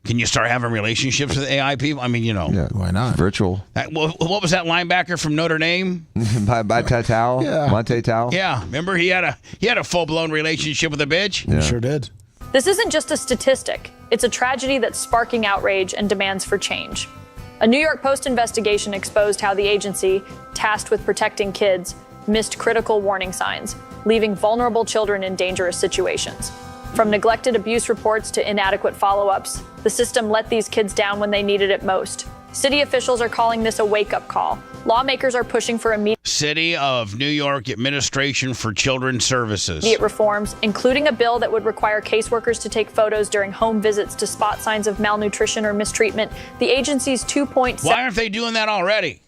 [SPEAKER 3] Can you start having relationships with AI people? I mean,
[SPEAKER 6] Yeah,
[SPEAKER 19] why not?
[SPEAKER 6] Virtual.
[SPEAKER 3] What was that linebacker from Notre Dame?
[SPEAKER 6] by Tatal?
[SPEAKER 19] Yeah.
[SPEAKER 6] Monte Tal?
[SPEAKER 3] Yeah. Remember, he had a full-blown relationship with a bitch?
[SPEAKER 19] Yeah. Sure did.
[SPEAKER 8] This isn't just a statistic. It's a tragedy that's sparking outrage and demands for change. A New York Post investigation exposed how the agency, tasked with protecting kids, missed critical warning signs, leaving vulnerable children in dangerous situations. From neglected abuse reports to inadequate follow-ups, the system let these kids down when they needed it most. City officials are calling this a wake-up call. Lawmakers are pushing for immediate
[SPEAKER 3] City of New York Administration for Children's Services.
[SPEAKER 8] reforms, including a bill that would require caseworkers to take photos during home visits to spot signs of malnutrition or mistreatment. The agency's 2.7...
[SPEAKER 3] Why aren't they doing that already?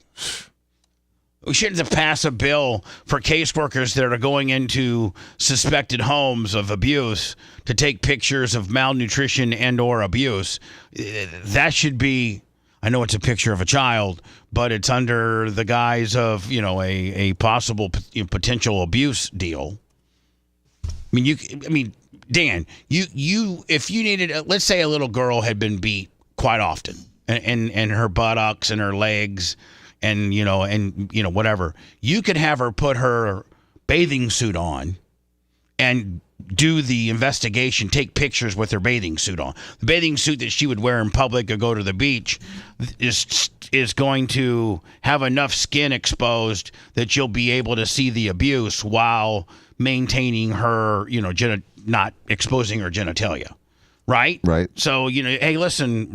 [SPEAKER 3] We should have passed a bill for caseworkers that are going into suspected homes of abuse to take pictures of malnutrition and or abuse. That should be, I know it's a picture of a child, but it's under the guise of, a possible potential abuse deal. Dan, if you needed, let's say a little girl had been beat quite often, and her buttocks and her legs, and whatever, you could have her put her bathing suit on, and do the investigation, take pictures with her bathing suit on. The bathing suit that she would wear in public or go to the beach is going to have enough skin exposed that you'll be able to see the abuse while maintaining her, not exposing her genitalia. Right?
[SPEAKER 6] Right.
[SPEAKER 3] So, hey, listen,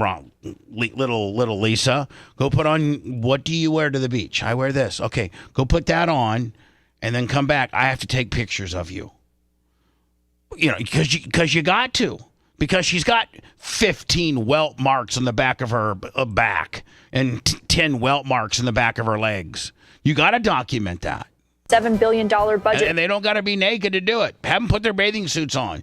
[SPEAKER 3] little Lisa, go put on, what do you wear to the beach? I wear this. Okay, go put that on and then come back. I have to take pictures of you. Because you got to. Because she's got 15 welt marks on the back of her back and 10 welt marks in the back of her legs. You got to document that.
[SPEAKER 8] $7 billion budget.
[SPEAKER 3] And they don't got to be naked to do it. Have them put their bathing suits on.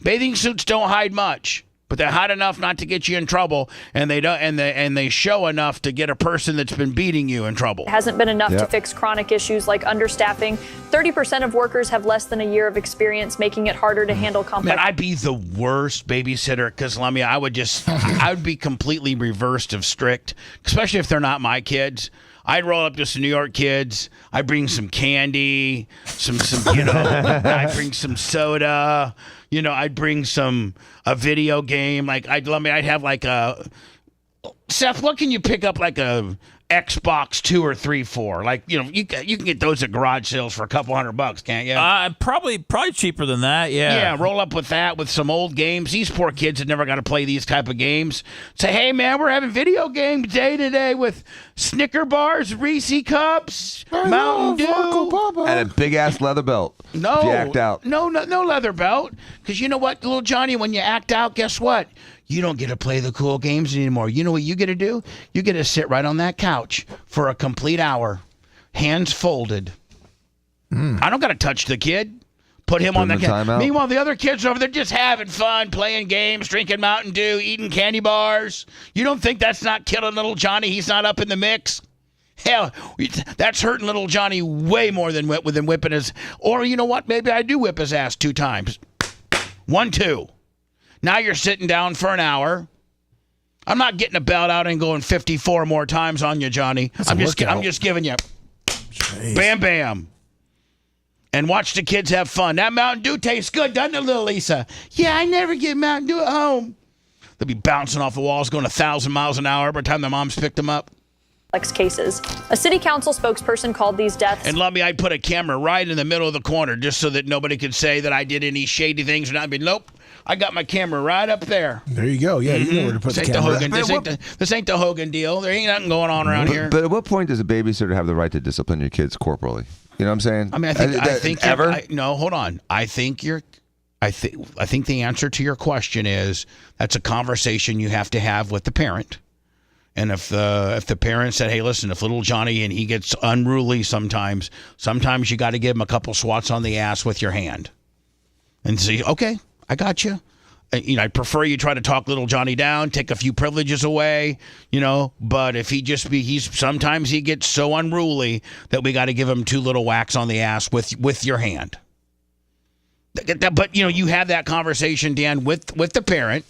[SPEAKER 3] Bathing suits don't hide much, but they're hot enough not to get you in trouble, and they show enough to get a person that's been beating you in trouble.
[SPEAKER 8] It hasn't been enough to fix chronic issues like understaffing. 30% of workers have less than a year of experience, making it harder to handle complex.
[SPEAKER 3] Man, I'd be the worst babysitter because, I would be completely reversed of strict, especially if they're not my kids. I'd roll up to some New York kids. I'd bring some candy, I'd bring some soda. I'd bring a video game. Like I'd have like a Seth. What can you pick up like a Xbox 2 or 3 for? Like you can get those at garage sales for a couple $100, can't you?
[SPEAKER 4] Probably cheaper than that. Yeah.
[SPEAKER 3] Yeah. Roll up with that with some old games. These poor kids have never got to play these type of games. Say, hey man, we're having video game day today with Snicker bars, Reese cups, Mountain Dew,
[SPEAKER 6] and a big ass leather belt.
[SPEAKER 3] No,
[SPEAKER 6] if you act out.
[SPEAKER 3] No leather belt. Because you know what, little Johnny, when you act out, guess what? You don't get to play the cool games anymore. You know what you get to do? You get to sit right on that couch for a complete hour, hands folded. I don't got to touch the kid. Put him on the couch. Meanwhile, the other kids are over there just having fun, playing games, drinking Mountain Dew, eating candy bars. You don't think that's not killing little Johnny? He's not up in the mix? Hell, that's hurting little Johnny way more than whipping his. Or you know what? Maybe I do whip his ass 2 times. 1, 2. Now you're sitting down for an hour. I'm not getting a belt out and going 54 more times on you, Johnny. I'm just giving you bam, bam. And watch the kids have fun. That Mountain Dew tastes good, doesn't it, little Lisa? Yeah, I never get Mountain Dew at home. They'll be bouncing off the walls going 1,000 miles an hour by the time their moms picked them up.
[SPEAKER 8] Cases. A city council spokesperson called these deaths.
[SPEAKER 3] And I'd put a camera right in the middle of the corner just so that nobody could say that I did any shady things. And I'd be, nope. I got my camera right up there.
[SPEAKER 19] There you go. Yeah, you know where to put the camera.
[SPEAKER 3] This ain't the Hogan deal. There ain't nothing going on around here.
[SPEAKER 6] But at what point does a babysitter have the right to discipline your kids corporally? You know what I'm saying?
[SPEAKER 3] I think no, hold on. I think the answer to your question is that's a conversation you have to have with the parent. And if the parent said, hey, listen, if little Johnny and he gets unruly sometimes you got to give him a couple swats on the ass with your hand and say, okay, I got you. I'd prefer you try to talk little Johnny down, take a few privileges away, but if sometimes he gets so unruly that we got to give him 2 little whacks on the ass with your hand. But, you have that conversation, Dan, with the parent.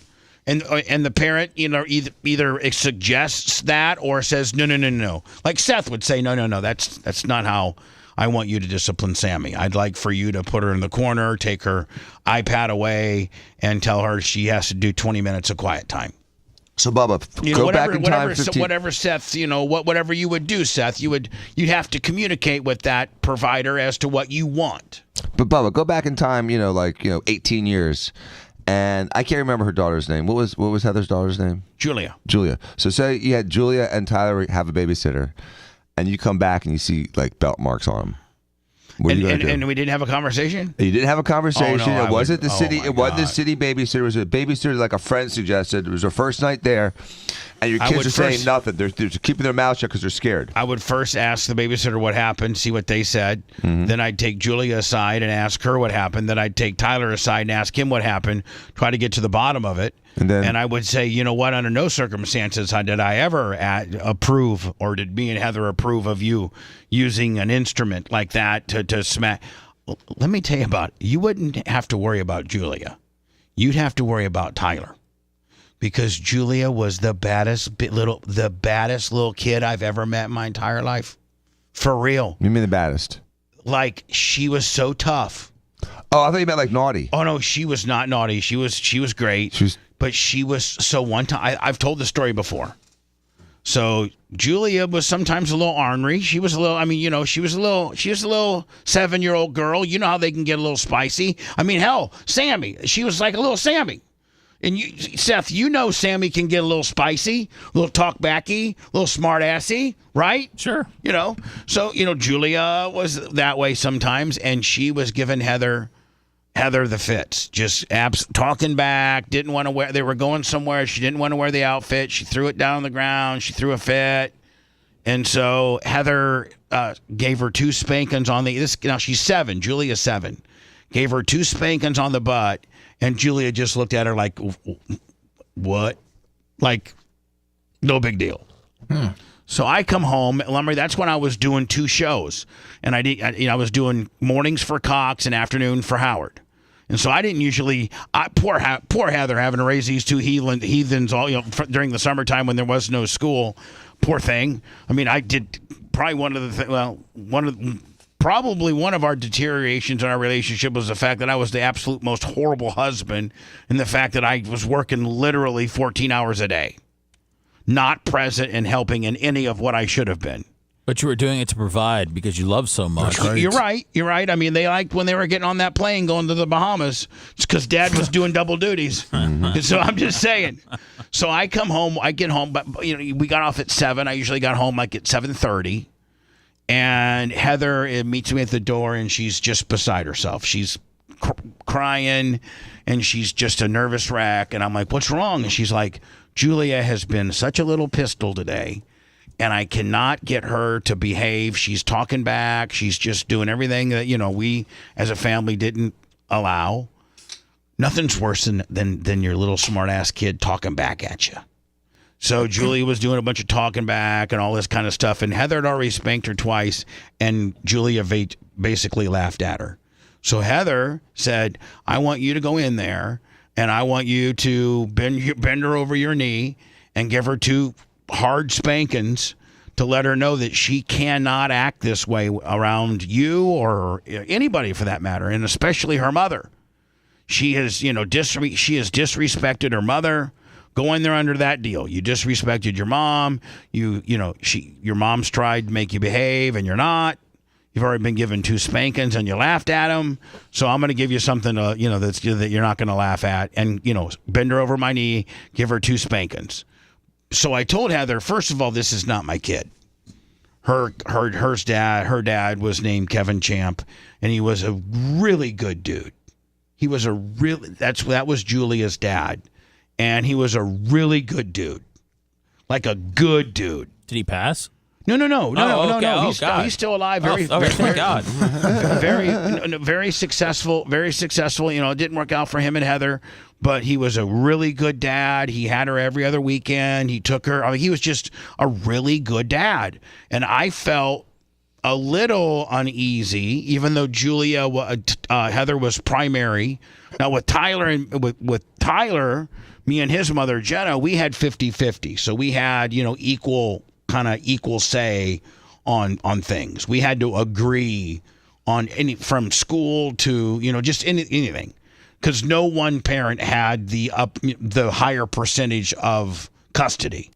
[SPEAKER 3] And the parent, either suggests that or says, no. Like Seth would say, no, that's not how I want you to discipline Sammy. I'd like for you to put her in the corner, take her iPad away, and tell her she has to do 20 minutes of quiet time.
[SPEAKER 6] So, Bubba, go back in time 15.
[SPEAKER 3] Whatever Seth, whatever you would do, Seth, you'd have to communicate with that provider as to what you want.
[SPEAKER 6] But, Bubba, go back in time, 18 years. And I can't remember her daughter's name. What was Heather's daughter's name?
[SPEAKER 3] Julia.
[SPEAKER 6] So say you had Julia and Tyler have a babysitter, and you come back and you see like belt marks on them. What are you gonna do?
[SPEAKER 3] And we didn't have a conversation?
[SPEAKER 6] You didn't have a conversation.
[SPEAKER 3] Oh, no,
[SPEAKER 6] it wasn't the city.
[SPEAKER 3] Oh,
[SPEAKER 6] it wasn't the city babysitter. It was a babysitter like a friend suggested. It was her first night there, And your
[SPEAKER 3] I
[SPEAKER 6] kids
[SPEAKER 3] would
[SPEAKER 6] are saying
[SPEAKER 3] first-
[SPEAKER 6] nothing. They're keeping their mouths shut because they're scared.
[SPEAKER 3] I would first ask the babysitter what happened, see what they said.
[SPEAKER 6] Mm-hmm.
[SPEAKER 3] Then I'd take Julia aside and ask her what happened. Then I'd take Tyler aside and ask him what happened, try to get to the bottom of it.
[SPEAKER 6] And
[SPEAKER 3] I would say, you know what, under no circumstances did I ever approve, or did me and Heather approve of you using an instrument like that to smack. Let me tell you about it. You wouldn't have to worry about Julia. You'd have to worry about Tyler. Because Julia was the baddest little kid I've ever met in my entire life. For real.
[SPEAKER 6] You mean the baddest?
[SPEAKER 3] Like, she was so tough.
[SPEAKER 6] Oh, I thought you meant like naughty.
[SPEAKER 3] Oh no, she was not naughty. She was great. But she was so one time. I've told the story before. So Julia was sometimes a little ornery. She was a little. I mean, you know, she was a little 7-year-old girl. You know how they can get a little spicy. I mean, hell, Sammy. She was like a little Sammy. And you, Seth, you know Sammy can get a little spicy, a little talk-backy, a little smart-assy, right?
[SPEAKER 4] Sure.
[SPEAKER 3] You know, so, you know, Julia was that way sometimes, and she was giving Heather the fits. Just talking back, didn't want to wear, they were going somewhere, she didn't want to wear the outfit, she threw it down on the ground, she threw a fit. And so Heather gave her 2 spankings on now she's 7, Julia's 7. Gave her 2 spankings on the butt. And Julia just looked at her like, what? Like, no big deal. So I come home, Lumber, that's when I was doing 2 shows. And I was doing mornings for Cox and afternoon for Howard. And so I didn't usually, poor Heather having to raise these 2 heathens all, you know, during the summertime when there was no school. Poor thing. I mean, I did probably probably one of our deteriorations in our relationship was the fact that I was the absolute most horrible husband, and the fact that I was working literally 14 hours a day, not present and helping in any of what I should have been.
[SPEAKER 4] But you were doing it to provide because you love so much.
[SPEAKER 3] You're right. I mean, they liked when they were getting on that plane going to the Bahamas. It's because Dad was doing double duties. So I'm just saying. So I get home, but you know, we got off at 7. I usually got home like at 7:30. And Heather meets me at the door, and she's just beside herself. She's crying, and she's just a nervous wreck. And I'm like, what's wrong? And she's like, Julia has been such a little pistol today, and I cannot get her to behave. She's talking back. She's just doing everything that, you know, we as a family didn't allow. Nothing's worse than your little smart-ass kid talking back at you. So Julia was doing a bunch of talking back and all this kind of stuff, and Heather had already spanked her twice, and Julia basically laughed at her. So Heather said, I want you to go in there, and I want you to bend her over your knee and give her 2 hard spankings to let her know that she cannot act this way around you or anybody for that matter, and especially her mother. She has, you know, she has disrespected her mother. Go in there under that deal. You disrespected your mom. Your mom's tried to make you behave, and you're not. You've already been given 2 spankings, and you laughed at them. So I'm going to give you something, that you're not going to laugh at, and bend her over my knee, give her 2 spankings. So I told Heather, first of all, this is not my kid. Her dad was named Kevin Champ, and he was a really good dude. He was that was Julia's dad. And he was a really good dude, like a good dude.
[SPEAKER 4] Did he pass?
[SPEAKER 3] No.
[SPEAKER 4] Okay.
[SPEAKER 3] He's still alive.
[SPEAKER 4] Thank God.
[SPEAKER 3] Very successful. Very successful. You know, it didn't work out for him and Heather, but he was a really good dad. He had her every other weekend. He took her. I mean, he was just a really good dad. And I felt a little uneasy, even though Heather was primary. Now with Tyler with Tyler. Me and his mother, Jenna, we had 50-50. So we had, equal say on things. We had to agree on from school to, just anything. Because no one parent had the higher percentage of custody.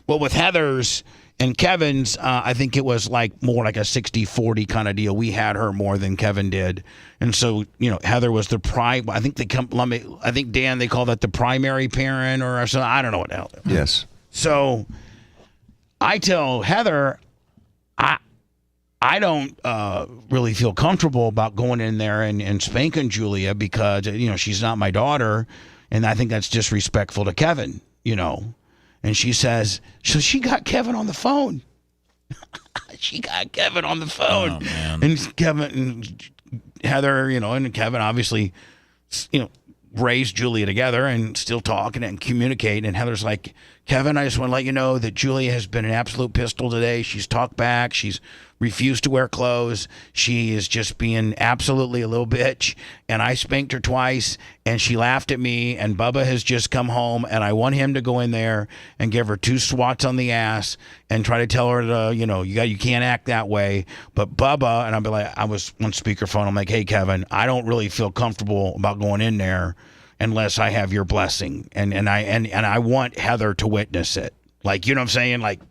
[SPEAKER 3] Well, with Heather's and Kevin's, I think it was more like a 60-40 kind of deal. We had her more than Kevin did. And so, Heather was the I think Dan, they call that the primary parent or something. I don't know what the hell.
[SPEAKER 6] Yes.
[SPEAKER 3] So I tell Heather, I don't really feel comfortable about going in there and spanking Julia because, she's not my daughter. And I think that's disrespectful to Kevin, And she says, so she got Kevin on the phone. She got Kevin on the phone.
[SPEAKER 4] Oh, man.
[SPEAKER 3] And Kevin and Heather, and Kevin obviously, raised Julia together and still talking and communicating. And Heather's like, Kevin, I just want to let you know that Julia has been an absolute pistol today. She's talked back. She's refused to wear clothes. She is just being absolutely a little bitch. And I spanked her twice and she laughed at me. And Bubba has just come home and I want him to go in there and give her 2 swats on the ass and try to tell her to, you can't act that way. But Bubba, and I'll be like, I was on speakerphone. I'm like, hey, Kevin, I don't really feel comfortable about going in there unless I have your blessing. And I want Heather to witness it. Like, you know what I'm saying? Like,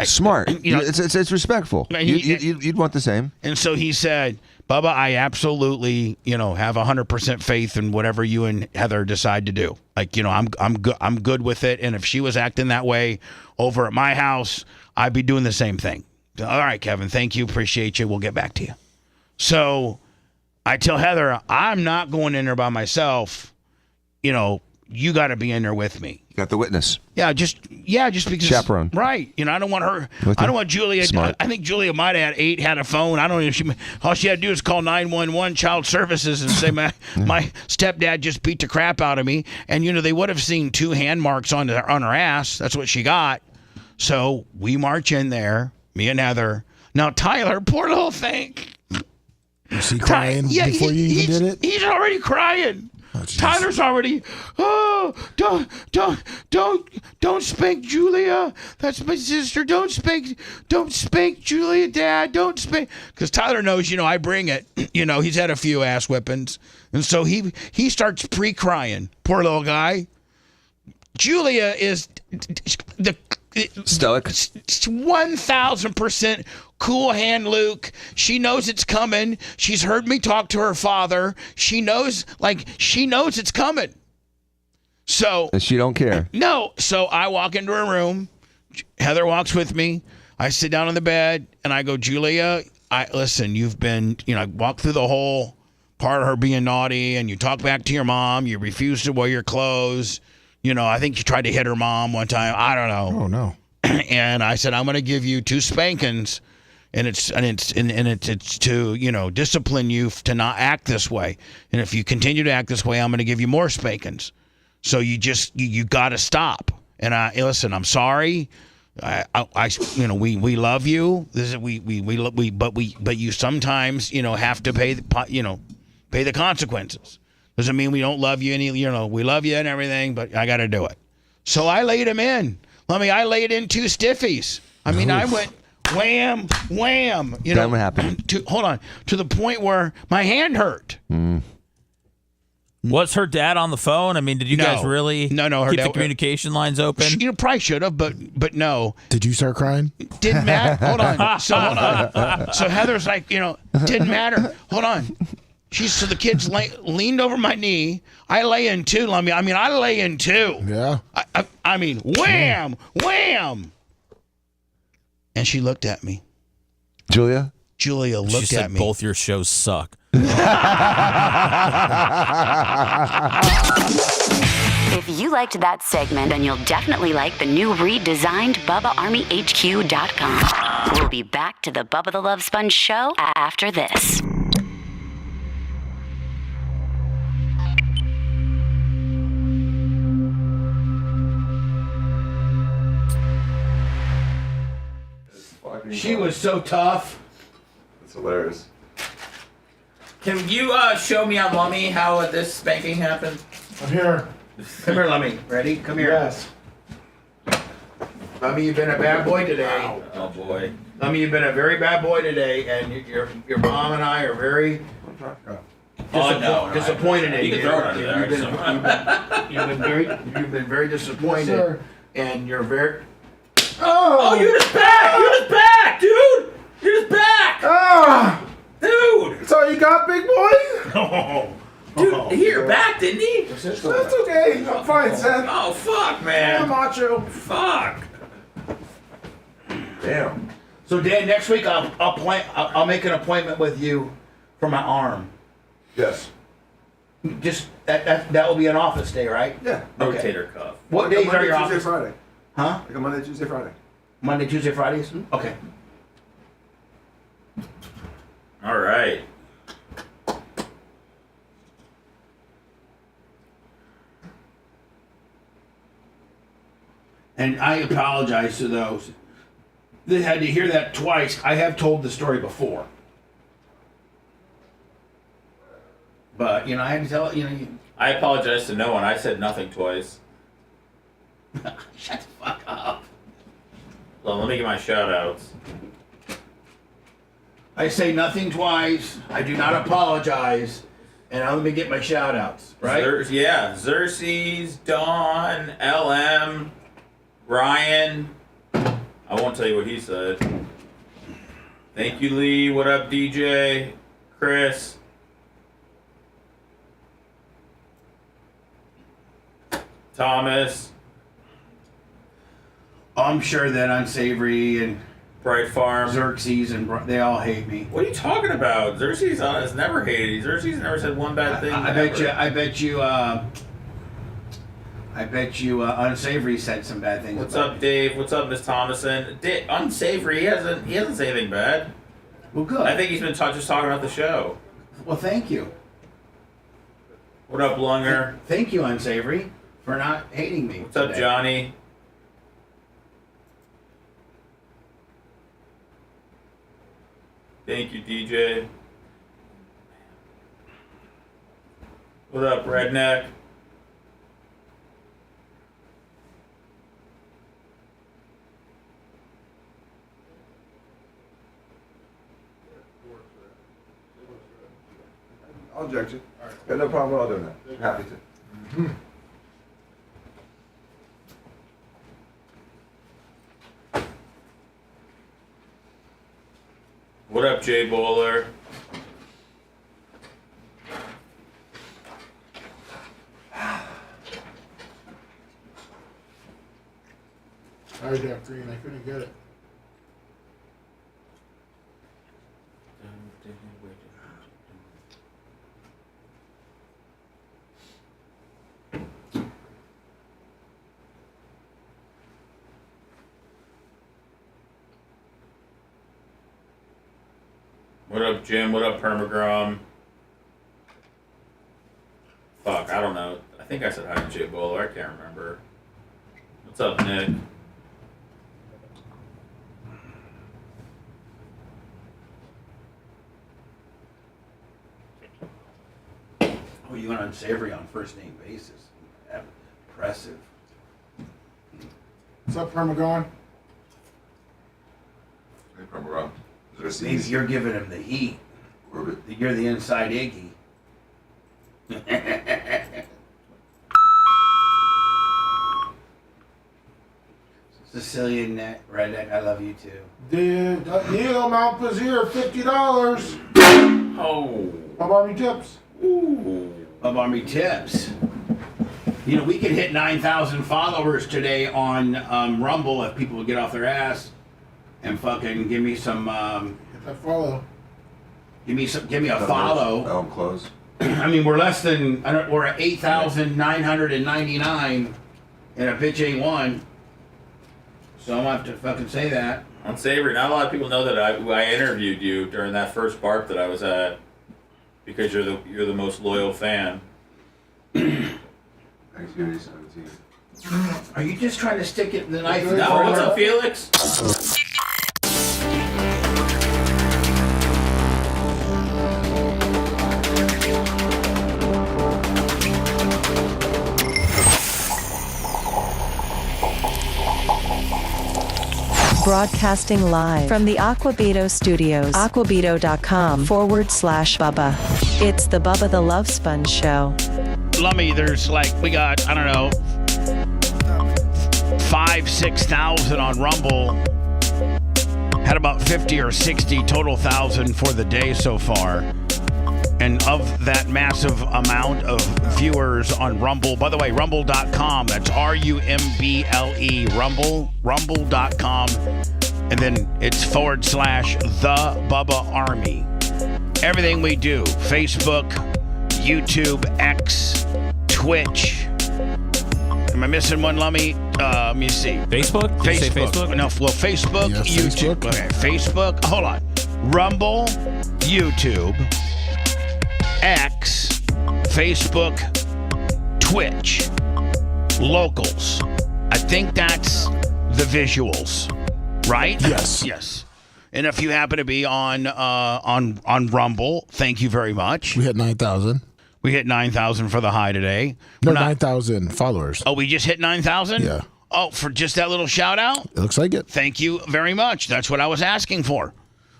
[SPEAKER 6] smart. It's respectful. You'd want the same.
[SPEAKER 3] And so he said, Bubba, I absolutely, have 100% faith in whatever you and Heather decide to do. Like, I'm good with it. And if she was acting that way over at my house, I'd be doing the same thing. All right, Kevin, thank you. Appreciate you. We'll get back to you. So I tell Heather, I'm not going in there by myself. You got to be in there with me.
[SPEAKER 6] You got the witness.
[SPEAKER 3] Yeah, just because
[SPEAKER 6] chaperone.
[SPEAKER 3] Right. I don't want her. I don't want Julia.
[SPEAKER 6] Smart.
[SPEAKER 3] I think Julia might have had a phone. I don't know. All she had to do is call 911 Child Services and say my stepdad just beat the crap out of me. And they would have seen 2 hand marks on her ass. That's what she got. So we march in there, me and Heather. Now Tyler, poor little thing.
[SPEAKER 19] Was he crying before you even did it?
[SPEAKER 3] He's already crying.
[SPEAKER 19] Oh,
[SPEAKER 3] Tyler's already. Oh, don't spank Julia. That's my sister. Don't spank Julia, Dad. Don't spank. Because Tyler knows, I bring it. He's had a few ass whippings, and so he starts pre-crying. Poor little guy. Julia is the
[SPEAKER 6] stoic,
[SPEAKER 3] 1,000% cool hand Luke. She knows it's coming. She's heard me talk to her father. She knows it's coming. So
[SPEAKER 6] and she don't care.
[SPEAKER 3] No. So I walk into her room. Heather walks with me. I sit down on the bed and I go, Julia, listen, you've been, I walk through the whole part of her being naughty and you talk back to your mom. You refuse to wear your clothes. I think you tried to hit her mom one time. I don't know.
[SPEAKER 19] Oh no.
[SPEAKER 3] And I said, I'm going to give you 2 spankings. And it's to discipline you to not act this way. And if you continue to act this way, I'm going to give you more spankings. So you got to stop. And listen, I'm sorry. We love you. This is but you sometimes have to pay the consequences. Doesn't mean we don't love you any. We love you and everything, but I got to do it. So I laid him in. I laid in 2 stiffies. I went. Wham, wham.
[SPEAKER 6] Then what happened?
[SPEAKER 3] Hold on. To the point where my hand hurt.
[SPEAKER 4] Was her dad on the phone? Did you guys really
[SPEAKER 3] keep
[SPEAKER 4] the communication lines open?
[SPEAKER 3] She probably should have, but no.
[SPEAKER 19] Did you start crying?
[SPEAKER 3] Didn't matter. Hold on. So Heather's like, didn't matter. Hold on. So the kids leaned over my knee. I lay in 2. I lay in 2.
[SPEAKER 19] Yeah.
[SPEAKER 3] Wham, wham. And she looked at me.
[SPEAKER 6] Julia
[SPEAKER 3] looked
[SPEAKER 4] she said,
[SPEAKER 3] at me.
[SPEAKER 4] Both your shows suck.
[SPEAKER 13] If you liked that segment, then you'll definitely like the new redesigned BubbaArmyHQ.com. We'll be back to the Bubba the Love Sponge show after this.
[SPEAKER 3] She was so tough.
[SPEAKER 5] It's hilarious.
[SPEAKER 14] Can you show me on Lummy how this spanking happened?
[SPEAKER 7] I'm here.
[SPEAKER 3] Come here, Lummy. Ready? Come here.
[SPEAKER 7] Yes.
[SPEAKER 3] Lummy, you've been a bad boy today.
[SPEAKER 14] Oh boy.
[SPEAKER 3] Lummy, you've been a very bad boy today, and your mom and I are very disappointed in you.
[SPEAKER 14] You can throw it under there.
[SPEAKER 3] You've been very disappointed,
[SPEAKER 7] Yes,
[SPEAKER 3] and you're very.
[SPEAKER 14] Oh, you're just back! You're just back, dude! You're just back!
[SPEAKER 7] Ah!
[SPEAKER 14] Dude!
[SPEAKER 7] That's all you got, big boy?
[SPEAKER 14] Dude, he hit back, didn't he?
[SPEAKER 7] That's okay. I'm fine, Seth.
[SPEAKER 14] Oh, fuck, man.
[SPEAKER 7] I'm macho.
[SPEAKER 14] Fuck.
[SPEAKER 5] Damn.
[SPEAKER 3] So, Dan, next week I'll make an appointment with you for my arm.
[SPEAKER 5] Yes.
[SPEAKER 3] Just that will be an office day, right?
[SPEAKER 5] Yeah.
[SPEAKER 3] Okay.
[SPEAKER 14] Rotator cuff.
[SPEAKER 3] What days are your
[SPEAKER 5] Monday, Tuesday,
[SPEAKER 3] office?
[SPEAKER 5] Friday.
[SPEAKER 3] Huh?
[SPEAKER 5] Like a Monday, Tuesday, Friday.
[SPEAKER 3] Monday, Tuesday, Fridays? Okay.
[SPEAKER 14] All right.
[SPEAKER 3] And I apologize to those that had to hear that twice. I have told the story before. But, I had to tell it,
[SPEAKER 14] I apologize to no one. I said nothing twice.
[SPEAKER 3] Shut the fuck up.
[SPEAKER 14] Well, let me get my shout outs.
[SPEAKER 3] I say nothing twice. I do not apologize. And let me get my shout outs, right?
[SPEAKER 14] Xerxes, Dawn, LM, Ryan. I won't tell you what he said. Thank you, Lee. What up, DJ? Chris. Thomas.
[SPEAKER 3] I'm sure that Unsavory and
[SPEAKER 14] Bright Farm,
[SPEAKER 3] Xerxes, and they all hate me.
[SPEAKER 14] What are you talking about? Xerxes has never hated. Xerxes never said one bad thing.
[SPEAKER 3] I bet you Unsavory said some bad things.
[SPEAKER 14] What's up, Dave? What's up, Miss Thomason? Unsavory. He hasn't said anything bad.
[SPEAKER 3] Well, good.
[SPEAKER 14] I think he's been just talking about the show.
[SPEAKER 3] Well, thank you.
[SPEAKER 14] What up, Lunger?
[SPEAKER 3] Thank you, Unsavory, for not hating me.
[SPEAKER 14] What's up, Johnny? Thank you, DJ. What up, Redneck?
[SPEAKER 5] I'll object you. Got no problem at all doing that. Happy to.
[SPEAKER 14] What up, Jay Bowler?
[SPEAKER 7] I heard that green. I couldn't get it.
[SPEAKER 14] What up, Jim? What up, Permagrom? Fuck, I don't know. I think I said hi to Jay Bowler. I can't remember. What's up, Nick?
[SPEAKER 3] Oh, you went Unsavory on first name basis. Impressive.
[SPEAKER 7] What's up, Permagon?
[SPEAKER 5] Hey, Permagon.
[SPEAKER 3] Maybe you're giving him the heat. You're the inside Iggy. Sicilian Redneck, I love you too.
[SPEAKER 7] Dude, Neil Mount Pazier, $50.
[SPEAKER 14] Oh.
[SPEAKER 7] Bob Army tips.
[SPEAKER 3] Ooh. Bob Army tips. We could hit 9,000 followers today on Rumble if people would get off their ass and fucking give me some.
[SPEAKER 7] Hit that follow.
[SPEAKER 3] Give me a follow.
[SPEAKER 5] Oh, I'm close.
[SPEAKER 3] I mean, we're less than. We're at 8,999, and a bitch ain't one. So I'm gonna have to fucking say that.
[SPEAKER 14] Unsavory. Not a lot of people know that I interviewed you during that first bark that I was at, because you're the most loyal fan.
[SPEAKER 5] Thanksgiving 17.
[SPEAKER 3] Are you just trying to stick it in the knife?
[SPEAKER 14] No, what's up, Felix?
[SPEAKER 16] Broadcasting live from the Aquabito Studios. Aquabito.com/Bubba. It's the Bubba the Love Sponge Show.
[SPEAKER 3] Lummy, there's we got, I don't know, 5,000-6,000 on Rumble. Had about 50 or 60 total thousand for the day so far. And of that massive amount of viewers on Rumble, by the way, rumble.com, that's RUMBLE, rumble.com, and then it's / the Bubba Army. Everything we do, Facebook, YouTube, X, Twitch. Am I missing one, Lummy? Let me see.
[SPEAKER 4] Facebook? Did you say Facebook?
[SPEAKER 3] No, well, Facebook,
[SPEAKER 19] Yes,
[SPEAKER 3] YouTube.
[SPEAKER 19] Facebook.
[SPEAKER 3] Okay, Facebook. Hold on. Rumble, YouTube, X, Facebook, Twitch, locals. I think that's the visuals, right?
[SPEAKER 19] Yes.
[SPEAKER 3] Yes. And if you happen to be on Rumble, thank you very much.
[SPEAKER 19] We hit 9,000.
[SPEAKER 3] We hit 9,000 for the high today.
[SPEAKER 19] No, 9,000 followers.
[SPEAKER 3] Oh, we just hit 9,000?
[SPEAKER 19] Yeah.
[SPEAKER 3] Oh, for just that little shout out?
[SPEAKER 19] It looks like it.
[SPEAKER 3] Thank you very much. That's what I was asking for.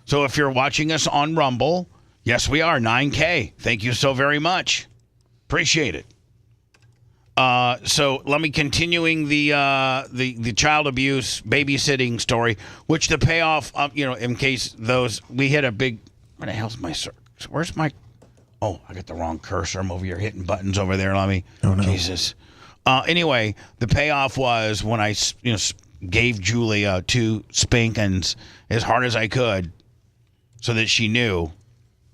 [SPEAKER 3] So if you're watching us on Rumble, yes, we are 9K. Thank you so very much. Appreciate it. So let me continuing the child abuse babysitting story, which the payoff, in case those we hit a big. Where the hell's my where's my? Oh, I got the wrong cursor. I'm over here hitting buttons over there. Let me.
[SPEAKER 19] Oh no.
[SPEAKER 3] Jesus. Anyway, the payoff was when I gave Julia 2 spankings as hard as I could, so that she knew.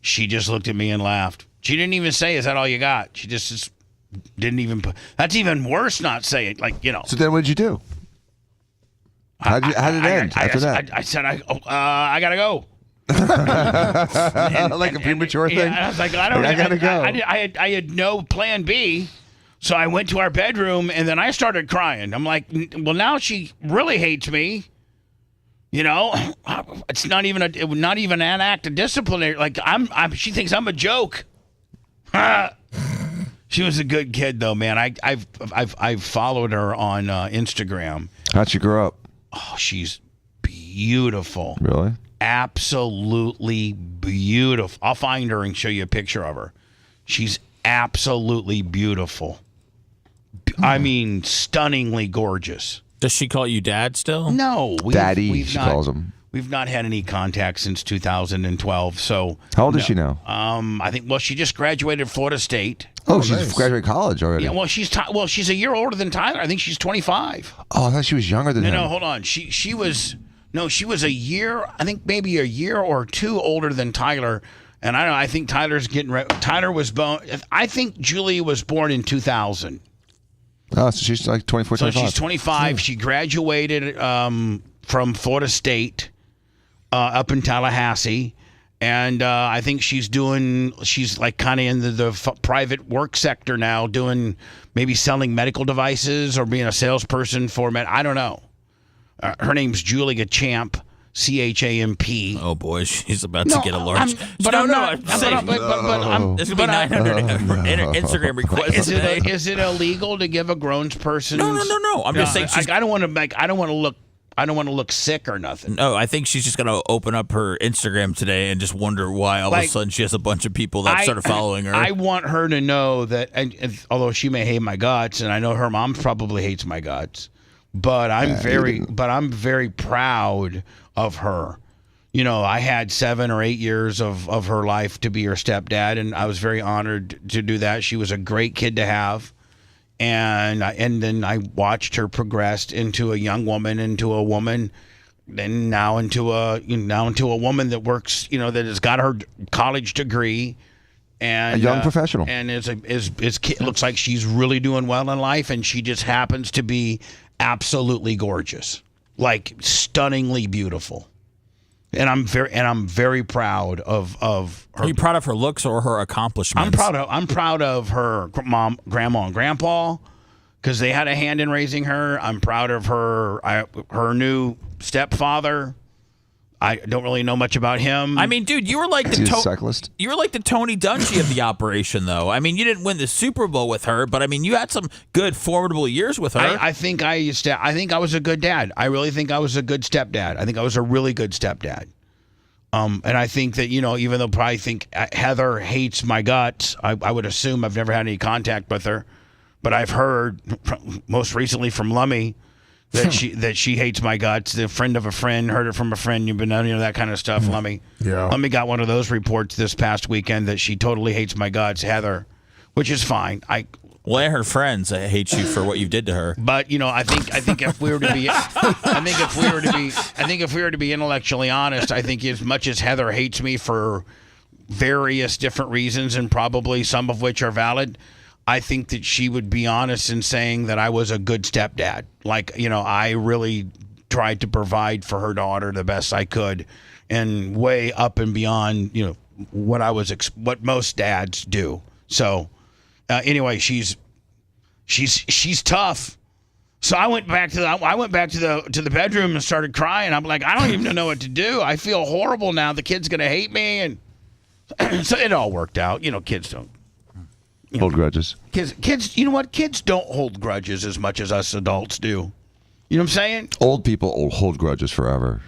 [SPEAKER 3] She just looked at me and laughed. She didn't even say, "Is that all you got?" She just didn't even put. That's even worse. Not say it
[SPEAKER 6] So then, what did you do? How did it end after that?
[SPEAKER 3] I said, I gotta go.
[SPEAKER 6] Like a premature thing.
[SPEAKER 3] Yeah, I was like, I gotta go. I had no plan B, so I went to our bedroom and then I started crying. I'm like, well, now she really hates me. It's not even an act of disciplinary. Like she thinks I'm a joke. She was a good kid though, man. I've followed her on Instagram.
[SPEAKER 6] How'd she grow up?
[SPEAKER 3] Oh, she's beautiful.
[SPEAKER 6] Really?
[SPEAKER 3] Absolutely beautiful. I'll find her and show you a picture of her. She's absolutely beautiful. I mean, stunningly gorgeous.
[SPEAKER 4] Does she call you dad still?
[SPEAKER 3] No.
[SPEAKER 6] Daddy, she calls him.
[SPEAKER 3] We've not had any contact since 2012. So
[SPEAKER 6] how old is she now?
[SPEAKER 3] I think. Well, she just graduated Florida State.
[SPEAKER 6] Oh, she's graduated college already.
[SPEAKER 3] Yeah. Well, she's a year older than Tyler. I think she's 25.
[SPEAKER 6] Oh, I thought she was younger than him.
[SPEAKER 3] No, hold on. She was a year. I think maybe a year or 2 older than Tyler. And I don't know. I think Tyler's getting ready. Tyler was born. I think Julia was born in 2000.
[SPEAKER 6] Oh, so she's like 24, 25.
[SPEAKER 3] So she's 25. She graduated from Florida State up in Tallahassee. And I think she's like kind of in the private work sector now, doing maybe selling medical devices or being a salesperson for I don't know. Her name's Julia Champ, Champ.
[SPEAKER 4] Oh boy, she's about to get a large.
[SPEAKER 3] This is gonna
[SPEAKER 4] be 900 Instagram requests today.
[SPEAKER 3] Is it illegal to give a grown person?
[SPEAKER 4] No. I'm just saying.
[SPEAKER 3] I don't want to look sick or nothing.
[SPEAKER 4] No, I think she's just going to open up her Instagram today and just wonder why all of a sudden she has a bunch of people that started following her.
[SPEAKER 3] I want her to know that, and although she may hate my guts, and I know her mom probably hates my guts, but I'm very proud of her. I had 7 or 8 years of her life to be her stepdad, and I was very honored to do that. She was a great kid to have. And then I watched her progress into a young woman, into a woman, and now into a woman that works, that has got her college degree, and
[SPEAKER 6] a young professional,
[SPEAKER 3] and looks like she's really doing well in life, and she just happens to be absolutely gorgeous, like stunningly beautiful. And I'm very proud of her.
[SPEAKER 4] Are you proud of her looks or her accomplishments?
[SPEAKER 3] I'm proud of her mom, grandma, and grandpa because they had a hand in raising her. I'm proud of her new stepfather. I don't really know much about him.
[SPEAKER 4] I mean, dude, you were like you were like the Tony Dungy of the operation, though. I mean, you didn't win the Super Bowl with her, but I mean, you had some good, formidable years with her.
[SPEAKER 3] I think I was a good dad. I really think I was a good stepdad. I think I was a really good stepdad. And I think that, even though I think Heather hates my guts, I would assume I've never had any contact with her, but I've heard most recently from Lummy that she hates my guts. The friend of a friend heard it from a friend. You've been that kind of stuff, Lummy.
[SPEAKER 19] Yeah.
[SPEAKER 3] Lummy got one of those reports this past weekend that she totally hates my guts, Heather, which is fine.
[SPEAKER 4] Well, her friends hate you for what you did to her.
[SPEAKER 3] But I think if we were to be, if we were to be intellectually honest, I think as much as Heather hates me for various different reasons, and probably some of which are valid, I think that she would be honest in saying that I was a good stepdad. Like, I really tried to provide for her daughter the best I could, and way up and beyond, what most dads do. So, anyway, she's tough. So I went back to the bedroom and started crying. I'm like, I don't even know what to do. I feel horrible now. The kid's gonna hate me, and so it all worked out. Kids don't
[SPEAKER 6] hold grudges.
[SPEAKER 3] Kids, you know what? Kids don't hold grudges as much as us adults do. You know what I'm saying?
[SPEAKER 6] Old people hold grudges forever.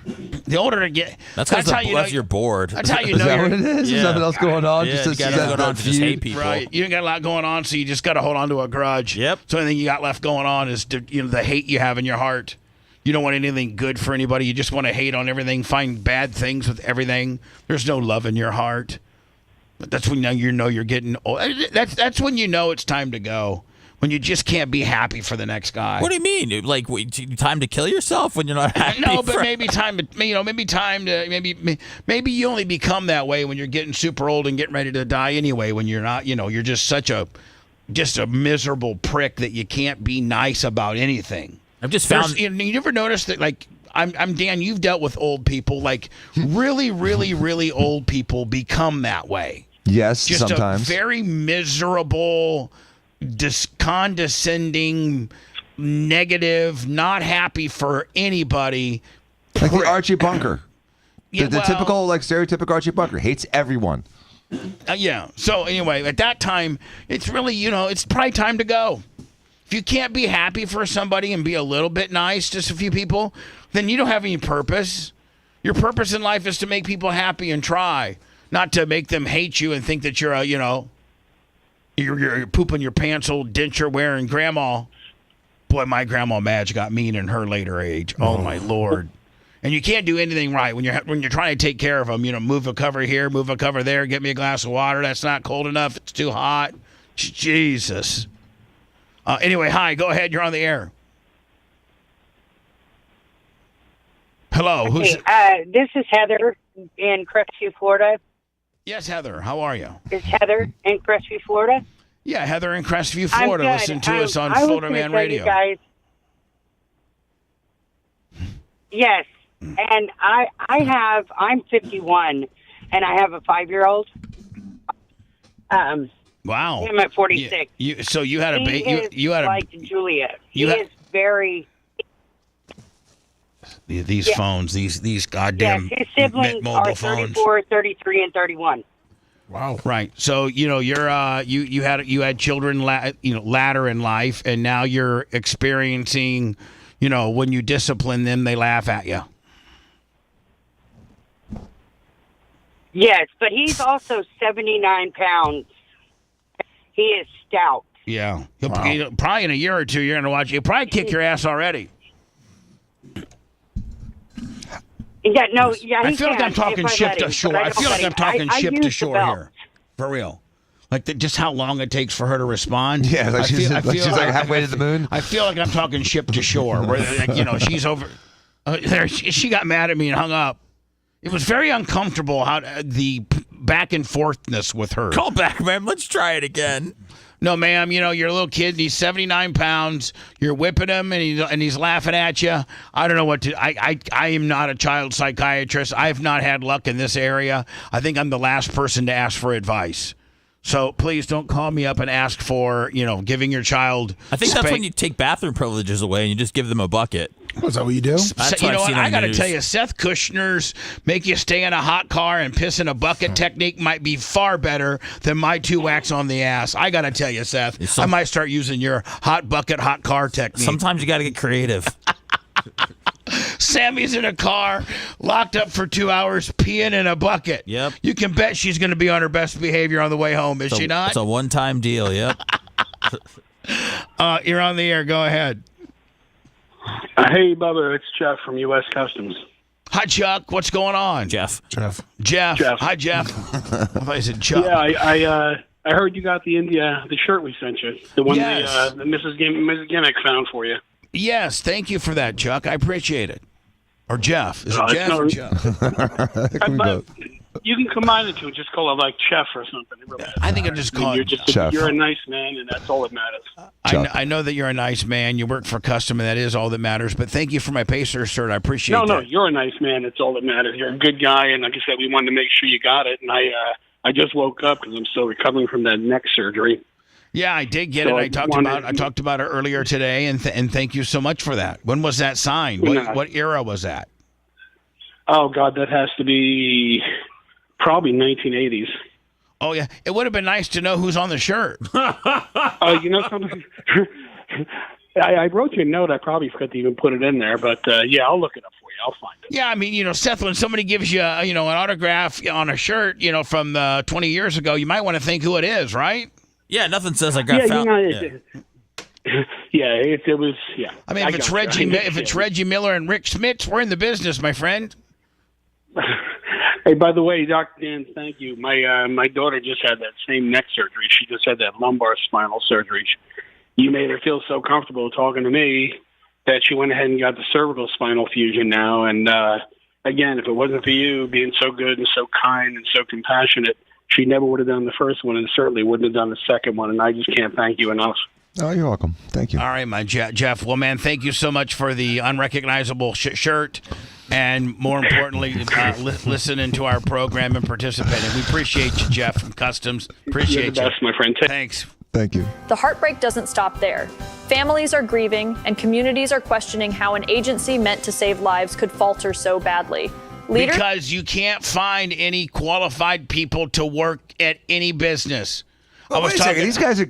[SPEAKER 3] The older they get,
[SPEAKER 4] that's how you're bored.
[SPEAKER 3] That's how you know.
[SPEAKER 6] Is that what it is?
[SPEAKER 4] Yeah.
[SPEAKER 6] Is nothing else going on?
[SPEAKER 4] Yeah,
[SPEAKER 6] just
[SPEAKER 4] you got nothing going on to just hate people.
[SPEAKER 3] Right. You ain't got a lot going on, so you just got to hold on to a grudge.
[SPEAKER 4] Yep.
[SPEAKER 3] So anything you got left going on is the hate you have in your heart. You don't want anything good for anybody. You just want to hate on everything, find bad things with everything. There's no love in your heart. But that's when you know you're getting old. That's when you know it's time to go. When you just can't be happy for the next guy.
[SPEAKER 4] What do you mean? Like, time to kill yourself when you're not happy?
[SPEAKER 3] No, but maybe maybe you only become that way when you're getting super old and getting ready to die anyway. When you're not, you're just a miserable prick that you can't be nice about anything.
[SPEAKER 4] I've just found.
[SPEAKER 3] You ever noticed that, like, I'm Dan, you've dealt with old people, like really, really, really old people become that way.
[SPEAKER 6] Yes,
[SPEAKER 3] just
[SPEAKER 6] sometimes.
[SPEAKER 3] A very miserable, condescending, negative, not happy for anybody.
[SPEAKER 6] Like the Archie Bunker.
[SPEAKER 3] Yeah,
[SPEAKER 6] the typical, stereotypical Archie Bunker. Hates everyone.
[SPEAKER 3] Yeah. So anyway, at that time, it's really, it's probably time to go. If you can't be happy for somebody and be a little bit nice to a few people, then you don't have any purpose. Your purpose in life is to make people happy and try, not to make them hate you and think that you're you're pooping your pants, old denture wearing grandma. Boy, my grandma Madge got mean in her later age. Oh my Lord. And you can't do anything right when you're trying to take care of them. Move a cover here, move a cover there, get me a glass of water. That's not cold enough. It's too hot. Jesus. Anyway, hi. Go ahead. You're on the air. Hello. Who's?
[SPEAKER 9] This is Heather in Crestview, Florida.
[SPEAKER 3] Yes, Heather. How are you?
[SPEAKER 9] Is Heather in Crestview, Florida?
[SPEAKER 3] Yeah, Heather in Crestview, Florida. Listen to us on Florida Man Radio.
[SPEAKER 9] Guys, yes, and I'm 51, and I have a 5-year-old.
[SPEAKER 3] Wow.
[SPEAKER 9] I'm at 46.
[SPEAKER 3] So you had a baby. You had a
[SPEAKER 9] like Julia. He is very.
[SPEAKER 3] These phones, these goddamn
[SPEAKER 9] his siblings
[SPEAKER 3] mobile
[SPEAKER 9] are
[SPEAKER 3] phones.
[SPEAKER 9] 34, 33, and 31.
[SPEAKER 3] Wow. Right. So you're you had children latter in life, and now you're experiencing, when you discipline them, they laugh at you.
[SPEAKER 9] Yes, but he's also 79 pounds. He is stout.
[SPEAKER 3] Yeah. He'll probably in a year or two, you're gonna watch. He'll probably kick your ass already.
[SPEAKER 9] Yeah, no, yeah.
[SPEAKER 3] I feel like I'm talking ship to shore. I feel like I'm talking ship to shore here, for real. Like just how long it takes for her to respond.
[SPEAKER 6] Yeah, she's like halfway to the moon.
[SPEAKER 3] I feel like I'm talking ship to shore, where she's over. There, she got mad at me and hung up. It was very uncomfortable how the back and forthness with her.
[SPEAKER 4] Call back, man. Let's try it again.
[SPEAKER 3] No, ma'am, you're a little kid, and he's 79 pounds. You're whipping him, and he's laughing at you. I don't know what to... I am not a child psychiatrist. I have not had luck in this area. I think I'm the last person to ask for advice. So please don't call me up and ask for, giving your child...
[SPEAKER 4] I think that's when you take bathroom privileges away and you just give them a bucket.
[SPEAKER 19] Is that what you do?
[SPEAKER 4] That's
[SPEAKER 3] what
[SPEAKER 4] I've seen
[SPEAKER 3] I
[SPEAKER 4] on
[SPEAKER 3] got to
[SPEAKER 4] the
[SPEAKER 3] tell
[SPEAKER 4] news.
[SPEAKER 3] you, Seth Kushner's make you stay in a hot car and piss in a bucket technique might be far better than my 2 whacks on the ass. I got to tell you, Seth, I might start using your hot bucket, hot car technique.
[SPEAKER 4] Sometimes you got to get creative.
[SPEAKER 3] Sammy's in a car, locked up for 2 hours, peeing in a bucket.
[SPEAKER 4] Yep.
[SPEAKER 3] You can bet she's going to be on her best behavior on the way home, is she not?
[SPEAKER 4] It's a one-time deal, yep.
[SPEAKER 3] You're on the air. Go ahead.
[SPEAKER 12] Hey, Bubba, it's Jeff from U.S. Customs.
[SPEAKER 3] Hi, Chuck. What's going on?
[SPEAKER 4] Jeff.
[SPEAKER 3] Hi, Jeff. I thought you said Chuck.
[SPEAKER 12] Yeah, I heard you got the shirt we sent you, the one
[SPEAKER 3] Yes.
[SPEAKER 12] that Mrs. Gimmick found for you.
[SPEAKER 3] Yes, thank you for that, Chuck. I appreciate it. Or Jeff. Is it Jeff or Chuck?
[SPEAKER 12] You can combine the two. Just call it like chef or something. It really
[SPEAKER 3] I think I'll just call it
[SPEAKER 6] Chef.
[SPEAKER 12] You're a nice man, and that's all that matters.
[SPEAKER 3] I know that you're a nice man. You work for Custom, and that is all that matters. But thank you for my Pacer shirt. I appreciate that.
[SPEAKER 12] No, you're a nice man. That's all that matters. You're a good guy, and like I said, we wanted to make sure you got it. And I just woke up because I'm still recovering from that neck surgery.
[SPEAKER 3] Yeah, I did get
[SPEAKER 12] So
[SPEAKER 3] it. I talked about it earlier today, and thank you so much for that. When was that signed? What era was that?
[SPEAKER 12] Oh God, that has to be probably 1980s.
[SPEAKER 3] Oh yeah, it would have been nice to know who's on the shirt.
[SPEAKER 12] You know something? I wrote you a note. I probably forgot to even put it in there, but yeah, I'll look it up for you. I'll find it.
[SPEAKER 3] Yeah, I mean, Seth, when somebody gives you, an autograph on a shirt, from 20 years ago, you might want to think who it is, right?
[SPEAKER 4] Yeah, nothing says I got found.
[SPEAKER 12] It was. Yeah.
[SPEAKER 3] I mean, if it's Reggie Miller and Rick Smits, we're in the business, my friend.
[SPEAKER 12] Hey, by the way, Dr. Dan, thank you. My daughter just had that same neck surgery. She just had that lumbar spinal surgery. You made her feel so comfortable talking to me that she went ahead and got the cervical spinal fusion now. And again, if it wasn't for you being so good and so kind and so compassionate, she never would have done the first one and certainly wouldn't have done the second one. And I just can't thank you enough.
[SPEAKER 6] Oh, you're welcome. Thank you.
[SPEAKER 3] All right, my Jeff. Well, man, thank you so much for the unrecognizable shirt, and more importantly, listening to our program and participating. We appreciate you, Jeff from Customs. Appreciate
[SPEAKER 12] You're the best, my friend.
[SPEAKER 3] Thanks.
[SPEAKER 6] Thank you.
[SPEAKER 8] The heartbreak doesn't stop there. Families are grieving, and communities are questioning how an agency meant to save lives could falter so badly.
[SPEAKER 3] Because you can't find any qualified people to work at any business.
[SPEAKER 6] Well, wait a second.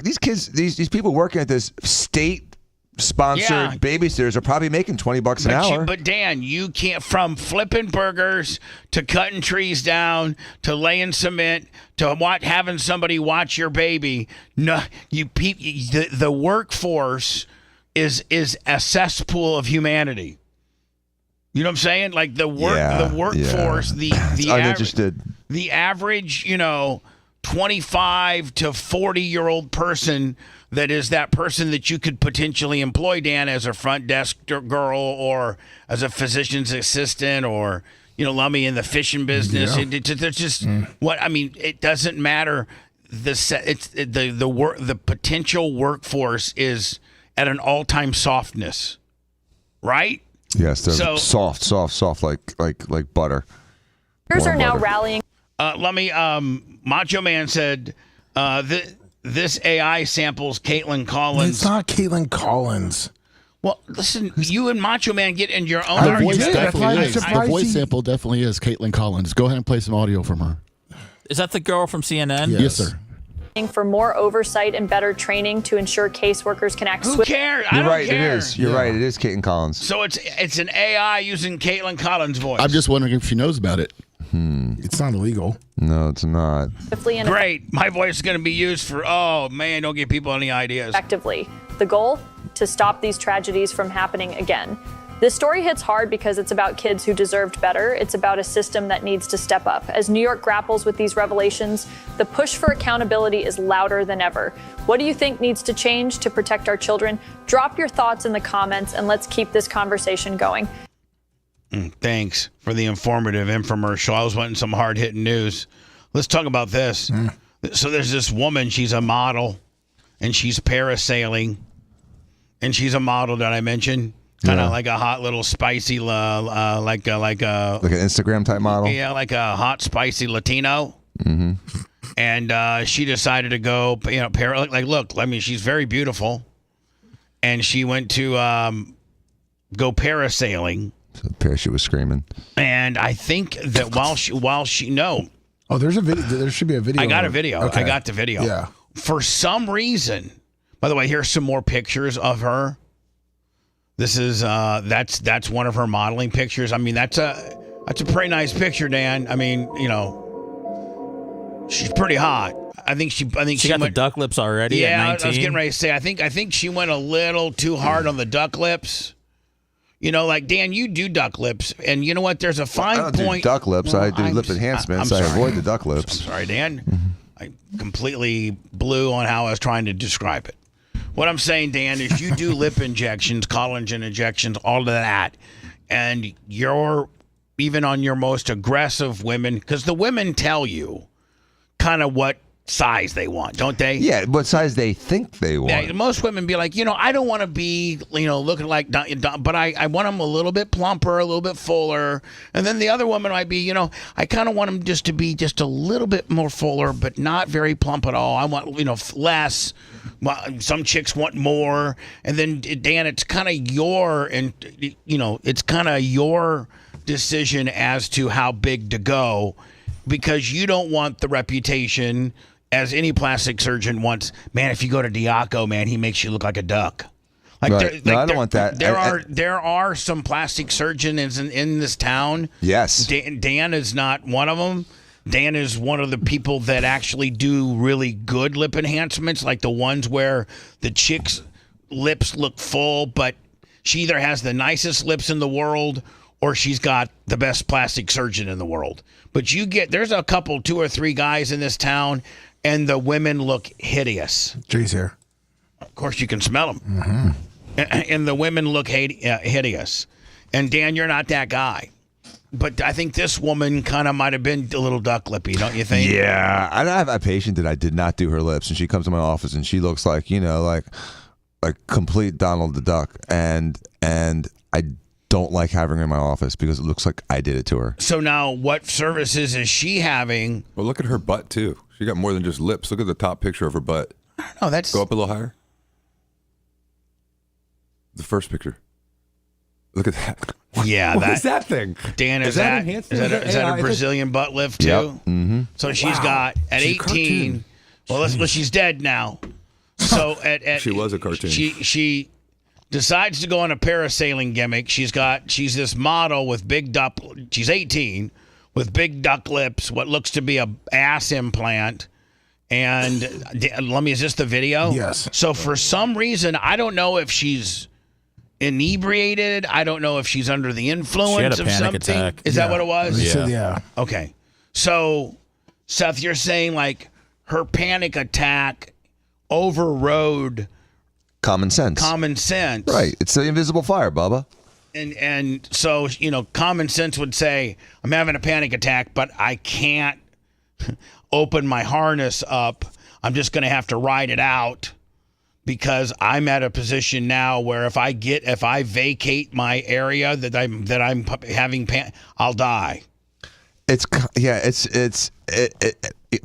[SPEAKER 6] These people working at this state-sponsored babysitters are probably making $20 an hour.
[SPEAKER 3] But Dan, you can't, from flipping burgers to cutting trees down to laying cement to having somebody watch your baby. No, the workforce is a cesspool of humanity. You know what I'm saying? Like the workforce, the
[SPEAKER 6] uninterested.
[SPEAKER 3] The average, 25 to 40-year-old person that is that person that you could potentially employ, Dan, as a front desk girl or as a physician's assistant or, Lummy in the fishing business.
[SPEAKER 19] Yeah.
[SPEAKER 3] There's just it doesn't matter. The potential workforce is at an all-time softness, right?
[SPEAKER 6] Yes, they're soft like butter.
[SPEAKER 8] Leaders are now rallying.
[SPEAKER 3] Macho Man said this AI samples Caitlin Collins.
[SPEAKER 19] It's not Caitlin Collins.
[SPEAKER 3] Well, listen, you and Macho Man get into your own
[SPEAKER 11] The voice
[SPEAKER 3] argument.
[SPEAKER 11] definitely is. The voice sample definitely is Caitlin Collins. Go ahead and play some audio from her.
[SPEAKER 4] Is that the girl from CNN?
[SPEAKER 11] Yes, sir.
[SPEAKER 8] For more oversight and better training to ensure caseworkers can act
[SPEAKER 3] Who cares? I
[SPEAKER 6] You're
[SPEAKER 3] don't
[SPEAKER 6] right.
[SPEAKER 3] care.
[SPEAKER 6] It is. You're right. It is Caitlin Collins.
[SPEAKER 3] So it's an AI using Caitlin Collins' voice.
[SPEAKER 11] I'm just wondering if she knows about it.
[SPEAKER 19] It's not illegal.
[SPEAKER 6] No, it's not.
[SPEAKER 3] Great. My voice is going to be used for, don't give people any ideas.
[SPEAKER 8] Effectively. The goal? To stop these tragedies from happening again. This story hits hard because it's about kids who deserved better. It's about a system that needs to step up. As New York grapples with these revelations, the push for accountability is louder than ever. What do you think needs to change to protect our children? Drop your thoughts in the comments and let's keep this conversation going.
[SPEAKER 3] Thanks for the informative infomercial. I was wanting some hard-hitting news. Let's talk about this. So there's this woman, she's a model, and she's parasailing, and she's a model that I mentioned. Kind of like a hot little spicy, like an
[SPEAKER 6] Instagram type model.
[SPEAKER 3] Yeah, like a hot spicy Latino.
[SPEAKER 6] Mm-hmm.
[SPEAKER 3] And she decided to go, she's very beautiful, and she went to go parasailing.
[SPEAKER 6] So the parachute was screaming.
[SPEAKER 3] And I think that while she
[SPEAKER 19] Oh, there's a video. There should be a video.
[SPEAKER 3] I got a video.
[SPEAKER 19] Okay.
[SPEAKER 3] I got the video.
[SPEAKER 19] Yeah.
[SPEAKER 3] For some reason, by the way, here's some more pictures of her. This is that's one of her modeling pictures. I mean, that's a pretty nice picture, Dan. I mean, she's pretty hot. I think she got
[SPEAKER 4] the duck lips already.
[SPEAKER 3] Yeah,
[SPEAKER 4] at 19.
[SPEAKER 3] I was getting ready to say. I think she went a little too hard on the duck lips. Like Dan, you do duck lips, and you know what? There's a fine
[SPEAKER 6] I don't
[SPEAKER 3] point.
[SPEAKER 6] do duck lips. I do lip enhancements. I avoid the duck lips.
[SPEAKER 3] I'm sorry, Dan. I completely blew on how I was trying to describe it. What I'm saying, Dan, is you do lip injections, collagen injections, all of that, and your even on your most aggressive women, because the women tell you kind of what size they want, don't they?
[SPEAKER 6] Yeah, what size they think they want.
[SPEAKER 3] Yeah, most women be like, I don't want to be, looking like, but I want them a little bit plumper, a little bit fuller. And then the other woman might be, I kind of want them just to be just a little bit more fuller, but not very plump at all. I want, less. Well, some chicks want more. And then, Dan, it's kind of it's kind of your decision as to how big to go, because you don't want the reputation, as any plastic surgeon wants, man, if you go to Diaco, man, he makes you look like a duck. Like,
[SPEAKER 6] right. No, I don't want that.
[SPEAKER 3] There are some plastic surgeons in this town.
[SPEAKER 6] Yes.
[SPEAKER 3] Dan is not one of them. Dan is one of the people that actually do really good lip enhancements, like the ones where the chick's lips look full, but she either has the nicest lips in the world or she's got the best plastic surgeon in the world. But there's a couple, 2 or 3 guys in this town, and the women look hideous.
[SPEAKER 19] Jay's here.
[SPEAKER 3] Of course, you can smell them.
[SPEAKER 19] Mm-hmm.
[SPEAKER 3] And the women look hideous. And Dan, you're not that guy. But I think this woman kind of might have been a little duck lippy, don't you think?
[SPEAKER 6] Yeah. I have a patient that I did not do her lips, and she comes to my office, and she looks like, like complete Donald the Duck. And I don't like having her in my office because it looks like I did it to her.
[SPEAKER 3] So now what services is she having?
[SPEAKER 15] Well, look at her butt, too. She got more than just lips. Look at the top picture of her butt.
[SPEAKER 3] I don't know. That's...
[SPEAKER 15] Go up a little higher. The first picture. Look at that.
[SPEAKER 3] Yeah,
[SPEAKER 15] what is that thing?
[SPEAKER 3] Dan, is that a Brazilian butt lift too?
[SPEAKER 6] Yep. Mm-hmm.
[SPEAKER 3] So she's got at 18. Well, she's dead now. So at
[SPEAKER 15] she was a cartoon.
[SPEAKER 3] She decides to go on a parasailing gimmick. She's this model with big duck. She's 18 with big duck lips. What looks to be a ass implant. And is this the video?
[SPEAKER 19] Yes.
[SPEAKER 3] So for some reason, I don't know if she's inebriated. I don't know if she's under the influence of something.
[SPEAKER 4] Attack.
[SPEAKER 3] Is that what it was?
[SPEAKER 19] Yeah.
[SPEAKER 3] Okay. So, Seth, you're saying like her panic attack overrode
[SPEAKER 6] common sense.
[SPEAKER 3] Right.
[SPEAKER 6] It's the invisible fire, Bubba.
[SPEAKER 3] And so, common sense would say, I'm having a panic attack, but I can't open my harness up. I'm just going to have to ride it out. Because I'm at a position now where if I vacate my area that I'm having I'll die.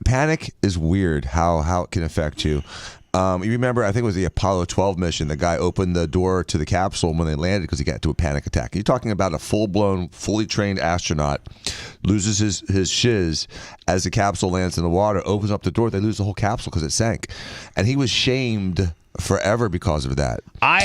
[SPEAKER 6] Panic is weird how it can affect you. You remember, I think it was the Apollo 12 mission. The guy opened the door to the capsule when they landed because he got into a panic attack. You're talking about a full-blown, fully trained astronaut loses his shiz as the capsule lands in the water, opens up the door, they lose the whole capsule because it sank. And he was shamed forever because of that.
[SPEAKER 3] I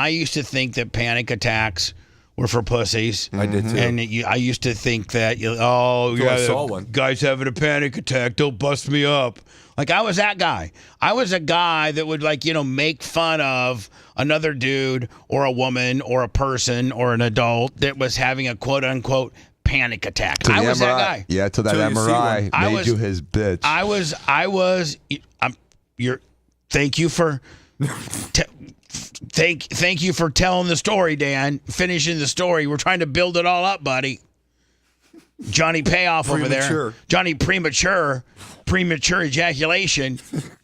[SPEAKER 3] used to think that panic attacks were for pussies.
[SPEAKER 15] I did too.
[SPEAKER 3] And I used to think that,
[SPEAKER 15] I saw one.
[SPEAKER 3] Guy's having a panic attack, don't bust me up. Like, I was that guy. I was a guy that would, make fun of another dude or a woman or a person or an adult that was having a quote-unquote panic attack. I was that guy.
[SPEAKER 6] Yeah, till that MRI made you his bitch.
[SPEAKER 3] Thank you for thank you for telling the story, Dan. Finishing the story. We're trying to build it all up, buddy. Johnny Payoff over there. Johnny premature ejaculation.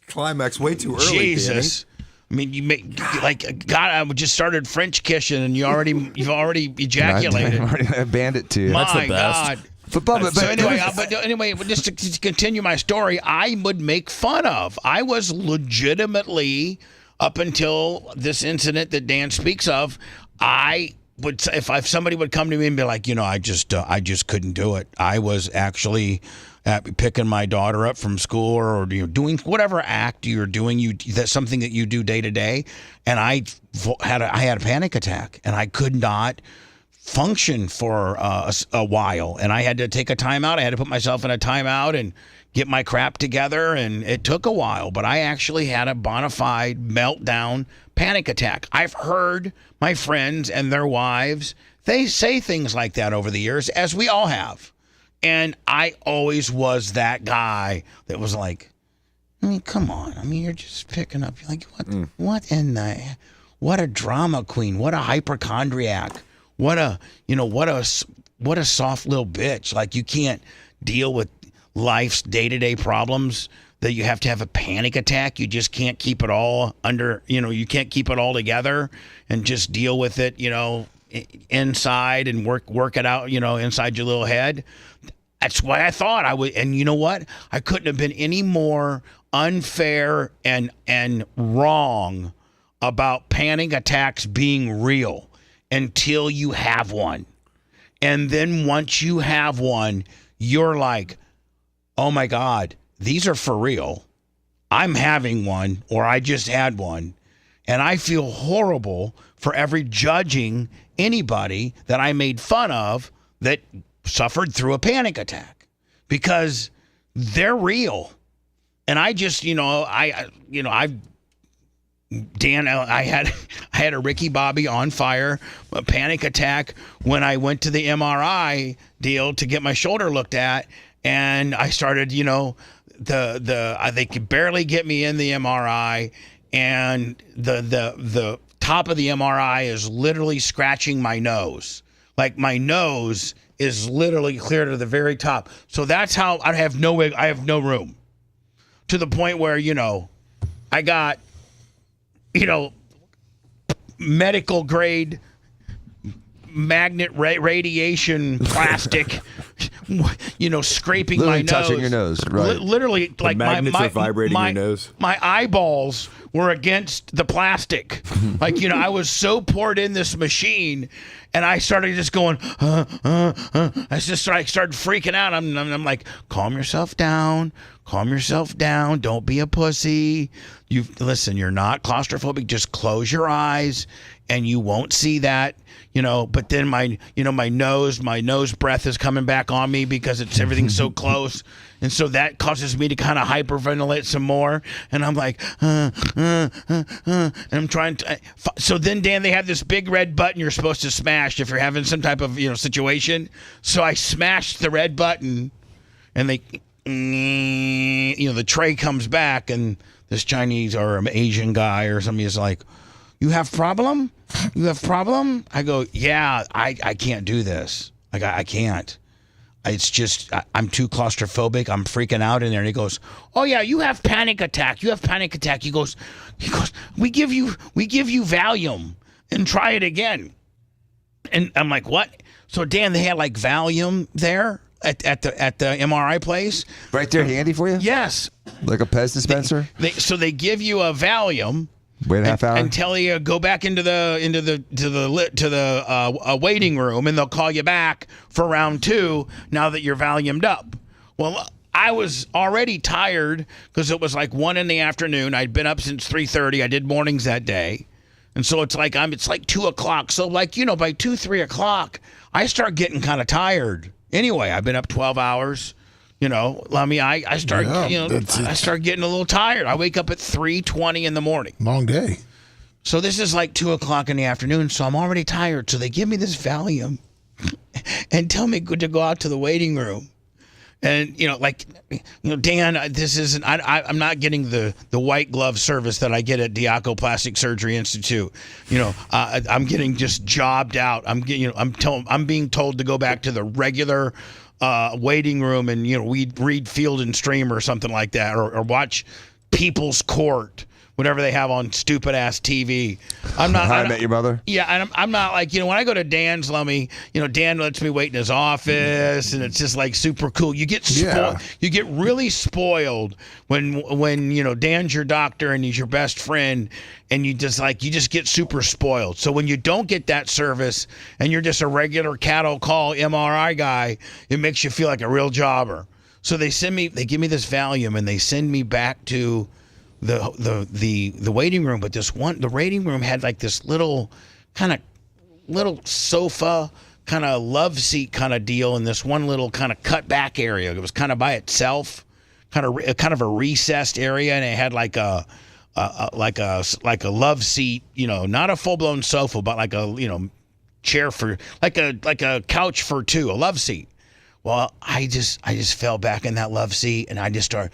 [SPEAKER 15] Climax way too early.
[SPEAKER 3] Jesus.
[SPEAKER 15] Danny.
[SPEAKER 3] I mean, I just started French kissing and you've already ejaculated.
[SPEAKER 6] I banned it too.
[SPEAKER 3] That's the best.
[SPEAKER 6] God.
[SPEAKER 3] But anyway, just to continue my story, I would make fun of. I was legitimately, up until this incident that Dan speaks of, I would, if somebody would come to me and be like, I just couldn't do it. I was actually picking my daughter up from school or doing whatever act you're doing. That's something that you do day to day, and I had a panic attack, and I could not function for a while, and I had to take a timeout. I had to put myself in a timeout and get my crap together, and it took a while, but I actually had a bona fide meltdown panic attack. I've heard my friends and their wives, they say things like that over the years, as we all have, and I always was that guy that was like, come on, you're just picking up, what a drama queen, what a hypochondriac. What a what a soft little bitch. Like, you can't deal with life's day-to-day problems, that you have to have a panic attack. You just can't keep it all under, you can't keep it all together and just deal with it, inside and work it out, inside your little head. That's why I thought I would. And you know what? I couldn't have been any more unfair and wrong about panic attacks being real until you have one. And then once you have one, you're like, oh my God, these are for real. I'm having one, or I just had one. And I feel horrible for every judging anybody that I made fun of that suffered through a panic attack, because they're real. And I just, I had a Ricky Bobby on fire, a panic attack when I went to the MRI deal to get my shoulder looked at. And I started, they could barely get me in the MRI, and the top of the MRI is literally scratching my nose. Like, my nose is literally clear to the very top. So that's how I have no room, to the point where, I got, medical grade magnet radiation plastic, scraping
[SPEAKER 6] literally
[SPEAKER 3] my nose.
[SPEAKER 6] Touching your nose, right?
[SPEAKER 3] Literally,
[SPEAKER 17] The
[SPEAKER 3] like
[SPEAKER 17] magnets are vibrating your nose.
[SPEAKER 3] My eyeballs were against the plastic. Like, I was so poured in this machine, and I started just going, I started freaking out. I'm like, calm yourself down. Don't be a pussy. Listen, you're not claustrophobic. Just close your eyes, and you won't see that. But then my nose breath is coming back on me because everything's so close. And so that causes me to kind of hyperventilate some more. And I'm like, and I'm trying to. So then, Dan, they have this big red button you're supposed to smash if you're having some type of, situation. So I smashed the red button, and the tray comes back, and this Chinese or Asian guy or somebody is like, you have problem? I go, yeah, I can't do this. Like, I can't. It's just, I'm too claustrophobic. I'm freaking out in there. And he goes, oh yeah, you have panic attack. He goes, we give you Valium and try it again. And I'm like, what? So Dan, they had like Valium there at the MRI place.
[SPEAKER 6] Right there, handy for you?
[SPEAKER 3] Yes.
[SPEAKER 6] Like a Pez dispenser?
[SPEAKER 3] So they give you a Valium.
[SPEAKER 6] Wait a half hour
[SPEAKER 3] and tell you go back into the waiting room, and they'll call you back for round 2 now that you're Valiumed up. Well, I was already tired because it was like 1 p.m. I'd been up since 3:30. I did mornings that day, and so it's like 2 o'clock. So by 2-3 o'clock, I start getting kind of tired. Anyway, I've been up 12 hours. I start I start getting a little tired. I wake up at 3:20 in the morning.
[SPEAKER 19] Long day.
[SPEAKER 3] So this is like 2 o'clock in the afternoon. So I'm already tired. So they give me this Valium and tell me to go out to the waiting room. And Dan, this isn't. I'm not getting the white glove service that I get at Diaco Plastic Surgery Institute. I'm getting just jobbed out. I'm being told to go back to the regular waiting room and we read Field and Stream or something like that, or watch People's Court, whatever they have on stupid ass TV.
[SPEAKER 6] I Met Your Mother.
[SPEAKER 3] Yeah, and I'm not like when I go to Dan's, Dan lets me wait in his office, and it's just like super cool. You get spoiled. You get really spoiled when Dan's your doctor and he's your best friend, and you just get super spoiled. So when you don't get that service and you're just a regular cattle call MRI guy, it makes you feel like a real jobber. So they give me this Valium, and they send me back to the waiting room. But the waiting room had like this little sofa kind of love seat kind of deal in this one little kind of cut back area. It was kind of by itself, kind of a recessed area, and it had like a love seat, not a full blown sofa, but like a chair for like a couch for 2, a love seat. Well, I just fell back in that love seat, and I just started.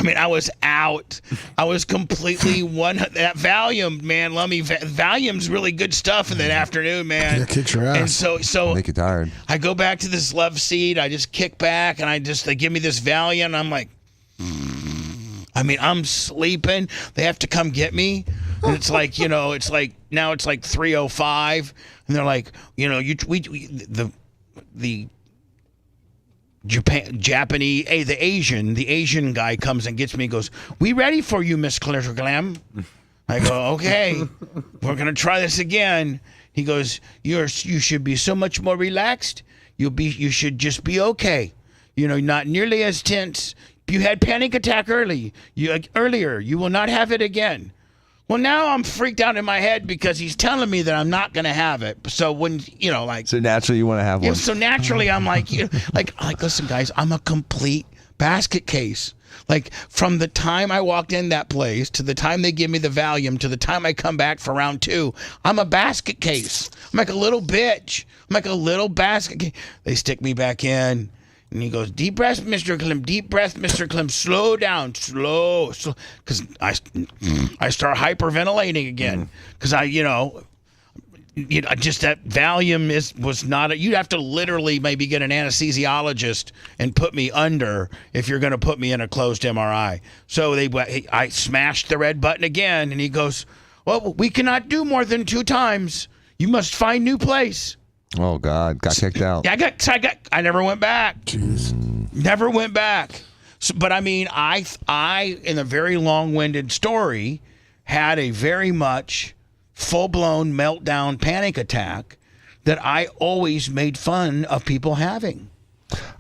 [SPEAKER 3] mean, I was out. I was completely that Valium, man. Valium's really good stuff in the afternoon, man.
[SPEAKER 19] Yeah, kick your ass.
[SPEAKER 3] And so
[SPEAKER 6] make you tired.
[SPEAKER 3] I go back to this love seat. I just kick back, and they give me this Valium. And I'm like, I mean, I'm sleeping. They have to come get me, and it's like, now it's like 3:05, and they're like, the Japanese, the Asian guy comes and gets me and goes, "We ready for you, Miss Clerglam?" I go, "Okay, we're going to try this again." He goes, you should be so much more relaxed. You should just be okay. Not nearly as tense. You had panic attack earlier. You will not have it again. Well, now I'm freaked out in my head because he's telling me that I'm not going to have it. So when,
[SPEAKER 6] So naturally you want to have one.
[SPEAKER 3] So naturally I'm like, listen, guys, I'm a complete basket case. Like, from the time I walked in that place to the time they give me the Valium to the time I come back for round 2, I'm a basket case. I'm like a little bitch. I'm like a little basket case. They stick me back in. And he goes, deep breath, Mr. Clem, deep breath, Mr. Clem, slow down, slow. Because I start hyperventilating again. Because just that Valium was not, you'd have to literally maybe get an anesthesiologist and put me under if you're going to put me in a closed MRI. So I smashed the red button again, and he goes, well, we cannot do more than 2 times. You must find new place.
[SPEAKER 6] Oh God, got kicked out.
[SPEAKER 3] Yeah, I never went back. Jeez. Never went back. So, but I mean, I in a very long-winded story had a very much full-blown meltdown panic attack that I always made fun of people having.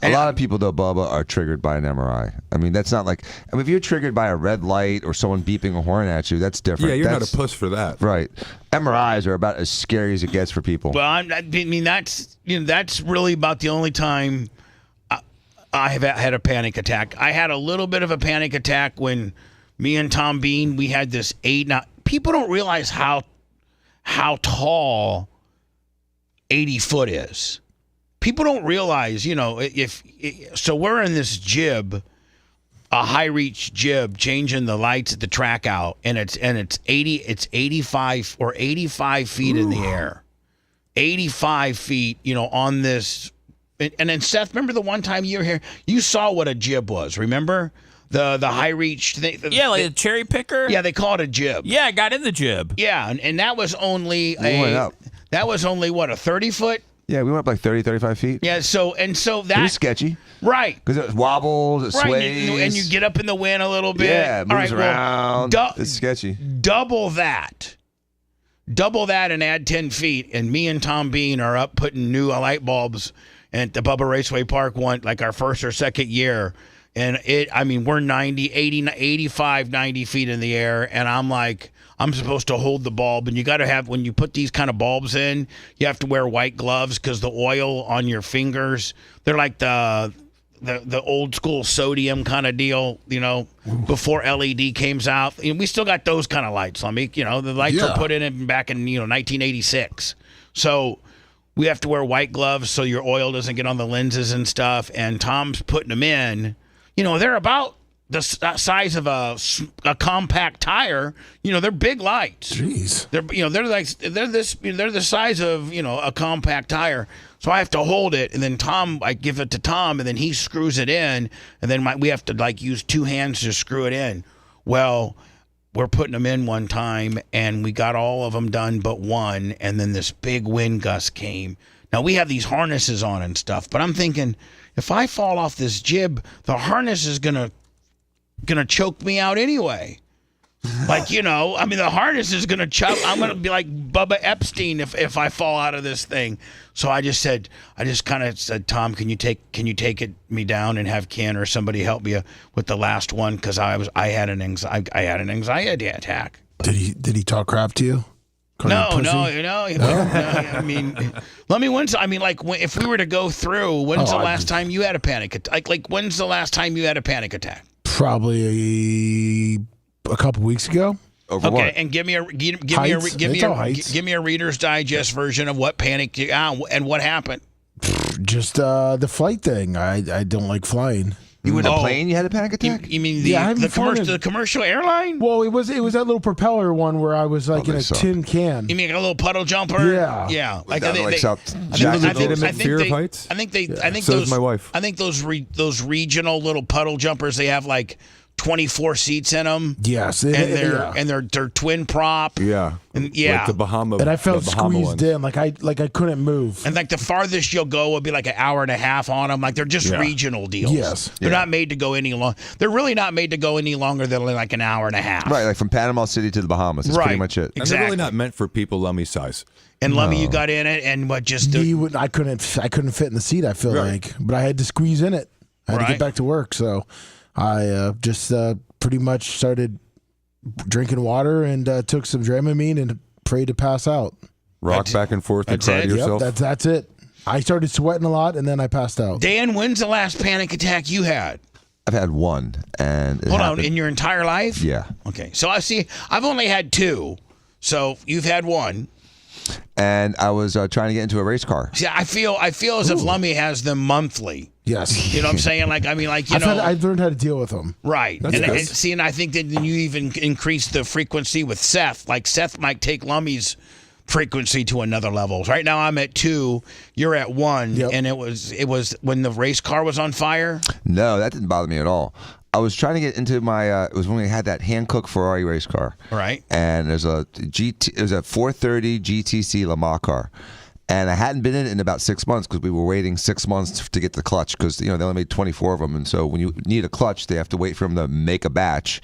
[SPEAKER 6] A lot of people, though, Bubba, are triggered by an MRI. I mean, that's not like... if you're triggered by a red light or someone beeping a horn at you, that's different.
[SPEAKER 15] Yeah, you're not a puss for that.
[SPEAKER 6] Right. MRIs are about as scary as it gets for people.
[SPEAKER 3] Well, I mean, that's really about the only time I have had a panic attack. I had a little bit of a panic attack when me and Tom Bean, we had this 8... Now, people don't realize how tall 80 foot is. People don't realize, so we're in this jib, a high reach jib, changing the lights at the track out, and it's 85 or 85 feet in the air. 85 feet, on this. And then Seth, remember the one time you were here, you saw what a jib was, remember? The high reach thing.
[SPEAKER 4] Like a cherry picker?
[SPEAKER 3] Yeah, they call it a jib.
[SPEAKER 4] Yeah, I got in the jib.
[SPEAKER 3] Yeah, and that was only that was only what, a 30 foot?
[SPEAKER 6] Yeah, we went up like 30, 35 feet.
[SPEAKER 3] Yeah, so that...
[SPEAKER 6] It was sketchy.
[SPEAKER 3] Right.
[SPEAKER 6] Because it wobbles, it sways.
[SPEAKER 3] And you get up in the wind a little bit.
[SPEAKER 6] Yeah, it moves around. It's sketchy.
[SPEAKER 3] Double that and add 10 feet, and me and Tom Bean are up putting new light bulbs at the Bubba Raceway Park our first or second year. And we're 90, 80, 85, 90 feet in the air, and I'm like... I'm supposed to hold the bulb, and you got to have, when you put these kind of bulbs in, you have to wear white gloves because the oil on your fingers, they're like the old school sodium kind of deal, before LED came out. We still got those kind of lights. The lights were put in back in 1986. So we have to wear white gloves so your oil doesn't get on the lenses and stuff. And Tom's putting them in. They're about the size of a compact tire. They're big lights.
[SPEAKER 19] Jeez.
[SPEAKER 3] They're the size of a compact tire. So I have to hold it, and then I give it to Tom, and then he screws it in, and then we have to use 2 hands to screw it in. Well, we're putting them in one time, and we got all of them done but one, and then this big wind gust came. Now we have these harnesses on and stuff, but I'm thinking, if I fall off this jib, the harness is gonna choke me out anyway. The harness is gonna choke. I'm gonna be like Bubba Epstein if I fall out of this thing. So I just kind of said, Tom, can you take me down and have Ken or somebody help me with the last one, because I had an anxiety attack.
[SPEAKER 19] Did he talk crap to you?
[SPEAKER 3] No. I mean, if we were to go through, when's the last time you had a panic attack? Like, when's the last time you had a panic attack?
[SPEAKER 19] Probably a couple weeks ago.
[SPEAKER 6] Over what?
[SPEAKER 3] And give me a Reader's Digest version of what panicked you out and what happened.
[SPEAKER 19] Just the flight thing. I don't like flying.
[SPEAKER 6] You were in a plane, you had a panic attack?
[SPEAKER 3] You mean
[SPEAKER 19] the
[SPEAKER 3] commercial airline?
[SPEAKER 19] Well, it was that little propeller one where I was like in a tin can.
[SPEAKER 3] You mean a little puddle jumper?
[SPEAKER 19] Yeah.
[SPEAKER 3] Yeah.
[SPEAKER 6] Like
[SPEAKER 3] I
[SPEAKER 6] fear
[SPEAKER 3] think
[SPEAKER 6] of heights?
[SPEAKER 3] I think
[SPEAKER 15] So
[SPEAKER 3] those
[SPEAKER 15] does my wife.
[SPEAKER 3] I think those regional little puddle jumpers, they have like 24 seats in them.
[SPEAKER 19] Yes,
[SPEAKER 3] and they're twin prop.
[SPEAKER 15] Yeah.
[SPEAKER 3] And
[SPEAKER 15] Like the Bahama.
[SPEAKER 19] And I felt
[SPEAKER 15] the Bahama
[SPEAKER 19] squeezed in, like I couldn't move.
[SPEAKER 3] And like the farthest you'll go will be like an hour and a half on them. Like they're just regional deals.
[SPEAKER 19] Yes.
[SPEAKER 3] They're not made to go any long. They're really not made to go any longer than like an hour and a half.
[SPEAKER 6] Right, like from Panama City to the Bahamas. That's pretty much it.
[SPEAKER 15] And they're really not meant for people Lummy size.
[SPEAKER 3] And Lummy, you got in it, and what just
[SPEAKER 19] I couldn't fit in the seat. I feel like, but I had to squeeze in it. I had to get back to work, so I just pretty much started drinking water and took some Dramamine and prayed to pass out.
[SPEAKER 15] Rock back and forth and cry to yourself.
[SPEAKER 19] Yep, that's it. I started sweating a lot and then I passed out.
[SPEAKER 3] Dan, when's the last panic attack you had?
[SPEAKER 6] I've had one, and
[SPEAKER 3] Hold on, in your entire life?
[SPEAKER 6] Yeah.
[SPEAKER 3] Okay, so I've only had two, so you've had one.
[SPEAKER 6] And I was trying to get into a race car.
[SPEAKER 3] See, I feel as if Lummy has them monthly.
[SPEAKER 19] Yes.
[SPEAKER 3] You know what I'm saying? Like, I mean, like,
[SPEAKER 19] I've learned how to deal with them.
[SPEAKER 3] Right. And I think that you even increase the frequency with Seth. Like, Seth might take Lummy's frequency to another level. Right now I'm at 2, you're at 1, and it was when the race car was on fire?
[SPEAKER 6] No, that didn't bother me at all. I was trying to get into my. It was when we had that hand-cooked Ferrari race car.
[SPEAKER 3] Right.
[SPEAKER 6] And there's a GT. It was a 430 GTC Le Mans car, and I hadn't been in it in about 6 months because we were waiting 6 months to get the clutch because they only made 24 of them, and so when you need a clutch, they have to wait for them to make a batch.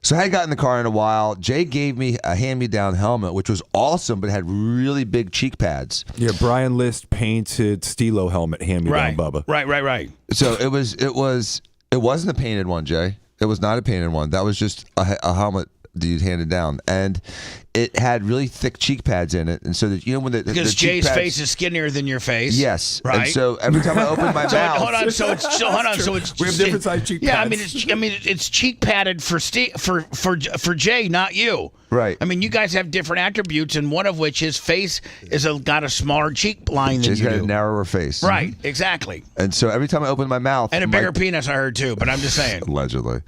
[SPEAKER 6] So I hadn't gotten in the car in a while. Jay gave me a hand-me-down helmet, which was awesome, but it had really big cheek pads.
[SPEAKER 15] Yeah, Brian List painted Stilo helmet hand-me-down, Bubba.
[SPEAKER 3] Right.
[SPEAKER 6] So it wasn't a painted one, Jay. It was not a painted one. That was just a helmet that you'd handed down, and it had really thick cheek pads in it, and so that when the
[SPEAKER 3] because
[SPEAKER 6] the cheek
[SPEAKER 3] Jay's
[SPEAKER 6] pads,
[SPEAKER 3] face is skinnier than your face.
[SPEAKER 6] Yes,
[SPEAKER 3] right.
[SPEAKER 6] And so every time I opened my mouth,
[SPEAKER 3] hold on. So it's
[SPEAKER 15] we have different size cheek pads.
[SPEAKER 3] Yeah, I mean it's cheek padded for Jay, not you.
[SPEAKER 6] Right.
[SPEAKER 3] I mean, you guys have different attributes, and one of which his face got a smaller cheek line than
[SPEAKER 6] Jay's
[SPEAKER 3] you
[SPEAKER 6] got
[SPEAKER 3] do.
[SPEAKER 6] a narrower face.
[SPEAKER 3] Right. Exactly.
[SPEAKER 6] And so every time I opened my mouth,
[SPEAKER 3] and a bigger penis, I heard too. But I'm just saying.
[SPEAKER 6] Allegedly.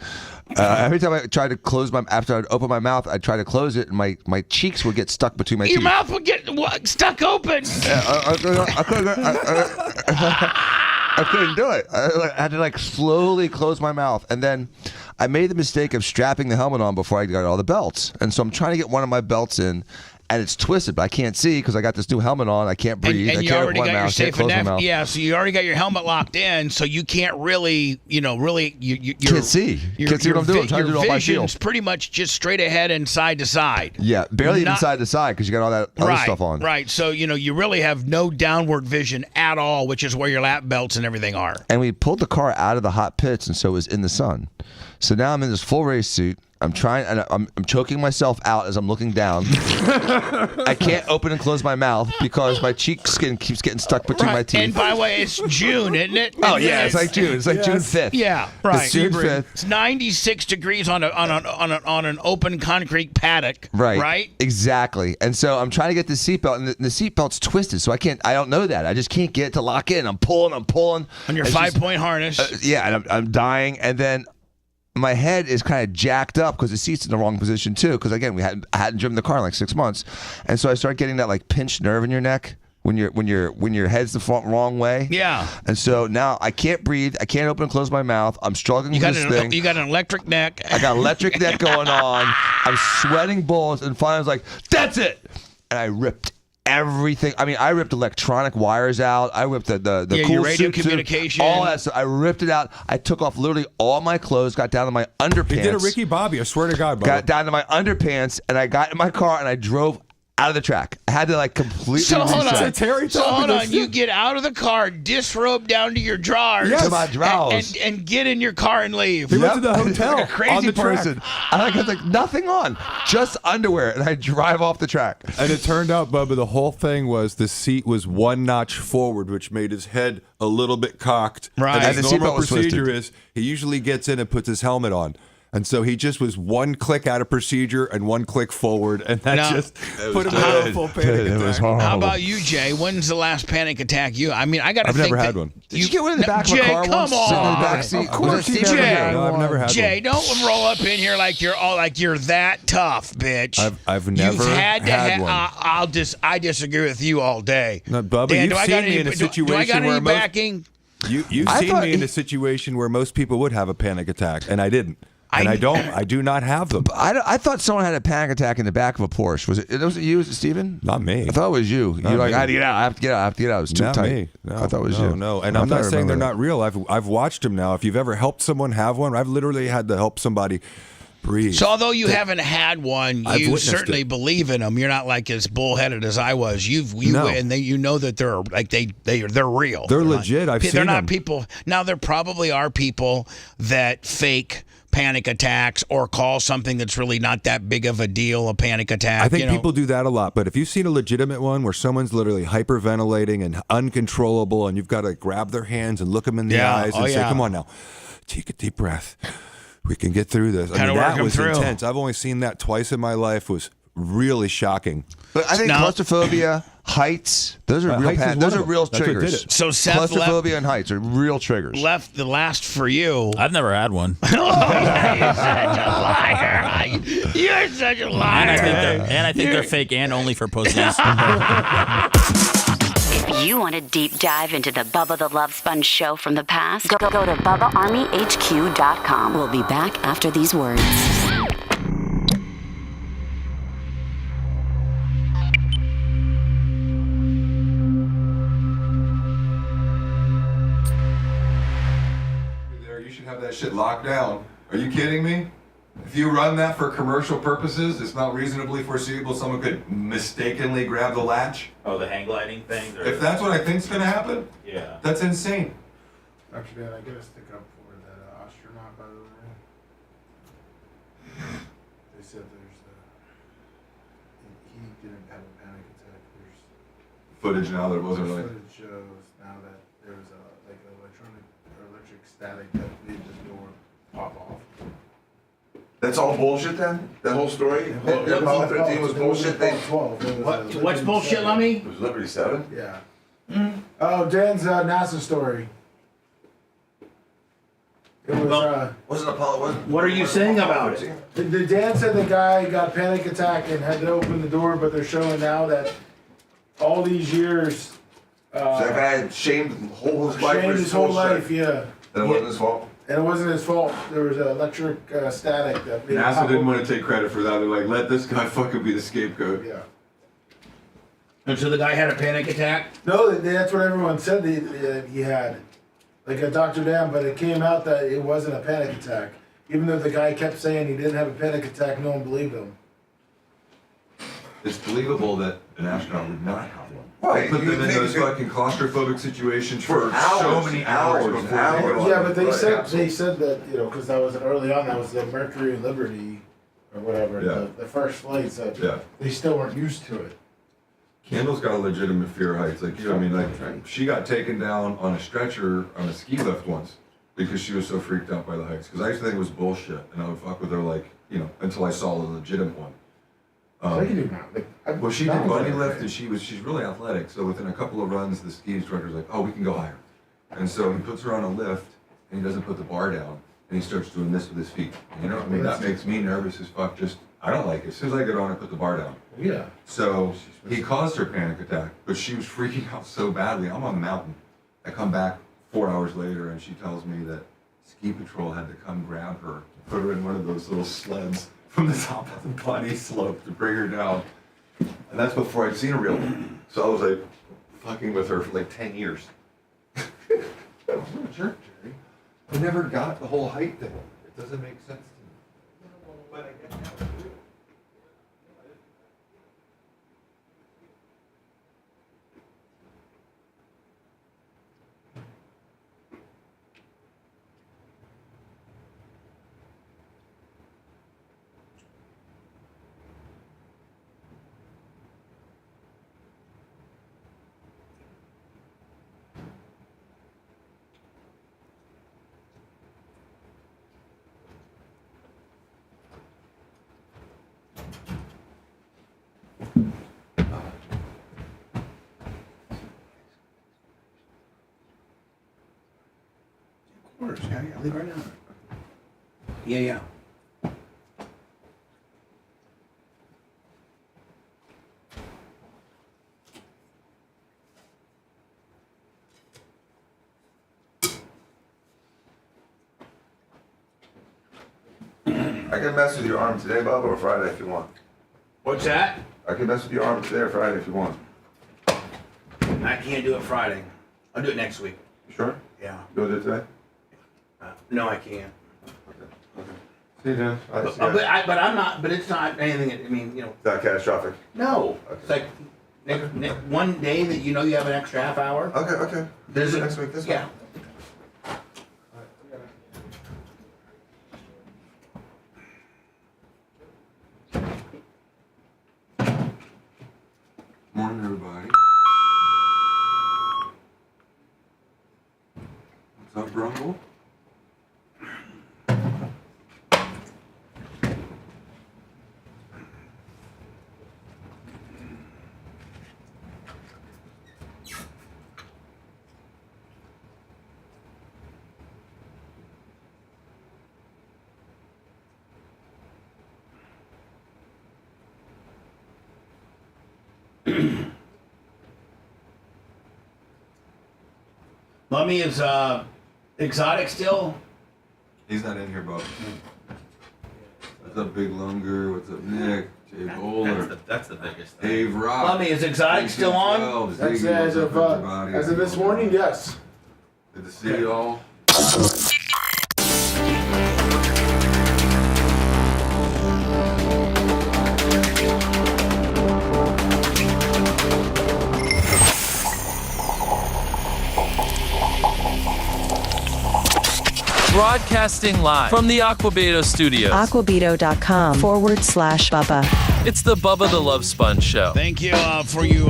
[SPEAKER 6] Every time I tried to close after I'd open my mouth, I'd try to close it, and my cheeks would get stuck between my teeth.
[SPEAKER 3] Your mouth would get stuck open.
[SPEAKER 6] I couldn't do it. I had to slowly close my mouth, and then I made the mistake of strapping the helmet on before I got all the belts, and so I'm trying to get one of my belts in, and it's twisted, but I can't see because I got this new helmet on. I can't breathe.
[SPEAKER 3] And
[SPEAKER 6] I
[SPEAKER 3] you
[SPEAKER 6] can't
[SPEAKER 3] already
[SPEAKER 6] open my
[SPEAKER 3] got your
[SPEAKER 6] mouth.
[SPEAKER 3] safe
[SPEAKER 6] Can't close my mouth.
[SPEAKER 3] Yeah, so you already got your helmet locked in, so you can't really, you
[SPEAKER 6] can't see. Can't see what I'm doing. I'm trying to do it on my
[SPEAKER 3] vision's
[SPEAKER 6] shield.
[SPEAKER 3] pretty much just straight ahead and side to side.
[SPEAKER 6] Yeah, barely even side to side because you got all that other stuff on.
[SPEAKER 3] Right, so you really have no downward vision at all, which is where your lap belts and everything are.
[SPEAKER 6] And we pulled the car out of the hot pits, and so it was in the sun. So now I'm in this full race suit. I'm trying, and I'm choking myself out as I'm looking down. I can't open and close my mouth because my cheek skin keeps getting stuck between my teeth.
[SPEAKER 3] And by the way, it's June, isn't it?
[SPEAKER 6] Oh yeah, it's like June. It's like June 5th.
[SPEAKER 3] Yeah, right.
[SPEAKER 6] It's June 5th.
[SPEAKER 3] It's 96 degrees on an open concrete paddock.
[SPEAKER 6] Right. Exactly. And so I'm trying to get the seatbelt, and the seatbelt's twisted, so I don't know that. I just can't get it to lock in. I'm pulling.
[SPEAKER 3] On your 5-point harness.
[SPEAKER 6] Yeah, and I'm dying, and then my head is kind of jacked up because the seat's in the wrong position too. Because again, I hadn't driven the car in 6 months, and so I start getting that pinched nerve in your neck when your head's the wrong way.
[SPEAKER 3] Yeah.
[SPEAKER 6] And so now I can't breathe. I can't open and close my mouth. I'm struggling with this thing.
[SPEAKER 3] You got an electric neck.
[SPEAKER 6] I got electric neck going on. I'm sweating bullets, and finally I was like, "That's it!" And I ripped everything. I mean, I ripped electronic wires out. I ripped the cool
[SPEAKER 3] your radio
[SPEAKER 6] suit,
[SPEAKER 3] communication,
[SPEAKER 6] all that stuff. I ripped it out. I took off literally all my clothes, got down to my underpants.
[SPEAKER 15] He did a Ricky Bobby, I swear to God, Bubba.
[SPEAKER 6] Got down to my underpants, and I got in my car and I drove out of the track. I had to completely reset.
[SPEAKER 3] Hold on. You get out of the car, disrobe down to your drawers.
[SPEAKER 6] Yes. To my drawers.
[SPEAKER 3] And get in your car and leave.
[SPEAKER 15] He went to the hotel
[SPEAKER 6] like a crazy
[SPEAKER 15] on the
[SPEAKER 6] person. I had nothing on, just underwear, and I drive off the track.
[SPEAKER 15] And it turned out, Bubba, the whole thing was the seat was one notch forward, which made his head a little bit cocked.
[SPEAKER 3] Right.
[SPEAKER 15] And
[SPEAKER 6] And
[SPEAKER 15] his
[SPEAKER 6] the
[SPEAKER 15] normal
[SPEAKER 6] seatbelt was
[SPEAKER 15] procedure
[SPEAKER 6] twisted.
[SPEAKER 15] is he usually gets in and puts his helmet on. And so he just was one click out of procedure and one click forward, and that just put him in a full panic attack.
[SPEAKER 3] How about you, Jay? When's the last panic attack you? I mean, I got to
[SPEAKER 15] I've
[SPEAKER 3] think.
[SPEAKER 15] never had one.
[SPEAKER 6] Did you get one in the back
[SPEAKER 3] Jay,
[SPEAKER 6] of a car
[SPEAKER 3] come
[SPEAKER 6] once?
[SPEAKER 3] on.
[SPEAKER 6] Sitting in the back seat?
[SPEAKER 3] Of course,
[SPEAKER 6] Was it
[SPEAKER 3] Jay.
[SPEAKER 6] Jay?
[SPEAKER 15] No, I've never had
[SPEAKER 3] Jay,
[SPEAKER 15] one.
[SPEAKER 3] don't roll up in here like you're that tough, bitch.
[SPEAKER 15] I've never
[SPEAKER 3] You've had
[SPEAKER 15] had
[SPEAKER 3] one. I disagree with you all day.
[SPEAKER 15] No, Bubba,
[SPEAKER 3] Dan,
[SPEAKER 15] you've seen me in a situation
[SPEAKER 3] do I got
[SPEAKER 15] where
[SPEAKER 3] any backing?
[SPEAKER 15] You've seen me in a situation where most people would have a panic attack, and I didn't. And I don't. I do not have them.
[SPEAKER 6] I thought someone had a panic attack in the back of a Porsche. Was it you? Was it Steven?
[SPEAKER 15] Not me.
[SPEAKER 6] I thought it was you. You're like,
[SPEAKER 15] me.
[SPEAKER 6] I have to get out. I have to get out. I have to get out. It was too
[SPEAKER 15] Not
[SPEAKER 6] tight.
[SPEAKER 15] me. No,
[SPEAKER 6] I thought it was you.
[SPEAKER 15] No, and I'm not saying they're not real. I've watched them now. If you've ever helped someone have one, I've literally had to help somebody breathe.
[SPEAKER 3] So although you haven't had one,
[SPEAKER 15] I've
[SPEAKER 3] you
[SPEAKER 15] witnessed
[SPEAKER 3] certainly
[SPEAKER 15] it.
[SPEAKER 3] believe in them. You're not like as bullheaded as I was. You know that they're like they're real.
[SPEAKER 15] They're legit. I've
[SPEAKER 3] They're
[SPEAKER 15] seen
[SPEAKER 3] not
[SPEAKER 15] them.
[SPEAKER 3] people. Now there probably are people that fake panic attacks or call something that's really not that big of a deal a panic attack.
[SPEAKER 15] I think people do that a lot, but if you've seen a legitimate one where someone's literally hyperventilating and uncontrollable, and you've got to grab their hands and look them in the eyes and say, "Come on now, take a deep breath. We can get through this." I mean, that was intense. I've only seen that twice in my life. Was really shocking.
[SPEAKER 6] But I think claustrophobia, heights, those are real. Those are real triggers.
[SPEAKER 3] So Seth
[SPEAKER 6] claustrophobia and heights are real triggers.
[SPEAKER 3] left the last for you.
[SPEAKER 4] I've never had one.
[SPEAKER 3] You're such a liar. You're such a liar.
[SPEAKER 4] And I think they're fake and only for pussies.
[SPEAKER 13] If you want a deep dive into the Bubba the Love Sponge show from the past, go to BubbaArmyHQ.com. We'll be back after these words.
[SPEAKER 5] You should have that shit locked down. Are you kidding me? If you run that for commercial purposes, it's not reasonably foreseeable someone could mistakenly grab the latch.
[SPEAKER 14] Oh, the hang gliding thing?
[SPEAKER 5] If that's what I think's gonna happen,
[SPEAKER 14] Yeah.
[SPEAKER 5] that's insane.
[SPEAKER 7] Actually, Dan, I get a stick up for that astronaut, by the way. They said he didn't have a panic attack. There's
[SPEAKER 5] Footage now that it wasn't really.
[SPEAKER 7] footage shows now that there was an electric static that made the door pop off.
[SPEAKER 5] That's all bullshit then? That whole story? Apollo 13 was bullshit?
[SPEAKER 3] What's bullshit, Lummy?
[SPEAKER 5] It was Liberty 7?
[SPEAKER 7] Yeah. Oh, Dan's NASA story. It was,
[SPEAKER 5] wasn't Apollo?
[SPEAKER 3] What are you saying about it?
[SPEAKER 7] The Dan said the guy got a panic attack and had to open the door, but they're showing now that all these years.
[SPEAKER 5] So that guy had shamed his whole life.
[SPEAKER 7] Shamed his whole life, yeah.
[SPEAKER 5] And it wasn't his fault?
[SPEAKER 7] And it wasn't his fault. There was electric static that made it
[SPEAKER 5] NASA
[SPEAKER 7] pop
[SPEAKER 5] didn't
[SPEAKER 7] open.
[SPEAKER 5] want to take credit for that. They're like, let this guy fucking be the scapegoat.
[SPEAKER 7] Yeah.
[SPEAKER 3] And so the guy had a panic attack?
[SPEAKER 7] No, that's what everyone said he had. Like a Dr. Dan, but it came out that it wasn't a panic attack. Even though the guy kept saying he didn't have a panic attack, no one believed him.
[SPEAKER 5] It's believable that an astronaut would not have one. Right. Put them in those fucking claustrophobic situations for so many hours before they go on.
[SPEAKER 7] Yeah, but they said that, because that was early on, that was the Mercury and Liberty or whatever, the first flights that they still weren't used to it.
[SPEAKER 5] Kendall's got a legitimate fear of heights. Like, she got taken down on a stretcher on a ski lift once because she was so freaked out by the heights. Because I used to think it was bullshit, and I would fuck with her until I saw a legitimate one.
[SPEAKER 7] I can do now.
[SPEAKER 5] Well, she did bunny lift, and she's really athletic. So within a couple of runs, the ski instructor's like, "Oh, we can go higher," and so he puts her on a lift, and he doesn't put the bar down, and he starts doing this with his feet. That makes me nervous as fuck. I don't like it. As soon as I get on, I put the bar down.
[SPEAKER 7] Yeah.
[SPEAKER 5] So he caused her panic attack, but she was freaking out so badly. I'm on the mountain. I come back 4 hours later, and she tells me that ski patrol had to come grab her, put her in one of those little sleds from the top of the bunny slope to bring her down. And that's before I'd seen a real one. So I was like fucking with her for like 10 years. I'm a jerk, Jerry. I never got the whole height thing. It doesn't make sense to me. But I get now.
[SPEAKER 3] course. Yeah, leave it right now. Yeah.
[SPEAKER 5] I can mess with your arm today, Bubba, or Friday if you want.
[SPEAKER 3] What's that?
[SPEAKER 5] I can mess with your arm today or Friday if you want.
[SPEAKER 3] I can't do it Friday. I'll do it next week.
[SPEAKER 5] You sure?
[SPEAKER 3] Yeah.
[SPEAKER 5] You'll do it today?
[SPEAKER 3] No, I can't.
[SPEAKER 5] See you, Dan.
[SPEAKER 3] But I'm not. But it's not anything. I mean, you know.
[SPEAKER 5] Is that catastrophic?
[SPEAKER 3] No. It's like one day that you know you have an extra half hour.
[SPEAKER 5] Okay.
[SPEAKER 3] There's
[SPEAKER 5] next week. This
[SPEAKER 3] yeah.
[SPEAKER 5] one. Morning, everybody. What's up, Grumble?
[SPEAKER 3] Lummy is exotic still.
[SPEAKER 5] He's not in here, Bob. What's up, Big Lunger? What's up, Nick? Jay Bowler.
[SPEAKER 14] That's the biggest thing.
[SPEAKER 5] Dave Rock.
[SPEAKER 3] Lummy, is exotic still on?
[SPEAKER 7] That's as of this morning, yes.
[SPEAKER 5] Good to see you all.
[SPEAKER 2] Broadcasting live from the Aquabedo studios.
[SPEAKER 16] Aquabedo.com/Bubba.
[SPEAKER 2] It's the Bubba the Love Sponge Show.
[SPEAKER 3] Thank you for you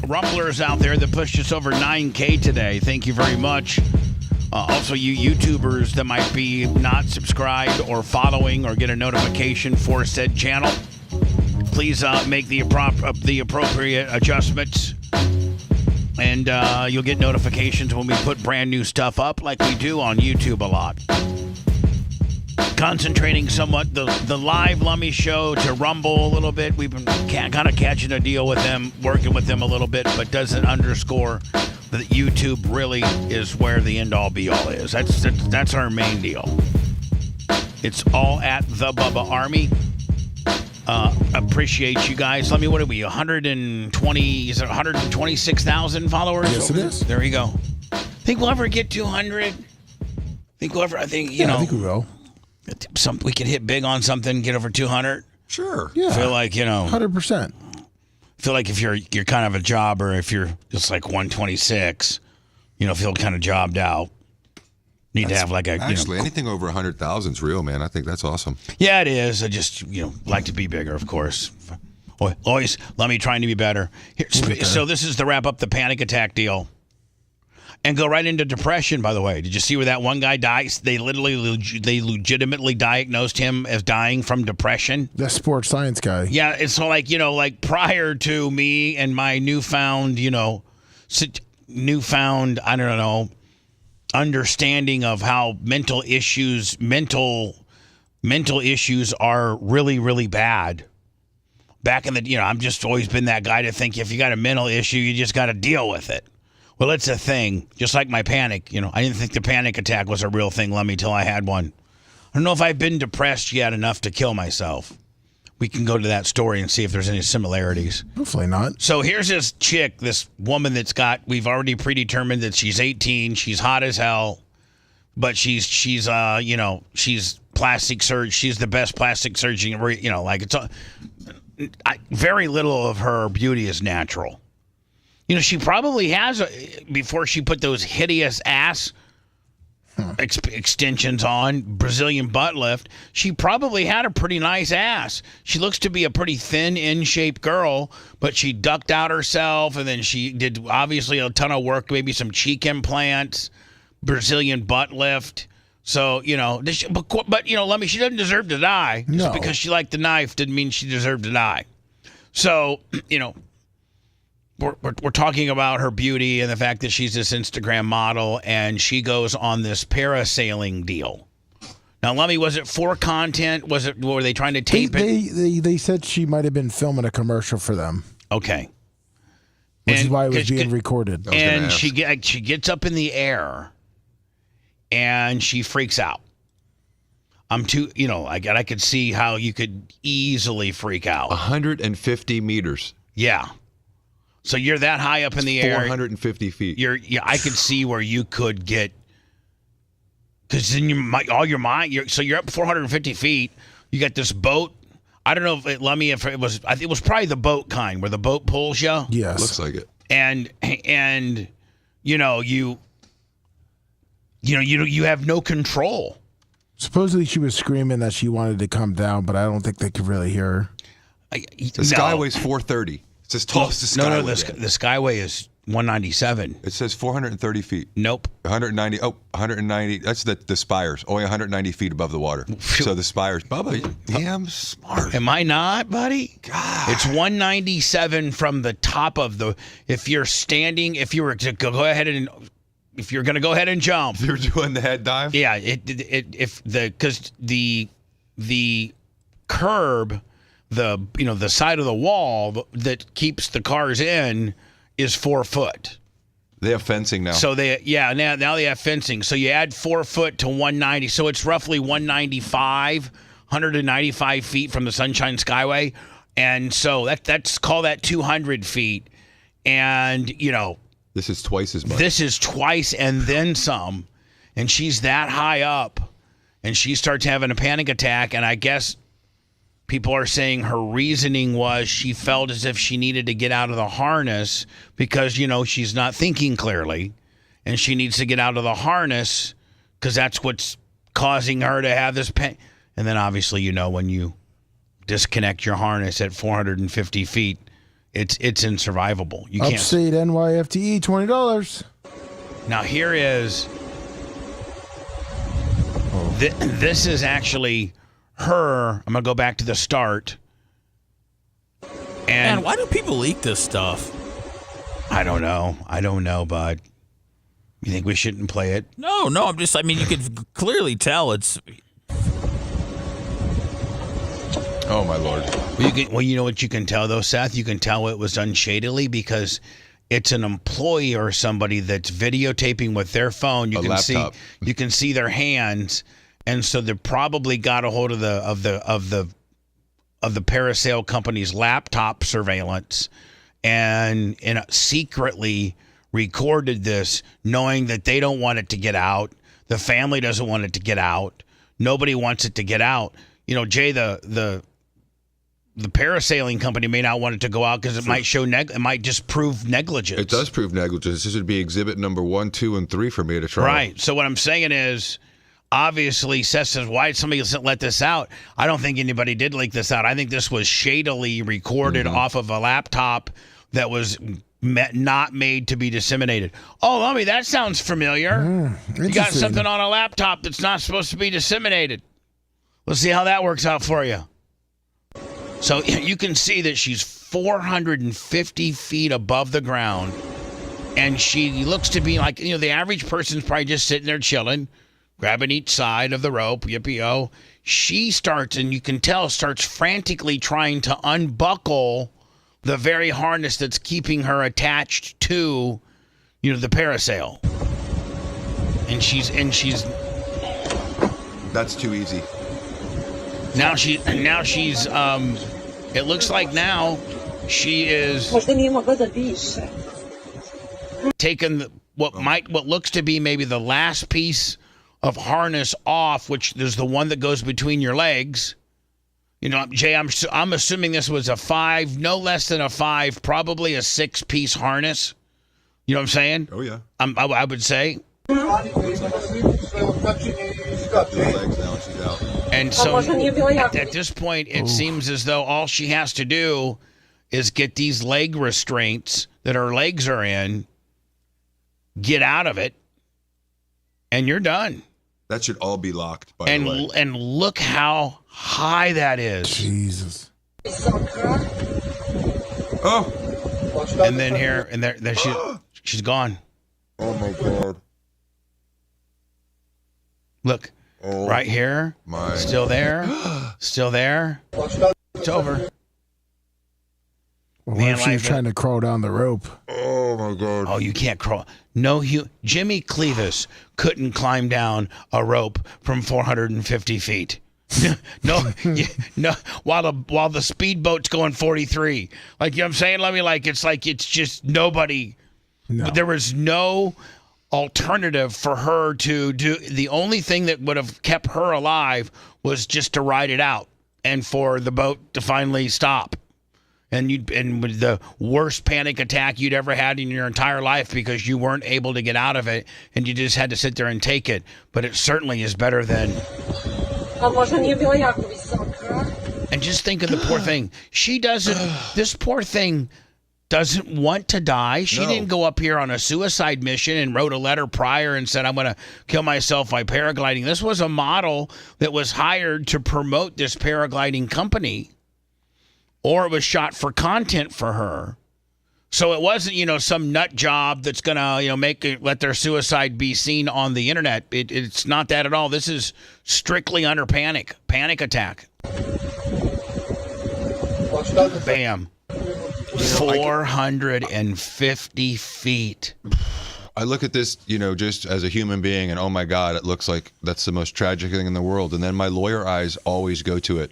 [SPEAKER 3] rumblers out there that pushed us over 9K today. Thank you very much. Also, you YouTubers that might be not subscribed or following or get a notification for said channel, please make the appropriate adjustments. And you'll get notifications when we put brand new stuff up like we do on YouTube a lot. Concentrating somewhat the live Lummy show to Rumble a little bit. We've been kind of catching a deal with them, working with them a little bit, but doesn't underscore that YouTube really is where the end-all be-all is. That's our main deal. It's all at the Bubba Army. Appreciate you guys. Let me, what are we, 126,000 followers?
[SPEAKER 11] Yes, it is.
[SPEAKER 3] There you go. Think we'll ever get 200? I think
[SPEAKER 11] I think we will.
[SPEAKER 3] We can hit big on something, get over 200.
[SPEAKER 11] Sure. Yeah.
[SPEAKER 3] Feel like,
[SPEAKER 11] 100%.
[SPEAKER 3] Feel like if you're kind of a jobber, if you're just like 126, feel kind of jobbed out. Need to have like a
[SPEAKER 15] actually anything over 100,000 is real, man. I think that's awesome.
[SPEAKER 3] Yeah, it is. I just like to be bigger, of course. Always let me trying to be better. So this is to wrap up the panic attack deal, and go right into depression. By the way, did you see where that one guy dies? They legitimately diagnosed him as dying from depression.
[SPEAKER 19] That sports science guy.
[SPEAKER 3] Yeah, it's so like prior to me and my newfound I don't know. Understanding of how mental issues are really, really bad. Back in the, I'm just always been that guy to think if you got a mental issue, you just got to deal with it. Well, it's a thing. Just like my panic, I didn't think the panic attack was a real thing, Lemmy, till I had one. I don't know if I've been depressed yet enough to kill myself. We can go to that story and see if there's any similarities.
[SPEAKER 19] Hopefully not.
[SPEAKER 3] So here's this chick, this woman we've already predetermined that she's 18. She's hot as hell, but she's plastic surgeon. She's the best plastic surgeon. Very little of her beauty is natural. She probably has, before she put those hideous ass extensions on, Brazilian butt lift, she probably had a pretty nice ass. She looks to be a pretty thin, in-shape girl, but she ducked out herself, and then she did obviously a ton of work, maybe some cheek implants, Brazilian butt lift. So, she doesn't deserve to die.
[SPEAKER 19] No.
[SPEAKER 3] Just because she liked the knife didn't mean she deserved to die. So, we're talking about her beauty and the fact that she's this Instagram model, and she goes on this parasailing deal. Now, Lummy, was it for content? Were they trying to tape it?
[SPEAKER 19] They said she might have been filming a commercial for them.
[SPEAKER 3] Okay.
[SPEAKER 19] Which is why it was being recorded.
[SPEAKER 3] And she gets up in the air, and she freaks out. I could see how you could easily freak out.
[SPEAKER 15] 150 meters.
[SPEAKER 3] Yeah. So you're that high up in the air.
[SPEAKER 15] 450 feet.
[SPEAKER 3] I could see where you could get, because then you're up 450 feet. You got this boat. I don't know if it was. I think it was probably the boat kind where the boat pulls you.
[SPEAKER 19] Yes,
[SPEAKER 15] looks like it.
[SPEAKER 3] And you have no control.
[SPEAKER 19] Supposedly she was screaming that she wanted to come down, but I don't think they could really hear her.
[SPEAKER 15] The Skyway's 430. It's as tall as the Skyway.
[SPEAKER 3] No, the Skyway is 197.
[SPEAKER 15] It says 430 feet.
[SPEAKER 3] Nope.
[SPEAKER 15] 190. Oh, 190. That's the spires. Only 190 feet above the water. So the spires. Bubba, you're damn smart.
[SPEAKER 3] Am I not, buddy?
[SPEAKER 15] God.
[SPEAKER 3] It's 197 from the top of the. If you're going to go ahead and jump.
[SPEAKER 15] You're doing the head dive?
[SPEAKER 3] Yeah. Because the curb, the side of the wall that keeps the cars in is 4 foot.
[SPEAKER 15] They have fencing now.
[SPEAKER 3] So now they have fencing. So you add 4 foot to 190. So it's roughly 195 feet from the Sunshine Skyway. And so that's call that 200 feet. And,
[SPEAKER 15] this is twice as much.
[SPEAKER 3] This is twice and then some. And she's that high up. And she starts having a panic attack. And I guess people are saying her reasoning was she felt as if she needed to get out of the harness because, she's not thinking clearly. And she needs to get out of the harness because that's what's causing her to have this pain. And then obviously, when you disconnect your harness at 450 feet, it's insurvivable. You can't.
[SPEAKER 19] Upstate NYFTE, $20.
[SPEAKER 3] Now here is. This is actually her. I'm gonna go back to the start. And
[SPEAKER 4] man, why do people leak this stuff?
[SPEAKER 3] I don't know, bud. You think we shouldn't play it?
[SPEAKER 4] No. You could clearly tell it's.
[SPEAKER 15] Oh my Lord.
[SPEAKER 3] Well, you know what you can tell though, Seth? You can tell it was done shadily because it's an employee or somebody that's videotaping with their phone. You can see their hands, and so they probably got a hold of the parasail company's laptop surveillance, and secretly recorded this, knowing that they don't want it to get out. The family doesn't want it to get out. Nobody wants it to get out. Jay, the parasailing company may not want it to go out because it might show it might just prove negligence.
[SPEAKER 15] It does prove negligence. This would be exhibit number 1, 2, and 3 for me to try.
[SPEAKER 3] Right. So what I'm saying is, obviously, Seth says, why did somebody let this out? I don't think anybody did leak this out. I think this was shadily recorded off of a laptop that was not made to be disseminated. Oh, Lummy, that sounds familiar. You got something on a laptop that's not supposed to be disseminated. Let's see how that works out for you. So you can see that she's 450 feet above the ground, and she looks to be like, the average person's probably just sitting there chilling, grabbing each side of the rope, yippee-oh. She starts, and you can tell, starts frantically trying to unbuckle the very harness that's keeping her attached to, the parasail. And she's.
[SPEAKER 15] That's too easy.
[SPEAKER 3] Now she's. It looks like now she is taking what looks to be maybe the last piece of harness off, which is the one that goes between your legs. Jay, I'm assuming this was a 5, no less than a 5, probably a 6-piece harness. You know what I'm saying?
[SPEAKER 15] Oh yeah.
[SPEAKER 3] I would say. And so at this point, it seems as though all she has to do is get these leg restraints that her legs are in, get out of it, and you're done.
[SPEAKER 15] That should all be locked, by the way.
[SPEAKER 3] And look how high that is.
[SPEAKER 19] Jesus.
[SPEAKER 15] Oh.
[SPEAKER 3] And then here, and there she's gone.
[SPEAKER 15] Oh my God.
[SPEAKER 3] Look, right here, still there, still there. It's over.
[SPEAKER 19] Well, what if she was trying to crawl down the rope?
[SPEAKER 15] Oh my God.
[SPEAKER 3] Oh, you can't crawl. No, Jimmy Clevis couldn't climb down a rope from 450 feet. no, while the speedboat's going 43. Like, you know what I'm saying? It's just nobody. No. There was no alternative for her to do. The only thing that would have kept her alive was just to ride it out and for the boat to finally stop. And with the worst panic attack you'd ever had in your entire life because you weren't able to get out of it and you just had to sit there and take it. But it certainly is better than. And just think of the poor thing. She doesn't. This poor thing doesn't want to die. She didn't go up here on a suicide mission and wrote a letter prior and said, I'm going to kill myself by paragliding. This was a model that was hired to promote this paragliding company. Or it was shot for content for her. So it wasn't, some nut job that's going to, let their suicide be seen on the internet. It's not that at all. This is strictly under panic attack. Bam. 450 feet.
[SPEAKER 15] I look at this, just as a human being, and oh my God, it looks like that's the most tragic thing in the world. And then my lawyer eyes always go to it.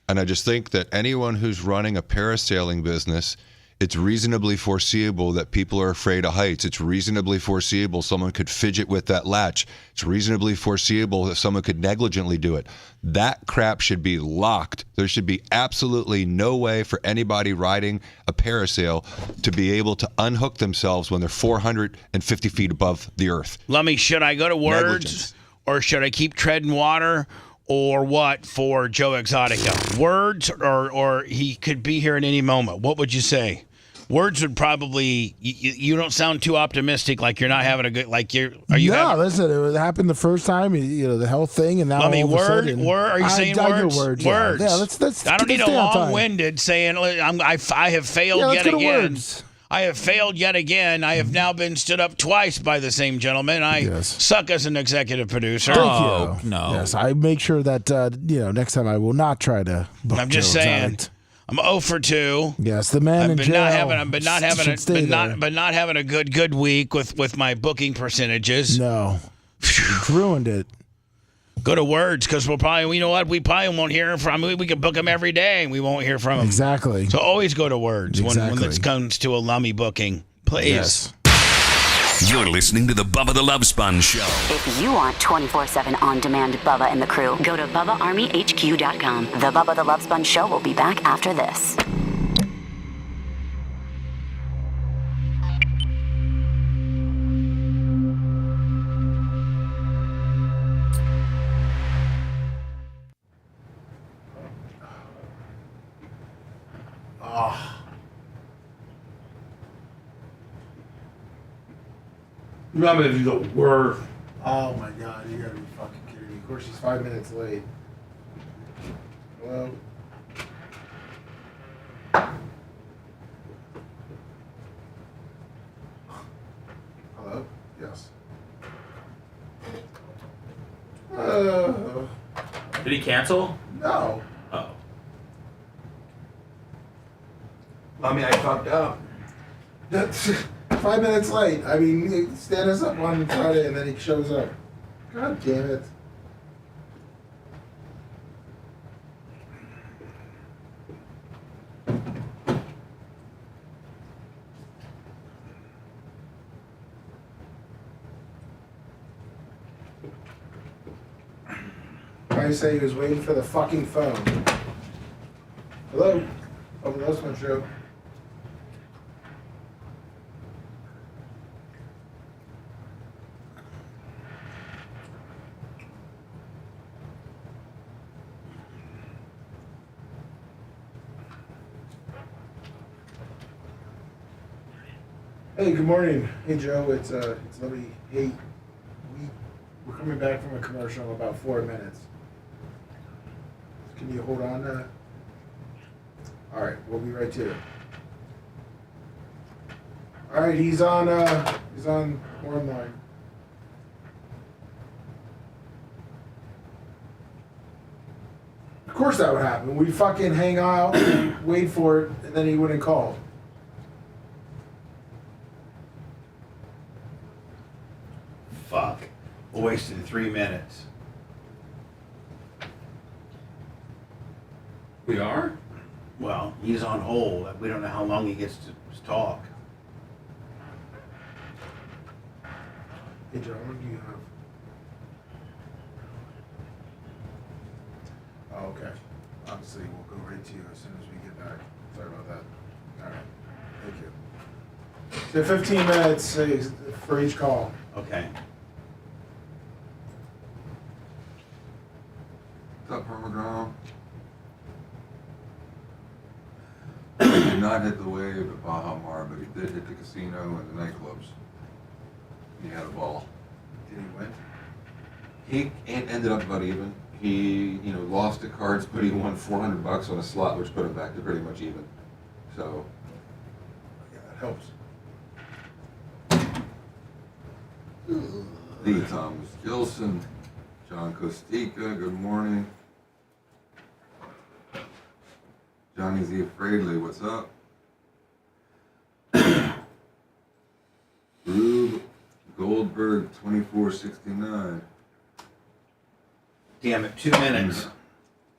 [SPEAKER 15] And I just think that anyone who's running a parasailing business, it's reasonably foreseeable that people are afraid of heights. It's reasonably foreseeable someone could fidget with that latch. It's reasonably foreseeable that someone could negligently do it. That crap should be locked. There should be absolutely no way for anybody riding a parasail to be able to unhook themselves when they're 450 feet above the earth.
[SPEAKER 3] Lummy, should I go to Words or should I keep treading water? Or what for Joe Exotica? Words or he could be here at any moment. What would you say? Words would probably. You don't sound too optimistic. Like you're not having a good. Like you're. Are you?
[SPEAKER 19] No, listen. It happened the first time. The health thing, and now all of a sudden.
[SPEAKER 3] Are you saying words?
[SPEAKER 19] Words.
[SPEAKER 3] Words.
[SPEAKER 19] Yeah, let's.
[SPEAKER 3] I don't need a long-winded saying. I have failed yet again. I have failed yet again. I have now been stood up twice by the same gentleman. I suck as an executive producer.
[SPEAKER 19] Thank you.
[SPEAKER 4] No.
[SPEAKER 19] Yes, I make sure that next time I will not try to.
[SPEAKER 3] I'm just saying. I'm 0 for 2.
[SPEAKER 19] Yes, the man in jail.
[SPEAKER 3] Not having a good week with my booking percentages.
[SPEAKER 19] No, it's ruined it.
[SPEAKER 3] Go to Words because we probably won't hear from. We can book them every day and we won't hear from them.
[SPEAKER 19] Exactly.
[SPEAKER 3] So always go to Words when it comes to a Lummy booking, please.
[SPEAKER 19] Yes.
[SPEAKER 17] You're listening to the Bubba the Love Sponge Show.
[SPEAKER 13] If you want 24/7 on-demand Bubba and the crew, go to BubbaArmyHQ.com. The Bubba the Love Sponge Show will be back after this.
[SPEAKER 7] You want me to do the word? Oh my God, you gotta be fucking kidding me. Of course, she's 5 minutes late. Hello? Hello? Yes.
[SPEAKER 14] Did he cancel?
[SPEAKER 7] No.
[SPEAKER 14] Oh.
[SPEAKER 7] I fucked up. That's 5 minutes late. I mean, he stand us up on Friday and then he shows up. God damn it. I say he was waiting for the fucking phone. Hello? Oh, that's my show. Hey, good morning. Hey, Joe. It's Libby. Hey, we're coming back from a commercial in about 4 minutes. Can you hold on? All right, we'll be right to it. All right, he's on horn line. Of course that would happen. We'd fucking hang out, and wait for it, and then he wouldn't call.
[SPEAKER 3] Fuck. We wasted 3 minutes.
[SPEAKER 14] We are?
[SPEAKER 3] Well, he's on hold. We don't know how long he gets to talk.
[SPEAKER 7] Hey, John, what do you have? Oh, okay. Obviously, we'll go right to you as soon as we get back. Sorry about that. All right. Thank you. So 15 minutes for each call.
[SPEAKER 3] Okay.
[SPEAKER 5] What's up, Permagrom? He did not hit the wave at Baja Mar, but he did hit the casino and the nightclubs. He had a ball.
[SPEAKER 7] Did he win?
[SPEAKER 5] He ended up about even. He, lost at cards, but he won $400 on a slot, which put him back to pretty much even. So,
[SPEAKER 7] yeah, that helps.
[SPEAKER 5] Lee Thomas Gilson, John Costica, good morning. Johnny Z. Afraidly, what's up? Rube Goldberg, 2469.
[SPEAKER 3] Damn it, 2 minutes.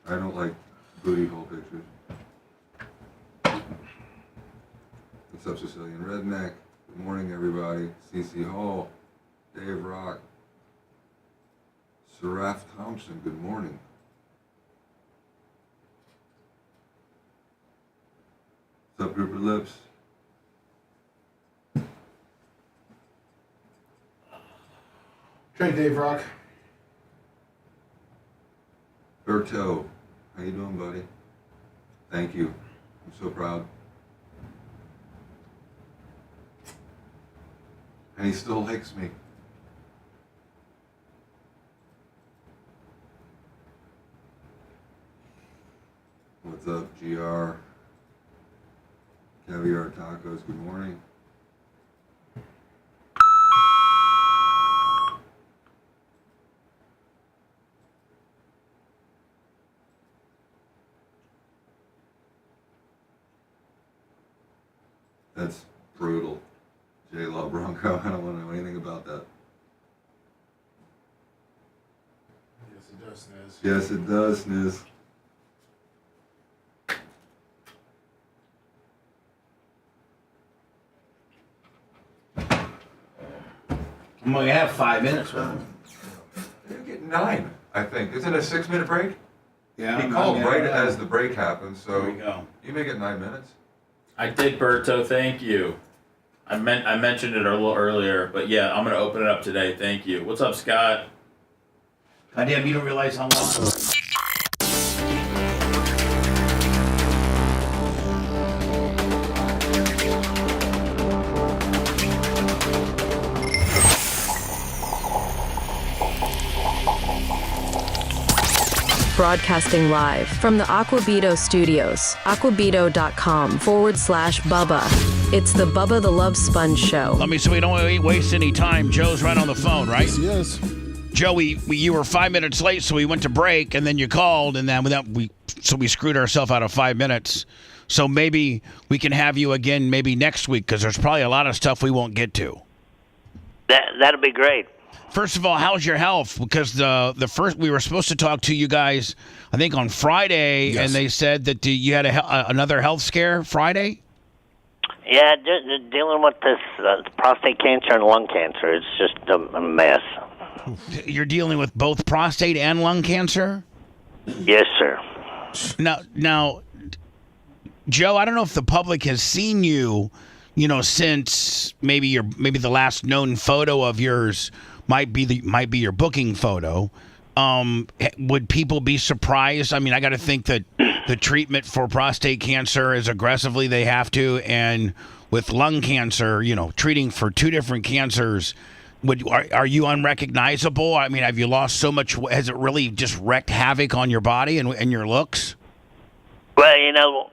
[SPEAKER 5] I don't like booty hole pictures. What's up, Sicilian Redneck? Good morning, everybody. CC Hall, Dave Rock, Seraph Thompson, good morning. What's up, Rupert Lips?
[SPEAKER 7] Trade Dave Rock.
[SPEAKER 5] Berto, how you doing, buddy? Thank you. I'm so proud. And he still likes me. What's up, GR? Caviar Tacos, good morning. That's brutal. J-Law Bronco, I don't want to know anything about that.
[SPEAKER 7] Yes, it does, Niz.
[SPEAKER 5] Yes, it does, Niz.
[SPEAKER 3] I'm only have 5 minutes with him.
[SPEAKER 5] You get 9, I think. Isn't it a 6-minute break?
[SPEAKER 3] Yeah.
[SPEAKER 5] He called right as the break happened, so
[SPEAKER 3] there we go.
[SPEAKER 5] You may get 9 minutes.
[SPEAKER 14] I did, Berto. Thank you. I mentioned it a little earlier, but yeah, I'm gonna open it up today. Thank you. What's up, Scott?
[SPEAKER 3] Goddamn, you don't realize how long.
[SPEAKER 23] Broadcasting live from the Aquabito studios, aquabito.com/Bubba. It's the Bubba the Love Sponge Show.
[SPEAKER 3] Let me, so we don't waste any time. Joe's right on the phone, right?
[SPEAKER 11] Yes.
[SPEAKER 3] Joe, you were 5 minutes late, so we went to break, and then you called, and then we screwed ourselves out of 5 minutes. So maybe we can have you again maybe next week, because there's probably a lot of stuff we won't get to.
[SPEAKER 10] That'll be great.
[SPEAKER 3] First of all, how's your health? Because the first we were supposed to talk to you guys, I think on Friday,
[SPEAKER 10] Yes.
[SPEAKER 3] and they said that you had another health scare Friday.
[SPEAKER 10] Yeah, just dealing with this prostate cancer and lung cancer. It's just a mess.
[SPEAKER 3] You're dealing with both prostate and lung cancer?
[SPEAKER 10] Yes, sir.
[SPEAKER 3] Now, Joe, I don't know if the public has seen you, since maybe the last known photo of yours might be your booking photo. Would people be surprised? I mean, I got to think that the treatment for prostate cancer is aggressively they have to, and with lung cancer, treating for two different cancers, are you unrecognizable? I mean, have you lost so much? Has it really just wreaked havoc on your body and your looks?
[SPEAKER 10] Well,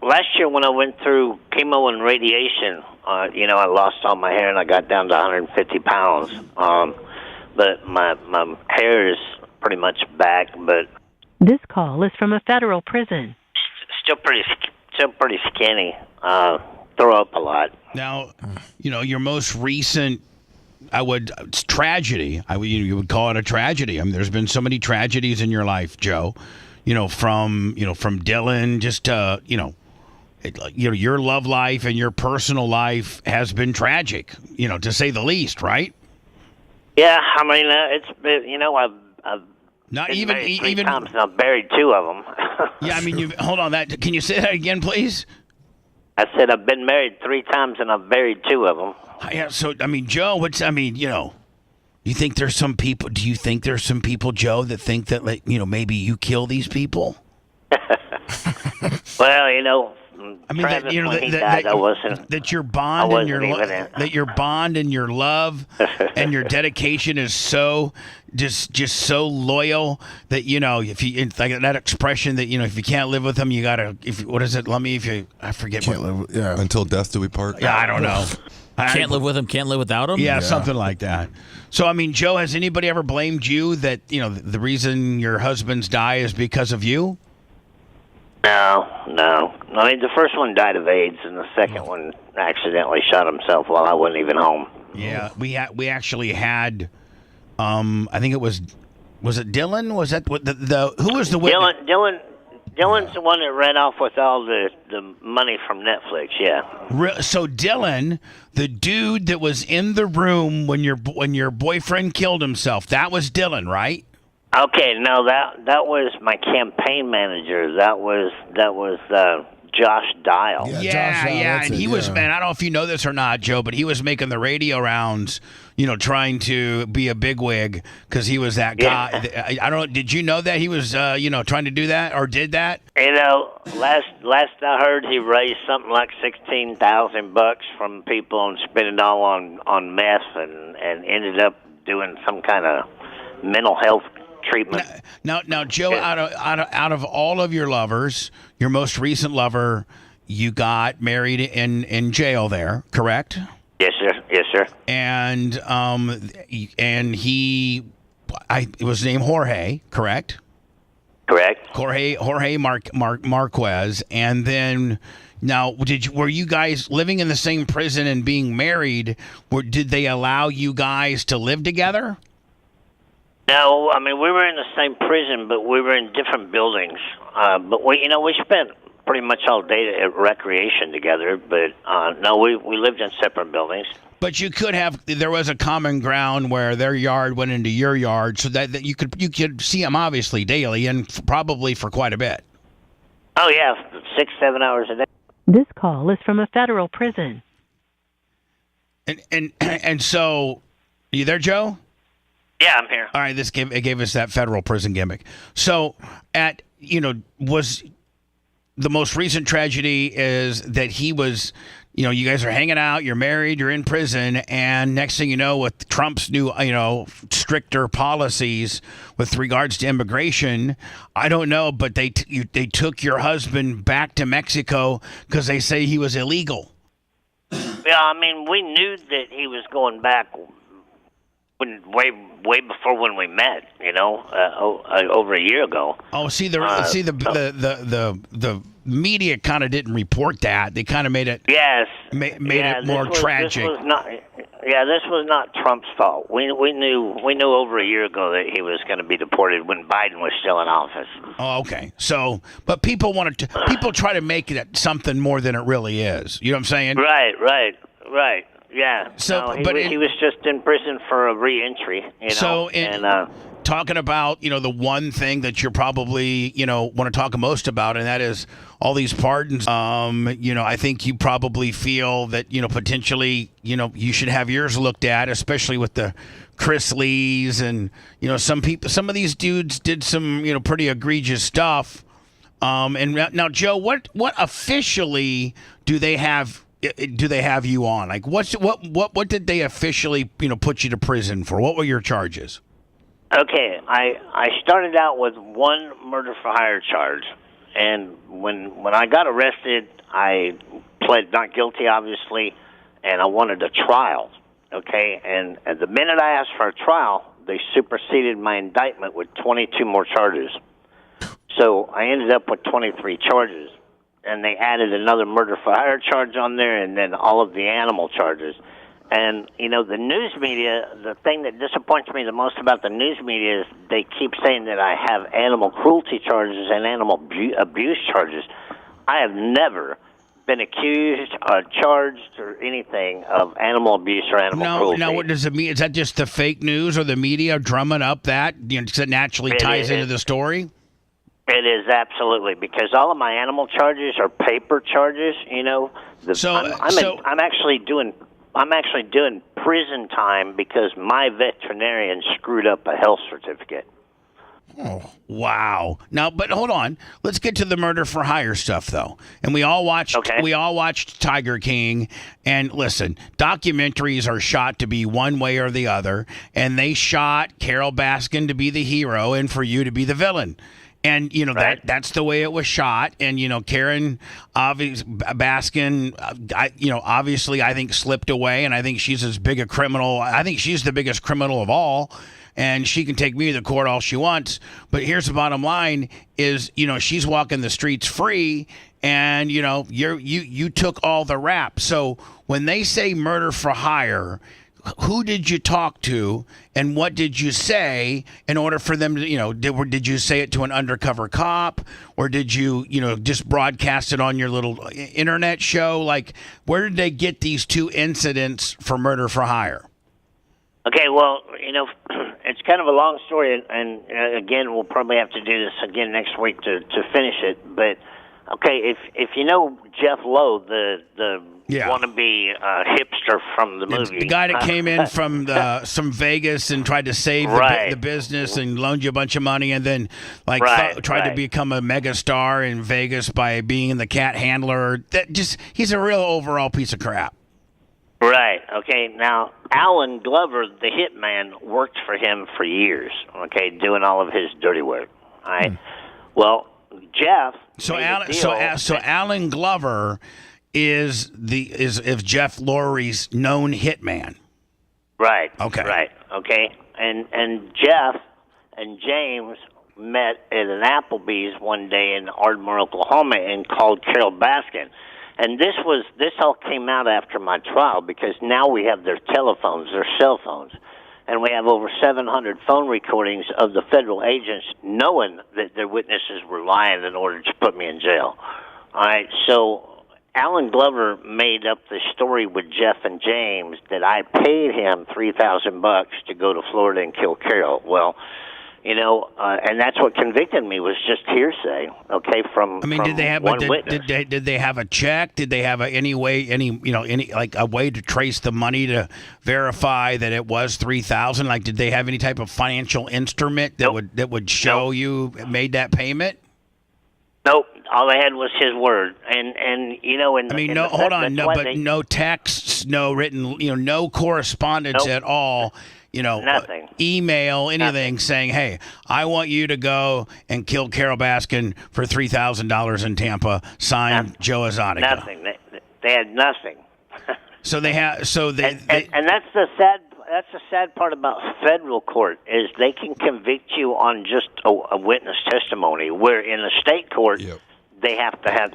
[SPEAKER 10] last year when I went through chemo and radiation, I lost all my hair and I got down to 150 pounds. But my hair is pretty much back, but
[SPEAKER 23] This call is from a federal prison.
[SPEAKER 10] still pretty skinny. Throw up a lot.
[SPEAKER 3] Now, your most recent, tragedy. You would call it a tragedy. I mean, there's been so many tragedies in your life, Joe. From Dylan, just your love life and your personal life has been tragic, to say the least, right?
[SPEAKER 10] Yeah, I mean, I've
[SPEAKER 3] not
[SPEAKER 10] been
[SPEAKER 3] even
[SPEAKER 10] married three times, and I've buried two of them.
[SPEAKER 3] Yeah, I mean, hold on. Can you say that again, please?
[SPEAKER 10] I said I've been married 3 times and I've buried 2 of them.
[SPEAKER 3] Yeah. So I mean, Joe, you think there's some people? Do you think there's some people, Joe, that think that maybe you kill these people?
[SPEAKER 10] Well,
[SPEAKER 3] I mean,
[SPEAKER 10] Travis, when he died, I wasn't.
[SPEAKER 3] That your bond and your bond and your love and your dedication is so just so loyal that if you like that expression that if you can't live with them, you gotta. What is it? I forget.
[SPEAKER 15] Until death do we part.
[SPEAKER 3] Yeah, I don't know.
[SPEAKER 4] Can't live with him, can't live without him?
[SPEAKER 3] Yeah, something like that. So, I mean, Joe, has anybody ever blamed you that, the reason your husbands die is because of you?
[SPEAKER 10] No. I mean, the first one died of AIDS, and the second one accidentally shot himself while I wasn't even home.
[SPEAKER 3] Yeah, we actually had, I think it was it Dylan? Was that what who was the witness?
[SPEAKER 10] Dylan's the one that ran off with all the money from Netflix. Yeah.
[SPEAKER 3] So Dylan, the dude that was in the room when your boyfriend killed himself, that was Dylan, right?
[SPEAKER 10] Okay, no, that was my campaign manager. That was Josh Dial.
[SPEAKER 3] Yeah, and he was, man, I don't know if you know this or not, Joe, but he was making the radio rounds, trying to be a bigwig because he was that guy. I don't know, did you know that he was, trying to do that or did that?
[SPEAKER 10] Last I heard, he raised something like $16,000 from people and spent it all on meth and ended up doing some kind of mental health treatment.
[SPEAKER 3] Now, Joe, out of all of your lovers, your most recent lover, you got married in jail there, correct?
[SPEAKER 10] Yes, sir. Yes, sir.
[SPEAKER 3] And he, it was named Jorge, correct?
[SPEAKER 10] Correct.
[SPEAKER 3] Jorge Marquez, and then. Now, were you guys living in the same prison and being married? Did they allow you guys to live together?
[SPEAKER 10] No, I mean, we were in the same prison, but we were in different buildings. But we spent pretty much all day at recreation together. But no, we lived in separate buildings.
[SPEAKER 3] But you could have. There was a common ground where their yard went into your yard, so that you could see them obviously daily and probably for quite a bit.
[SPEAKER 10] Oh yeah, 6-7 hours a day.
[SPEAKER 23] This call is from a federal prison.
[SPEAKER 3] And so, are you there, Joe?
[SPEAKER 10] Yeah, I'm here.
[SPEAKER 3] All right, it gave us that federal prison gimmick. So, was the most recent tragedy is that he was, you guys are hanging out, you're married, you're in prison, and next thing you know, with Trump's new, stricter policies with regards to immigration, I don't know, but they took your husband back to Mexico because they say he was illegal.
[SPEAKER 10] Yeah, I mean, we knew that he was going back way before when we met, over a year ago.
[SPEAKER 3] Oh, the media kind of didn't report that. They kind of made it it more tragic.
[SPEAKER 10] This was not Trump's fault. We knew over a year ago that he was going to be deported when Biden was still in office.
[SPEAKER 3] Oh, okay. So, but people try to make it something more than it really is. You know what I'm saying?
[SPEAKER 10] Right. Yeah.
[SPEAKER 3] So,
[SPEAKER 10] he was just in prison for a re-entry.
[SPEAKER 3] Talking about the one thing that you're probably want to talk most about, and that is all these pardons. I think you probably feel that potentially you should have yours looked at, especially with the Chris Lees and some of these dudes did some pretty egregious stuff. And now, Joe, what officially do they have? Do they have you on? Like, what did they officially put you to prison for? What were your charges?
[SPEAKER 10] Okay, I started out with one murder for hire charge, and when I got arrested, I pled not guilty, obviously, and I wanted a trial. Okay, and the minute I asked for a trial, they superseded my indictment with 22 more charges. So I ended up with 23 charges, and they added another murder for hire charge on there, and then all of the animal charges. And, you know, the news media, the thing that disappoints me the most about the news media is they keep saying that I have animal cruelty charges and animal abuse charges. I have never been accused or charged or anything of animal abuse or animal cruelty.
[SPEAKER 3] Now, what does it mean? Is that just the fake news or the media drumming up that? Because it naturally ties into the story?
[SPEAKER 10] It is, absolutely, because all of my animal charges are paper charges, you know. I'm actually doing prison time because my veterinarian screwed up a health certificate.
[SPEAKER 3] Oh, wow. Now, but hold on. Let's get to the murder for hire stuff, though. And we all watched Tiger King. And listen, documentaries are shot to be one way or the other. And they shot Carol Baskin to be the hero and for you to be the villain. And, you know, that's the way it was shot. And, you know, Karen Baskin, obviously, I think, slipped away. And I think she's as big a criminal. I think she's the biggest criminal of all. And she can take me to court all she wants. But here's the bottom line is, you know, she's walking the streets free. And, you know, you took all the rap. So when they say murder for hire, who did you talk to and what did you say in order for them to, you know, did you say it to an undercover cop or did you, you know, just broadcast it on your little internet show? Like, where did they get these two incidents for murder for hire?
[SPEAKER 10] Okay, well, you know, it's kind of a long story, and again, we'll probably have to do this again next week to finish it. But okay, if you know Jeff Lowe, the wannabe hipster from the movie,
[SPEAKER 3] the guy that came in from Vegas and tried to save the business and loaned you a bunch of money, and then tried to become a mega star in Vegas by being the cat handler. He's a real overall piece of crap.
[SPEAKER 10] Right. Okay. Now, Alan Glover, the hitman, worked for him for years. Okay, doing all of his dirty work. All right. Well, Jeff.
[SPEAKER 3] So Alan Glover is Jeff Lorre's known hitman.
[SPEAKER 10] Right.
[SPEAKER 3] Okay.
[SPEAKER 10] Right. Okay. And Jeff and James met at an Applebee's one day in Ardmore, Oklahoma, and called Carol Baskin. And this all came out after my trial because now we have their telephones, their cell phones, and we have over 700 phone recordings of the federal agents knowing that their witnesses were lying in order to put me in jail. All right, so Alan Glover made up the story with Jeff and James that I paid him $3,000 to go to Florida and kill Carol. Well, you know, and that's what convicted me was just hearsay. Okay,
[SPEAKER 3] did they have
[SPEAKER 10] witness.
[SPEAKER 3] Did they have a check? Did they have any way to trace the money to verify that it was $3,000? Like, did they have any type of financial instrument that would show you made that payment?
[SPEAKER 10] Nope. All they had was his word, and you know,
[SPEAKER 3] no texts, no written, you know, no correspondence at all. You know,
[SPEAKER 10] nothing.
[SPEAKER 3] Email, anything saying, hey, I want you to go and kill Carol Baskin for $3,000 in Tampa, signed Joe Exotica.
[SPEAKER 10] Nothing. They had nothing.
[SPEAKER 3] So they have.
[SPEAKER 10] And that's the sad part about federal court is they can convict you on just a witness testimony, where in a state court they have to have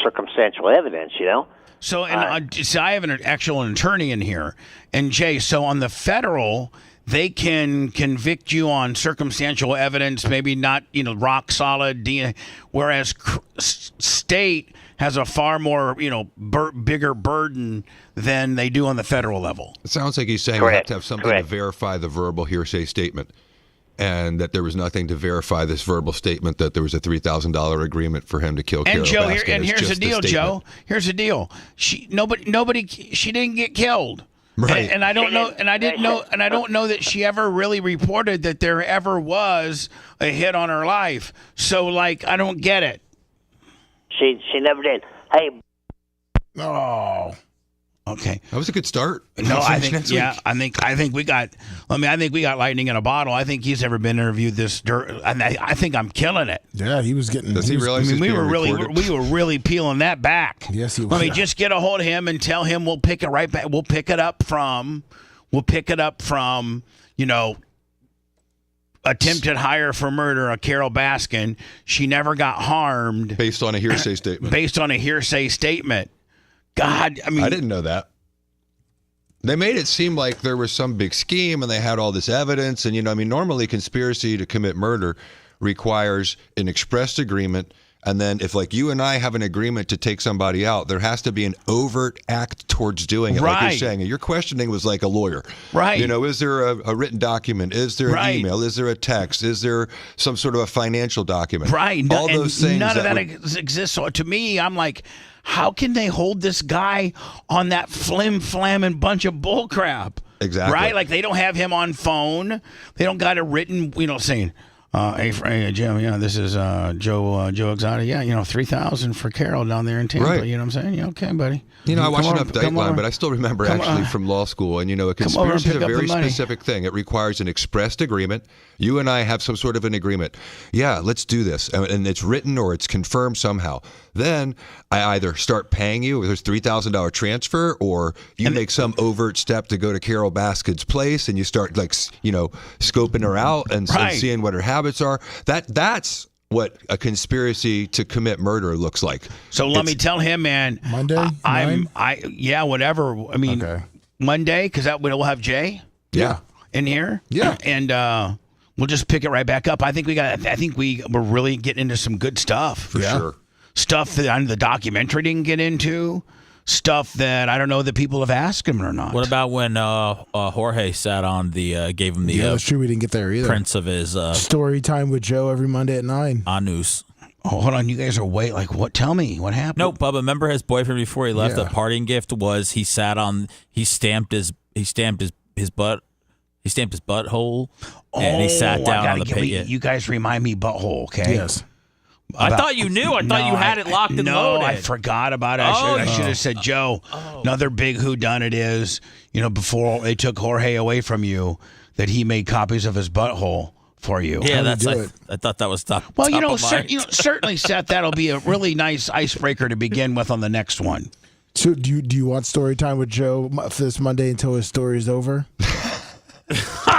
[SPEAKER 10] circumstantial evidence. You know.
[SPEAKER 3] So, I have an actual attorney in here. And, Jay, so on the federal, they can convict you on circumstantial evidence, maybe not, you know, rock solid, whereas state has a far more, you know, bigger burden than they do on the federal level.
[SPEAKER 15] It sounds like he's saying you have to have something to verify the verbal hearsay statement. And that there was nothing to verify this verbal statement that there was a $3,000 agreement for him to kill Carol Baskin.
[SPEAKER 3] Here's the deal, Joe. Here's the deal. She didn't get killed.
[SPEAKER 15] Right.
[SPEAKER 3] And I don't know that she ever really reported that there ever was a hit on her life. So, like, I don't get it.
[SPEAKER 10] She never did. Hey.
[SPEAKER 3] Oh. Okay,
[SPEAKER 15] that was a good start.
[SPEAKER 3] No, I think we got. I think we got lightning in a bottle. I think he's ever been interviewed this. And I think I'm killing it.
[SPEAKER 19] Yeah, he was getting.
[SPEAKER 15] Does he realize?
[SPEAKER 3] We were really peeling that back.
[SPEAKER 19] Yes, he was.
[SPEAKER 3] Let me just get a hold of him and tell him we'll pick it right back. We'll pick it up from. Attempted hire for murder of Carol Baskin. She never got harmed.
[SPEAKER 15] Based on a hearsay statement.
[SPEAKER 3] God, I mean,
[SPEAKER 15] I didn't know that. They made it seem like there was some big scheme and they had all this evidence. And, normally conspiracy to commit murder requires an expressed agreement. And then if like you and I have an agreement to take somebody out, there has to be an overt act towards doing it.
[SPEAKER 3] Right.
[SPEAKER 15] Like you're saying, and your questioning was like a lawyer.
[SPEAKER 3] Right.
[SPEAKER 15] Is there a written document? Is there an email? Is there a text? Is there some sort of a financial document?
[SPEAKER 3] Right.
[SPEAKER 15] All those things.
[SPEAKER 3] None of that exists. So to me, I'm like, how can they hold this guy on that flim-flamming bunch of bullcrap?
[SPEAKER 15] Exactly.
[SPEAKER 3] Right? Like they don't have him on phone. They don't got a written, saying, hey, Jim, this is Joe Exotic. Yeah, $3,000 for Carol down there in Tampa.
[SPEAKER 15] Right.
[SPEAKER 3] You know what I'm saying? Yeah, okay, buddy.
[SPEAKER 15] I watched enough Dateline, but I still remember from law school. And, a conspiracy is a very specific thing. It requires an expressed agreement. You and I have some sort of an agreement. Yeah, let's do this. And it's written or it's confirmed somehow. Then I either start paying you, there's $3,000 transfer, or you make some overt step to go to Carol Baskin's place and you start scoping her out and seeing what her habits are. That's what a conspiracy to commit murder looks like.
[SPEAKER 3] So let me tell him, man.
[SPEAKER 19] Monday?
[SPEAKER 3] Whatever. I mean, okay. Monday, because we'll have Jay.
[SPEAKER 15] Yeah.
[SPEAKER 3] In here.
[SPEAKER 19] Yeah.
[SPEAKER 3] And we'll just pick it right back up. I think we're really getting into some good stuff.
[SPEAKER 15] For sure.
[SPEAKER 3] Stuff that the documentary didn't get into. Stuff that I don't know that people have asked him or not.
[SPEAKER 4] What about when Jorge sat on gave him the
[SPEAKER 19] that's true. We didn't get there either.
[SPEAKER 4] prints of his
[SPEAKER 19] story time with Joe every Monday at 9.
[SPEAKER 4] Anus.
[SPEAKER 3] Oh, hold on, you guys are what? Tell me what happened.
[SPEAKER 4] No, Bubba. Remember his boyfriend before he left. The parting gift was he stamped his butt. He stamped his butthole, and he sat down on the page.
[SPEAKER 3] You guys remind me butthole, okay?
[SPEAKER 19] Yes.
[SPEAKER 4] I thought you knew. I thought you had it locked and loaded.
[SPEAKER 3] No, I forgot about it. I should have said, Joe, another big whodunit is, before they took Jorge away from you, that he made copies of his butthole for you.
[SPEAKER 4] Yeah, I thought that was top.
[SPEAKER 3] Well, certainly, Seth, that'll be a really nice icebreaker to begin with on the next one.
[SPEAKER 19] So, do you want story time with Joe this Monday until his story's over?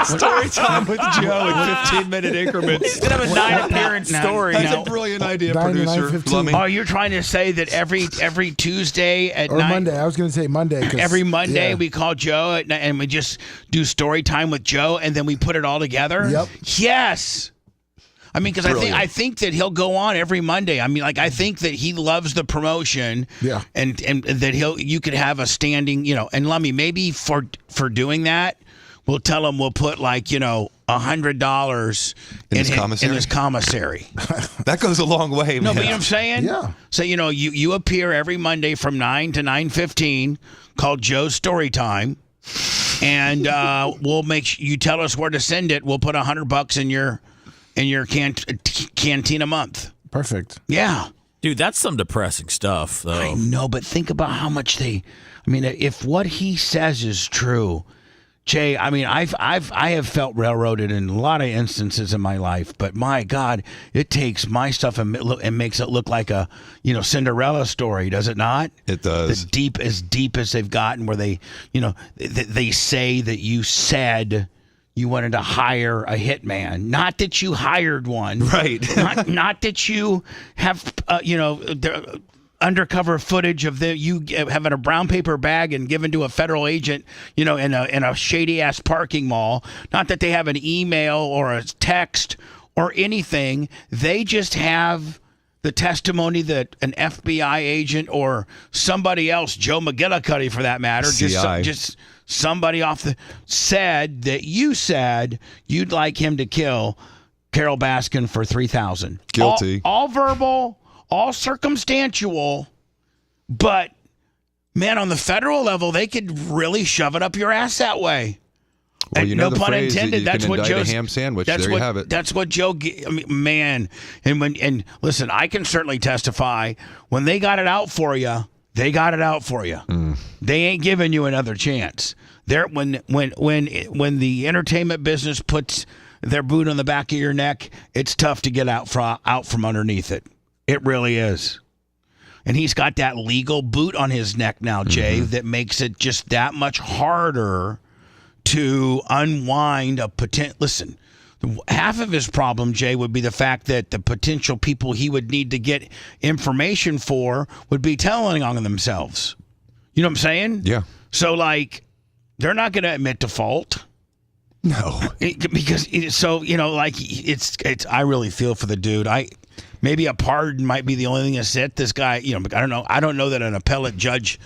[SPEAKER 15] Story time with Joe in 15-minute increments.
[SPEAKER 4] He's going to have a 9-appearance story.
[SPEAKER 15] That's a brilliant idea, producer.
[SPEAKER 3] Oh, you're trying to say that every Tuesday at
[SPEAKER 19] or
[SPEAKER 3] 9?
[SPEAKER 19] Monday. I was going to say Monday.
[SPEAKER 3] Every Monday we call Joe and we just do story time with Joe and then we put it all together?
[SPEAKER 19] Yep.
[SPEAKER 3] Yes. I mean, because I think that he'll go on every Monday. I mean, I think that he loves the promotion.
[SPEAKER 19] Yeah.
[SPEAKER 3] And that you could have a standing, and Lummy, maybe for doing that, we'll tell him we'll put $100 in his commissary.
[SPEAKER 15] That goes a long way, man.
[SPEAKER 3] No, but you know what I'm saying?
[SPEAKER 19] Yeah.
[SPEAKER 3] So, you appear every Monday from 9 to 9:15 called Joe's Story Time. And we'll you tell us where to send it. We'll put $100 in your canteen a month.
[SPEAKER 19] Perfect.
[SPEAKER 3] Yeah.
[SPEAKER 4] Dude, that's some depressing stuff, though.
[SPEAKER 3] I know, but think about how much if what he says is true, Jay, I mean, I have felt railroaded in a lot of instances in my life, but my God, it takes my stuff and makes it look like a Cinderella story, does it not?
[SPEAKER 15] It does.
[SPEAKER 3] As deep as they've gotten, where they they say that you said you wanted to hire a hitman, not that you hired one,
[SPEAKER 15] right?
[SPEAKER 3] not that you have undercover footage of you having a brown paper bag and given to a federal agent, in a shady ass parking mall. Not that they have an email or a text or anything. They just have the testimony that an FBI agent or somebody else, Joe McGillicuddy for that matter, just somebody said that you said you'd like him to kill Carol Baskin for $3,000.
[SPEAKER 15] Guilty.
[SPEAKER 3] All verbal. All circumstantial, but man, on the federal level, they could really shove it up your ass that way.
[SPEAKER 15] Well,
[SPEAKER 3] no pun intended. That's what Joe's
[SPEAKER 15] a ham sandwich. There you have it.
[SPEAKER 3] That's what Joe. I mean, man, and listen, I can certainly testify when they got it out for you. They got it out for you. They ain't giving you another chance. When the entertainment business puts their boot on the back of your neck, it's tough to get out from underneath it. It really is. And he's got that legal boot on his neck now, Jay, that makes it just that much harder to unwind a potential. Listen, half of his problem, Jay, would be the fact that the potential people he would need to get information for would be telling on themselves. You know what I'm saying?
[SPEAKER 15] Yeah.
[SPEAKER 3] So, like, they're not going to admit to fault.
[SPEAKER 15] No.
[SPEAKER 3] I really feel for the dude. Maybe a pardon might be the only thing that set this guy, I don't know. I don't know that an appellate judge,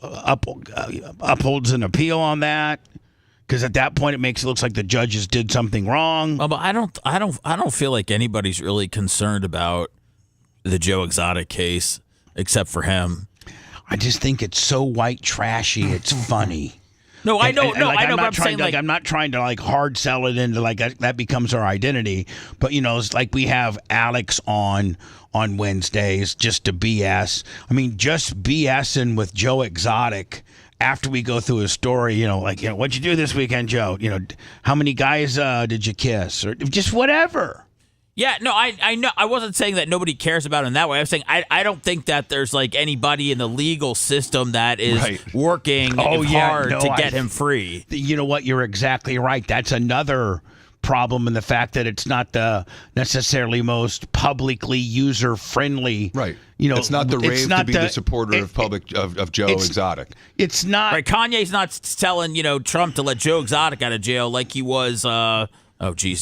[SPEAKER 3] upholds an appeal on that. Because at that point, it looks like the judges did something wrong.
[SPEAKER 4] Well, but I don't feel like anybody's really concerned about the Joe Exotic case except for him.
[SPEAKER 3] I just think it's so white trashy. It's funny.
[SPEAKER 4] No, I know. I know. But I'm saying,
[SPEAKER 3] I'm not trying to hard sell it into that becomes our identity. But it's like we have Alex on Wednesdays just to BS. I mean, just BSing with Joe Exotic. After we go through his story, what'd you do this weekend, Joe? How many guys did you kiss, or just whatever?
[SPEAKER 4] Yeah, no, I know. I wasn't saying that nobody cares about it in that way. I was saying I don't think that there's anybody in the legal system that is working hard to get him free.
[SPEAKER 3] You know what? You're exactly right. That's another problem in the fact that it's not the necessarily most publicly user friendly.
[SPEAKER 15] Right. It's not the rave to be the supporter of Joe Exotic.
[SPEAKER 3] It's not.
[SPEAKER 4] Right. Kanye's not telling Trump to let Joe Exotic out of jail like he was. The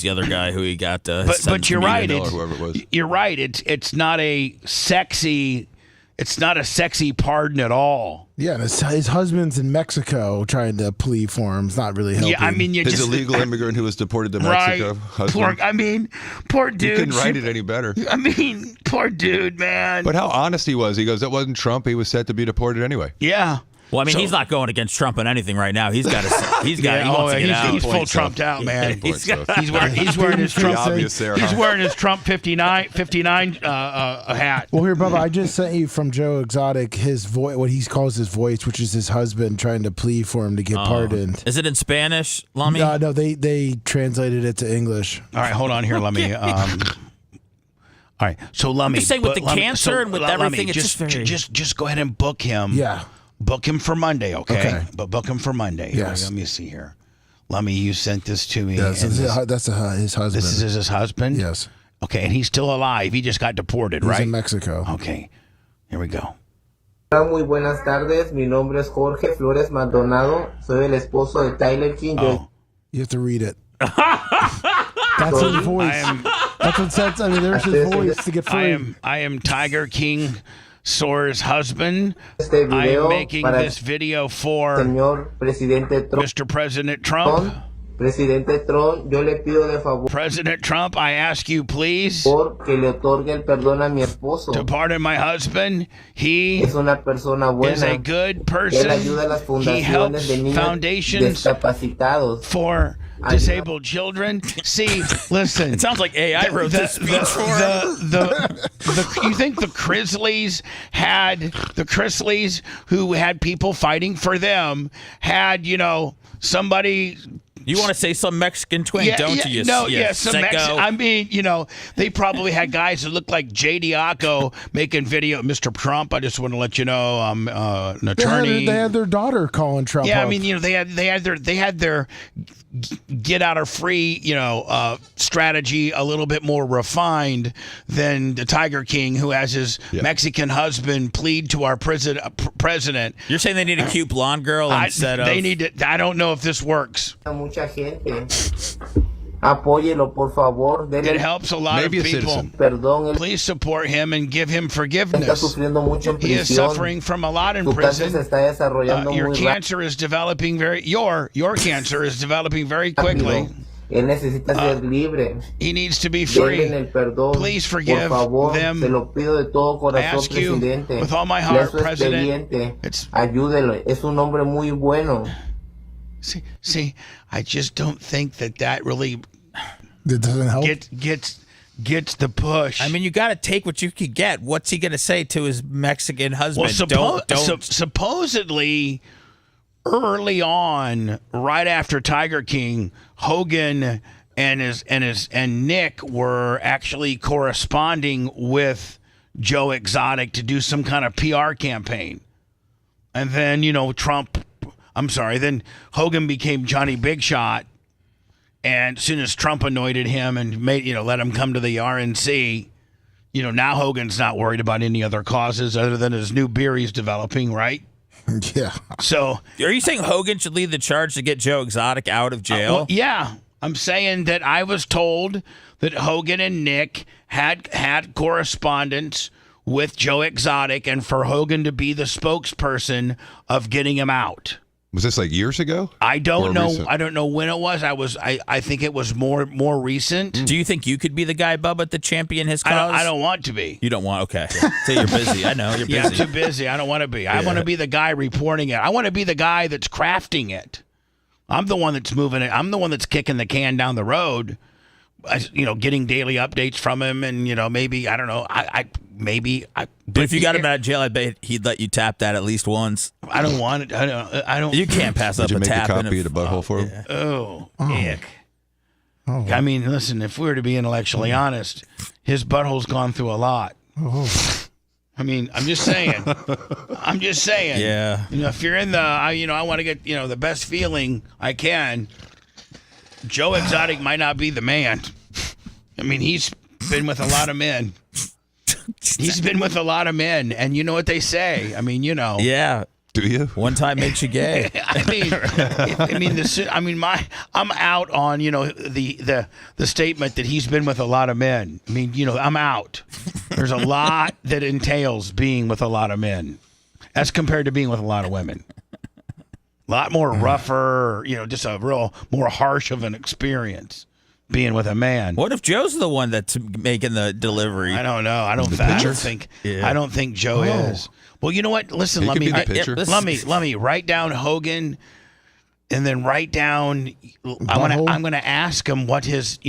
[SPEAKER 4] other guy who he got.
[SPEAKER 3] But you're right.
[SPEAKER 15] Whoever it was.
[SPEAKER 3] You're right. It's not a sexy. It's not a sexy pardon at all.
[SPEAKER 19] Yeah, his husband's in Mexico trying to plead for him. It's not really helping.
[SPEAKER 3] Yeah, I mean,
[SPEAKER 15] his illegal immigrant who was deported to Mexico.
[SPEAKER 3] Poor dude.
[SPEAKER 15] You couldn't write it any better.
[SPEAKER 3] I mean, poor dude, man.
[SPEAKER 15] But how honest he was. He goes, that wasn't Trump. He was set to be deported anyway.
[SPEAKER 3] Yeah.
[SPEAKER 4] Well, I mean, he's not going against Trump on anything right now. He's got to. He wants to get out.
[SPEAKER 3] He's full Trumped out, man.
[SPEAKER 4] He's
[SPEAKER 3] wearing his Trump. He's wearing his Trump 59 hat.
[SPEAKER 19] Well, here, Bubba, I just sent you from Joe Exotic his voice, what he calls his voice, which is his husband trying to plead for him to get pardoned.
[SPEAKER 4] Is it in Spanish, Lummy?
[SPEAKER 19] No, they translated it to English.
[SPEAKER 3] All right, hold on here, Lummy. All right, so Lummy.
[SPEAKER 4] I'm just saying with the cancer and with everything, it's
[SPEAKER 3] just go ahead and book him.
[SPEAKER 19] Yeah.
[SPEAKER 3] Book him for Monday, okay? But book him for Monday.
[SPEAKER 19] Yes.
[SPEAKER 3] Let me see here. Lummy, you sent this to me.
[SPEAKER 19] Yes, that's his husband.
[SPEAKER 3] This is his husband?
[SPEAKER 19] Yes.
[SPEAKER 3] Okay, and he's still alive. He just got deported, right?
[SPEAKER 19] He's in Mexico.
[SPEAKER 3] Okay, here we go.
[SPEAKER 18] Hola, muy buenas tardes. Mi nombre es Jorge Flores Maldonado. Soy el esposo de Tyler King.
[SPEAKER 19] You have to read it. That's his voice. That's what sets. I mean, there's his voice to get free.
[SPEAKER 3] I am Tiger King Soar's husband. I am making this video for Mr. President Trump.
[SPEAKER 18] Presidente Trump, yo le pido de favor.
[SPEAKER 3] President Trump, I ask you please
[SPEAKER 18] que le otorgue el perdón a mi esposo.
[SPEAKER 3] To pardon my husband. He
[SPEAKER 18] es una persona buena.
[SPEAKER 3] Is a good person.
[SPEAKER 18] Él ayuda a las fundaciones
[SPEAKER 3] he helps
[SPEAKER 18] de niños
[SPEAKER 3] foundations
[SPEAKER 18] discapacitados.
[SPEAKER 3] For disabled children. See, listen.
[SPEAKER 4] It sounds like AI wrote this speech for him.
[SPEAKER 3] You think the Chrisleys who had people fighting for them had, somebody.
[SPEAKER 4] You want to say some Mexican twink, don't you?
[SPEAKER 3] Some Mexican. I mean, they probably had guys that looked like J. Diaco making video. Mr. Trump, I just want to let you know I'm an attorney.
[SPEAKER 19] They had their daughter calling Trump.
[SPEAKER 3] Yeah,
[SPEAKER 19] up.
[SPEAKER 3] I mean, they had their get out of free, strategy a little bit more refined than the Tiger King, who has his Mexican husband plead to our president.
[SPEAKER 4] You're saying they need a cute blonde girl instead of.
[SPEAKER 3] They need to. I don't know if this works.
[SPEAKER 18] Mucha gente. Apóyelo, por favor.
[SPEAKER 3] It helps a lot of people.
[SPEAKER 18] Perdón.
[SPEAKER 3] Please support him and give him forgiveness.
[SPEAKER 18] Está sufriendo mucho en prisión.
[SPEAKER 3] He is suffering from a lot in prison. Your cancer is developing your cancer is developing very quickly.
[SPEAKER 18] Él necesita ser libre.
[SPEAKER 3] He needs to be free.
[SPEAKER 18] El perdón.
[SPEAKER 3] Please forgive
[SPEAKER 18] por favor,
[SPEAKER 3] them.
[SPEAKER 18] Se lo pido de todo corazón,
[SPEAKER 3] I ask you,
[SPEAKER 18] presidente.
[SPEAKER 3] with all my heart, President.
[SPEAKER 18] Ayúdelo. Es un hombre muy bueno.
[SPEAKER 3] See, I just don't think that really
[SPEAKER 19] doesn't help.
[SPEAKER 3] gets the push.
[SPEAKER 4] I mean, you got to take what you could get. What's he going to say to his Mexican husband?
[SPEAKER 3] Well,
[SPEAKER 4] don't.
[SPEAKER 3] Supposedly, early on, right after Tiger King, Hogan and Nick were actually corresponding with Joe Exotic to do some kind of PR campaign. And then, then Hogan became Johnny Big Shot. And as soon as Trump anointed him and let him come to the RNC, now Hogan's not worried about any other causes other than his new beer he's developing, right?
[SPEAKER 19] Yeah.
[SPEAKER 3] So,
[SPEAKER 4] are you saying Hogan should lead the charge to get Joe Exotic out of jail?
[SPEAKER 3] Well, yeah. I'm saying that I was told that Hogan and Nick had correspondence with Joe Exotic and for Hogan to be the spokesperson of getting him out.
[SPEAKER 15] Was this like years ago?
[SPEAKER 3] I don't know.
[SPEAKER 15] Recent?
[SPEAKER 3] I don't know when it was. I think it was more recent.
[SPEAKER 4] Do you think you could be the guy, Bubba, to champion his cause?
[SPEAKER 3] I don't want to be.
[SPEAKER 4] You don't want? Okay. So you're busy. I know you're busy.
[SPEAKER 3] Yeah, too busy. I don't want to be. I want to be the guy reporting it. I want to be the guy that's crafting it. I'm the one that's moving it. I'm the one that's kicking the can down the road. Getting daily updates from him, and maybe I don't know.
[SPEAKER 4] But if you got him out of jail, I bet he'd let you tap that at least once.
[SPEAKER 3] I don't want it. I don't.
[SPEAKER 4] You can't pass up
[SPEAKER 15] Did you
[SPEAKER 4] a
[SPEAKER 15] make
[SPEAKER 4] tap.
[SPEAKER 15] a copy of the butthole for him?
[SPEAKER 4] Yeah.
[SPEAKER 3] Oh, ick. Oh. I mean, listen. If we were to be intellectually honest, his butthole's gone through a lot.
[SPEAKER 19] Oh.
[SPEAKER 3] I mean, I'm just saying.
[SPEAKER 4] Yeah.
[SPEAKER 3] If you're in the, I want to get, the best feeling I can. Joe Exotic might not be the man. I mean, he's been with a lot of men. He's been with a lot of men, and you know what they say. I mean,
[SPEAKER 4] Yeah.
[SPEAKER 15] Do you?
[SPEAKER 4] One time makes you gay.
[SPEAKER 3] I'm out on the statement that he's been with a lot of men. I mean, I'm out. There's a lot that entails being with a lot of men, as compared to being with a lot of women. A lot more rougher, just a real more harsh of an experience being with a man.
[SPEAKER 4] What if Joe's the one that's making the delivery?
[SPEAKER 3] I don't know. I don't think Joe is. Well, you know what? Listen, let me write down Hogan, and then write down. I'm going to ask him what his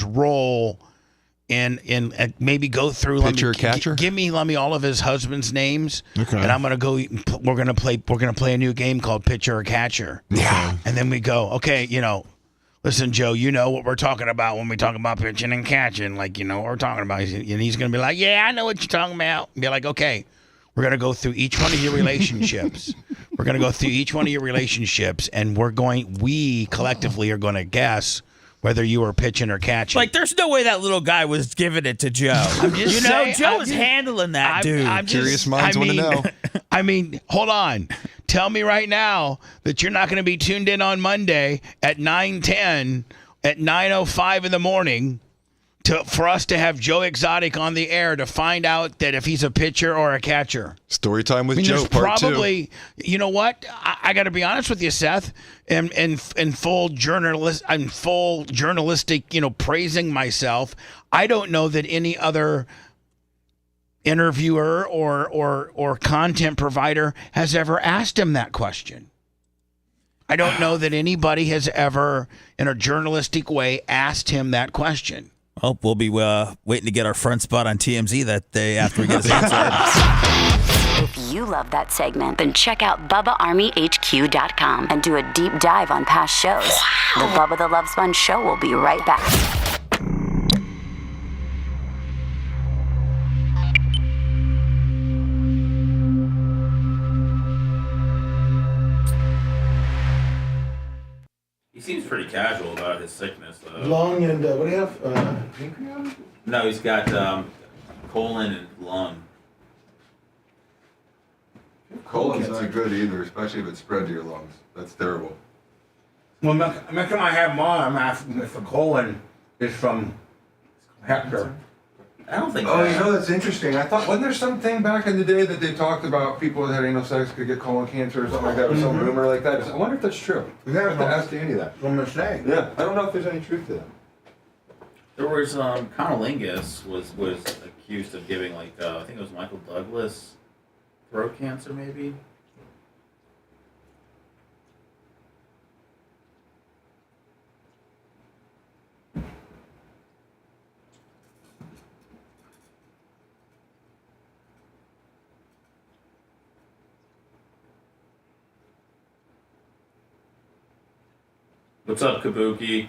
[SPEAKER 3] role, and maybe go through.
[SPEAKER 15] Pitcher, catcher.
[SPEAKER 3] Give me all of his husband's names,
[SPEAKER 19] Okay.
[SPEAKER 3] and I'm going to go. We're going to play a new game called Pitcher or Catcher.
[SPEAKER 15] Yeah.
[SPEAKER 3] And then we go. Okay, listen, Joe, you know what we're talking about when we talk about pitching and catching. Like, what we're talking about. And he's going to be like, yeah, I know what you're talking about. And be like, okay, we're going to go through each one of your relationships. And we collectively are going to guess whether you were pitching or catching.
[SPEAKER 4] Like, there's no way that little guy was giving it to Joe.
[SPEAKER 3] I'm just saying,
[SPEAKER 4] Joe was handling that dude.
[SPEAKER 15] Curious minds want to know.
[SPEAKER 3] I mean, hold on. Tell me right now that you're not going to be tuned in on Monday at 9:10 at 9:05 in the morning for us to have Joe Exotic on the air to find out that if he's a pitcher or a catcher.
[SPEAKER 15] Story time with
[SPEAKER 3] Joe.
[SPEAKER 15] Joe, part
[SPEAKER 3] Probably,
[SPEAKER 15] 2.
[SPEAKER 3] you know what? I got to be honest with you, Seth. In full journalistic, praising myself. I don't know that any other interviewer or content provider has ever asked him that question. I don't know that anybody has ever, in a journalistic way, asked him that question.
[SPEAKER 4] Well, we'll be waiting to get our front spot on TMZ that day after we get his answer.
[SPEAKER 13] If you love that segment, then check out BubbaArmyHQ.com and do a deep dive on past shows. The Bubba the Love Sponge Show will be right back.
[SPEAKER 14] He seems pretty casual about his sickness, though.
[SPEAKER 7] Lung and what do you have? Pancreas?
[SPEAKER 14] No, he's got colon and lung.
[SPEAKER 5] Colon's not good either, especially if it's spread to your lungs. That's terrible.
[SPEAKER 3] Well, next time I have mom, I'm asking if the colon is from Hector.
[SPEAKER 14] I don't think
[SPEAKER 5] that's interesting. I thought, wasn't there something back in the day that they talked about people that had anal sex could get colon cancer or something like that, or some rumor like that? I wonder if that's true. We have to ask Danny that.
[SPEAKER 7] I'm gonna say.
[SPEAKER 5] Yeah, I don't know if there's any truth to that.
[SPEAKER 14] There was Conolingus was accused of giving I think it was Michael Douglas throat cancer, maybe. What's up, Kabuki?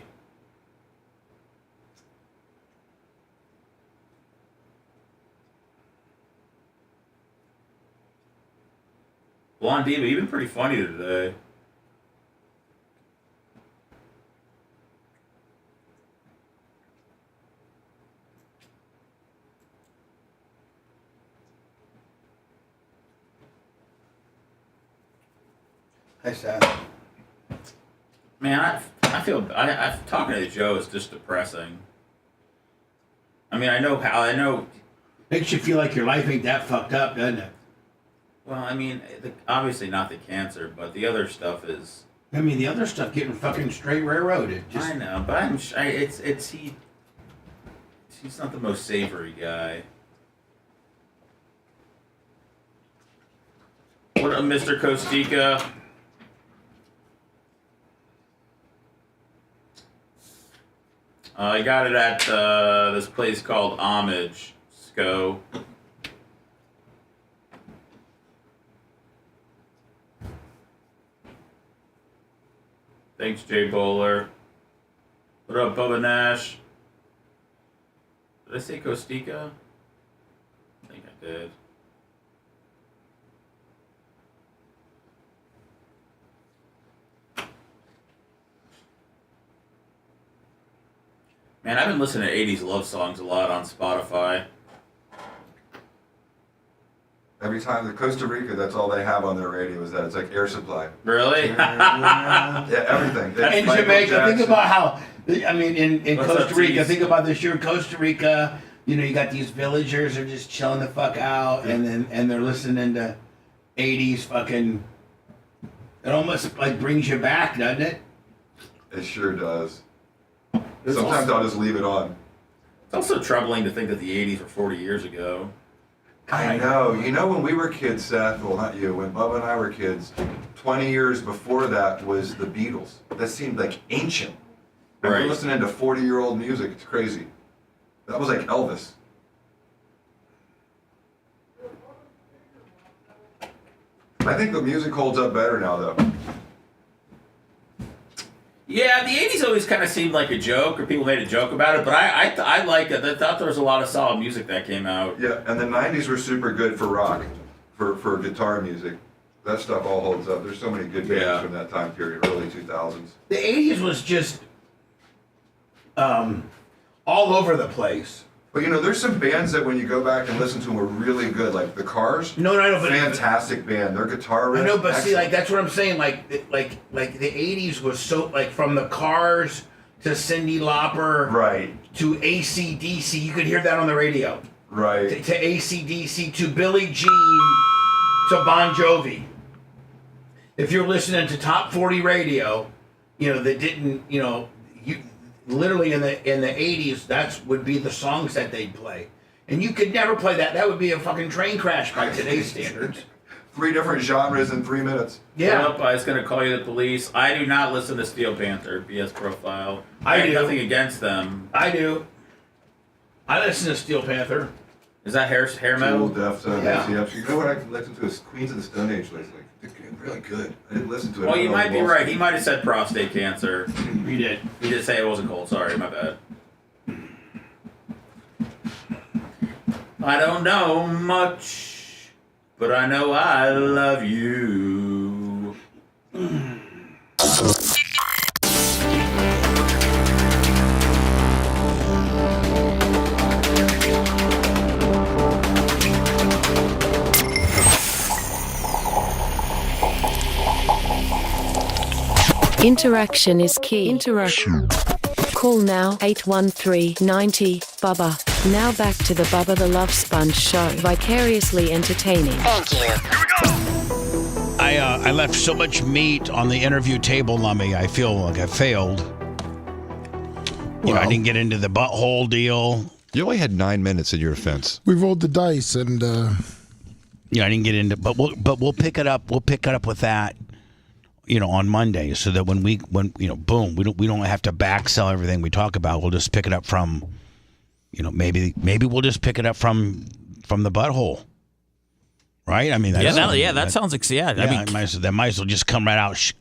[SPEAKER 14] Blonde Diva, you've been pretty funny today.
[SPEAKER 3] Hi, Sam.
[SPEAKER 14] Man, I feel talking to Joe is just depressing. I mean, I know.
[SPEAKER 3] Makes you feel like your life ain't that fucked up, doesn't it?
[SPEAKER 14] Well, I mean, obviously not the cancer, but the other stuff is.
[SPEAKER 3] I mean, the other stuff getting fucking straight railroaded.
[SPEAKER 14] I know, but he's not the most savory guy. What up, Mr. Kostika? I got it at this place called Homage, SCO. Thanks, Jay Bowler. What up, Bubba Nash? Did I say Kostika? I think I did. Man, I've been listening to 80s love songs a lot on Spotify.
[SPEAKER 5] Every time the Costa Rica, that's all they have on their radio is that it's like Air Supply.
[SPEAKER 14] Really?
[SPEAKER 5] Yeah, everything.
[SPEAKER 3] In Jamaica, think about how, I mean, in Costa Rica, think about this year in Costa Rica, you know, you got these villagers are just chilling the fuck out, and they're listening to 80s fucking, it almost like brings you back, doesn't it?
[SPEAKER 5] It sure does. Sometimes I'll just leave it on.
[SPEAKER 14] It's also troubling to think that the 80s were 40 years ago.
[SPEAKER 5] I know. You know, when we were kids, Seth, well, not you, when Bubba and I were kids, 20 years before that was the Beatles. That seemed like ancient. And we're listening to 40-year-old music. It's crazy. That was like Elvis. I think the music holds up better now, though.
[SPEAKER 14] Yeah, the 80s always kind of seemed like a joke, or people made a joke about it, but I liked it. I thought there was a lot of solid music that came out.
[SPEAKER 5] Yeah, and the 90s were super good for rock, for guitar music. That stuff all holds up. There's so many good bands from that time period, early 2000s.
[SPEAKER 3] The 80s was just all over the place.
[SPEAKER 5] But you know, there's some bands that when you go back and listen to them are really good, like the Cars.
[SPEAKER 3] No, but
[SPEAKER 5] fantastic band. Their guitar riff.
[SPEAKER 3] I know, but
[SPEAKER 5] excellent.
[SPEAKER 3] see, like that's what I'm saying. Like the 80s was so like from the Cars to Cyndi Lauper,
[SPEAKER 5] right,
[SPEAKER 3] to AC/DC. You could hear that on the radio,
[SPEAKER 5] right,
[SPEAKER 3] to AC/DC, to Billie Jean, to Bon Jovi. If you're listening to Top 40 radio, you know that didn't, you know, you. Literally in the 80s, that would be the songs that they'd play, and you could never play that. That would be a fucking train crash by today's standards.
[SPEAKER 5] 3 different genres in 3 minutes.
[SPEAKER 14] Yeah. I was gonna call you the police. I do not listen to Steel Panther BS Profile. I have nothing against them.
[SPEAKER 3] I do. I listen to Steel Panther.
[SPEAKER 14] Is that hair metal?
[SPEAKER 5] Deftones. Yeah. You know what I listened to is Queens of the Stone Age lately. It's really good. I didn't listen to it.
[SPEAKER 14] Oh, you might be right. He might have said prostate cancer.
[SPEAKER 3] He did.
[SPEAKER 14] He did say it wasn't cold. Sorry, my bad. I don't know much, but I know I love you.
[SPEAKER 23] Interaction is key. Interaction. Call now 813-90-BUBBA. Now back to the Bubba the Love Sponge Show. Vicariously entertaining. Thank you.
[SPEAKER 3] I left so much meat on the interview table, Lummy. I feel like I failed. You know, I didn't get into the butthole deal.
[SPEAKER 15] You only had 9 minutes in your offense.
[SPEAKER 19] We rolled the dice, and
[SPEAKER 3] yeah, I didn't get into, but we'll pick it up. We'll pick it up with that. You know, on Monday, so that when you know, boom, we don't have to back sell everything we talk about. We'll just pick it up from, you know, maybe we'll just pick it up from the butthole, right? I mean,
[SPEAKER 4] that sounds like I mean,
[SPEAKER 3] that might as well just come right out,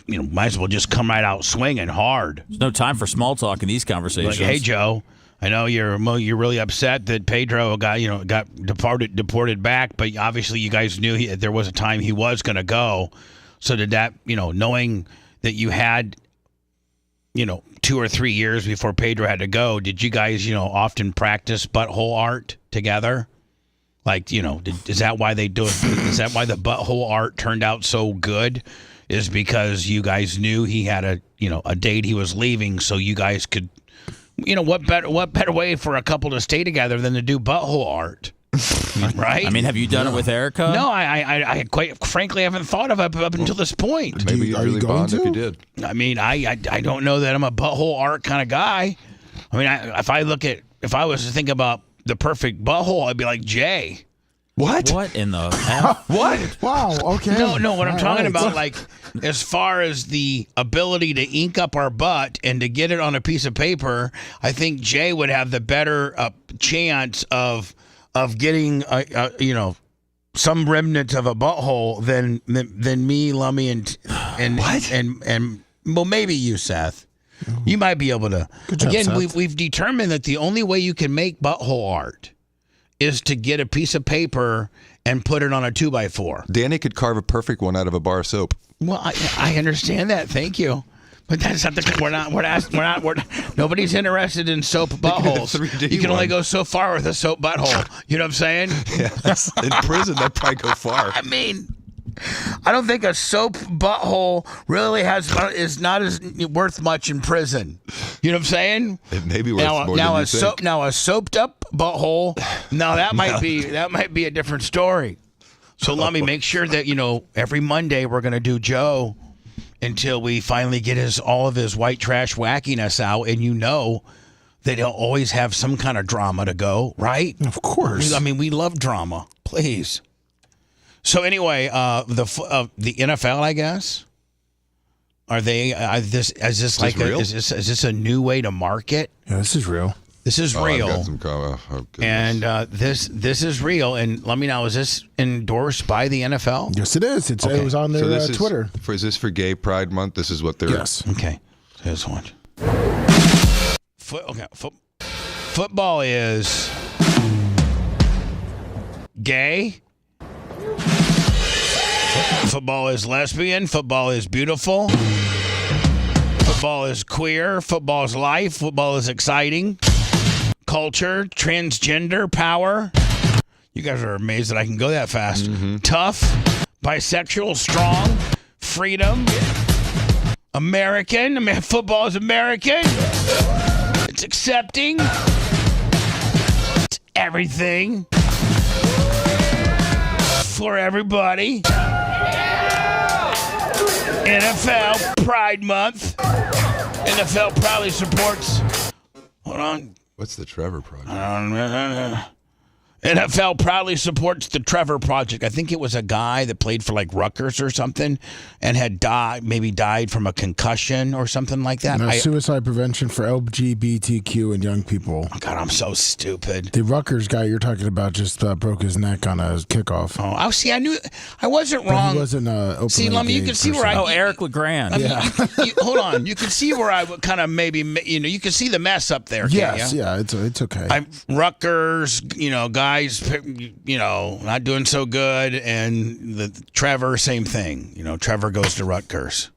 [SPEAKER 3] might as well just come right out swinging hard.
[SPEAKER 4] There's no time for small talk in these conversations.
[SPEAKER 3] Like, hey, Joe, I know you're really upset that Pedro got deported back, but obviously you guys knew there was a time he was going to go. So did that, knowing that you had, 2 or 3 years before Pedro had to go, did you guys, often practice butthole art together? Like, is that why they do it? Is that why the butthole art turned out so good? Is because you guys knew he had a date he was leaving, so you guys could, what better way for a couple to stay together than to do butthole art, right?
[SPEAKER 4] I mean, have you done it with Erica?
[SPEAKER 3] No, I quite frankly haven't thought of it up until this point.
[SPEAKER 15] Maybe you'd really bond if you did.
[SPEAKER 3] I mean, I don't know that I'm a butthole art kind of guy. I mean, if I was to think about the perfect butthole, I'd be like Jay.
[SPEAKER 15] What?
[SPEAKER 4] What in the hell?
[SPEAKER 3] What?
[SPEAKER 19] Wow, okay.
[SPEAKER 3] No, what I'm talking about, like, as far as the ability to ink up our butt and to get it on a piece of paper, I think Jay would have the better chance of getting, some remnants of a butthole than me, Lummy, and
[SPEAKER 15] what?
[SPEAKER 3] And well, maybe you, Seth. You might be able to.
[SPEAKER 19] Good job,
[SPEAKER 3] Again,
[SPEAKER 19] Seth.
[SPEAKER 3] we've determined that the only way you can make butthole art is to get a piece of paper and put it on a 2x4.
[SPEAKER 15] Danny could carve a perfect one out of a bar of soap.
[SPEAKER 3] Well, I understand that. Thank you. But that's not nobody's interested in soap buttholes. You can only go so far with a soap butthole. You know what I'm saying?
[SPEAKER 15] Yes. In prison, that'd probably go far.
[SPEAKER 3] I mean, I don't think a soap butthole really is not as worth much in prison. You know what I'm saying?
[SPEAKER 15] It may be worth more than you think.
[SPEAKER 3] Now a soaped up butthole. Now that might be a different story. So let me make sure that every Monday we're gonna do Joe until we finally get all of his white trash wackiness out, and that he'll always have some kind of drama to go, right?
[SPEAKER 19] Of course.
[SPEAKER 3] I mean, we love drama. Please. So anyway, the NFL, I guess, are they? Is this a new way to market?
[SPEAKER 19] Yeah, this is real.
[SPEAKER 3] This is real.
[SPEAKER 15] I've got some comment. Oh,
[SPEAKER 3] and this is real. And let me know, is this endorsed by the NFL?
[SPEAKER 19] Yes, it is. It was on their Twitter.
[SPEAKER 15] Is this for Gay Pride Month? This is what they're.
[SPEAKER 19] Yes.
[SPEAKER 3] Okay. Here's one. Football is gay. Football is lesbian. Football is beautiful. Football is queer. Football is life. Football is exciting. Culture, transgender, power. You guys are amazed that I can go that fast.
[SPEAKER 15] Mm-hmm.
[SPEAKER 3] Tough, bisexual, strong, freedom, American. I mean, football is American. It's accepting. It's everything for everybody. NFL Pride Month. NFL proudly supports. Hold on.
[SPEAKER 15] What's the Trevor Project?
[SPEAKER 3] NFL proudly supports the Trevor Project. I think it was a guy that played for like Rutgers or something and had died from a concussion or something like that.
[SPEAKER 19] Suicide prevention for LGBTQ and young people.
[SPEAKER 3] Oh God, I'm so stupid.
[SPEAKER 19] The Rutgers guy you're talking about just broke his neck on a kickoff.
[SPEAKER 3] Oh, see, I knew I wasn't wrong.
[SPEAKER 19] He wasn't openly
[SPEAKER 3] see, Lummy, you can see where
[SPEAKER 4] Eric LeGrand.
[SPEAKER 3] I mean, hold on. You can see where I would kind of maybe, you can see the mess up there.
[SPEAKER 19] Yes, yeah, it's okay.
[SPEAKER 3] Rutgers, guys, not doing so good, and the Trevor, same thing. Trevor goes to Rutgers.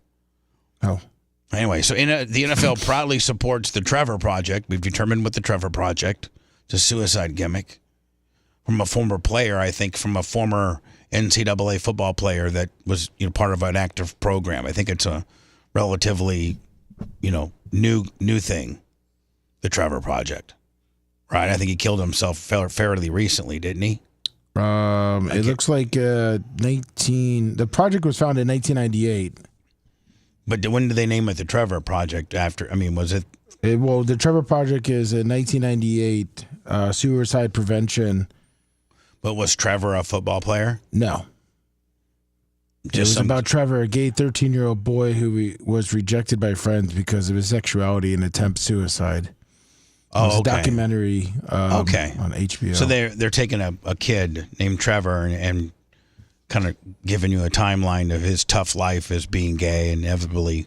[SPEAKER 19] Oh.
[SPEAKER 3] Anyway, so the NFL proudly supports the Trevor Project. We've determined what the Trevor Project. It's a suicide gimmick from a former player, I think, from a former NCAA football player that was part of an active program. I think it's a relatively, new thing, the Trevor Project. Right, I think he killed himself fairly recently, didn't he?
[SPEAKER 19] It looks like the project was founded in 1998.
[SPEAKER 3] But when did they name it the Trevor Project? Was it?
[SPEAKER 19] Well, the Trevor Project is a 1998 suicide prevention.
[SPEAKER 3] But was Trevor a football player?
[SPEAKER 19] No. It was about Trevor, a gay 13-year-old boy who was rejected by friends because of his sexuality and attempt suicide. It's a documentary on HBO.
[SPEAKER 3] So they're taking a kid named Trevor and kind of giving you a timeline of his tough life as being gay and inevitably,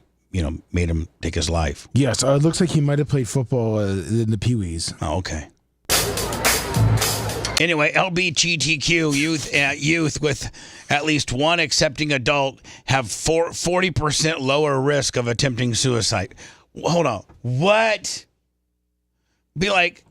[SPEAKER 3] made him take his life.
[SPEAKER 19] Yes, it looks like he might have played football in the Pee Wees.
[SPEAKER 3] Oh, okay. Anyway, LGBTQ youth with at least one accepting adult have 40% lower risk of attempting suicide. Hold on. What? Be like,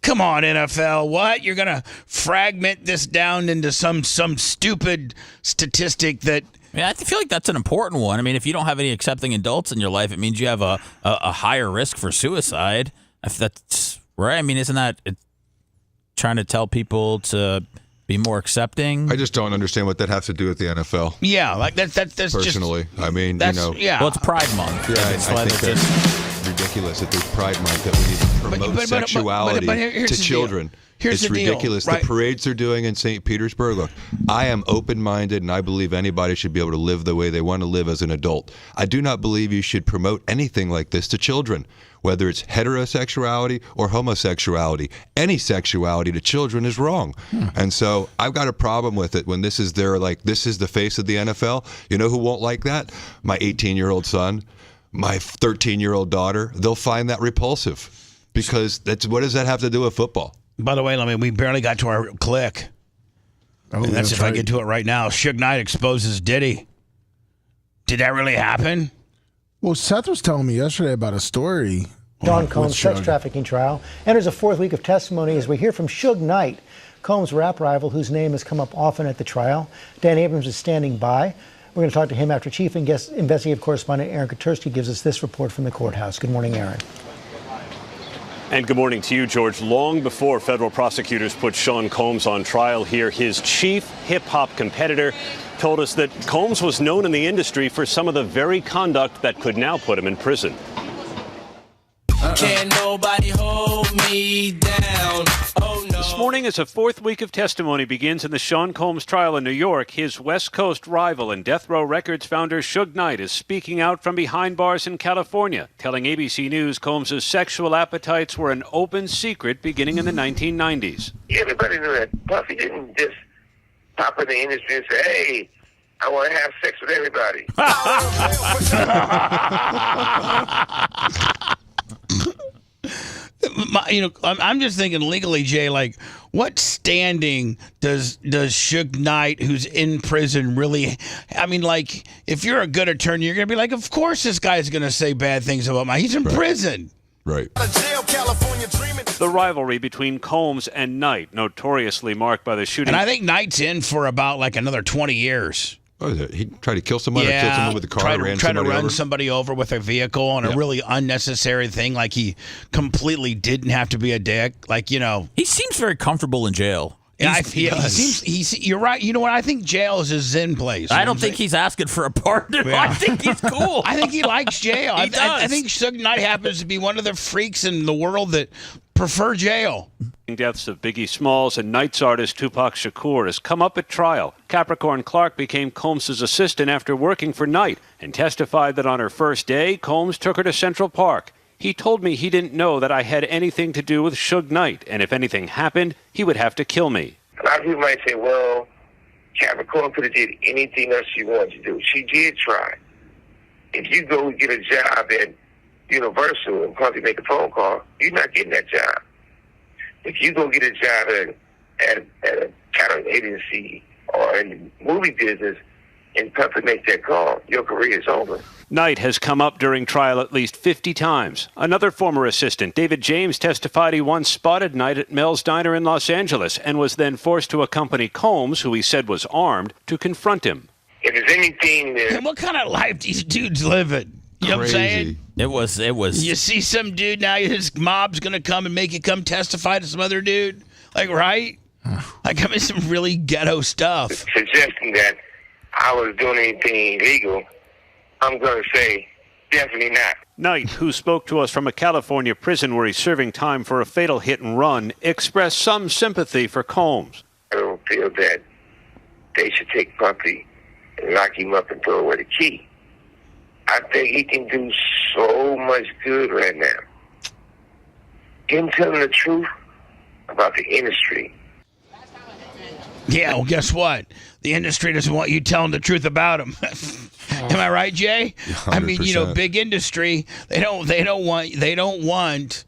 [SPEAKER 3] come on, NFL. What? You're going to fragment this down into some stupid statistic that...
[SPEAKER 4] I feel like that's an important one. I mean, if you don't have any accepting adults in your life, it means you have a higher risk for suicide. If that's right. I mean, isn't that trying to tell people to be more accepting?
[SPEAKER 15] I just don't understand what that has to do with the NFL.
[SPEAKER 3] Yeah, like that's
[SPEAKER 15] personally.
[SPEAKER 3] Just,
[SPEAKER 15] I mean,
[SPEAKER 3] yeah.
[SPEAKER 4] Well, it's Pride Month.
[SPEAKER 15] Yeah, I think that's ridiculous at this Pride Month that we need to promote sexuality to children. It's ridiculous.
[SPEAKER 3] Right.
[SPEAKER 15] The parades they're doing in St. Petersburg. Look, I am open-minded, and I believe anybody should be able to live the way they want to live as an adult. I do not believe you should promote anything like this to children, whether it's heterosexuality or homosexuality. Any sexuality to children is wrong. And so I've got a problem with it when this is this is the face of the NFL. You know who won't like that? My 18-year-old son, my 13-year-old daughter. They'll find that repulsive because what does that have to do with football?
[SPEAKER 3] By the way, we barely got to our click. And that's if I get to it right now. Suge Knight exposes Diddy. Did that really happen?
[SPEAKER 19] Well, Seth was telling me yesterday about a story.
[SPEAKER 20] Sean Combs' sex trafficking trial enters a fourth week of testimony as we hear from Suge Knight, Combs' rap rival whose name has come up often at the trial. Dan Abrams is standing by. We're going to talk to him after Chief Investigative Correspondent Aaron Katursky gives us this report from the courthouse. Good morning, Aaron.
[SPEAKER 21] And good morning to you, George. Long before federal prosecutors put Sean Combs on trial here, his chief hip-hop competitor told us that Combs was known in the industry for some of the very conduct that could now put him in prison.
[SPEAKER 22] Can't nobody hold me down. Oh, no.
[SPEAKER 21] This morning, as a fourth week of testimony begins in the Sean Combs trial in New York, his West Coast rival and Death Row Records founder Suge Knight is speaking out from behind bars in California, telling ABC News Combs' sexual appetites were an open secret beginning in the 1990s.
[SPEAKER 24] Everybody knew that Puffy didn't just pop in the industry and say, hey, I want to have sex with everybody.
[SPEAKER 3] I'm just thinking legally, Jay, what standing does Suge Knight, who's in prison, really... if you're a good attorney, you're going to be like, of course this guy's going to say bad things about he's in prison.
[SPEAKER 15] Right.
[SPEAKER 21] The rivalry between Combs and Knight, notoriously marked by the shooting...
[SPEAKER 3] And I think Knight's in for about another 20 years.
[SPEAKER 15] What is it? He tried to kill someone or kill someone with a car,
[SPEAKER 3] tried to run somebody over with a vehicle on a really unnecessary thing. He completely didn't have to be a dick.
[SPEAKER 4] He seems very comfortable in jail.
[SPEAKER 3] You're right. You know what? I think jail is his zen place.
[SPEAKER 4] I don't think he's asking for a pardon. Yeah. I think he's cool.
[SPEAKER 3] I think he likes jail.
[SPEAKER 4] He does.
[SPEAKER 3] I think Suge Knight happens to be one of the freaks in the world that prefer jail.
[SPEAKER 21] Deaths of Biggie Smalls and Knight's artist Tupac Shakur has come up at trial. Capricorn Clark became Combs' assistant after working for Knight and testified that on her first day, Combs took her to Central Park. He told me he didn't know that I had anything to do with Suge Knight, and if anything happened, he would have to kill me.
[SPEAKER 24] A lot of people might say, well, Capricorn could have did anything else she wanted to do. She did try. If you go get a job at Universal and probably make a phone call, you're not getting that job. If you go get a job at a talent agency or in the movie business and probably make that call, your career is over.
[SPEAKER 21] Knight has come up during trial at least 50 times. Another former assistant, David James, testified he once spotted Knight at Mel's Diner in Los Angeles and was then forced to accompany Combs, who he said was armed, to confront him.
[SPEAKER 24] If there's anything that...
[SPEAKER 3] And what kind of life these dudes living? You know what I'm saying?
[SPEAKER 4] It was.
[SPEAKER 3] You see some dude now, his mob's going to come and make you come testify to some other dude? Right? Some really ghetto stuff.
[SPEAKER 24] Suggesting that I was doing anything illegal, I'm going to say definitely not.
[SPEAKER 21] Knight, who spoke to us from a California prison where he's serving time for a fatal hit and run, expressed some sympathy for Combs.
[SPEAKER 24] I don't feel that they should take Puppy and lock him up and throw away the key. I think he can do so much good right now. Him telling the truth about the industry.
[SPEAKER 3] Yeah, well, guess what? The industry doesn't want you telling the truth about them. Am I right, Jay?
[SPEAKER 15] 100%.
[SPEAKER 3] I mean, big industry. They don't want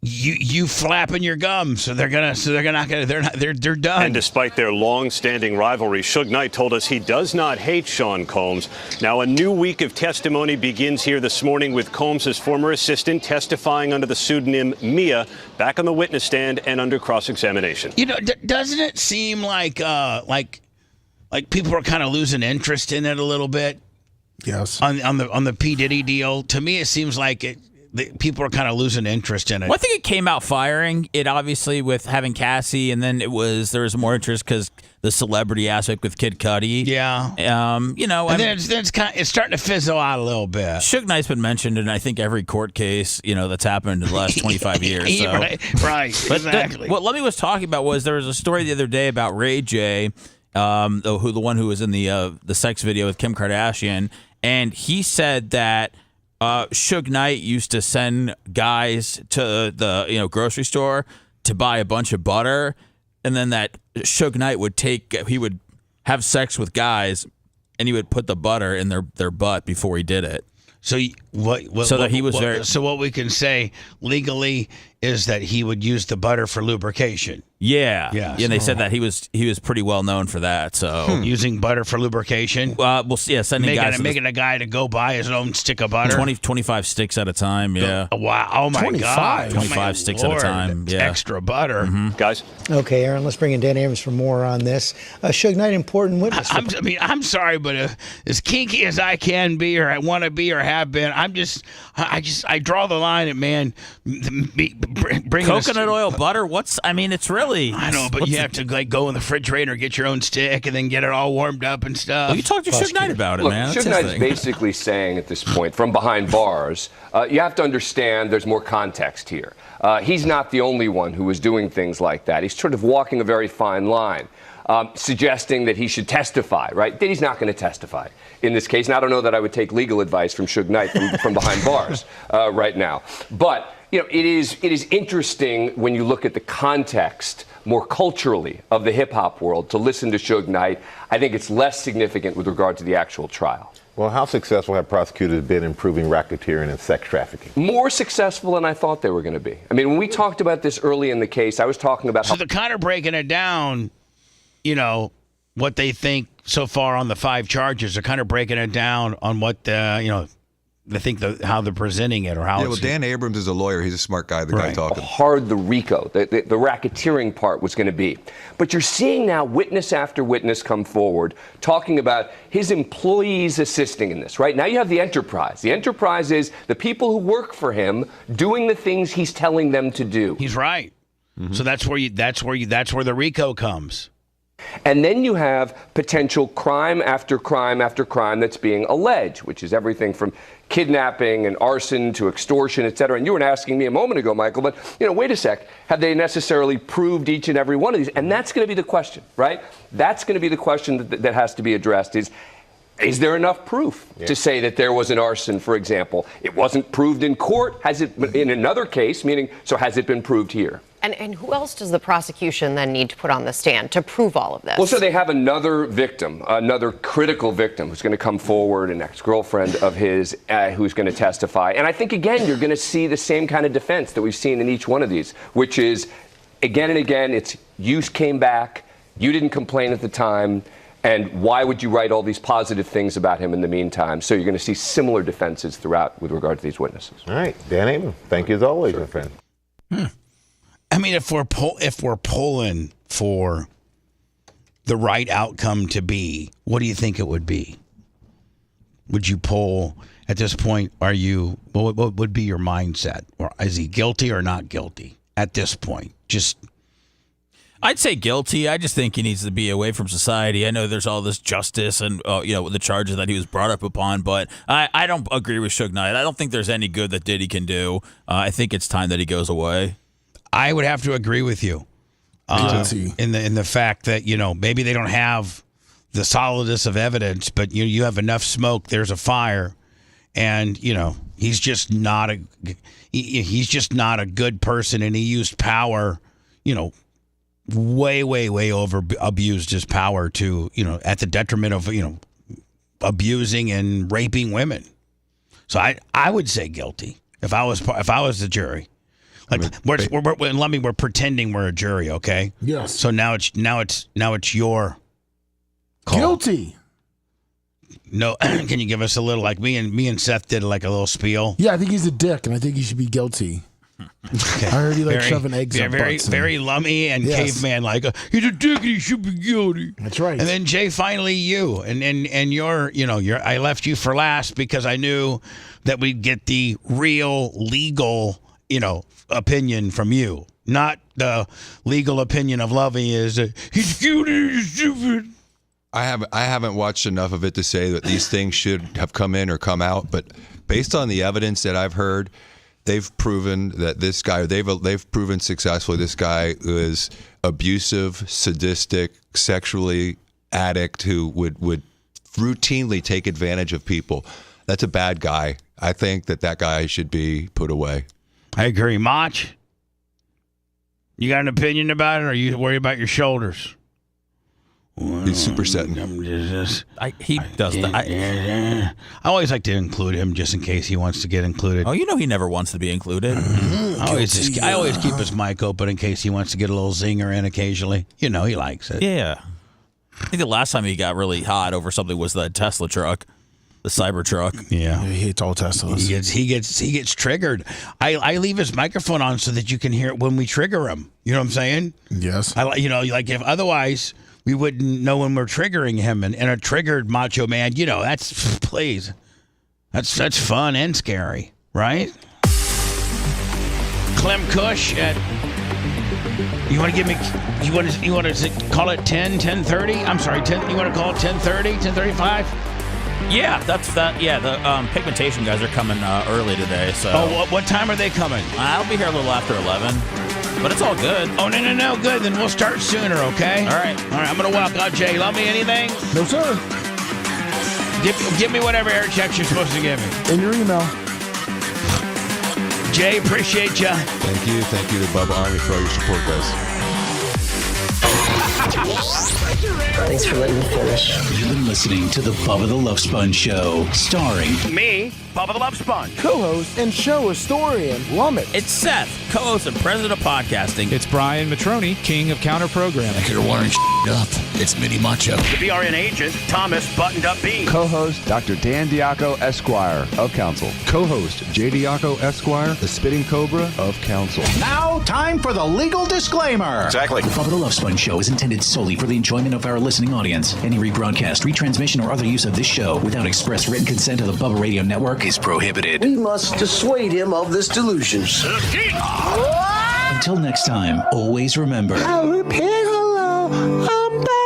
[SPEAKER 3] you flapping your gums. They're done.
[SPEAKER 21] And despite their long-standing rivalry, Suge Knight told us he does not hate Sean Combs. Now, a new week of testimony begins here this morning with Combs' former assistant testifying under the pseudonym Mia, back on the witness stand and under cross-examination.
[SPEAKER 3] Doesn't it seem like people are kind of losing interest in it a little bit?
[SPEAKER 19] Yes.
[SPEAKER 3] On the P. Diddy deal, to me, it seems like people are kind of losing interest in it.
[SPEAKER 4] Well, I think it came out firing. It obviously with having Cassie, and then there was more interest because the celebrity aspect with Kid Cudi.
[SPEAKER 3] Yeah.
[SPEAKER 4] And then
[SPEAKER 3] it's starting to fizzle out a little bit.
[SPEAKER 4] Suge Knight's been mentioned in I think every court case that's happened in the last 25 years. So.
[SPEAKER 3] Right. Exactly.
[SPEAKER 4] What Lemmy was talking about was there was a story the other day about Ray J, the one who was in the sex video with Kim Kardashian, and he said that. Suge Knight used to send guys to the grocery store to buy a bunch of butter, and then that Suge Knight would have sex with guys, and he would put the butter in their butt before he did it.
[SPEAKER 3] So what we can say legally is that he would use the butter for lubrication.
[SPEAKER 4] Yeah.
[SPEAKER 3] Yes.
[SPEAKER 4] Yeah, and they said that he was pretty well known for that. So
[SPEAKER 3] using butter for lubrication.
[SPEAKER 4] Sending guys
[SPEAKER 3] making a guy to go buy his own stick of butter.
[SPEAKER 4] 25 sticks at a time. Yeah.
[SPEAKER 3] Wow. Oh my
[SPEAKER 19] 25.
[SPEAKER 3] God.
[SPEAKER 4] 25 sticks at a time. Yeah.
[SPEAKER 3] Extra butter,
[SPEAKER 21] Guys.
[SPEAKER 20] Okay, Aaron, let's bring in Dan Abrams for more on this. Suge Knight, important witness.
[SPEAKER 3] I'm sorry, but as kinky as I can be, or I want to be, or have been, I draw the line at bring
[SPEAKER 4] coconut oil butter. It's really.
[SPEAKER 3] I know, but you have to go in the refrigerator, get your own stick, and then get it all warmed up and stuff.
[SPEAKER 4] Well, you talked to Suge Knight about it, man.
[SPEAKER 1] Suge Knight's basically saying at this point, from behind bars, you have to understand there's more context here. He's not the only one who was doing things like that. He's sort of walking a very fine line. Suggesting that he should testify, right? Diddy's not going to testify in this case. And I don't know that I would take legal advice from Suge Knight from behind bars right now. But, it is interesting when you look at the context more culturally of the hip-hop world to listen to Suge Knight. I think it's less significant with regard to the actual trial.
[SPEAKER 8] Well, how successful have prosecutors been in proving racketeering and sex trafficking?
[SPEAKER 1] More successful than I thought they were going to be. I mean, when we talked about this early in the case, I was talking about
[SPEAKER 3] So they're kind of breaking it down, what they think so far on the 5 charges. They're kind of breaking it down on what, they think how they're presenting it or how it's...
[SPEAKER 15] Dan Abrams is a lawyer. He's a smart guy, the guy talking.
[SPEAKER 1] How hard the RICO, the racketeering part was going to be. But you're seeing now witness after witness come forward talking about his employees assisting in this, right? Now you have the enterprise. The enterprise is the people who work for him doing the things he's telling them to do.
[SPEAKER 3] He's right. Mm-hmm. So that's where the RICO comes.
[SPEAKER 1] And then you have potential crime after crime after crime that's being alleged, which is everything from kidnapping and arson to extortion, et cetera. And you were asking me a moment ago, Michael, but, wait a sec. Have they necessarily proved each and every one of these? And that's going to be the question, right? That's going to be the question that has to be addressed is there enough proof to say that there was an arson, for example? It wasn't proved in court. Has it in another case, has it been proved here?
[SPEAKER 9] And who else does the prosecution then need to put on the stand to prove all of this?
[SPEAKER 1] Well, so they have another victim, another critical victim who's going to come forward, an ex-girlfriend of his who's going to testify. And I think, again, you're going to see the same kind of defense that we've seen in each one of these, which is, again and again, it's you came back, you didn't complain at the time, and why would you write all these positive things about him in the meantime? So you're going to see similar defenses throughout with regard to these witnesses.
[SPEAKER 8] All right. Dan Abrams, thank you as always, my friend.
[SPEAKER 3] I mean, if we're pulling for the right outcome to be, what do you think it would be? Would you pull at this point? What would be your mindset? Or is he guilty or not guilty at this point?
[SPEAKER 4] I'd say guilty. I just think he needs to be away from society. I know there's all this justice and the charges that he was brought up upon, but I don't agree with Suge Knight. I don't think there's any good that Diddy can do. I think it's time that he goes away.
[SPEAKER 3] I would have to agree with you in the fact that maybe they don't have the solidness of evidence, but you have enough smoke. There's a fire, and he's just not a good person, and he used power, way over abused his power to, at the detriment of, abusing and raping women. So I would say guilty if I was the jury. Like we're pretending we're a jury, okay?
[SPEAKER 19] Yes.
[SPEAKER 3] So now it's your call.
[SPEAKER 19] Guilty.
[SPEAKER 3] No, can you give us a little, like me and Seth did like a little spiel?
[SPEAKER 19] Yeah, I think he's a dick, and I think he should be guilty.
[SPEAKER 3] Okay.
[SPEAKER 19] I heard he shoving eggs up butts.
[SPEAKER 3] Very lummy and caveman like. He's a dick and he should be guilty.
[SPEAKER 19] That's right.
[SPEAKER 3] And then Jay, finally you, and you're I left you for last because I knew that we'd get the real legal opinion from you, not the legal opinion of Lovey is he's guilty, he's stupid.
[SPEAKER 15] I haven't watched enough of it to say that these things should have come in or come out, but based on the evidence that I've heard, they've proven that this guy, they've proven successfully this guy is abusive, sadistic, sexually addict who would routinely take advantage of people. That's a bad guy. I think that guy should be put away.
[SPEAKER 3] I agree. Mach, you got an opinion about it, or are you worried about your shoulders?
[SPEAKER 15] He's supersetting.
[SPEAKER 4] He does that.
[SPEAKER 3] I always like to include him just in case he wants to get included.
[SPEAKER 4] Oh, he never wants to be included.
[SPEAKER 3] I always keep his mic open in case he wants to get a little zinger in occasionally. He likes it.
[SPEAKER 4] Yeah. I think the last time he got really hot over something was the Tesla truck. The Cybertruck.
[SPEAKER 3] Yeah.
[SPEAKER 19] He hates all Teslas.
[SPEAKER 3] He gets triggered. I leave his microphone on so that you can hear it when we trigger him. You know what I'm saying?
[SPEAKER 19] Yes.
[SPEAKER 3] Like if otherwise we wouldn't know when we're triggering him, and a triggered macho man, that's fun and scary, right? Clem Cush you want to give me, you want to call it 10:30? I'm sorry, 10, you want to call it 10:30, 10:35?
[SPEAKER 4] Yeah, that's that. Yeah, the pigmentation guys are coming early today. So.
[SPEAKER 3] Oh, what time are they coming?
[SPEAKER 4] I'll be here a little after 11, but it's all good.
[SPEAKER 3] Oh no, good. Then we'll start sooner, okay?
[SPEAKER 4] All right.
[SPEAKER 3] I'm gonna walk out. Jay, love me anything?
[SPEAKER 19] No, sir.
[SPEAKER 3] Give me whatever air checks you're supposed to give me.
[SPEAKER 19] In your email.
[SPEAKER 3] Jay, appreciate you.
[SPEAKER 15] Thank you to Bubba Army for all your support, guys.
[SPEAKER 2] Thanks for letting me finish.
[SPEAKER 6] You've been listening to the Bubba the Love Sponge Show, starring
[SPEAKER 3] me, Bubba the Love Sponge,
[SPEAKER 7] co-host and show historian Lummet.
[SPEAKER 4] It's Seth, co-host and president of podcasting.
[SPEAKER 12] It's Brian Matroni, king of counter programming.
[SPEAKER 6] You're wiring up. It's Mini Macho.
[SPEAKER 3] The BRN agent, Thomas Buttoned Up B.
[SPEAKER 16] Co-host Dr. Dan Diaco, Esquire of Council.
[SPEAKER 15] Co-host J. Diaco, Esquire, the Spitting Cobra of Council.
[SPEAKER 6] Now, time for the legal disclaimer.
[SPEAKER 16] Exactly.
[SPEAKER 6] The Bubba the Love Sponge Show is intended solely for the enjoyment of our listening audience. Any rebroadcast, retransmission, or other use of this show without express written consent of the Bubba Radio Network is prohibited.
[SPEAKER 2] We must dissuade him of this delusion.
[SPEAKER 6] Until next time, always remember.
[SPEAKER 2] I'll repeat hello. I'm back.